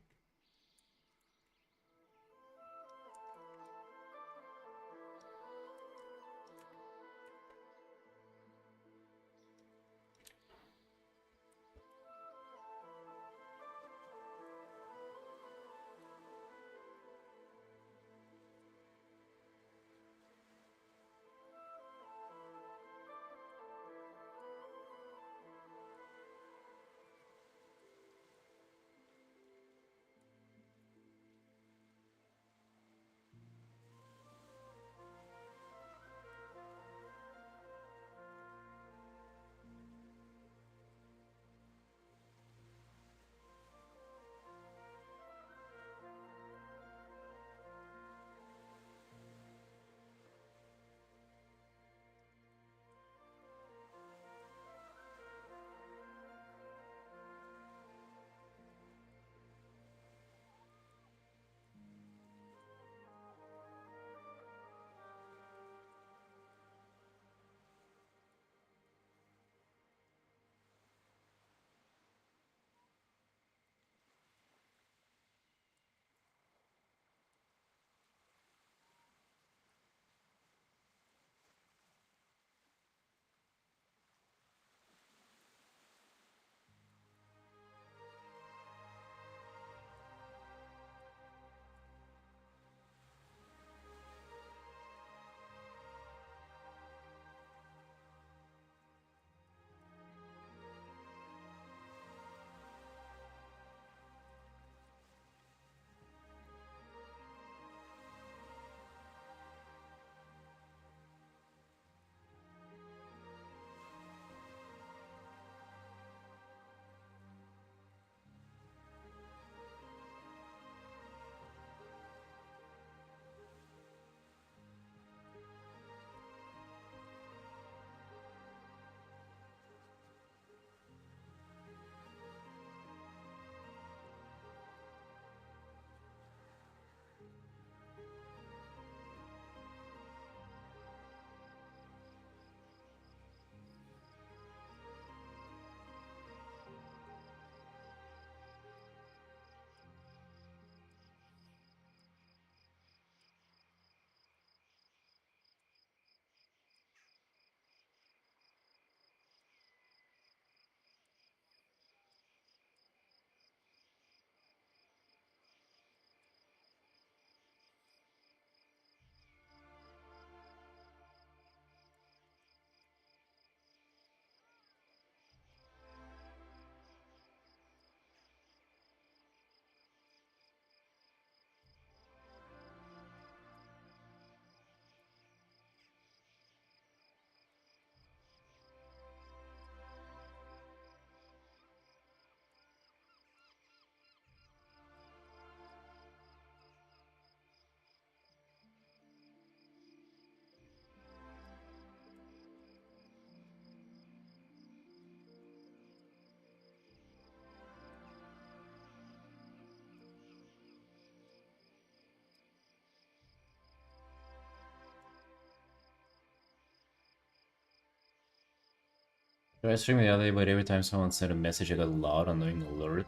I streamed the other day, but every time someone sent a message, I got a loud, annoying alert.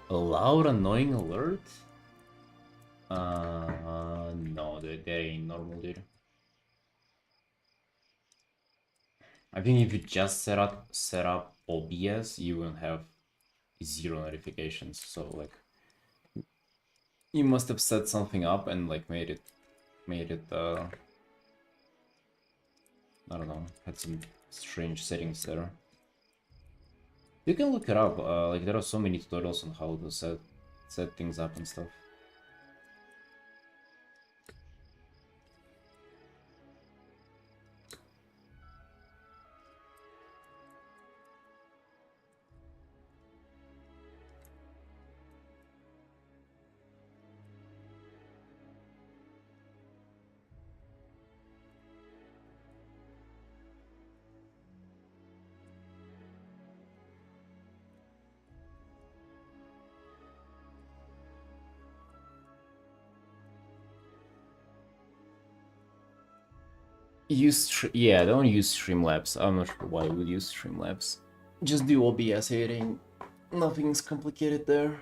A loud, annoying alert? No, that ain't normal, dude. I think if you just set up OBS, you won't have zero notifications. So like, you must have set something up and like made it. I don't know, had some strange settings there. You can look it up. Like there are so many tutorials on how to set things up and stuff. Yeah, don't use Streamlabs. I'm not sure why you would use Streamlabs. Just do OBS editing. Nothing's complicated there.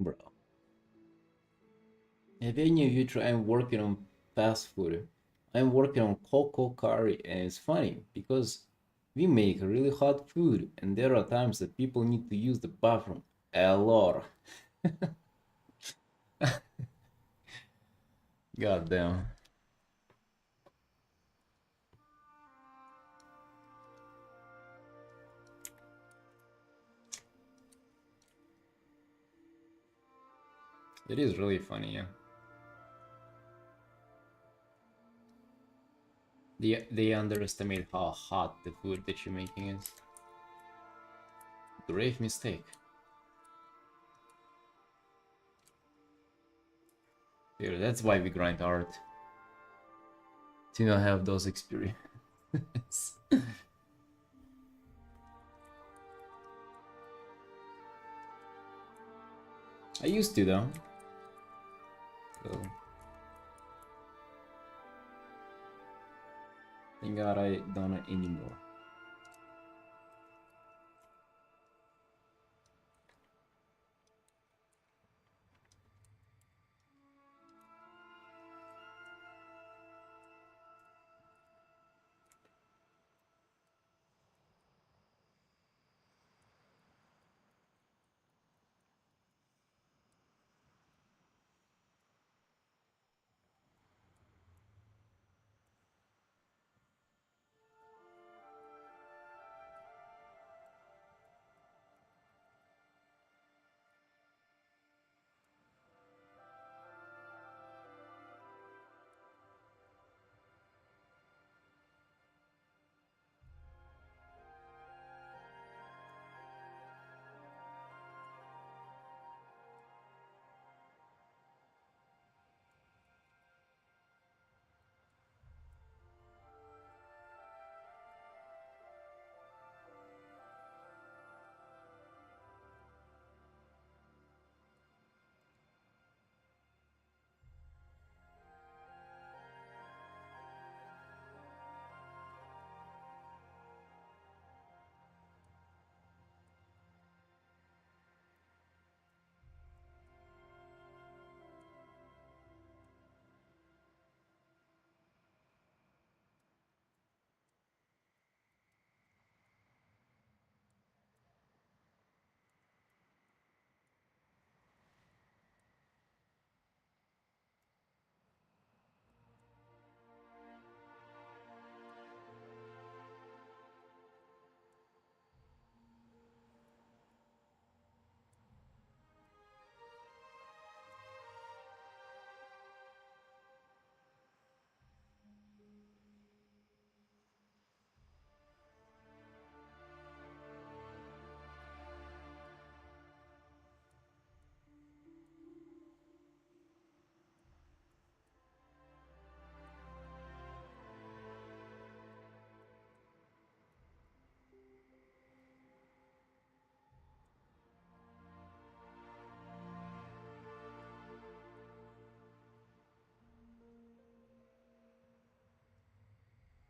Bro, if any of you try, I'm working on fast food. I'm working on cocoa curry, and it's funny because we make really hot food, and there are times that people need to use the bathroom a lot. God damn. It is really funny, yeah. They underestimate how hot the food that you're making is. Grave mistake. Dude, that's why we grind art. To not have those experiences. I used to though. So, thank God I don't anymore.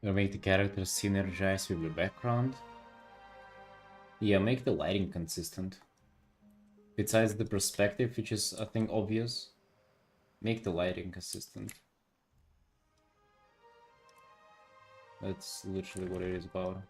You make the characters synergize with the background. Yeah, make the lighting consistent. Besides the perspective, which is, I think, obvious, make the lighting consistent. That's literally what it is about.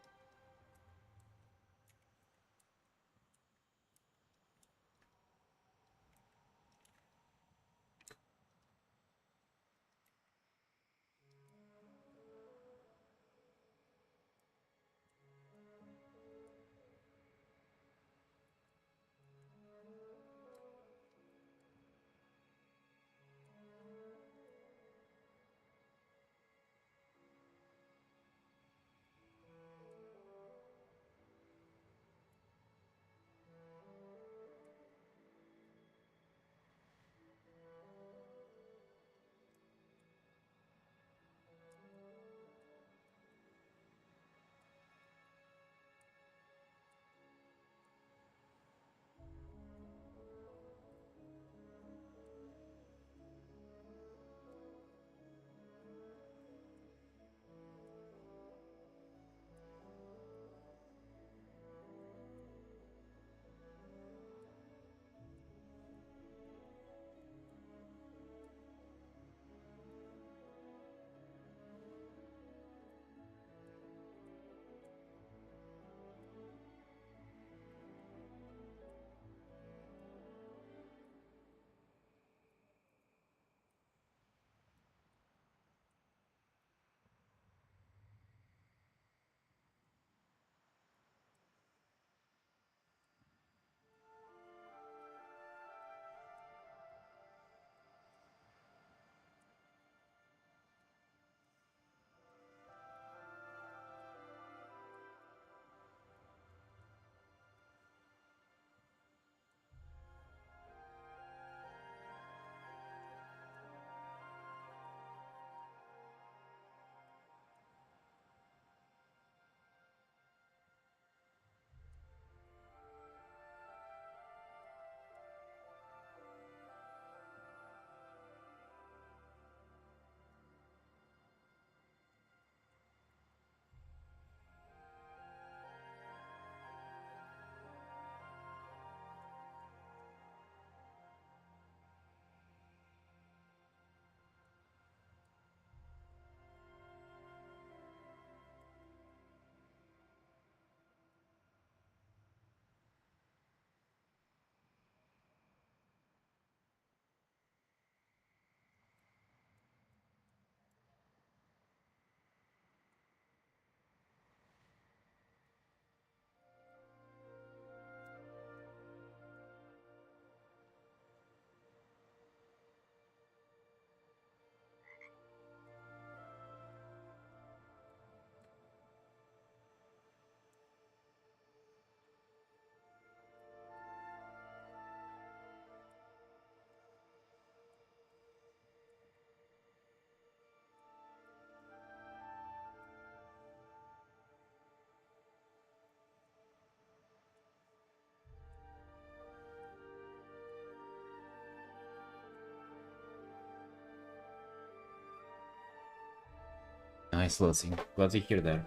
Nice, Lucy. Glad to hear that.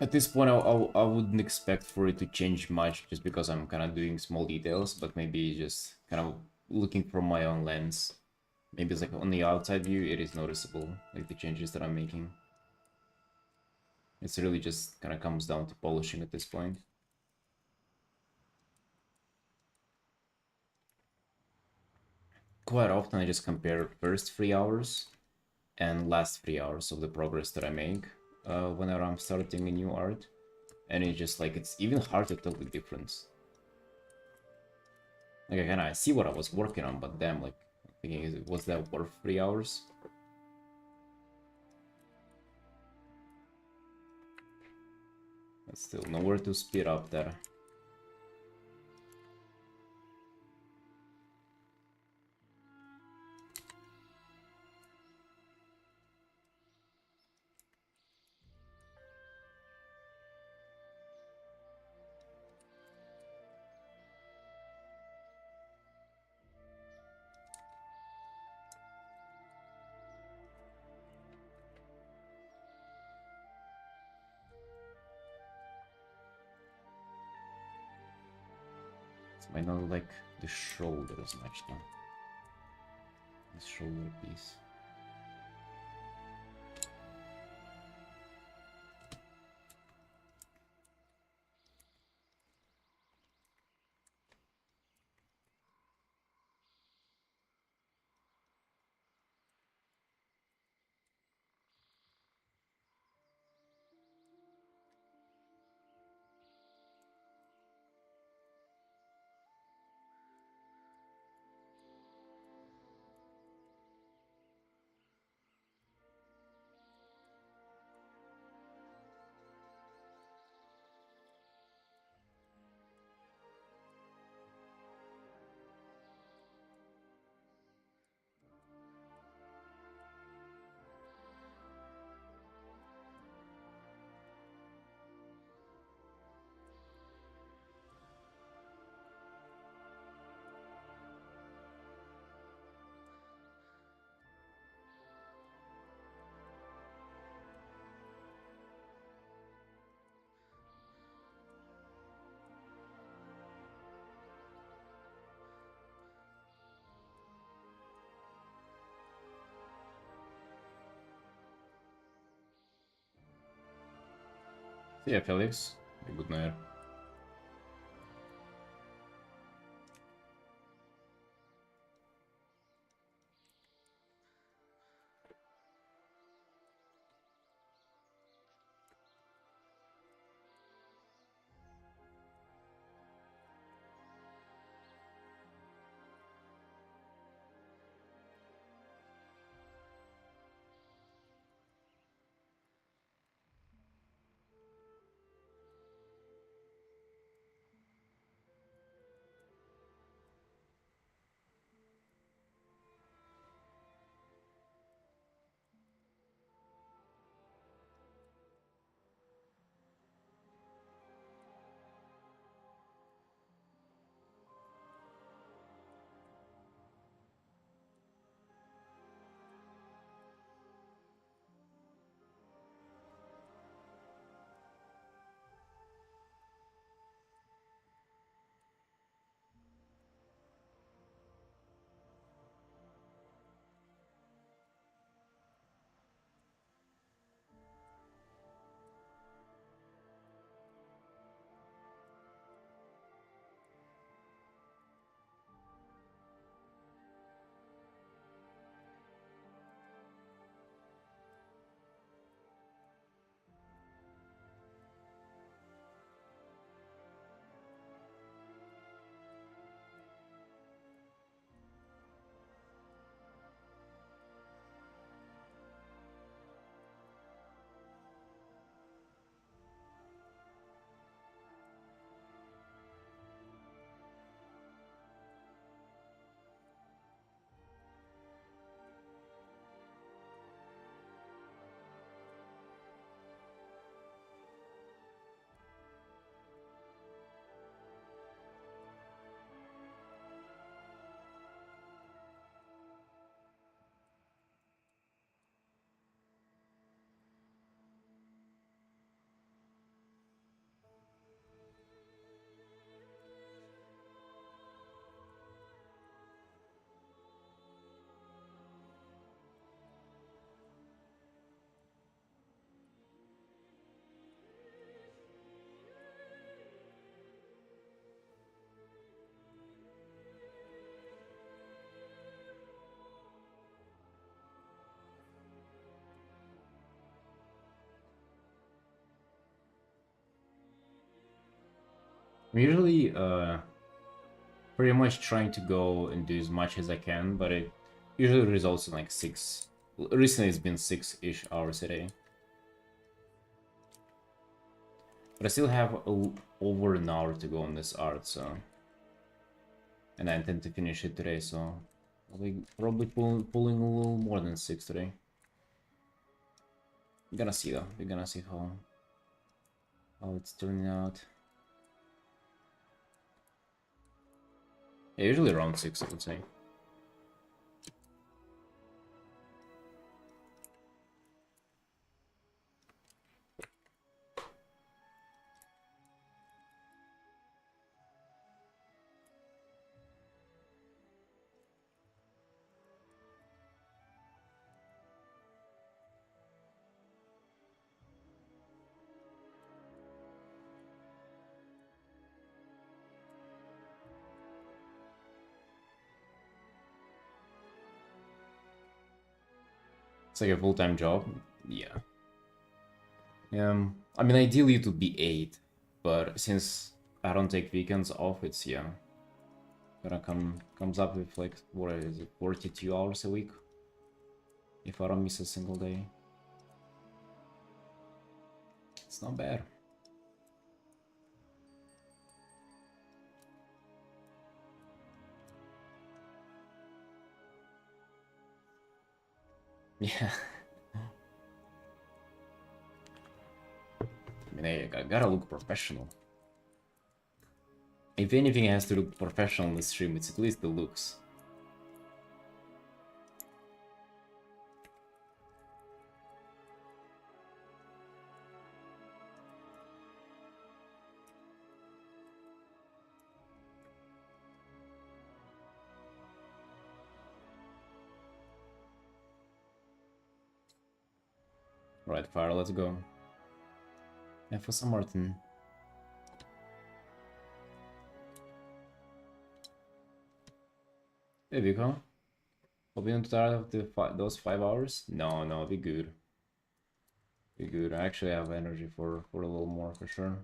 At this point, I wouldn't expect for it to change much just because I'm kind of doing small details, but maybe just kind of looking from my own lens. Maybe it's like on the outside view, it is noticeable, like the changes that I'm making. It's really just kind of comes down to polishing at this point. Quite often I just compare first 3 hours and last 3 hours of the progress that I make whenever I'm starting a new art. And it's just like, it's even hard to tell the difference. Like, again, I see what I was working on, but damn, like, thinking, was that worth 3 hours? But still, nowhere to speed up there. Might not like the shoulder as much though. This shoulder piece. See ya, Felix. Good night. I'm usually pretty much trying to go and do as much as I can, but it usually results in like 6. Recently it's been 6-ish hours a day. But I still have over an hour to go on this art, so... And I intend to finish it today, so... I'll be probably pulling a little more than 6 today. We're gonna see though, we're gonna see how it's turning out. Yeah, usually around 6, I would say. It's like a full-time job? Yeah. I mean, ideally it would be 8, but since I don't take weekends off, it's, yeah. Gonna comes up with like, what is it, 42 hours a week? If I don't miss a single day. It's not bad. Yeah. I mean, I gotta look professional. If anything has to look professional in the stream, it's at least the looks. Right, fire, let's go. And for some Artin. There we go. Hope you don't tired of those 5 hours? No, no, be good. Be good. I actually have energy for a little more for sure.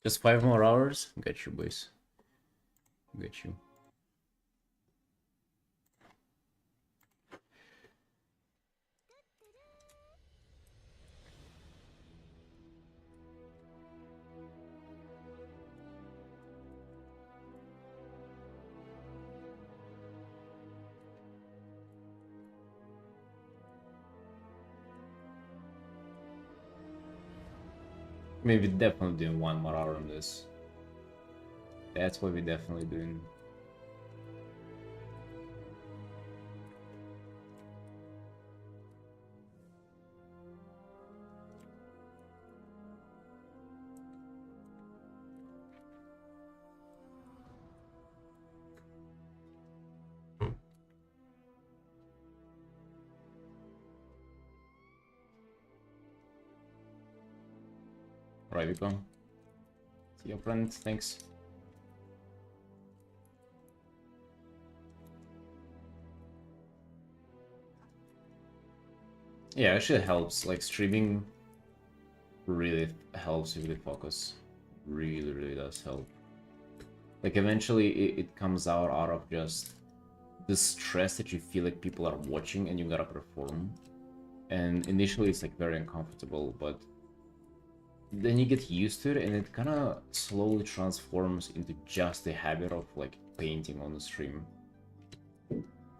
Just 5 more hours? Got you, boys. Got you. Maybe definitely doing 1 more hour on this. That's what we're definitely doing. Right, we go. See you, friend. Thanks. Yeah, actually helps. Like, streaming really helps with the focus. Really, really does help. Like, eventually it comes out of just the stress that you feel like people are watching and you gotta perform. And initially it's like very uncomfortable, but then you get used to it, and it kind of slowly transforms into just a habit of like painting on the stream,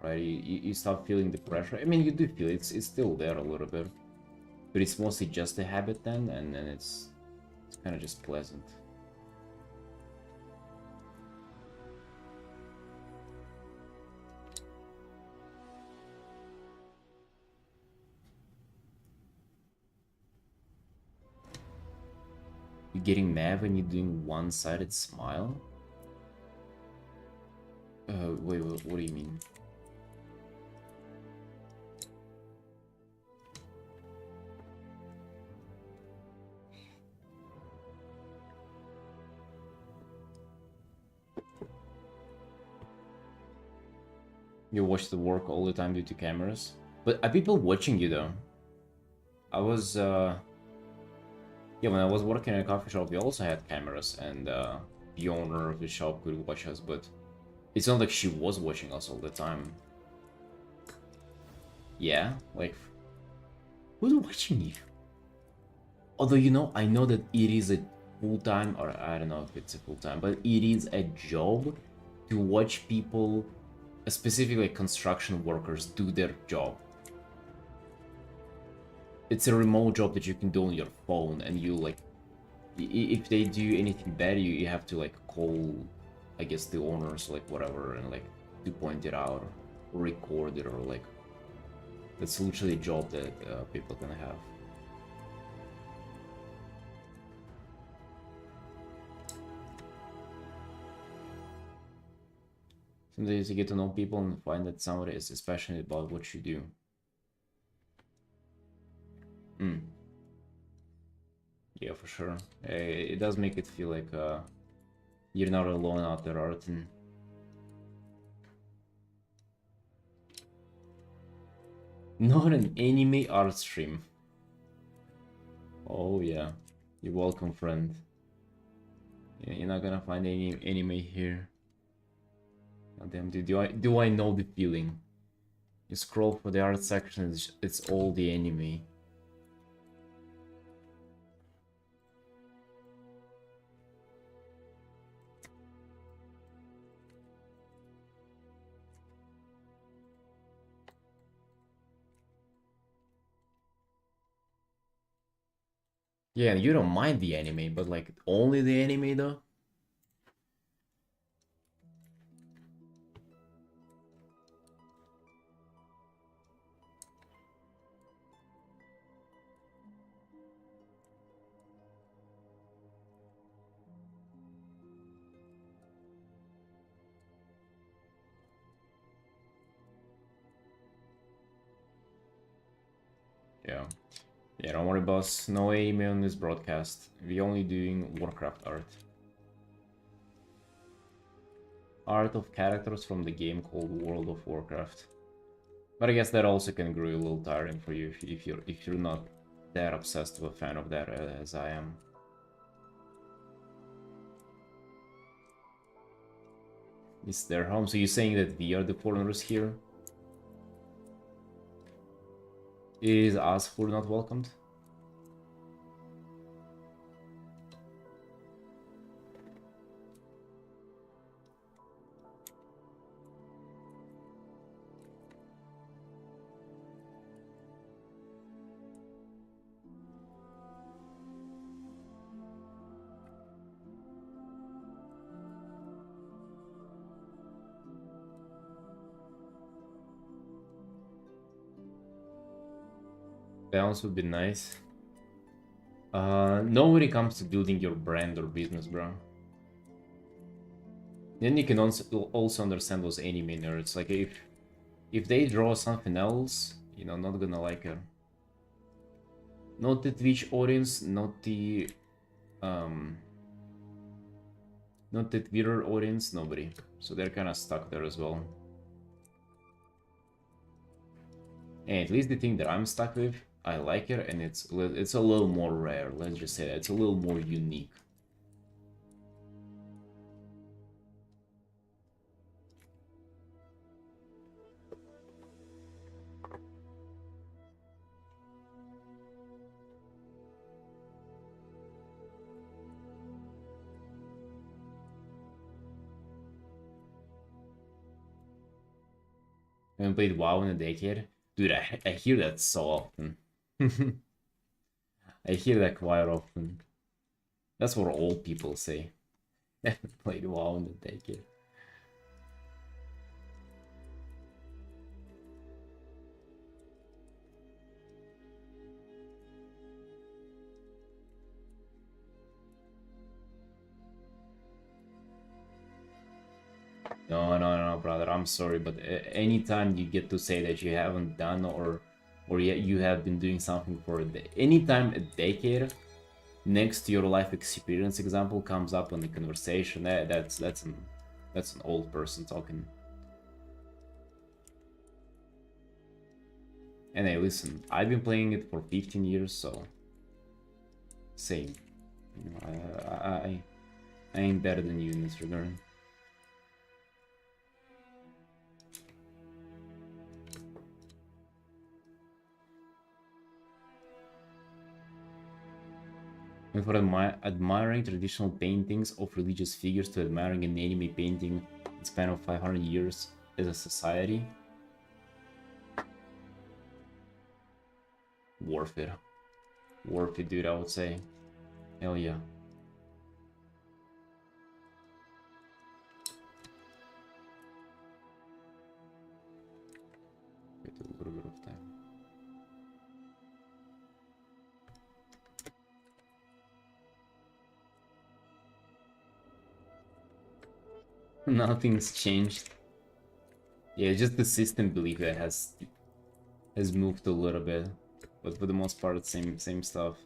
right? You start feeling the pressure. I mean, you do feel it's still there a little bit, but it's mostly just a habit then, and then it's kind of just pleasant. You getting mad when you're doing one-sided smile? Wait, what do you mean? You watch the work all the time due to cameras? But are people watching you though? I was, yeah, when I was working in a coffee shop, we also had cameras, and the owner of the shop could watch us, but it's not like she was watching us all the time. Yeah, like, who's watching you? Although, you know, I know that it is a full-time, or I don't know if it's a full-time, but it is a job to watch people, specifically construction workers, do their job. It's a remote job that you can do on your phone, and you, like, if they do anything bad, you have to, like, call, I guess, the owners, like, whatever, and, like, to point it out, or record it, or, like, that's literally a job that people can have. Sometimes you get to know people and find that somebody is passionate about what you do. Mm. Yeah, for sure. It does make it feel like you're not alone out there, Artin. Not an anime art stream. Oh yeah, you're welcome, friend. You're not gonna find any anime here. God damn, dude, do I know the feeling? You scroll for the art section, it's all the anime. Yeah, you don't mind the anime, but like only the anime though? Yeah. Yeah, don't worry, boss. No anime on this broadcast. We only doing Warcraft art. Art of characters from the game called World of Warcraft. But I guess that also can grow a little tiring for you if you're not that obsessed with a fan of that as I am. Is their home? So you're saying that we are the foreigners here? Is us who are not welcomed? Balance would be nice. No when it comes to building your brand or business, bro. Then you can also understand those anime nerds. Like if they draw something else, you know, not gonna like it. Not the Twitch audience, um, not the Twitter audience, nobody. So they're kind of stuck there as well. And at least the thing that I'm stuck with, I like it, and it's a little more rare. Let's just say that it's a little more unique. haven't played WoW in a decade. Dude, I hear that so often. I hear that quite often. That's what old people say. I haven't played WoW in a decade. No, brother. I'm sorry, but anytime you get to say that you haven't done or yet you have been doing something for anytime a decade next to your life experience example comes up in the conversation, that's an old person talking. And hey, listen, I've been playing it for 15 years, so same. You know, I ain't better than you in this regard. And for admiring traditional paintings of religious figures to admiring an anime painting in the span of 500 years as a society, worth it. Worth it, dude, I would say. Hell yeah. Wait a little bit of time. Nothing's changed. Yeah, just the system belief that has moved a little bit, but for the most part, it's same stuff.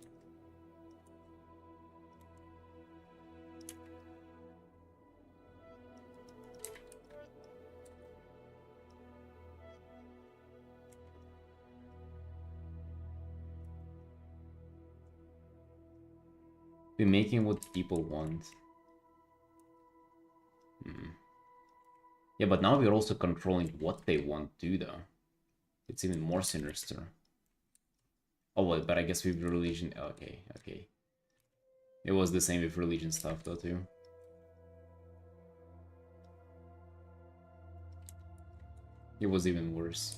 We're making what people want. Yeah, but now we're also controlling what they want to do, though. It's even more sinister. Oh, well, but I guess with religion... Okay. It was the same with religion stuff, though, too. It was even worse.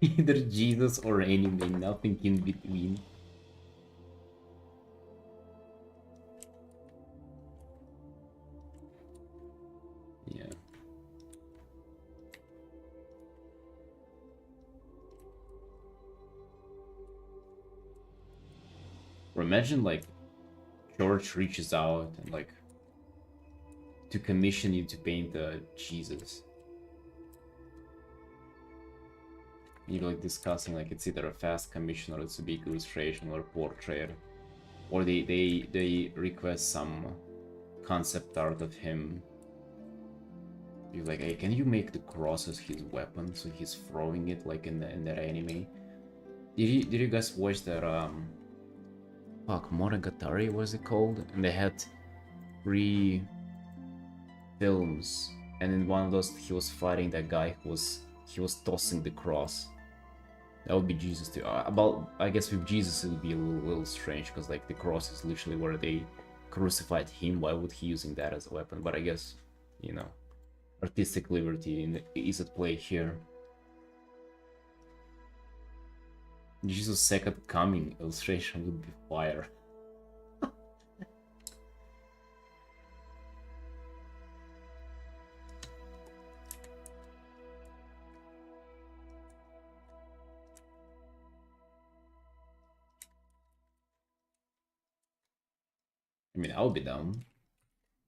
Either Jesus or anime, nothing in between. Yeah. Or imagine, like, George reaches out and, like, to commission you to paint Jesus. You're, like, discussing, like, it's either a fast commission or it's a big illustration or a portrait. Or they request some concept art of him. You're like, hey, can you make the cross as his weapon so he's throwing it like in that anime? Did you guys watch that fuck, Monogatari was it called? And they had 3 films, and in one of those he was fighting that guy who was tossing the cross. That would be Jesus too. I guess with Jesus it would be a little strange because like the cross is literally where they crucified him. Why would he using that as a weapon? But I guess, you know, artistic liberty is at play here. Jesus' second coming illustration would be fire. I mean, I'll be down.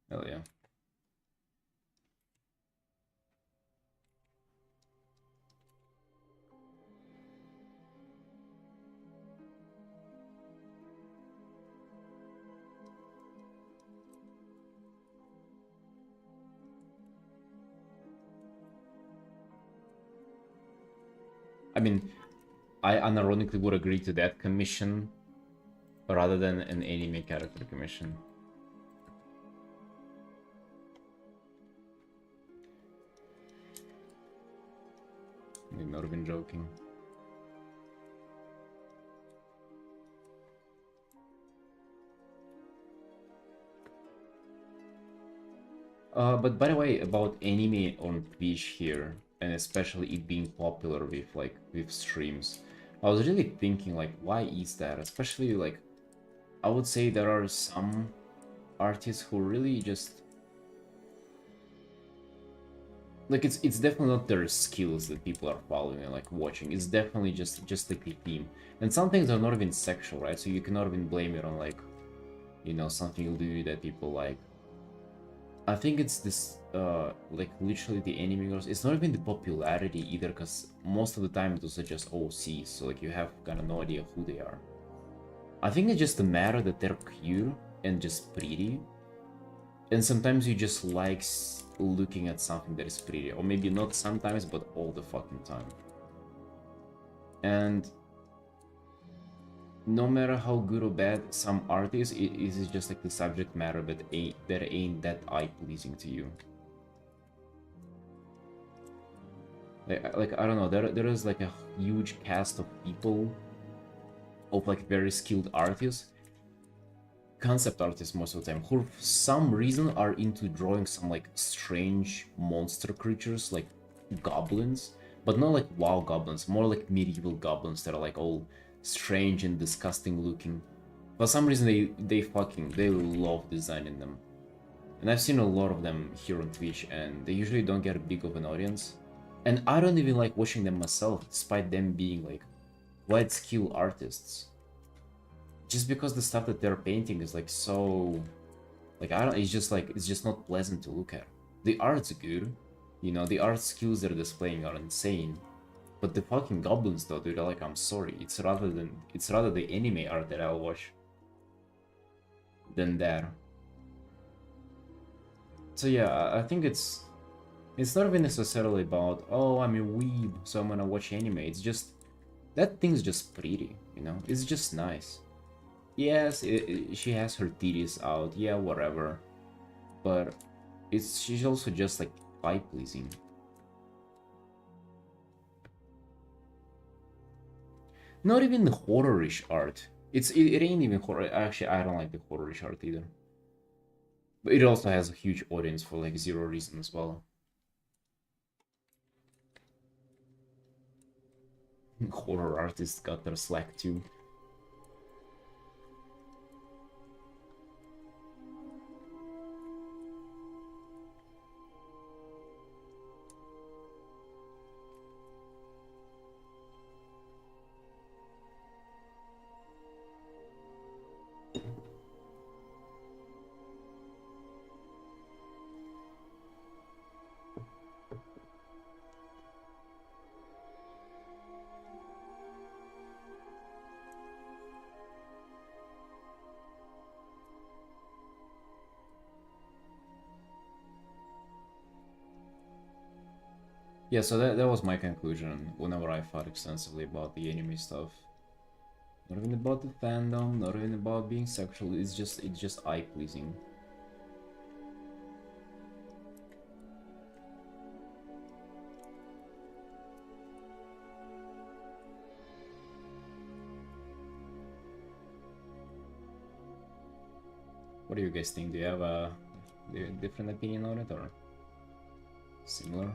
Hell yeah. I mean, I unironically would agree to that commission rather than an anime character commission. I'm not even joking. But by the way, about anime on Twitch here, and especially it being popular with like with streams, I was really thinking like, why is that? Especially like, I would say there are some artists who really just like it's definitely not their skills that people are following and like watching. It's definitely just like the theme, and some things are not even sexual, right? So you cannot even blame it on like, you know, something you do that people like. I think it's this, like literally the anime girls. It's not even the popularity either, because most of the time those are just OCs, so like you have kind of no idea who they are. I think it's just a matter that they're cute and just pretty, and sometimes you just like looking at something that is pretty, or maybe not sometimes, but all the fucking time. And no matter how good or bad some art is, it is just like the subject matter that ain't that eye-pleasing to you. Like I don't know, there is like a huge cast of people, of like very skilled artists, concept artists most of the time, who for some reason are into drawing some like strange monster creatures like goblins, but not like WoW goblins, more like medieval goblins that are like all strange and disgusting looking. For some reason they love designing them. And I've seen a lot of them here on Twitch, and they usually don't get big of an audience. And I don't even like watching them myself, despite them being like wide skill artists. Just because the stuff that they're painting is like so, like I don't, it's just not pleasant to look at. The art's good, you know, the art skills they're displaying are insane, but the fucking goblins though, dude, like I'm sorry, it's rather the anime art that I'll watch than that. So yeah, I think it's not even necessarily about, oh, I'm a weeb, so I'm gonna watch anime. It's just that thing's just pretty, you know. It's just nice. Yes, she has her titties out, yeah, whatever. But she's also just like eye pleasing. Not even the horrorish art. It ain't even horror. Actually, I don't like the horrorish art either. But it also has a huge audience for like zero reason as well. Horror artists got their slack too. Yeah, so that was my conclusion whenever I thought extensively about the anime stuff. Not even about the fandom, not even about being sexual, it's just eye-pleasing. What do you guys think? Do you have a different opinion on it, or similar?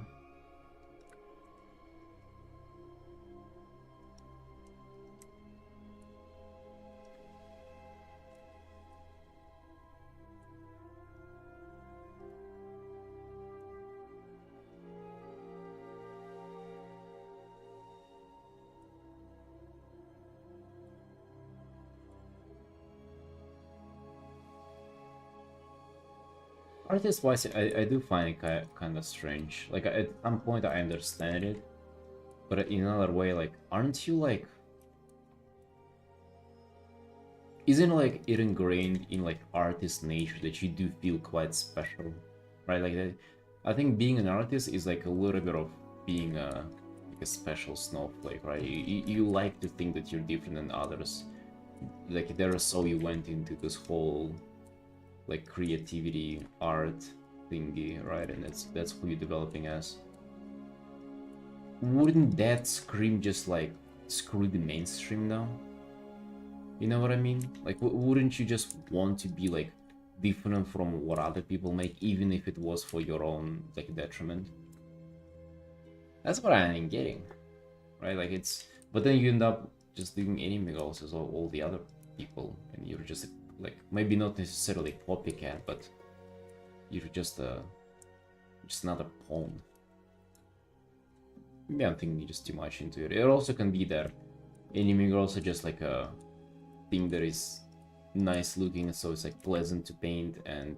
Artist-wise, I do find it kind of strange. Like, at some point I understand it, but in another way, like, aren't you, like... Isn't, like, it ingrained in, like, artist nature that you do feel quite special, right? Like, I think being an artist is, like, a little bit of being like a special snowflake, right? You like to think that you're different than others. Like, there so you went into this whole like creativity, art thingy, right? And that's who you're developing as. wouldn't that scream just like screw the mainstream now? You know what I mean? Like, wouldn't you just want to be like different from what other people make, even if it was for your own like detriment? That's what I'm getting, right? Like it's, but then you end up just doing anime goals as all the other people, and you're just like maybe not necessarily copycat, but you're just another pawn. Maybe I'm thinking just too much into it. It also can be that anime girls are just like a thing that is nice looking, so it's like pleasant to paint, and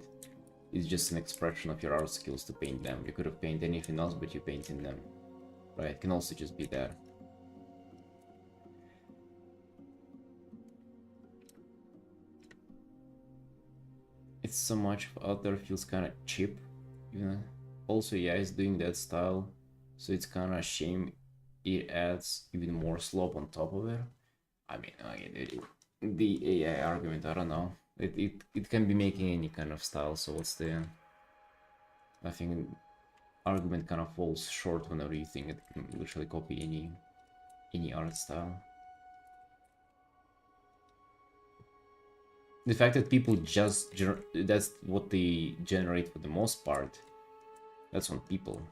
it's just an expression of your art skills to paint them. You could have painted anything else, but you painted them, right? It can also just be that. It's so much out there, feels kind of cheap, you know. Also, yeah, it's doing that style, so it's kind of a shame it adds even more slope on top of it. I mean, the AI argument, I don't know. It can be making any kind of style, so what's the... I think argument kind of falls short whenever you think it can literally copy any art style. The fact that people just... that's what they generate for the most part. That's on people.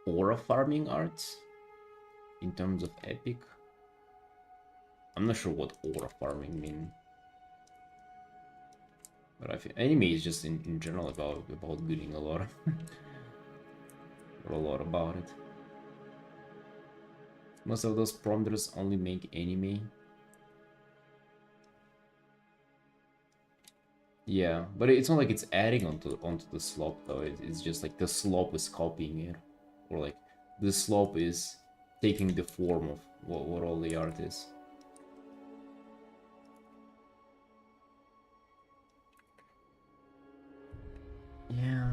Aura farming arts? In terms of epic? I'm not sure what aura farming mean. But I think anime is just in general about doing a lot. A lot about it. Most of those prompters only make anime. Yeah, but it's not like it's adding onto the slope though. It's just like the slope is copying it, or like the slope is taking the form of what all the art is. Yeah.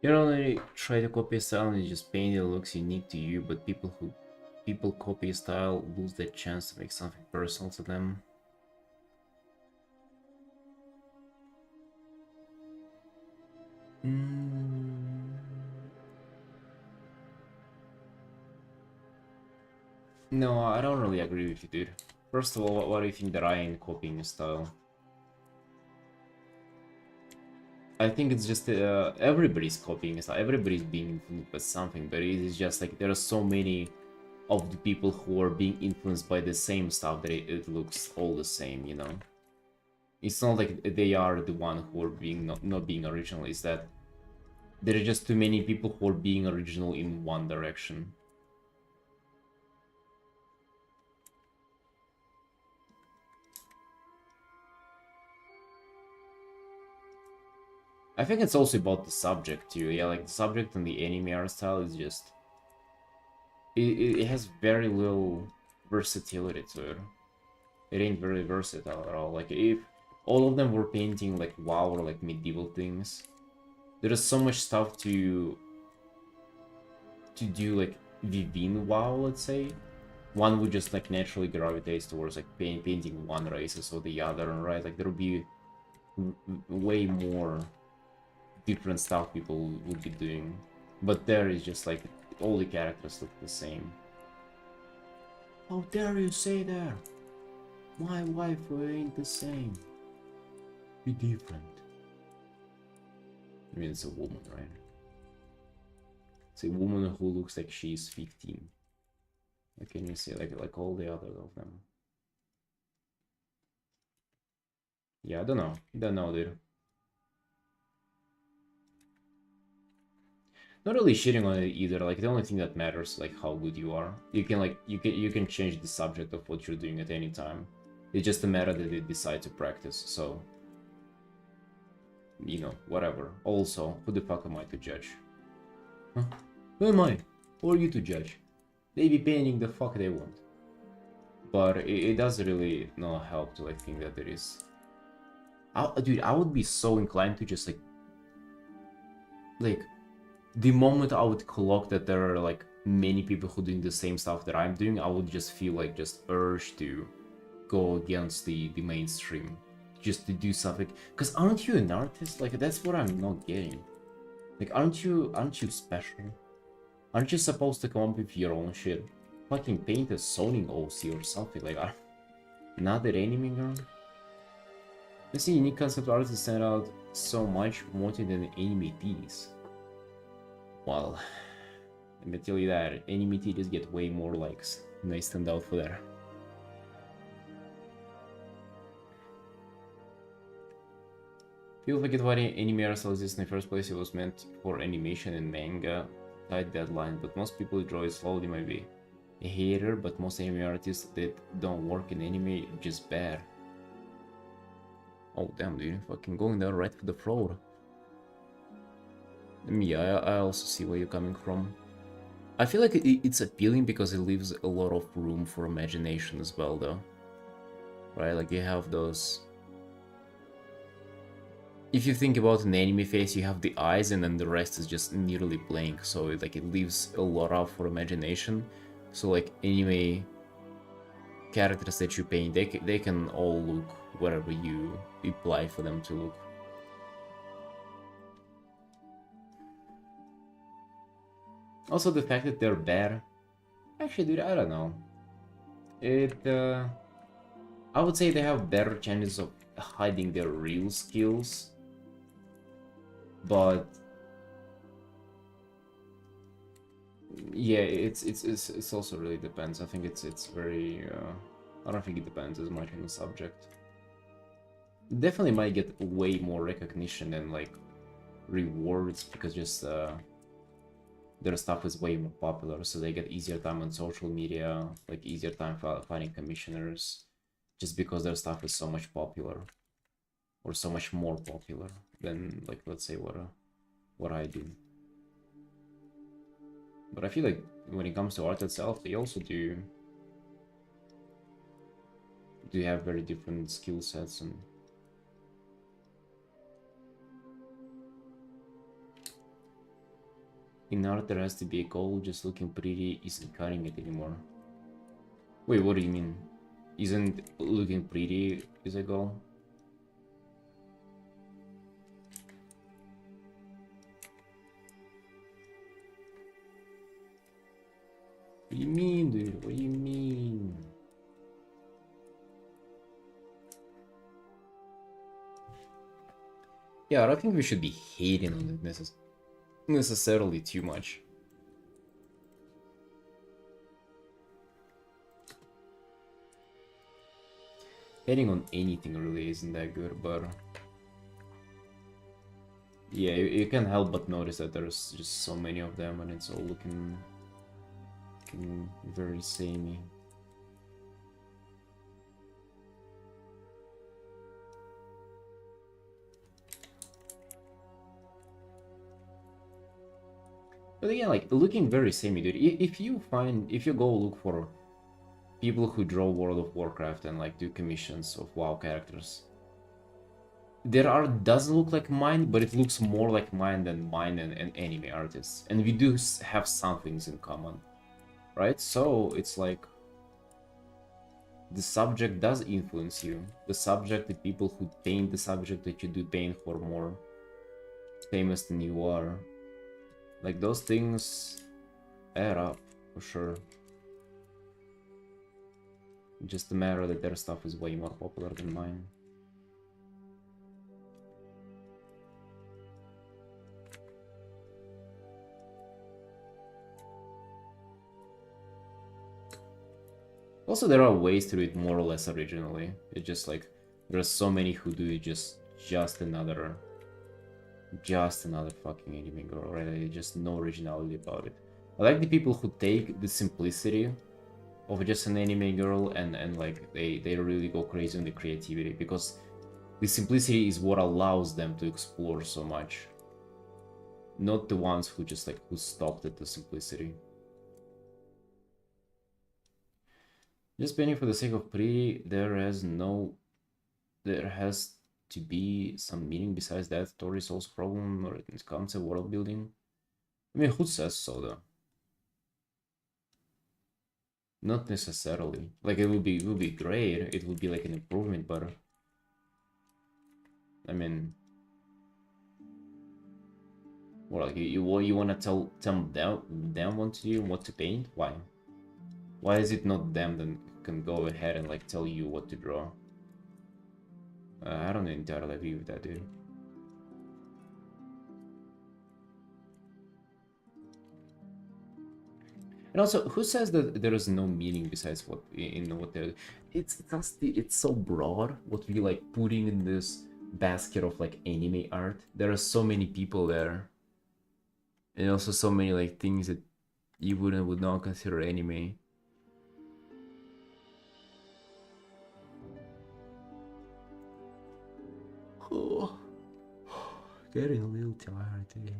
You don't only try to copy a style and you just paint it looks unique to you, but people copy a style lose their chance to make something personal to them. No, I don't really agree with you, dude. First of all, what do you think that I ain't copying a style? I think it's just everybody's copying a style, everybody's being influenced by something, but it is just like there are so many of the people who are being influenced by the same stuff that it looks all the same, you know? It's not like they are the one who are being not being original, it's that there are just too many people who are being original in one direction. I think it's also about the subject too. Yeah, like the subject and the anime art style is just... It has very little versatility to it. It ain't very versatile at all. Like if all of them were painting like WoW or like medieval things, there is so much stuff to do like within WoW, let's say. One would just like naturally gravitate towards like painting one races or the other, right? Like there would be way more different stuff people would be doing, but there is just like all the characters look the same. How dare you say that? My wife ain't the same. Be different. I mean, it's a woman, right? It's a woman who looks like she's 15. Like, can you see, like all the other of them? Yeah, I don't know. Don't know, dude. Not really shitting on it either. Like, the only thing that matters, like, how good you are. You can change the subject of what you're doing at any time. It's just a matter that they decide to practice. So, you know, whatever. Also, who the fuck am I to judge? Huh? Who am I? Who are you to judge? They be painting the fuck they want. But it does really not help to like think that there is. Dude, I would be so inclined to just like the moment I would clock that there are like many people who doing the same stuff that I'm doing, I would just feel like just urge to go against the mainstream, just to do something. Cause aren't you an artist? Like that's what I'm not getting. Like aren't you special? Aren't you supposed to come up with your own shit? Fucking paint a Sonic OC or something like that. Not that anime girl. You see, unique concept artists stand out so much more than anime tees. Well, let me tell you that anime tees get way more likes, and they stand out for that. People forget why anime art exists in the first place. It was meant for animation and manga, tight deadline, but most people draw it slowly. Maybe a hater, but most anime artists that don't work in anime are just bad. Oh damn, dude, fucking going there right for the throat. Yeah, I also see where you're coming from. I feel like it's appealing because it leaves a lot of room for imagination as well, though. Right, like you have those... If you think about an anime face, you have the eyes and then the rest is just nearly blank, so it leaves a lot out for imagination. So like anime characters that you paint, they can all look whatever you apply for them to look. Also the fact that they're bad, actually dude, I don't know. I would say they have better chances of hiding their real skills, but yeah, it's also really depends. I think it's very I don't think it depends as much on the subject. Definitely might get way more recognition and like rewards because just their stuff is way more popular, so they get easier time on social media, like easier time finding commissioners, just because their stuff is so much popular, or so much more popular than like let's say what I do. But I feel like when it comes to art itself, they also do have very different skill sets and in art there has to be a goal. Just looking pretty isn't cutting it anymore. Wait, what do you mean? Isn't looking pretty is a goal? What do you mean, dude? What do you mean? Yeah, I don't think we should be hating on it necessarily too much. Hating on anything really isn't that good, but yeah, you can't help but notice that there's just so many of them and it's all looking very samey. But again, like looking very samey, dude. If you go look for people who draw World of Warcraft and like do commissions of WoW characters, their art doesn't look like mine, but it looks more like mine than mine and anime artists, and we do have some things in common, right? So it's like the subject does influence you. The subject, the people who paint the subject that you do paint for more famous than you are. Like those things add up, for sure. Just a matter that their stuff is way more popular than mine. Also, there are ways to do it more or less originally. It's just like there are so many who do it just another fucking anime girl, right? Just no originality about it. I like the people who take the simplicity of just an anime girl and like they really go crazy on the creativity, because the simplicity is what allows them to explore so much. Not the ones who just like who stopped at the simplicity. Just painting for the sake of pretty, there has to be some meaning besides that. Story solves problem or its concept world building. I mean, who says so though? Not necessarily. Like it would be great. It would be like an improvement, but I mean, well, like you want to tell them what to do, what to paint? Why? Why is it not them that can go ahead and like tell you what to draw? I don't entirely agree with that, dude. And also, who says that there is no meaning besides what in what they're? It's so broad. What we like putting in this basket of like anime art. There are so many people there, and also so many like things that you would not consider anime. Oh, getting a little tired today.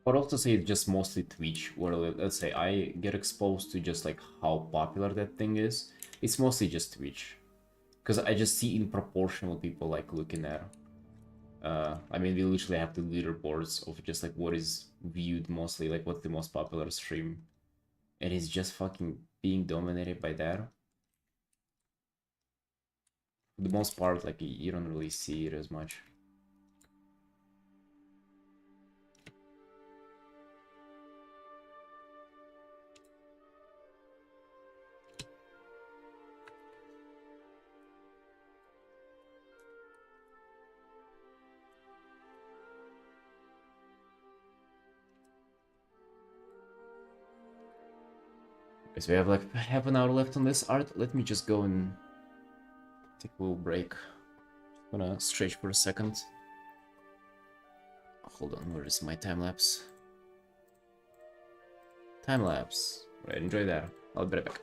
But also say it's just mostly Twitch, where let's say I get exposed to just like how popular that thing is. It's mostly just Twitch, because I just see in proportional people like looking at. I mean, we literally have the leaderboards of just like what is viewed mostly, like what's the most popular stream, and it's just fucking being dominated by that. For the most part, like you don't really see it as much. Okay, so we have like half an hour left on this art. Let me just go and take a little break. Just gonna stretch for a second. Hold on, where is my time lapse? Time lapse. Right, enjoy that. I'll be right back.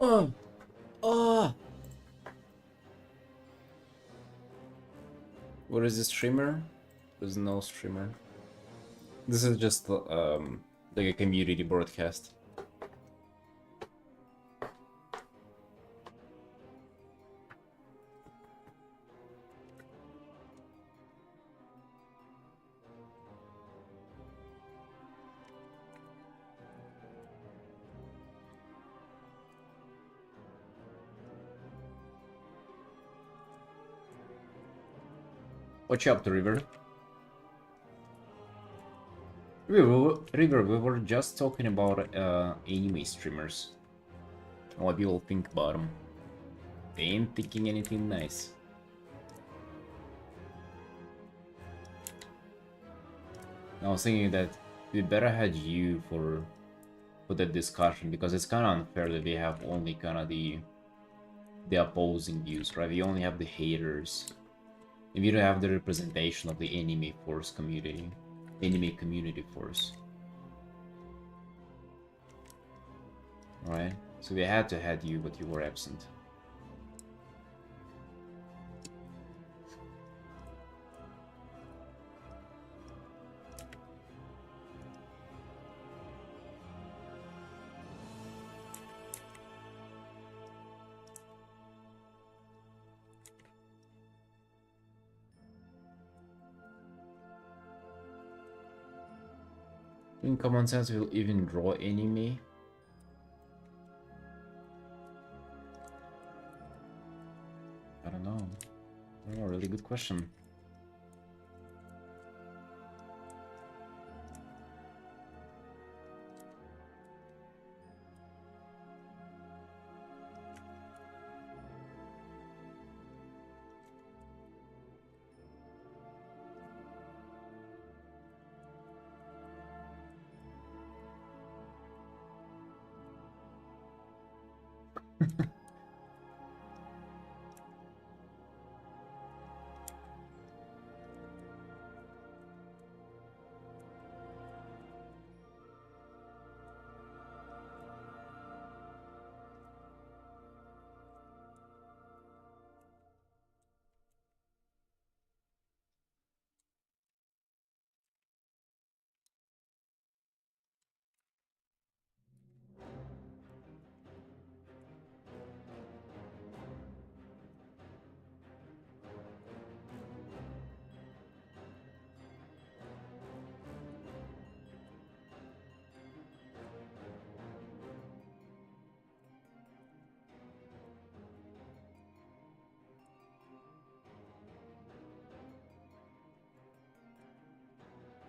Oh! Oh! What is this streamer? There's no streamer. This is just like a community broadcast. What you up to, River? River, we were just talking about anime streamers. What people think about them. They ain't thinking anything nice. I was thinking that we better had you for that discussion, because it's kind of unfair that they have only kind of the opposing views, right? We only have the haters. And we don't have the representation of the anime force community. Anime community force. Right? So we had to have you, but you were absent. In common sense, will even draw anime. I don't know. Really good question.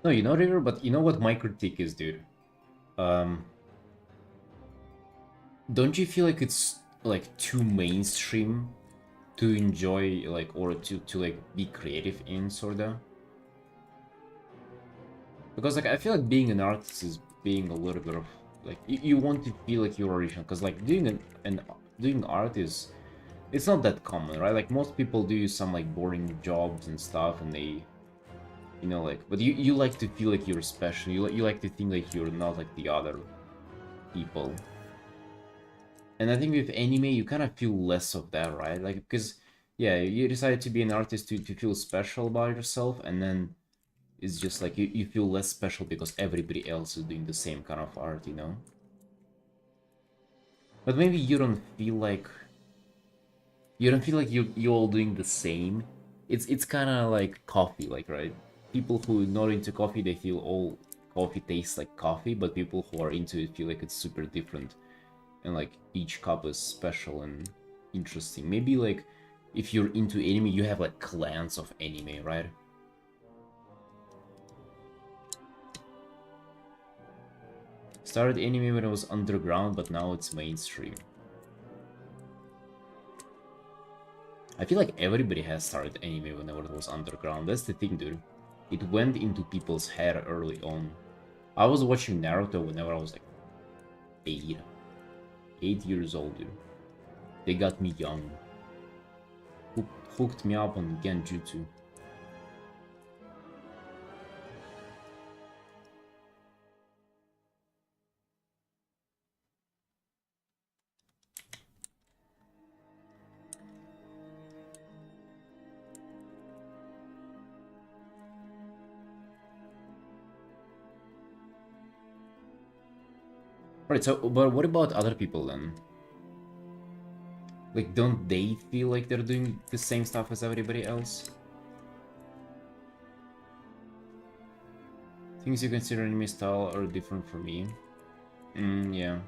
No, you know, River, but you know what my critique is, dude? Um, don't you feel like it's like too mainstream to enjoy, like, or to like be creative in, sorta? Because like I feel like being an artist is being a little bit of like you want to feel like you're original, because like doing doing art is, it's not that common, right? Like most people do some like boring jobs and stuff, and they, you know, like, but you like to feel like you're special. You like to think like you're not like the other people. And I think with anime, you kind of feel less of that, right? Like, because, yeah, you decided to be an artist to feel special about yourself, and then it's just like you feel less special because everybody else is doing the same kind of art, you know? But maybe you don't feel like you all doing the same. It's kind of like coffee, like, right? People who are not into coffee, they feel all coffee tastes like coffee, but people who are into it feel like it's super different, and like each cup is special and interesting. Maybe like if you're into anime, you have like clans of anime, right? Started anime when it was underground, but now it's mainstream. I feel like everybody has started anime whenever it was underground. That's the thing, dude. It went into people's head early on. I was watching Naruto whenever I was like 8. 8 years old, dude. They got me young. Hooked me up on Genjutsu. Alright, so, but what about other people then? Like, don't they feel like they're doing the same stuff as everybody else? Things you consider anime style are different from me. Yeah.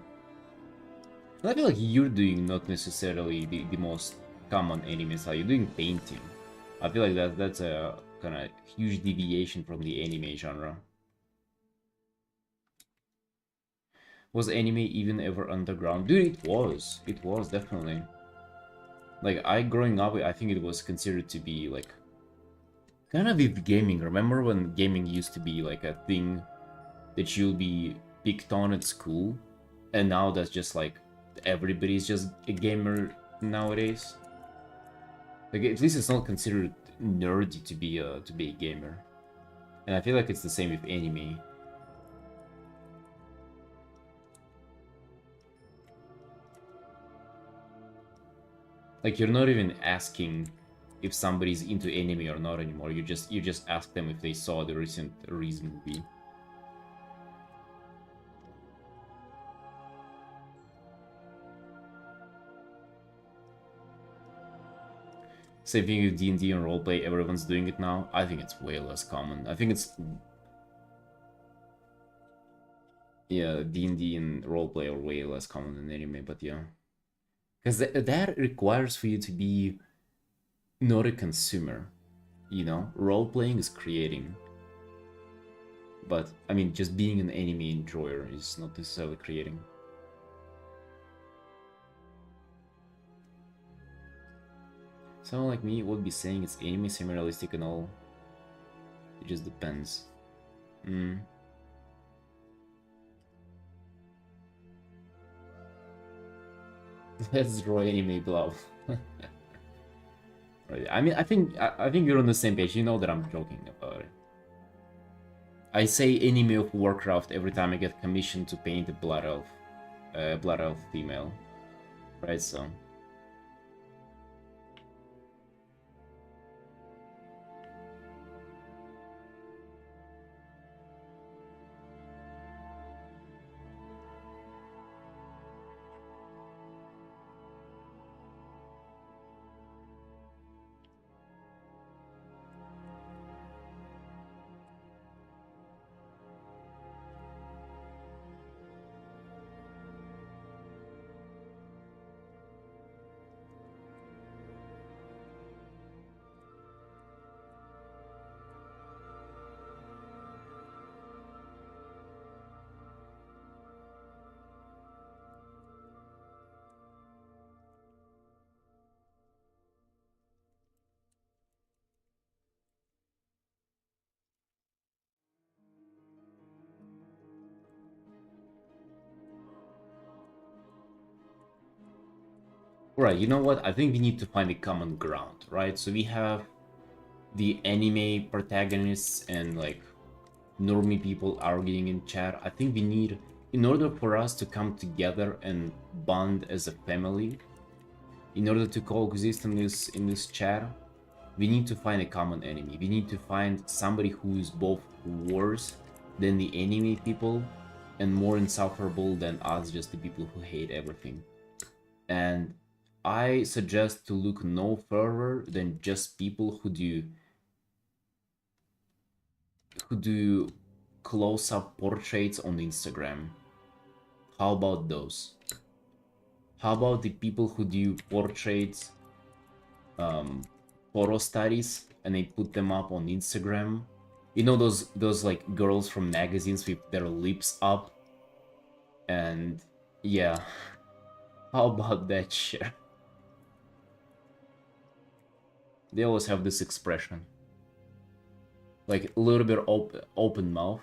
I feel like you're doing not necessarily the most common anime style. You're doing painting. I feel like that's a kind of huge deviation from the anime genre. Was anime even ever underground? Dude, it was. It was, definitely. Like, growing up, I think it was considered to be, like, kind of with gaming. Remember when gaming used to be, like, a thing that you'll be picked on at school? And now that's just, like, everybody's just a gamer nowadays. Like, at least it's not considered nerdy to be a gamer. And I feel like it's the same with anime. Like, you're not even asking if somebody's into anime or not anymore. You just ask them if they saw the recent Reese movie. Same thing with D&D and roleplay. Everyone's doing it now. I think it's way less common. I think it's... Yeah, D&D and roleplay are way less common than anime, but yeah. Because that requires for you to be not a consumer, you know? Role-playing is creating. But, I mean, just being an anime enjoyer is not necessarily creating. Someone like me would be saying it's anime semi-realistic and all. It just depends. Let's draw anime bluff. Right. I mean, I think you're on the same page. You know that I'm joking about it. I say anime of Warcraft every time I get commissioned to paint a blood elf female, right? So. Right, you know what? I think we need to find a common ground, right? So we have the anime protagonists and like normie people arguing in chat. I think we need, in order for us to come together and bond as a family, in order to coexist in this chat, we need to find a common enemy. We need to find somebody who is both worse than the enemy people and more insufferable than us, just the people who hate everything. And I suggest to look no further than just people who do close-up portraits on Instagram. How about those? How about the people who do portraits, photo studies, and they put them up on Instagram? You know those like girls from magazines with their lips up? And yeah, how about that shit? They always have this expression. Like a little bit open mouth.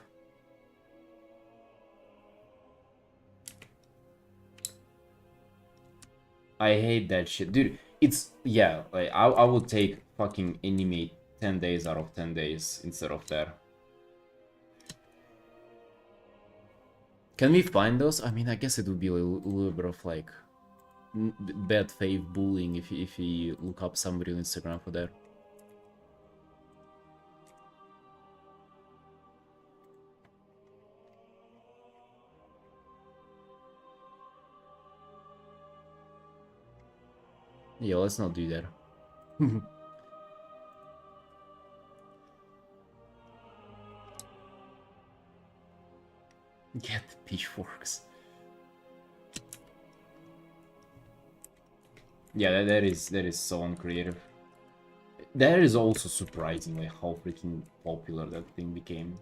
I hate that shit. Dude, it's, yeah, like, I would take fucking anime 10 days out of 10 days instead of that. Can we find those? I mean, I guess it would be a little bit of, like, bad faith bullying if you look up somebody on Instagram for that. Yeah, let's not do that. Get the pitchforks. Yeah, that is so uncreative. That is also surprising, like how freaking popular that thing became.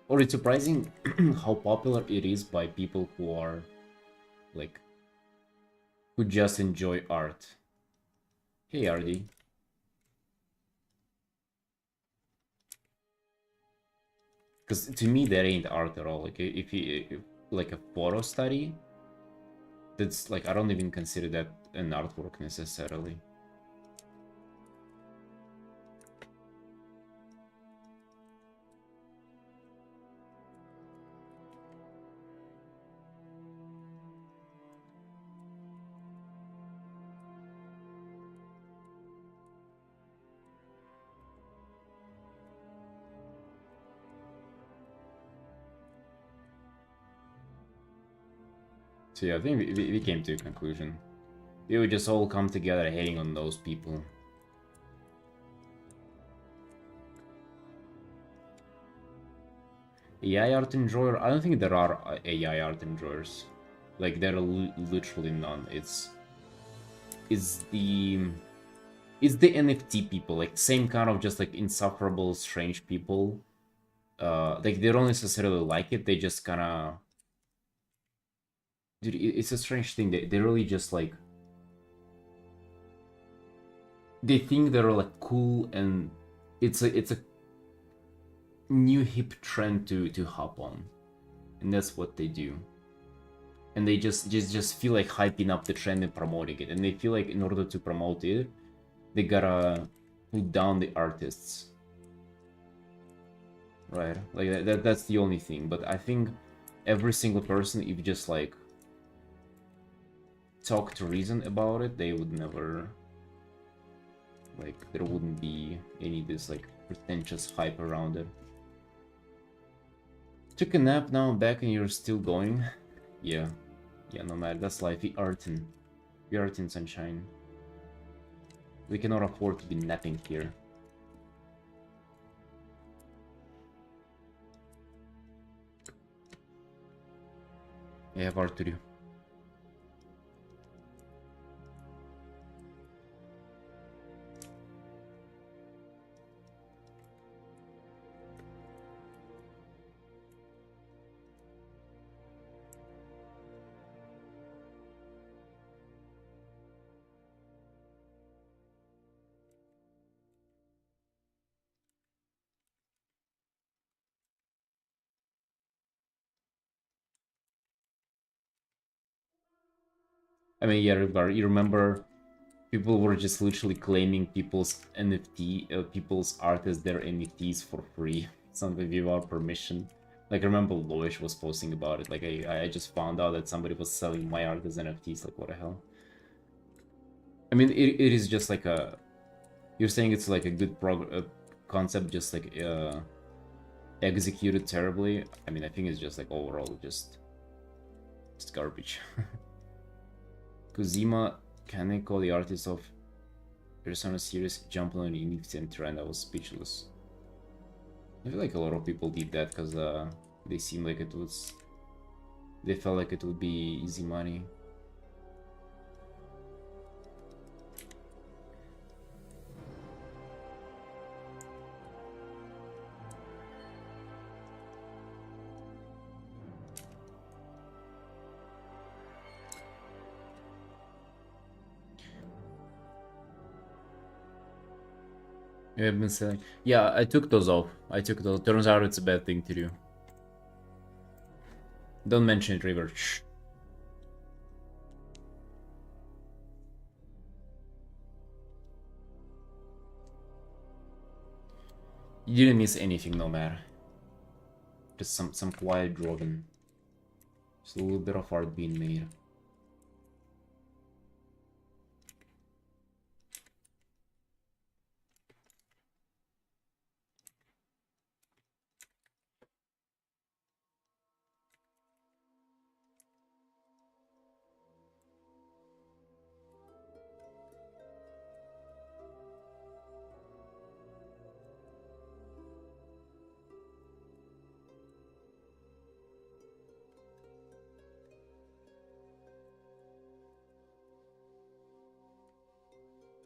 Or it's surprising how popular it is by people who are like who just enjoy art. Hey, RD. Because to me that ain't art at all. Like if like a photo study, that's like I don't even consider that an artwork necessarily. So yeah, I think we came to a conclusion. We would just all come together hating on those people. AI art enjoyer? I don't think there are AI art enjoyers. Like there are literally none. It's the it's the NFT people, like same kind of just like insufferable, strange people. Like they don't necessarily like it. They just kind of, dude. It's a strange thing. They really just like they think they're like cool and it's a new hip trend to hop on, and that's what they do. And they just feel like hyping up the trend and promoting it, and they feel like in order to promote it, they gotta put down the artists, right? Like that's the only thing. But I think every single person, if you just like talk to reason about it, they would never like there wouldn't be any this like pretentious hype around it. Took a nap, now I'm back and you're still going. Yeah, yeah, no matter, that's life. We Artin sunshine. We cannot afford to be napping here. I have art to do. I mean, yeah, you remember people were just literally claiming people's people's art as their NFTs for free. Something without permission. Like, I remember Loish was posting about it. Like, I just found out that somebody was selling my art as NFTs. Like, what the hell? I mean, it is just like a... You're saying it's like a good concept, just like executed terribly. I mean, I think it's just like overall just garbage. Kuzima Kaneko, the artist of Persona series, jumped on an instant trend. I was speechless. I feel like a lot of people did that because they seemed like it was... They felt like it would be easy money. I've been selling. Yeah, I took those off. I took those. Turns out it's a bad thing to do. Don't mention it, River. Shh. You didn't miss anything, no matter. Just some quiet drawing. Just a little bit of art being made.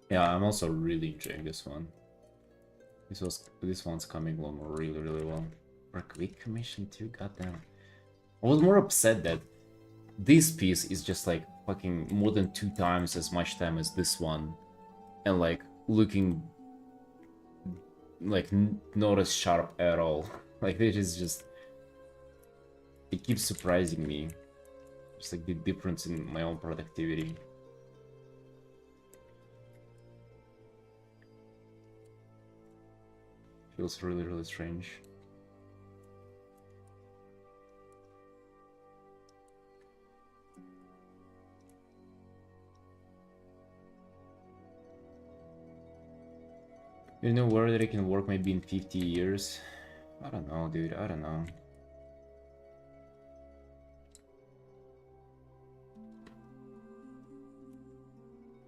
Yeah, I'm also really enjoying this one. This one's coming along really, really well. For a quick commission too, goddamn. I was more upset that this piece is just like fucking more than 2 times as much time as this one, and like looking like not as sharp at all. Like it is just, it keeps surprising me. Just like the difference in my own productivity. Feels really, really strange. You know where that it can work maybe in 50 years? I don't know, dude. I don't know.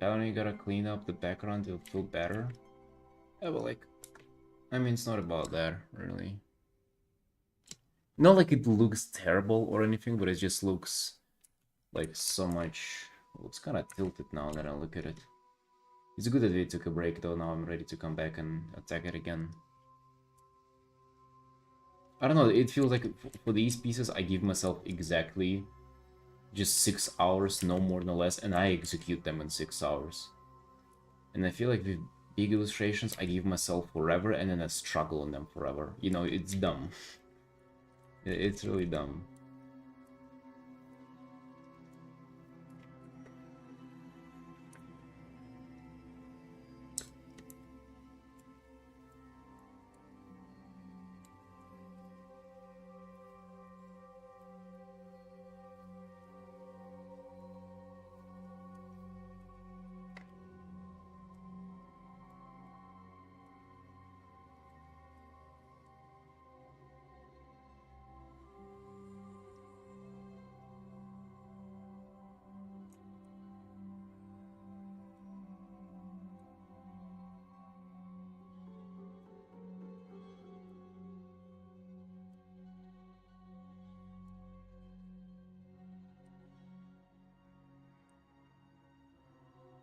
I don't know, you gotta clean up the background to feel better. Yeah, but like, I mean, it's not about that, really. Not like it looks terrible or anything, but it just looks like so much. It looks kind of tilted now that I look at it. It's good that we took a break though, now I'm ready to come back and attack it again. I don't know, it feels like for these pieces I give myself exactly just 6 hours, no more no less, and I execute them in 6 hours. And I feel like with big illustrations I give myself forever and then I struggle on them forever. You know, it's dumb. It's really dumb.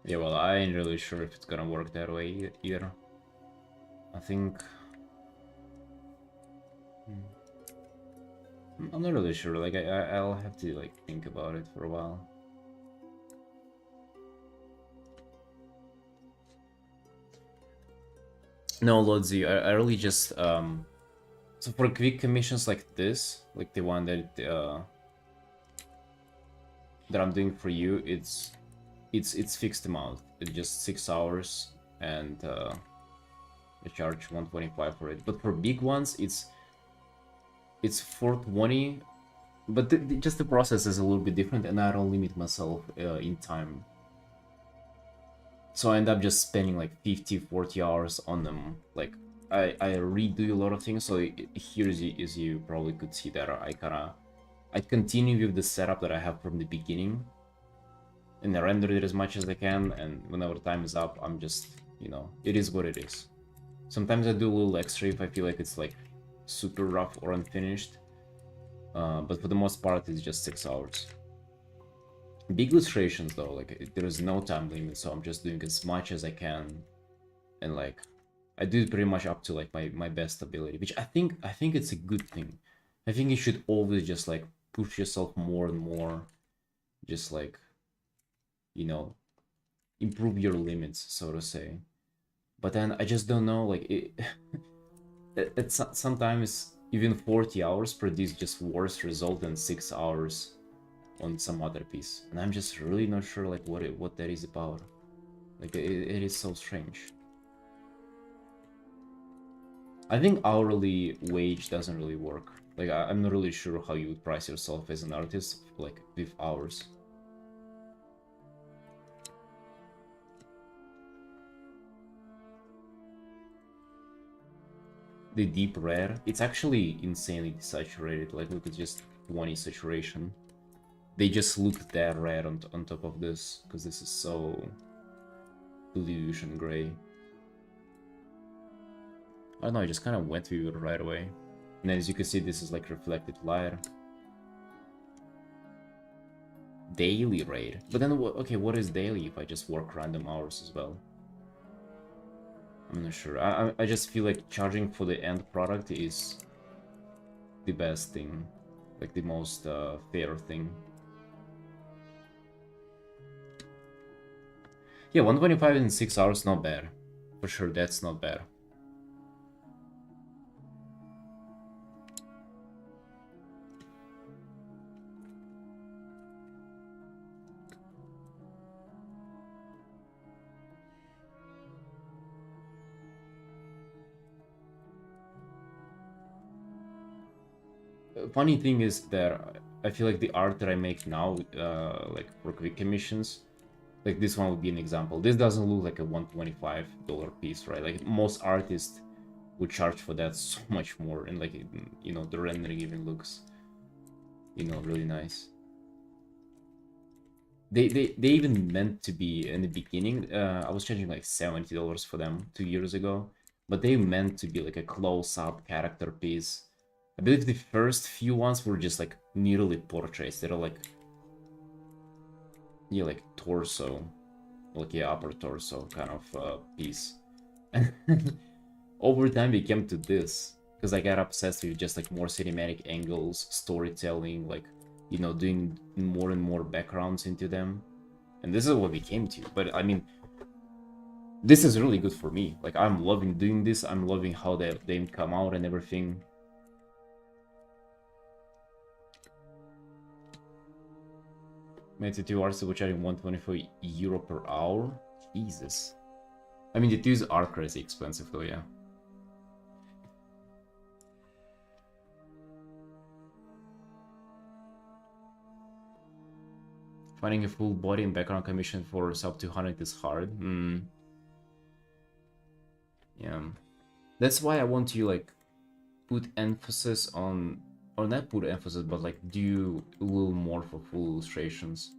Yeah, well, I ain't really sure if it's gonna work that way either. I think... I'm not really sure, like, I'll have to, like, think about it for a while. No, Lodzi, I really just, so for quick commissions like this, like the one that I'm doing for you, it's fixed amount. It's just 6 hours, and I charge 125 for it. But for big ones, it's 420. But just the process is a little bit different, and I don't limit myself in time. So I end up just spending like 50-40 hours on them. Like I redo a lot of things. So here is you probably could see that I continue with the setup that I have from the beginning, and I render it as much as I can, and whenever time is up, I'm just, you know, it is what it is. Sometimes I do a little extra if I feel like it's like super rough or unfinished, but for the most part it's just 6 hours. Big illustrations though, like there is no time limit, so I'm just doing as much as I can, and like I do it pretty much up to like my best ability, which I think it's a good thing. I think you should always just like push yourself more and more, just like, you know, improve your limits, so to say. But then I just don't know, like it's sometimes even 40 hours produce just worse result than 6 hours on some other piece, and I'm just really not sure like what that is about. Like it is so strange. I think hourly wage doesn't really work. Like I'm not really sure how you would price yourself as an artist, like with hours. The deep red, it's actually insanely desaturated. Like look at just 20 saturation. They just look that red on top of this, because this is so illusion gray. I don't know, I just kind of went through it right away. And as you can see, this is like reflected light. Daily rate. But then, okay, what is daily if I just work random hours as well? I'm not sure. I just feel like charging for the end product is the best thing, like the most fair thing. Yeah, 125 in 6 hours, not bad. For sure, that's not bad. Funny thing is that I feel like the art that I make now, like for quick commissions, like this one would be an example. This doesn't look like a $125 piece, right? Like most artists would charge for that so much more, and like, you know, the rendering even looks, you know, really nice. They even meant to be in the beginning. I was charging like $70 for them 2 years ago, but they meant to be like a close-up character piece. I believe the first few ones were just like nearly portraits. They're like, yeah, like torso, like yeah, upper torso kind of piece. Over time, we came to this because I got obsessed with just like more cinematic angles, storytelling, like, you know, doing more and more backgrounds into them. And this is what we came to. But I mean, this is really good for me. Like, I'm loving doing this. I'm loving how they come out and everything. Made 2 artists were charging 124 euro per hour. Jesus. I mean, the twos are crazy expensive though, yeah. Finding a full body and background commission for sub 200 is hard. Yeah. That's why I want to like put emphasis on, or not put emphasis, but like do a little more for full illustrations.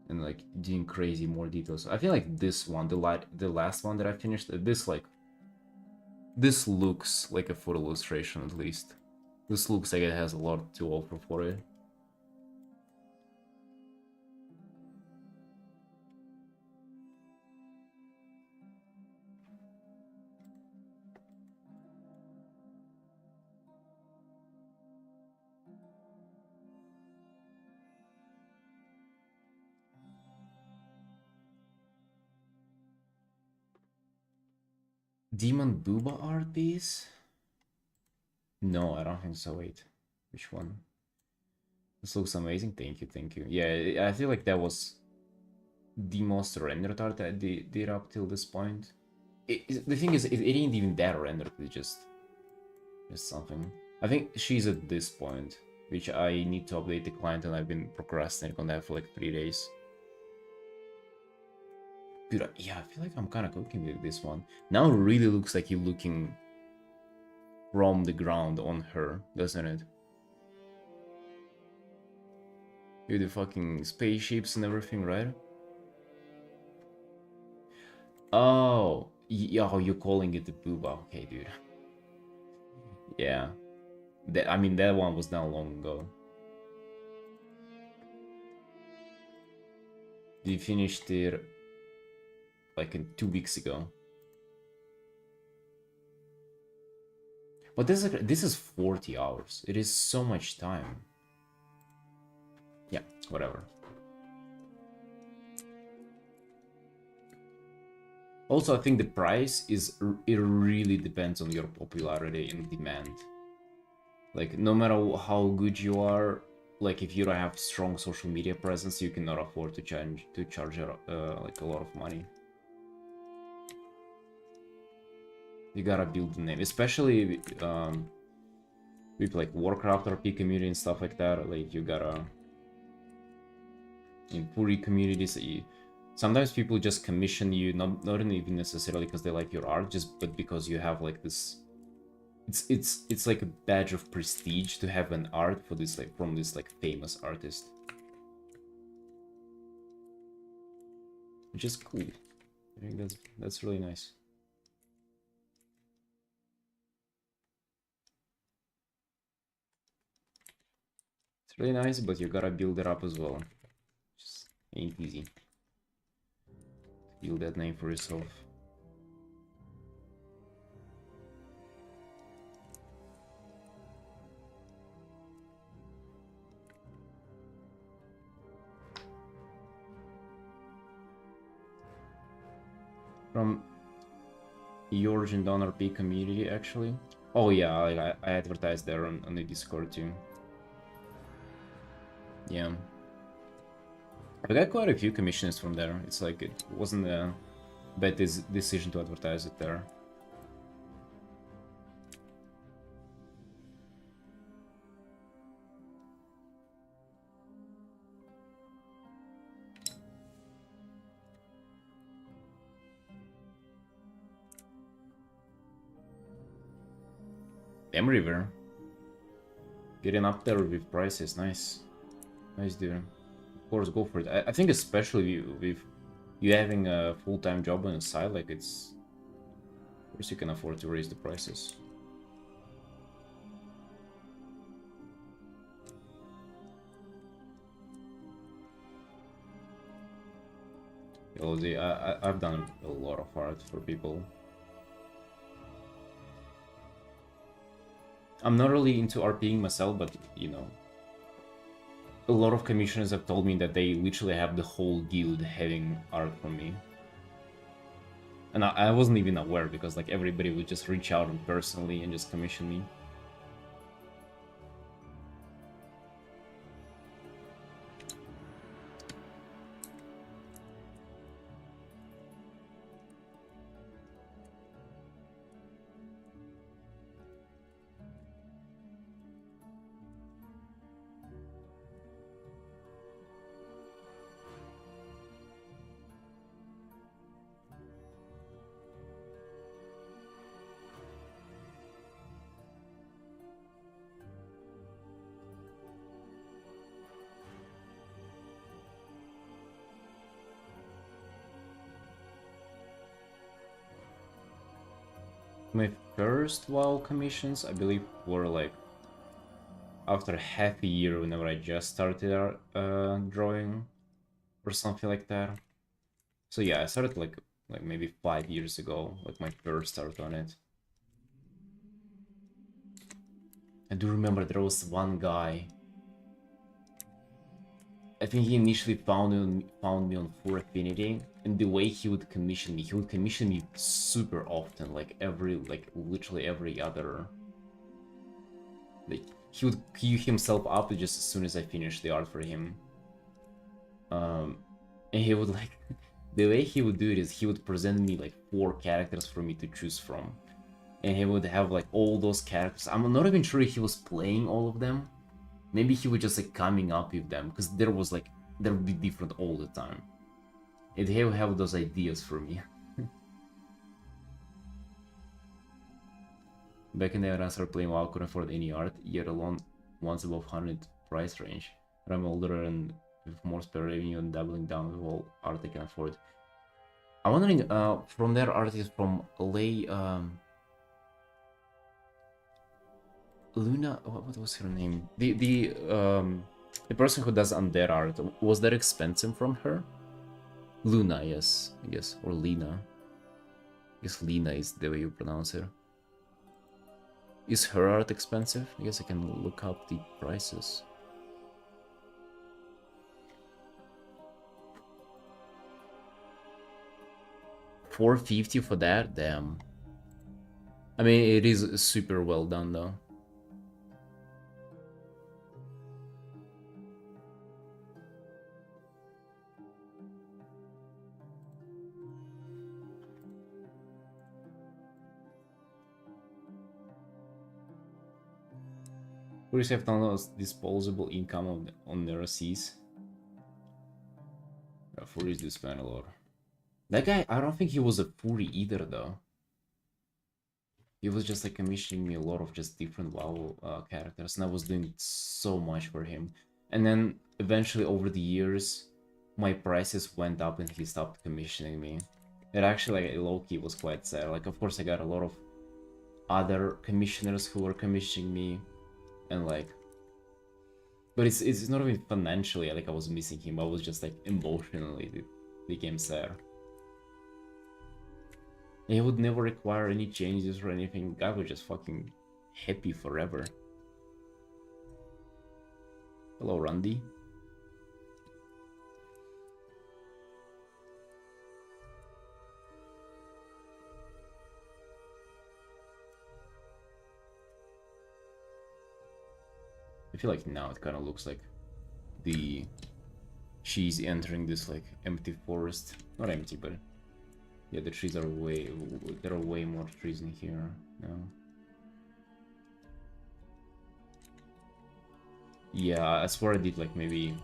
And like doing crazy more details. I feel like this one, the last one that I finished, this looks like a full illustration at least. This looks like it has a lot to offer for it. Demon Booba art piece? No, I don't think so. Wait, which one? This looks amazing. Thank you, thank you. Yeah, I feel like that was the most rendered art that they did up till this point. The thing is, it ain't even that rendered. It's just something. I think she's at this point, which I need to update the client, and I've been procrastinating on that for like 3 days. Dude, yeah, I feel like I'm kind of cooking with this one. Now it really looks like you're looking from the ground on her, doesn't it? With the fucking spaceships and everything, right? Oh, yeah, you're calling it the booba. Okay, dude. Yeah. I mean, that one was not long ago. They finished it like 2 weeks ago. But this is 40 hours. It is so much time. Yeah, whatever. Also, I think the price is, it really depends on your popularity and demand. Like, no matter how good you are, like if you don't have strong social media presence, you cannot afford to charge like a lot of money. You gotta build the name, especially with like Warcraft RP community and stuff like that. Like you gotta, in Puri communities, sometimes people just commission you, not even necessarily because they like your art, but because you have like this. It's like a badge of prestige to have an art for this, like from this like famous artist, which is cool. I think that's really nice. It's really nice, but you gotta build it up as well. Just ain't easy to build that name for yourself. From George and Donor P community, actually. Oh yeah, like I advertised there on the Discord too. Yeah. I got quite a few commissions from there. It's like it wasn't a bad decision to advertise it there. M River. Getting up there with prices, nice. Nice, dude. Of course, go for it. I think especially with you having a full-time job on the side, like it's... Of course you can afford to raise the prices. I've done a lot of art for people. I'm not really into RPing myself, but, you know, a lot of commissioners have told me that they literally have the whole guild having art from me. And I wasn't even aware, because, like, everybody would just reach out personally and just commission me. My first WoW commissions, I believe, were like after half a year, whenever I just started drawing or something like that. So yeah, I started like maybe 5 years ago, like my first start on it. I do remember there was one guy. I think he initially found me on 4 Affinity, and the way he would commission me super often, like literally every other. Like he would queue himself up just as soon as I finished the art for him. And he would like, the way he would do it is he would present me like 4 characters for me to choose from. And he would have like all those characters. I'm not even sure if he was playing all of them. Maybe he was just like coming up with them, because there would be different all the time. And he would have those ideas for me. Back in the day when I started playing WoW, I couldn't afford any art, yet alone once above 100 price range. But I'm older and with more spare revenue and doubling down with all art I can afford. I'm wondering, from their artist from LA, Luna, what was her name? The person who does undead art, was that expensive from her? Luna, yes, I guess, or Lena. I guess Lena is the way you pronounce it. Is her art expensive? I guess I can look up the prices. $450 for that? Damn. I mean, it is super well done though. Tourists have tons of disposable income on their seas. Yeah, furries do spend a lot. That guy, I don't think he was a furry either though. He was just like commissioning me a lot of just different WoW characters, and I was doing so much for him. And then eventually over the years, my prices went up and he stopped commissioning me. It actually, like, low-key was quite sad. Like, of course I got a lot of other commissioners who were commissioning me, and like, but it's not even financially like I was missing him. I was just like emotionally it became sad. And he would never require any changes or anything. Guy was just fucking happy forever. Hello, Randy. I feel like now it kind of looks like the she's entering this like empty forest. Not empty, but yeah, the trees are way, there are way more trees in here now. Yeah, I swear I did like maybe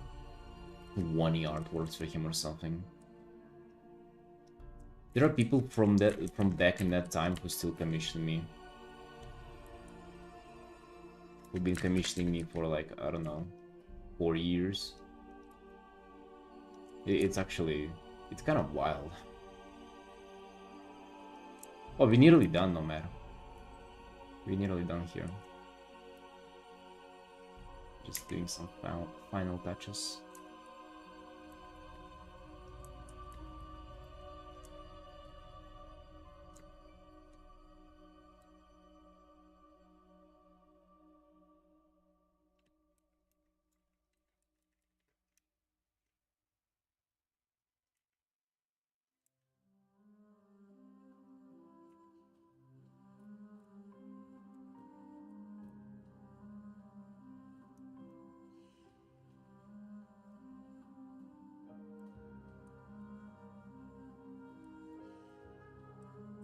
20 artworks for him or something. There are people from back in that time who still commission me. Who've been commissioning me for like, I don't know, 4 years. It's actually, it's kind of wild. Oh, we're nearly done, no matter. We're nearly done here. Just doing some final touches.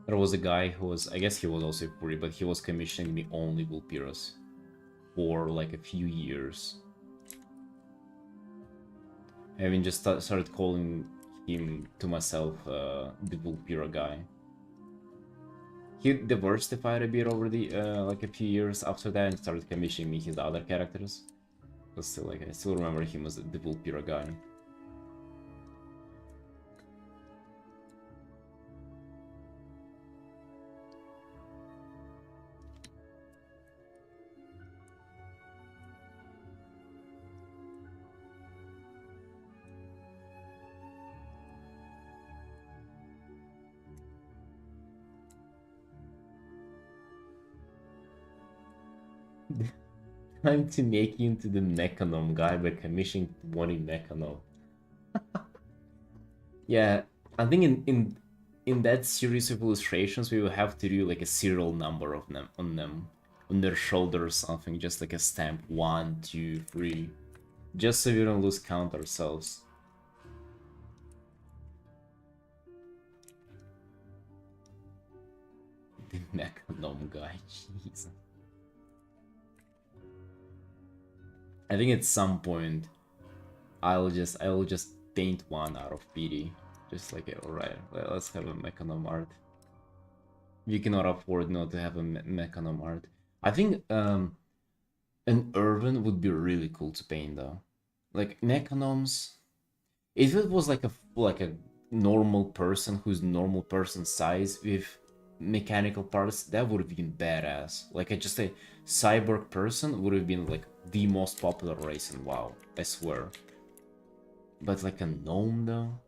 There was a guy who was, I guess he was also a Puri, but he was commissioning me only Vulpiras for like a few years. Having just started calling him to myself the Vulpira guy. He diversified a bit over the like a few years after that and started commissioning me his other characters. But still, like I still remember him as the Vulpira guy. Time to make you into the Mechanom guy by commissioning 20 Mechanom. Yeah, I think in that series of illustrations we will have to do like a serial number of them on their shoulder or something, just like a stamp 1, 2, 3, just so we don't lose count ourselves. The Mechanom guy, jeez. I think at some point I will just paint one out of pity. Just like, alright, let's have a Mechanom art. We cannot afford not to have a Mechanom art. I think an Irvin would be really cool to paint though. Like Mechanoms, if it was like a normal person who's normal person size with mechanical parts, that would have been badass. Like just a cyborg person would have been like the most popular race in WoW, I swear. But like a gnome though?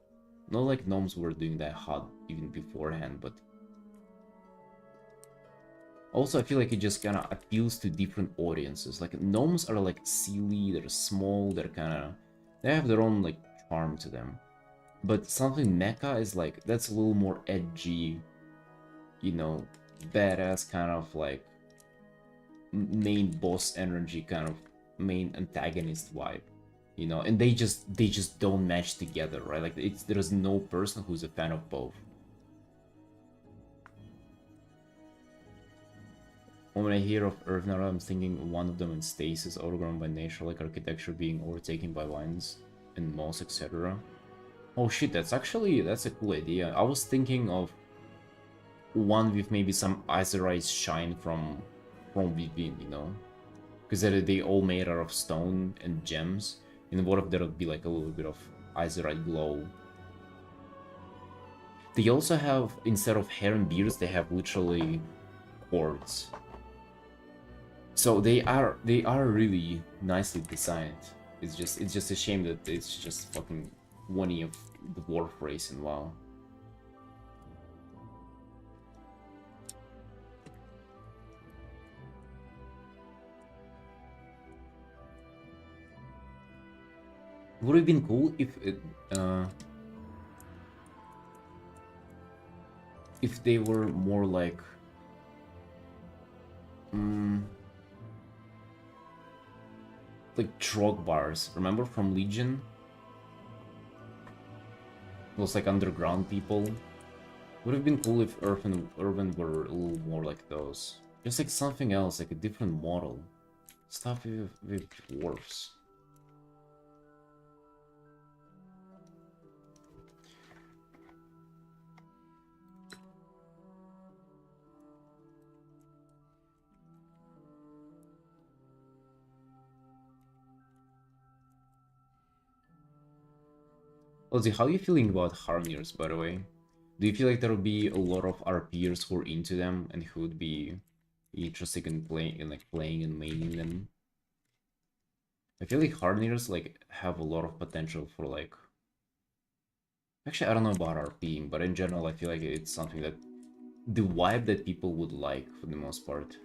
Not like gnomes were doing that hot even beforehand, but also I feel like it just kind of appeals to different audiences. Like gnomes are like silly, they're small, they're kind of, they have their own like charm to them. But something mecha is like, that's a little more edgy, you know, badass kind of like main boss energy, kind of main antagonist vibe, you know, and they just don't match together, right? Like there's no person who's a fan of both. When I hear of Earthnara, I'm thinking one of them in stasis, overgrown by nature, like architecture being overtaken by vines and moss, etc. Oh shit, that's a cool idea. I was thinking of one with maybe some azurite shine from within, you know? Because they all made out of stone and gems, and what if there would be like a little bit of azurite glow? They also have, instead of hair and beards, they have literally cords. So they are really nicely designed. It's just a shame that it's just fucking one of the dwarf race in WoW. Would have been cool if they were more like like Trog bars. Remember from Legion? Those like underground people. Would have been cool if Urban were a little more like those. Just like something else, like a different model. Stuff with dwarves. Ozzy, how are you feeling about Harmners, by the way? Do you feel like there will be a lot of RPers who are into them and who would be interested in playing and maining them? I feel like Harmners like have a lot of potential for like. Actually, I don't know about RPing, but in general, I feel like it's something that the vibe that people would like for the most part.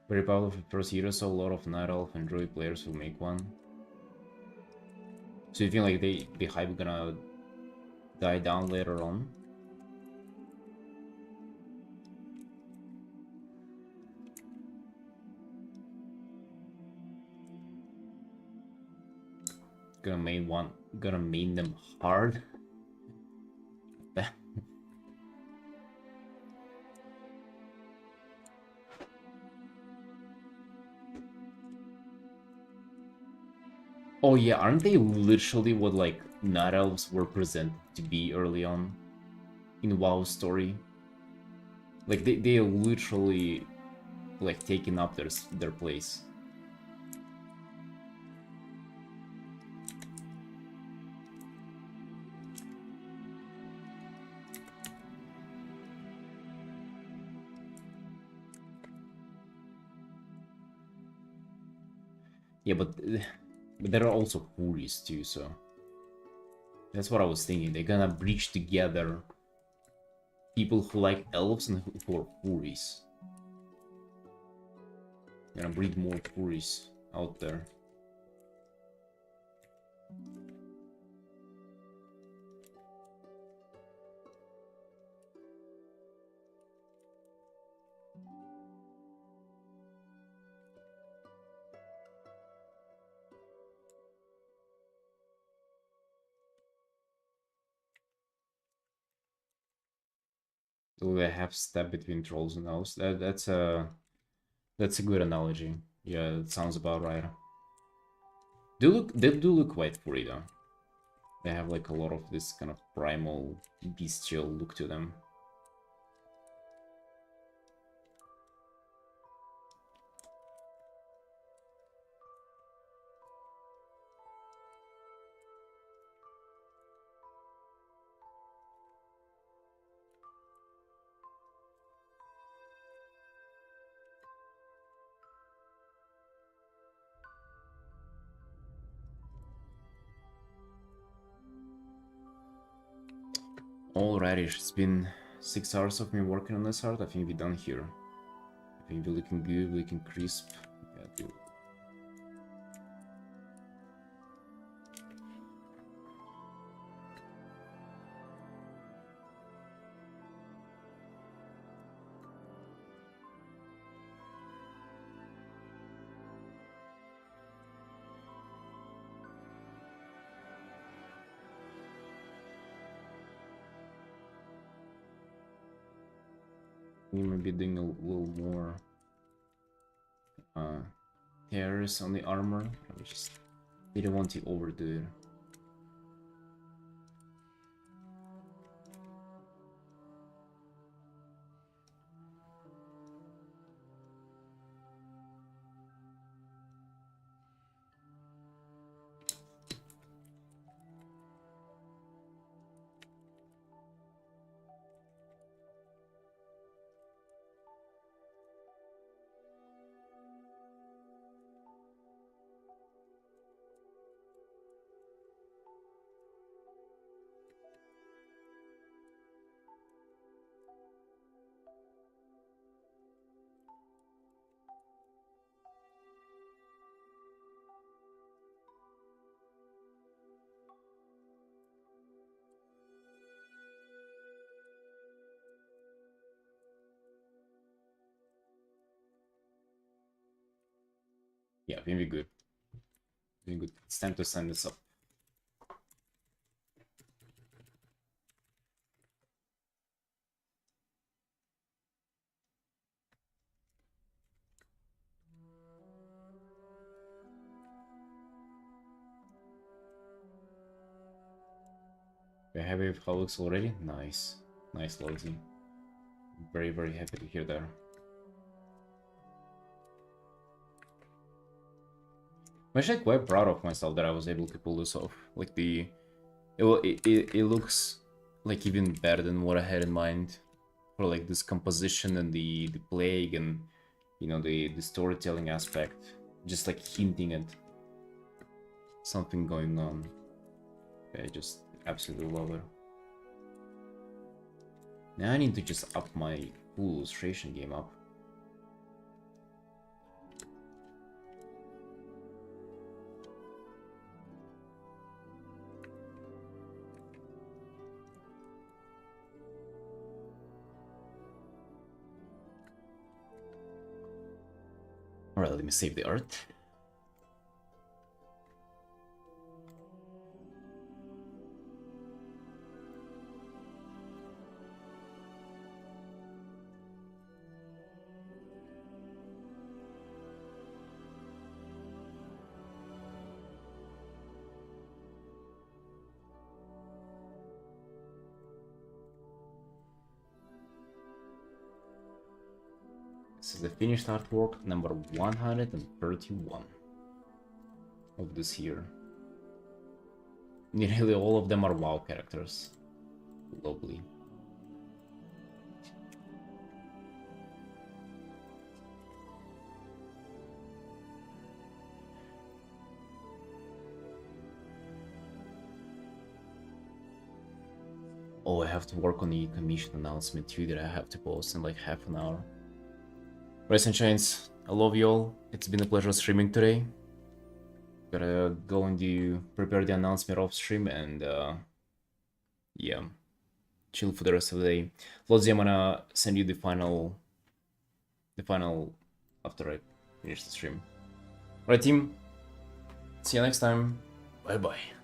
Very proud of the first year, so a lot of Night Elf and Druid players will make one. So you feel like the hype gonna die down later on? Gonna main them hard? Oh yeah, aren't they literally what like Night Elves were presented to be early on in WoW's story? Like they are literally like taking up their place. Yeah, but there are also Furies too, so that's what I was thinking. They're gonna breach together people who like elves and who are Furies. Gonna breed more Furies out there. So they have step between trolls and elves. That's a good analogy. Yeah, it sounds about right. They do look quite furry though. They have like a lot of this kind of primal, bestial look to them. Alrighty, it's been 6 hours of me working on this art. I think we're done here. I think we're looking good, looking crisp. Yeah, dude. We might be doing a little more tears on the armor. I just didn't want to overdo it. Yeah, very good. Very good. It's time to sign this up. You're happy with how it looks already? Nice. Nice, Lozy. Very, very happy to hear that. I'm actually quite proud of myself that I was able to pull this off. Like it looks like even better than what I had in mind for like this composition and the plague and you know the storytelling aspect, just like hinting at something going on. I just absolutely love it. Now I need to just up my full illustration game up. Alright, let me save the art. This is the finished artwork number 131 of this year. Nearly all of them are WoW characters. Lovely. Oh, I have to work on the commission announcement too that I have to post in like half an hour. Right, Sunshines, I love you all. It's been a pleasure streaming today. Gotta go and prepare the announcement off stream and yeah, chill for the rest of the day. Lodzi, I'm gonna send you the final after I finish the stream. Alright, team. See you next time. Bye bye.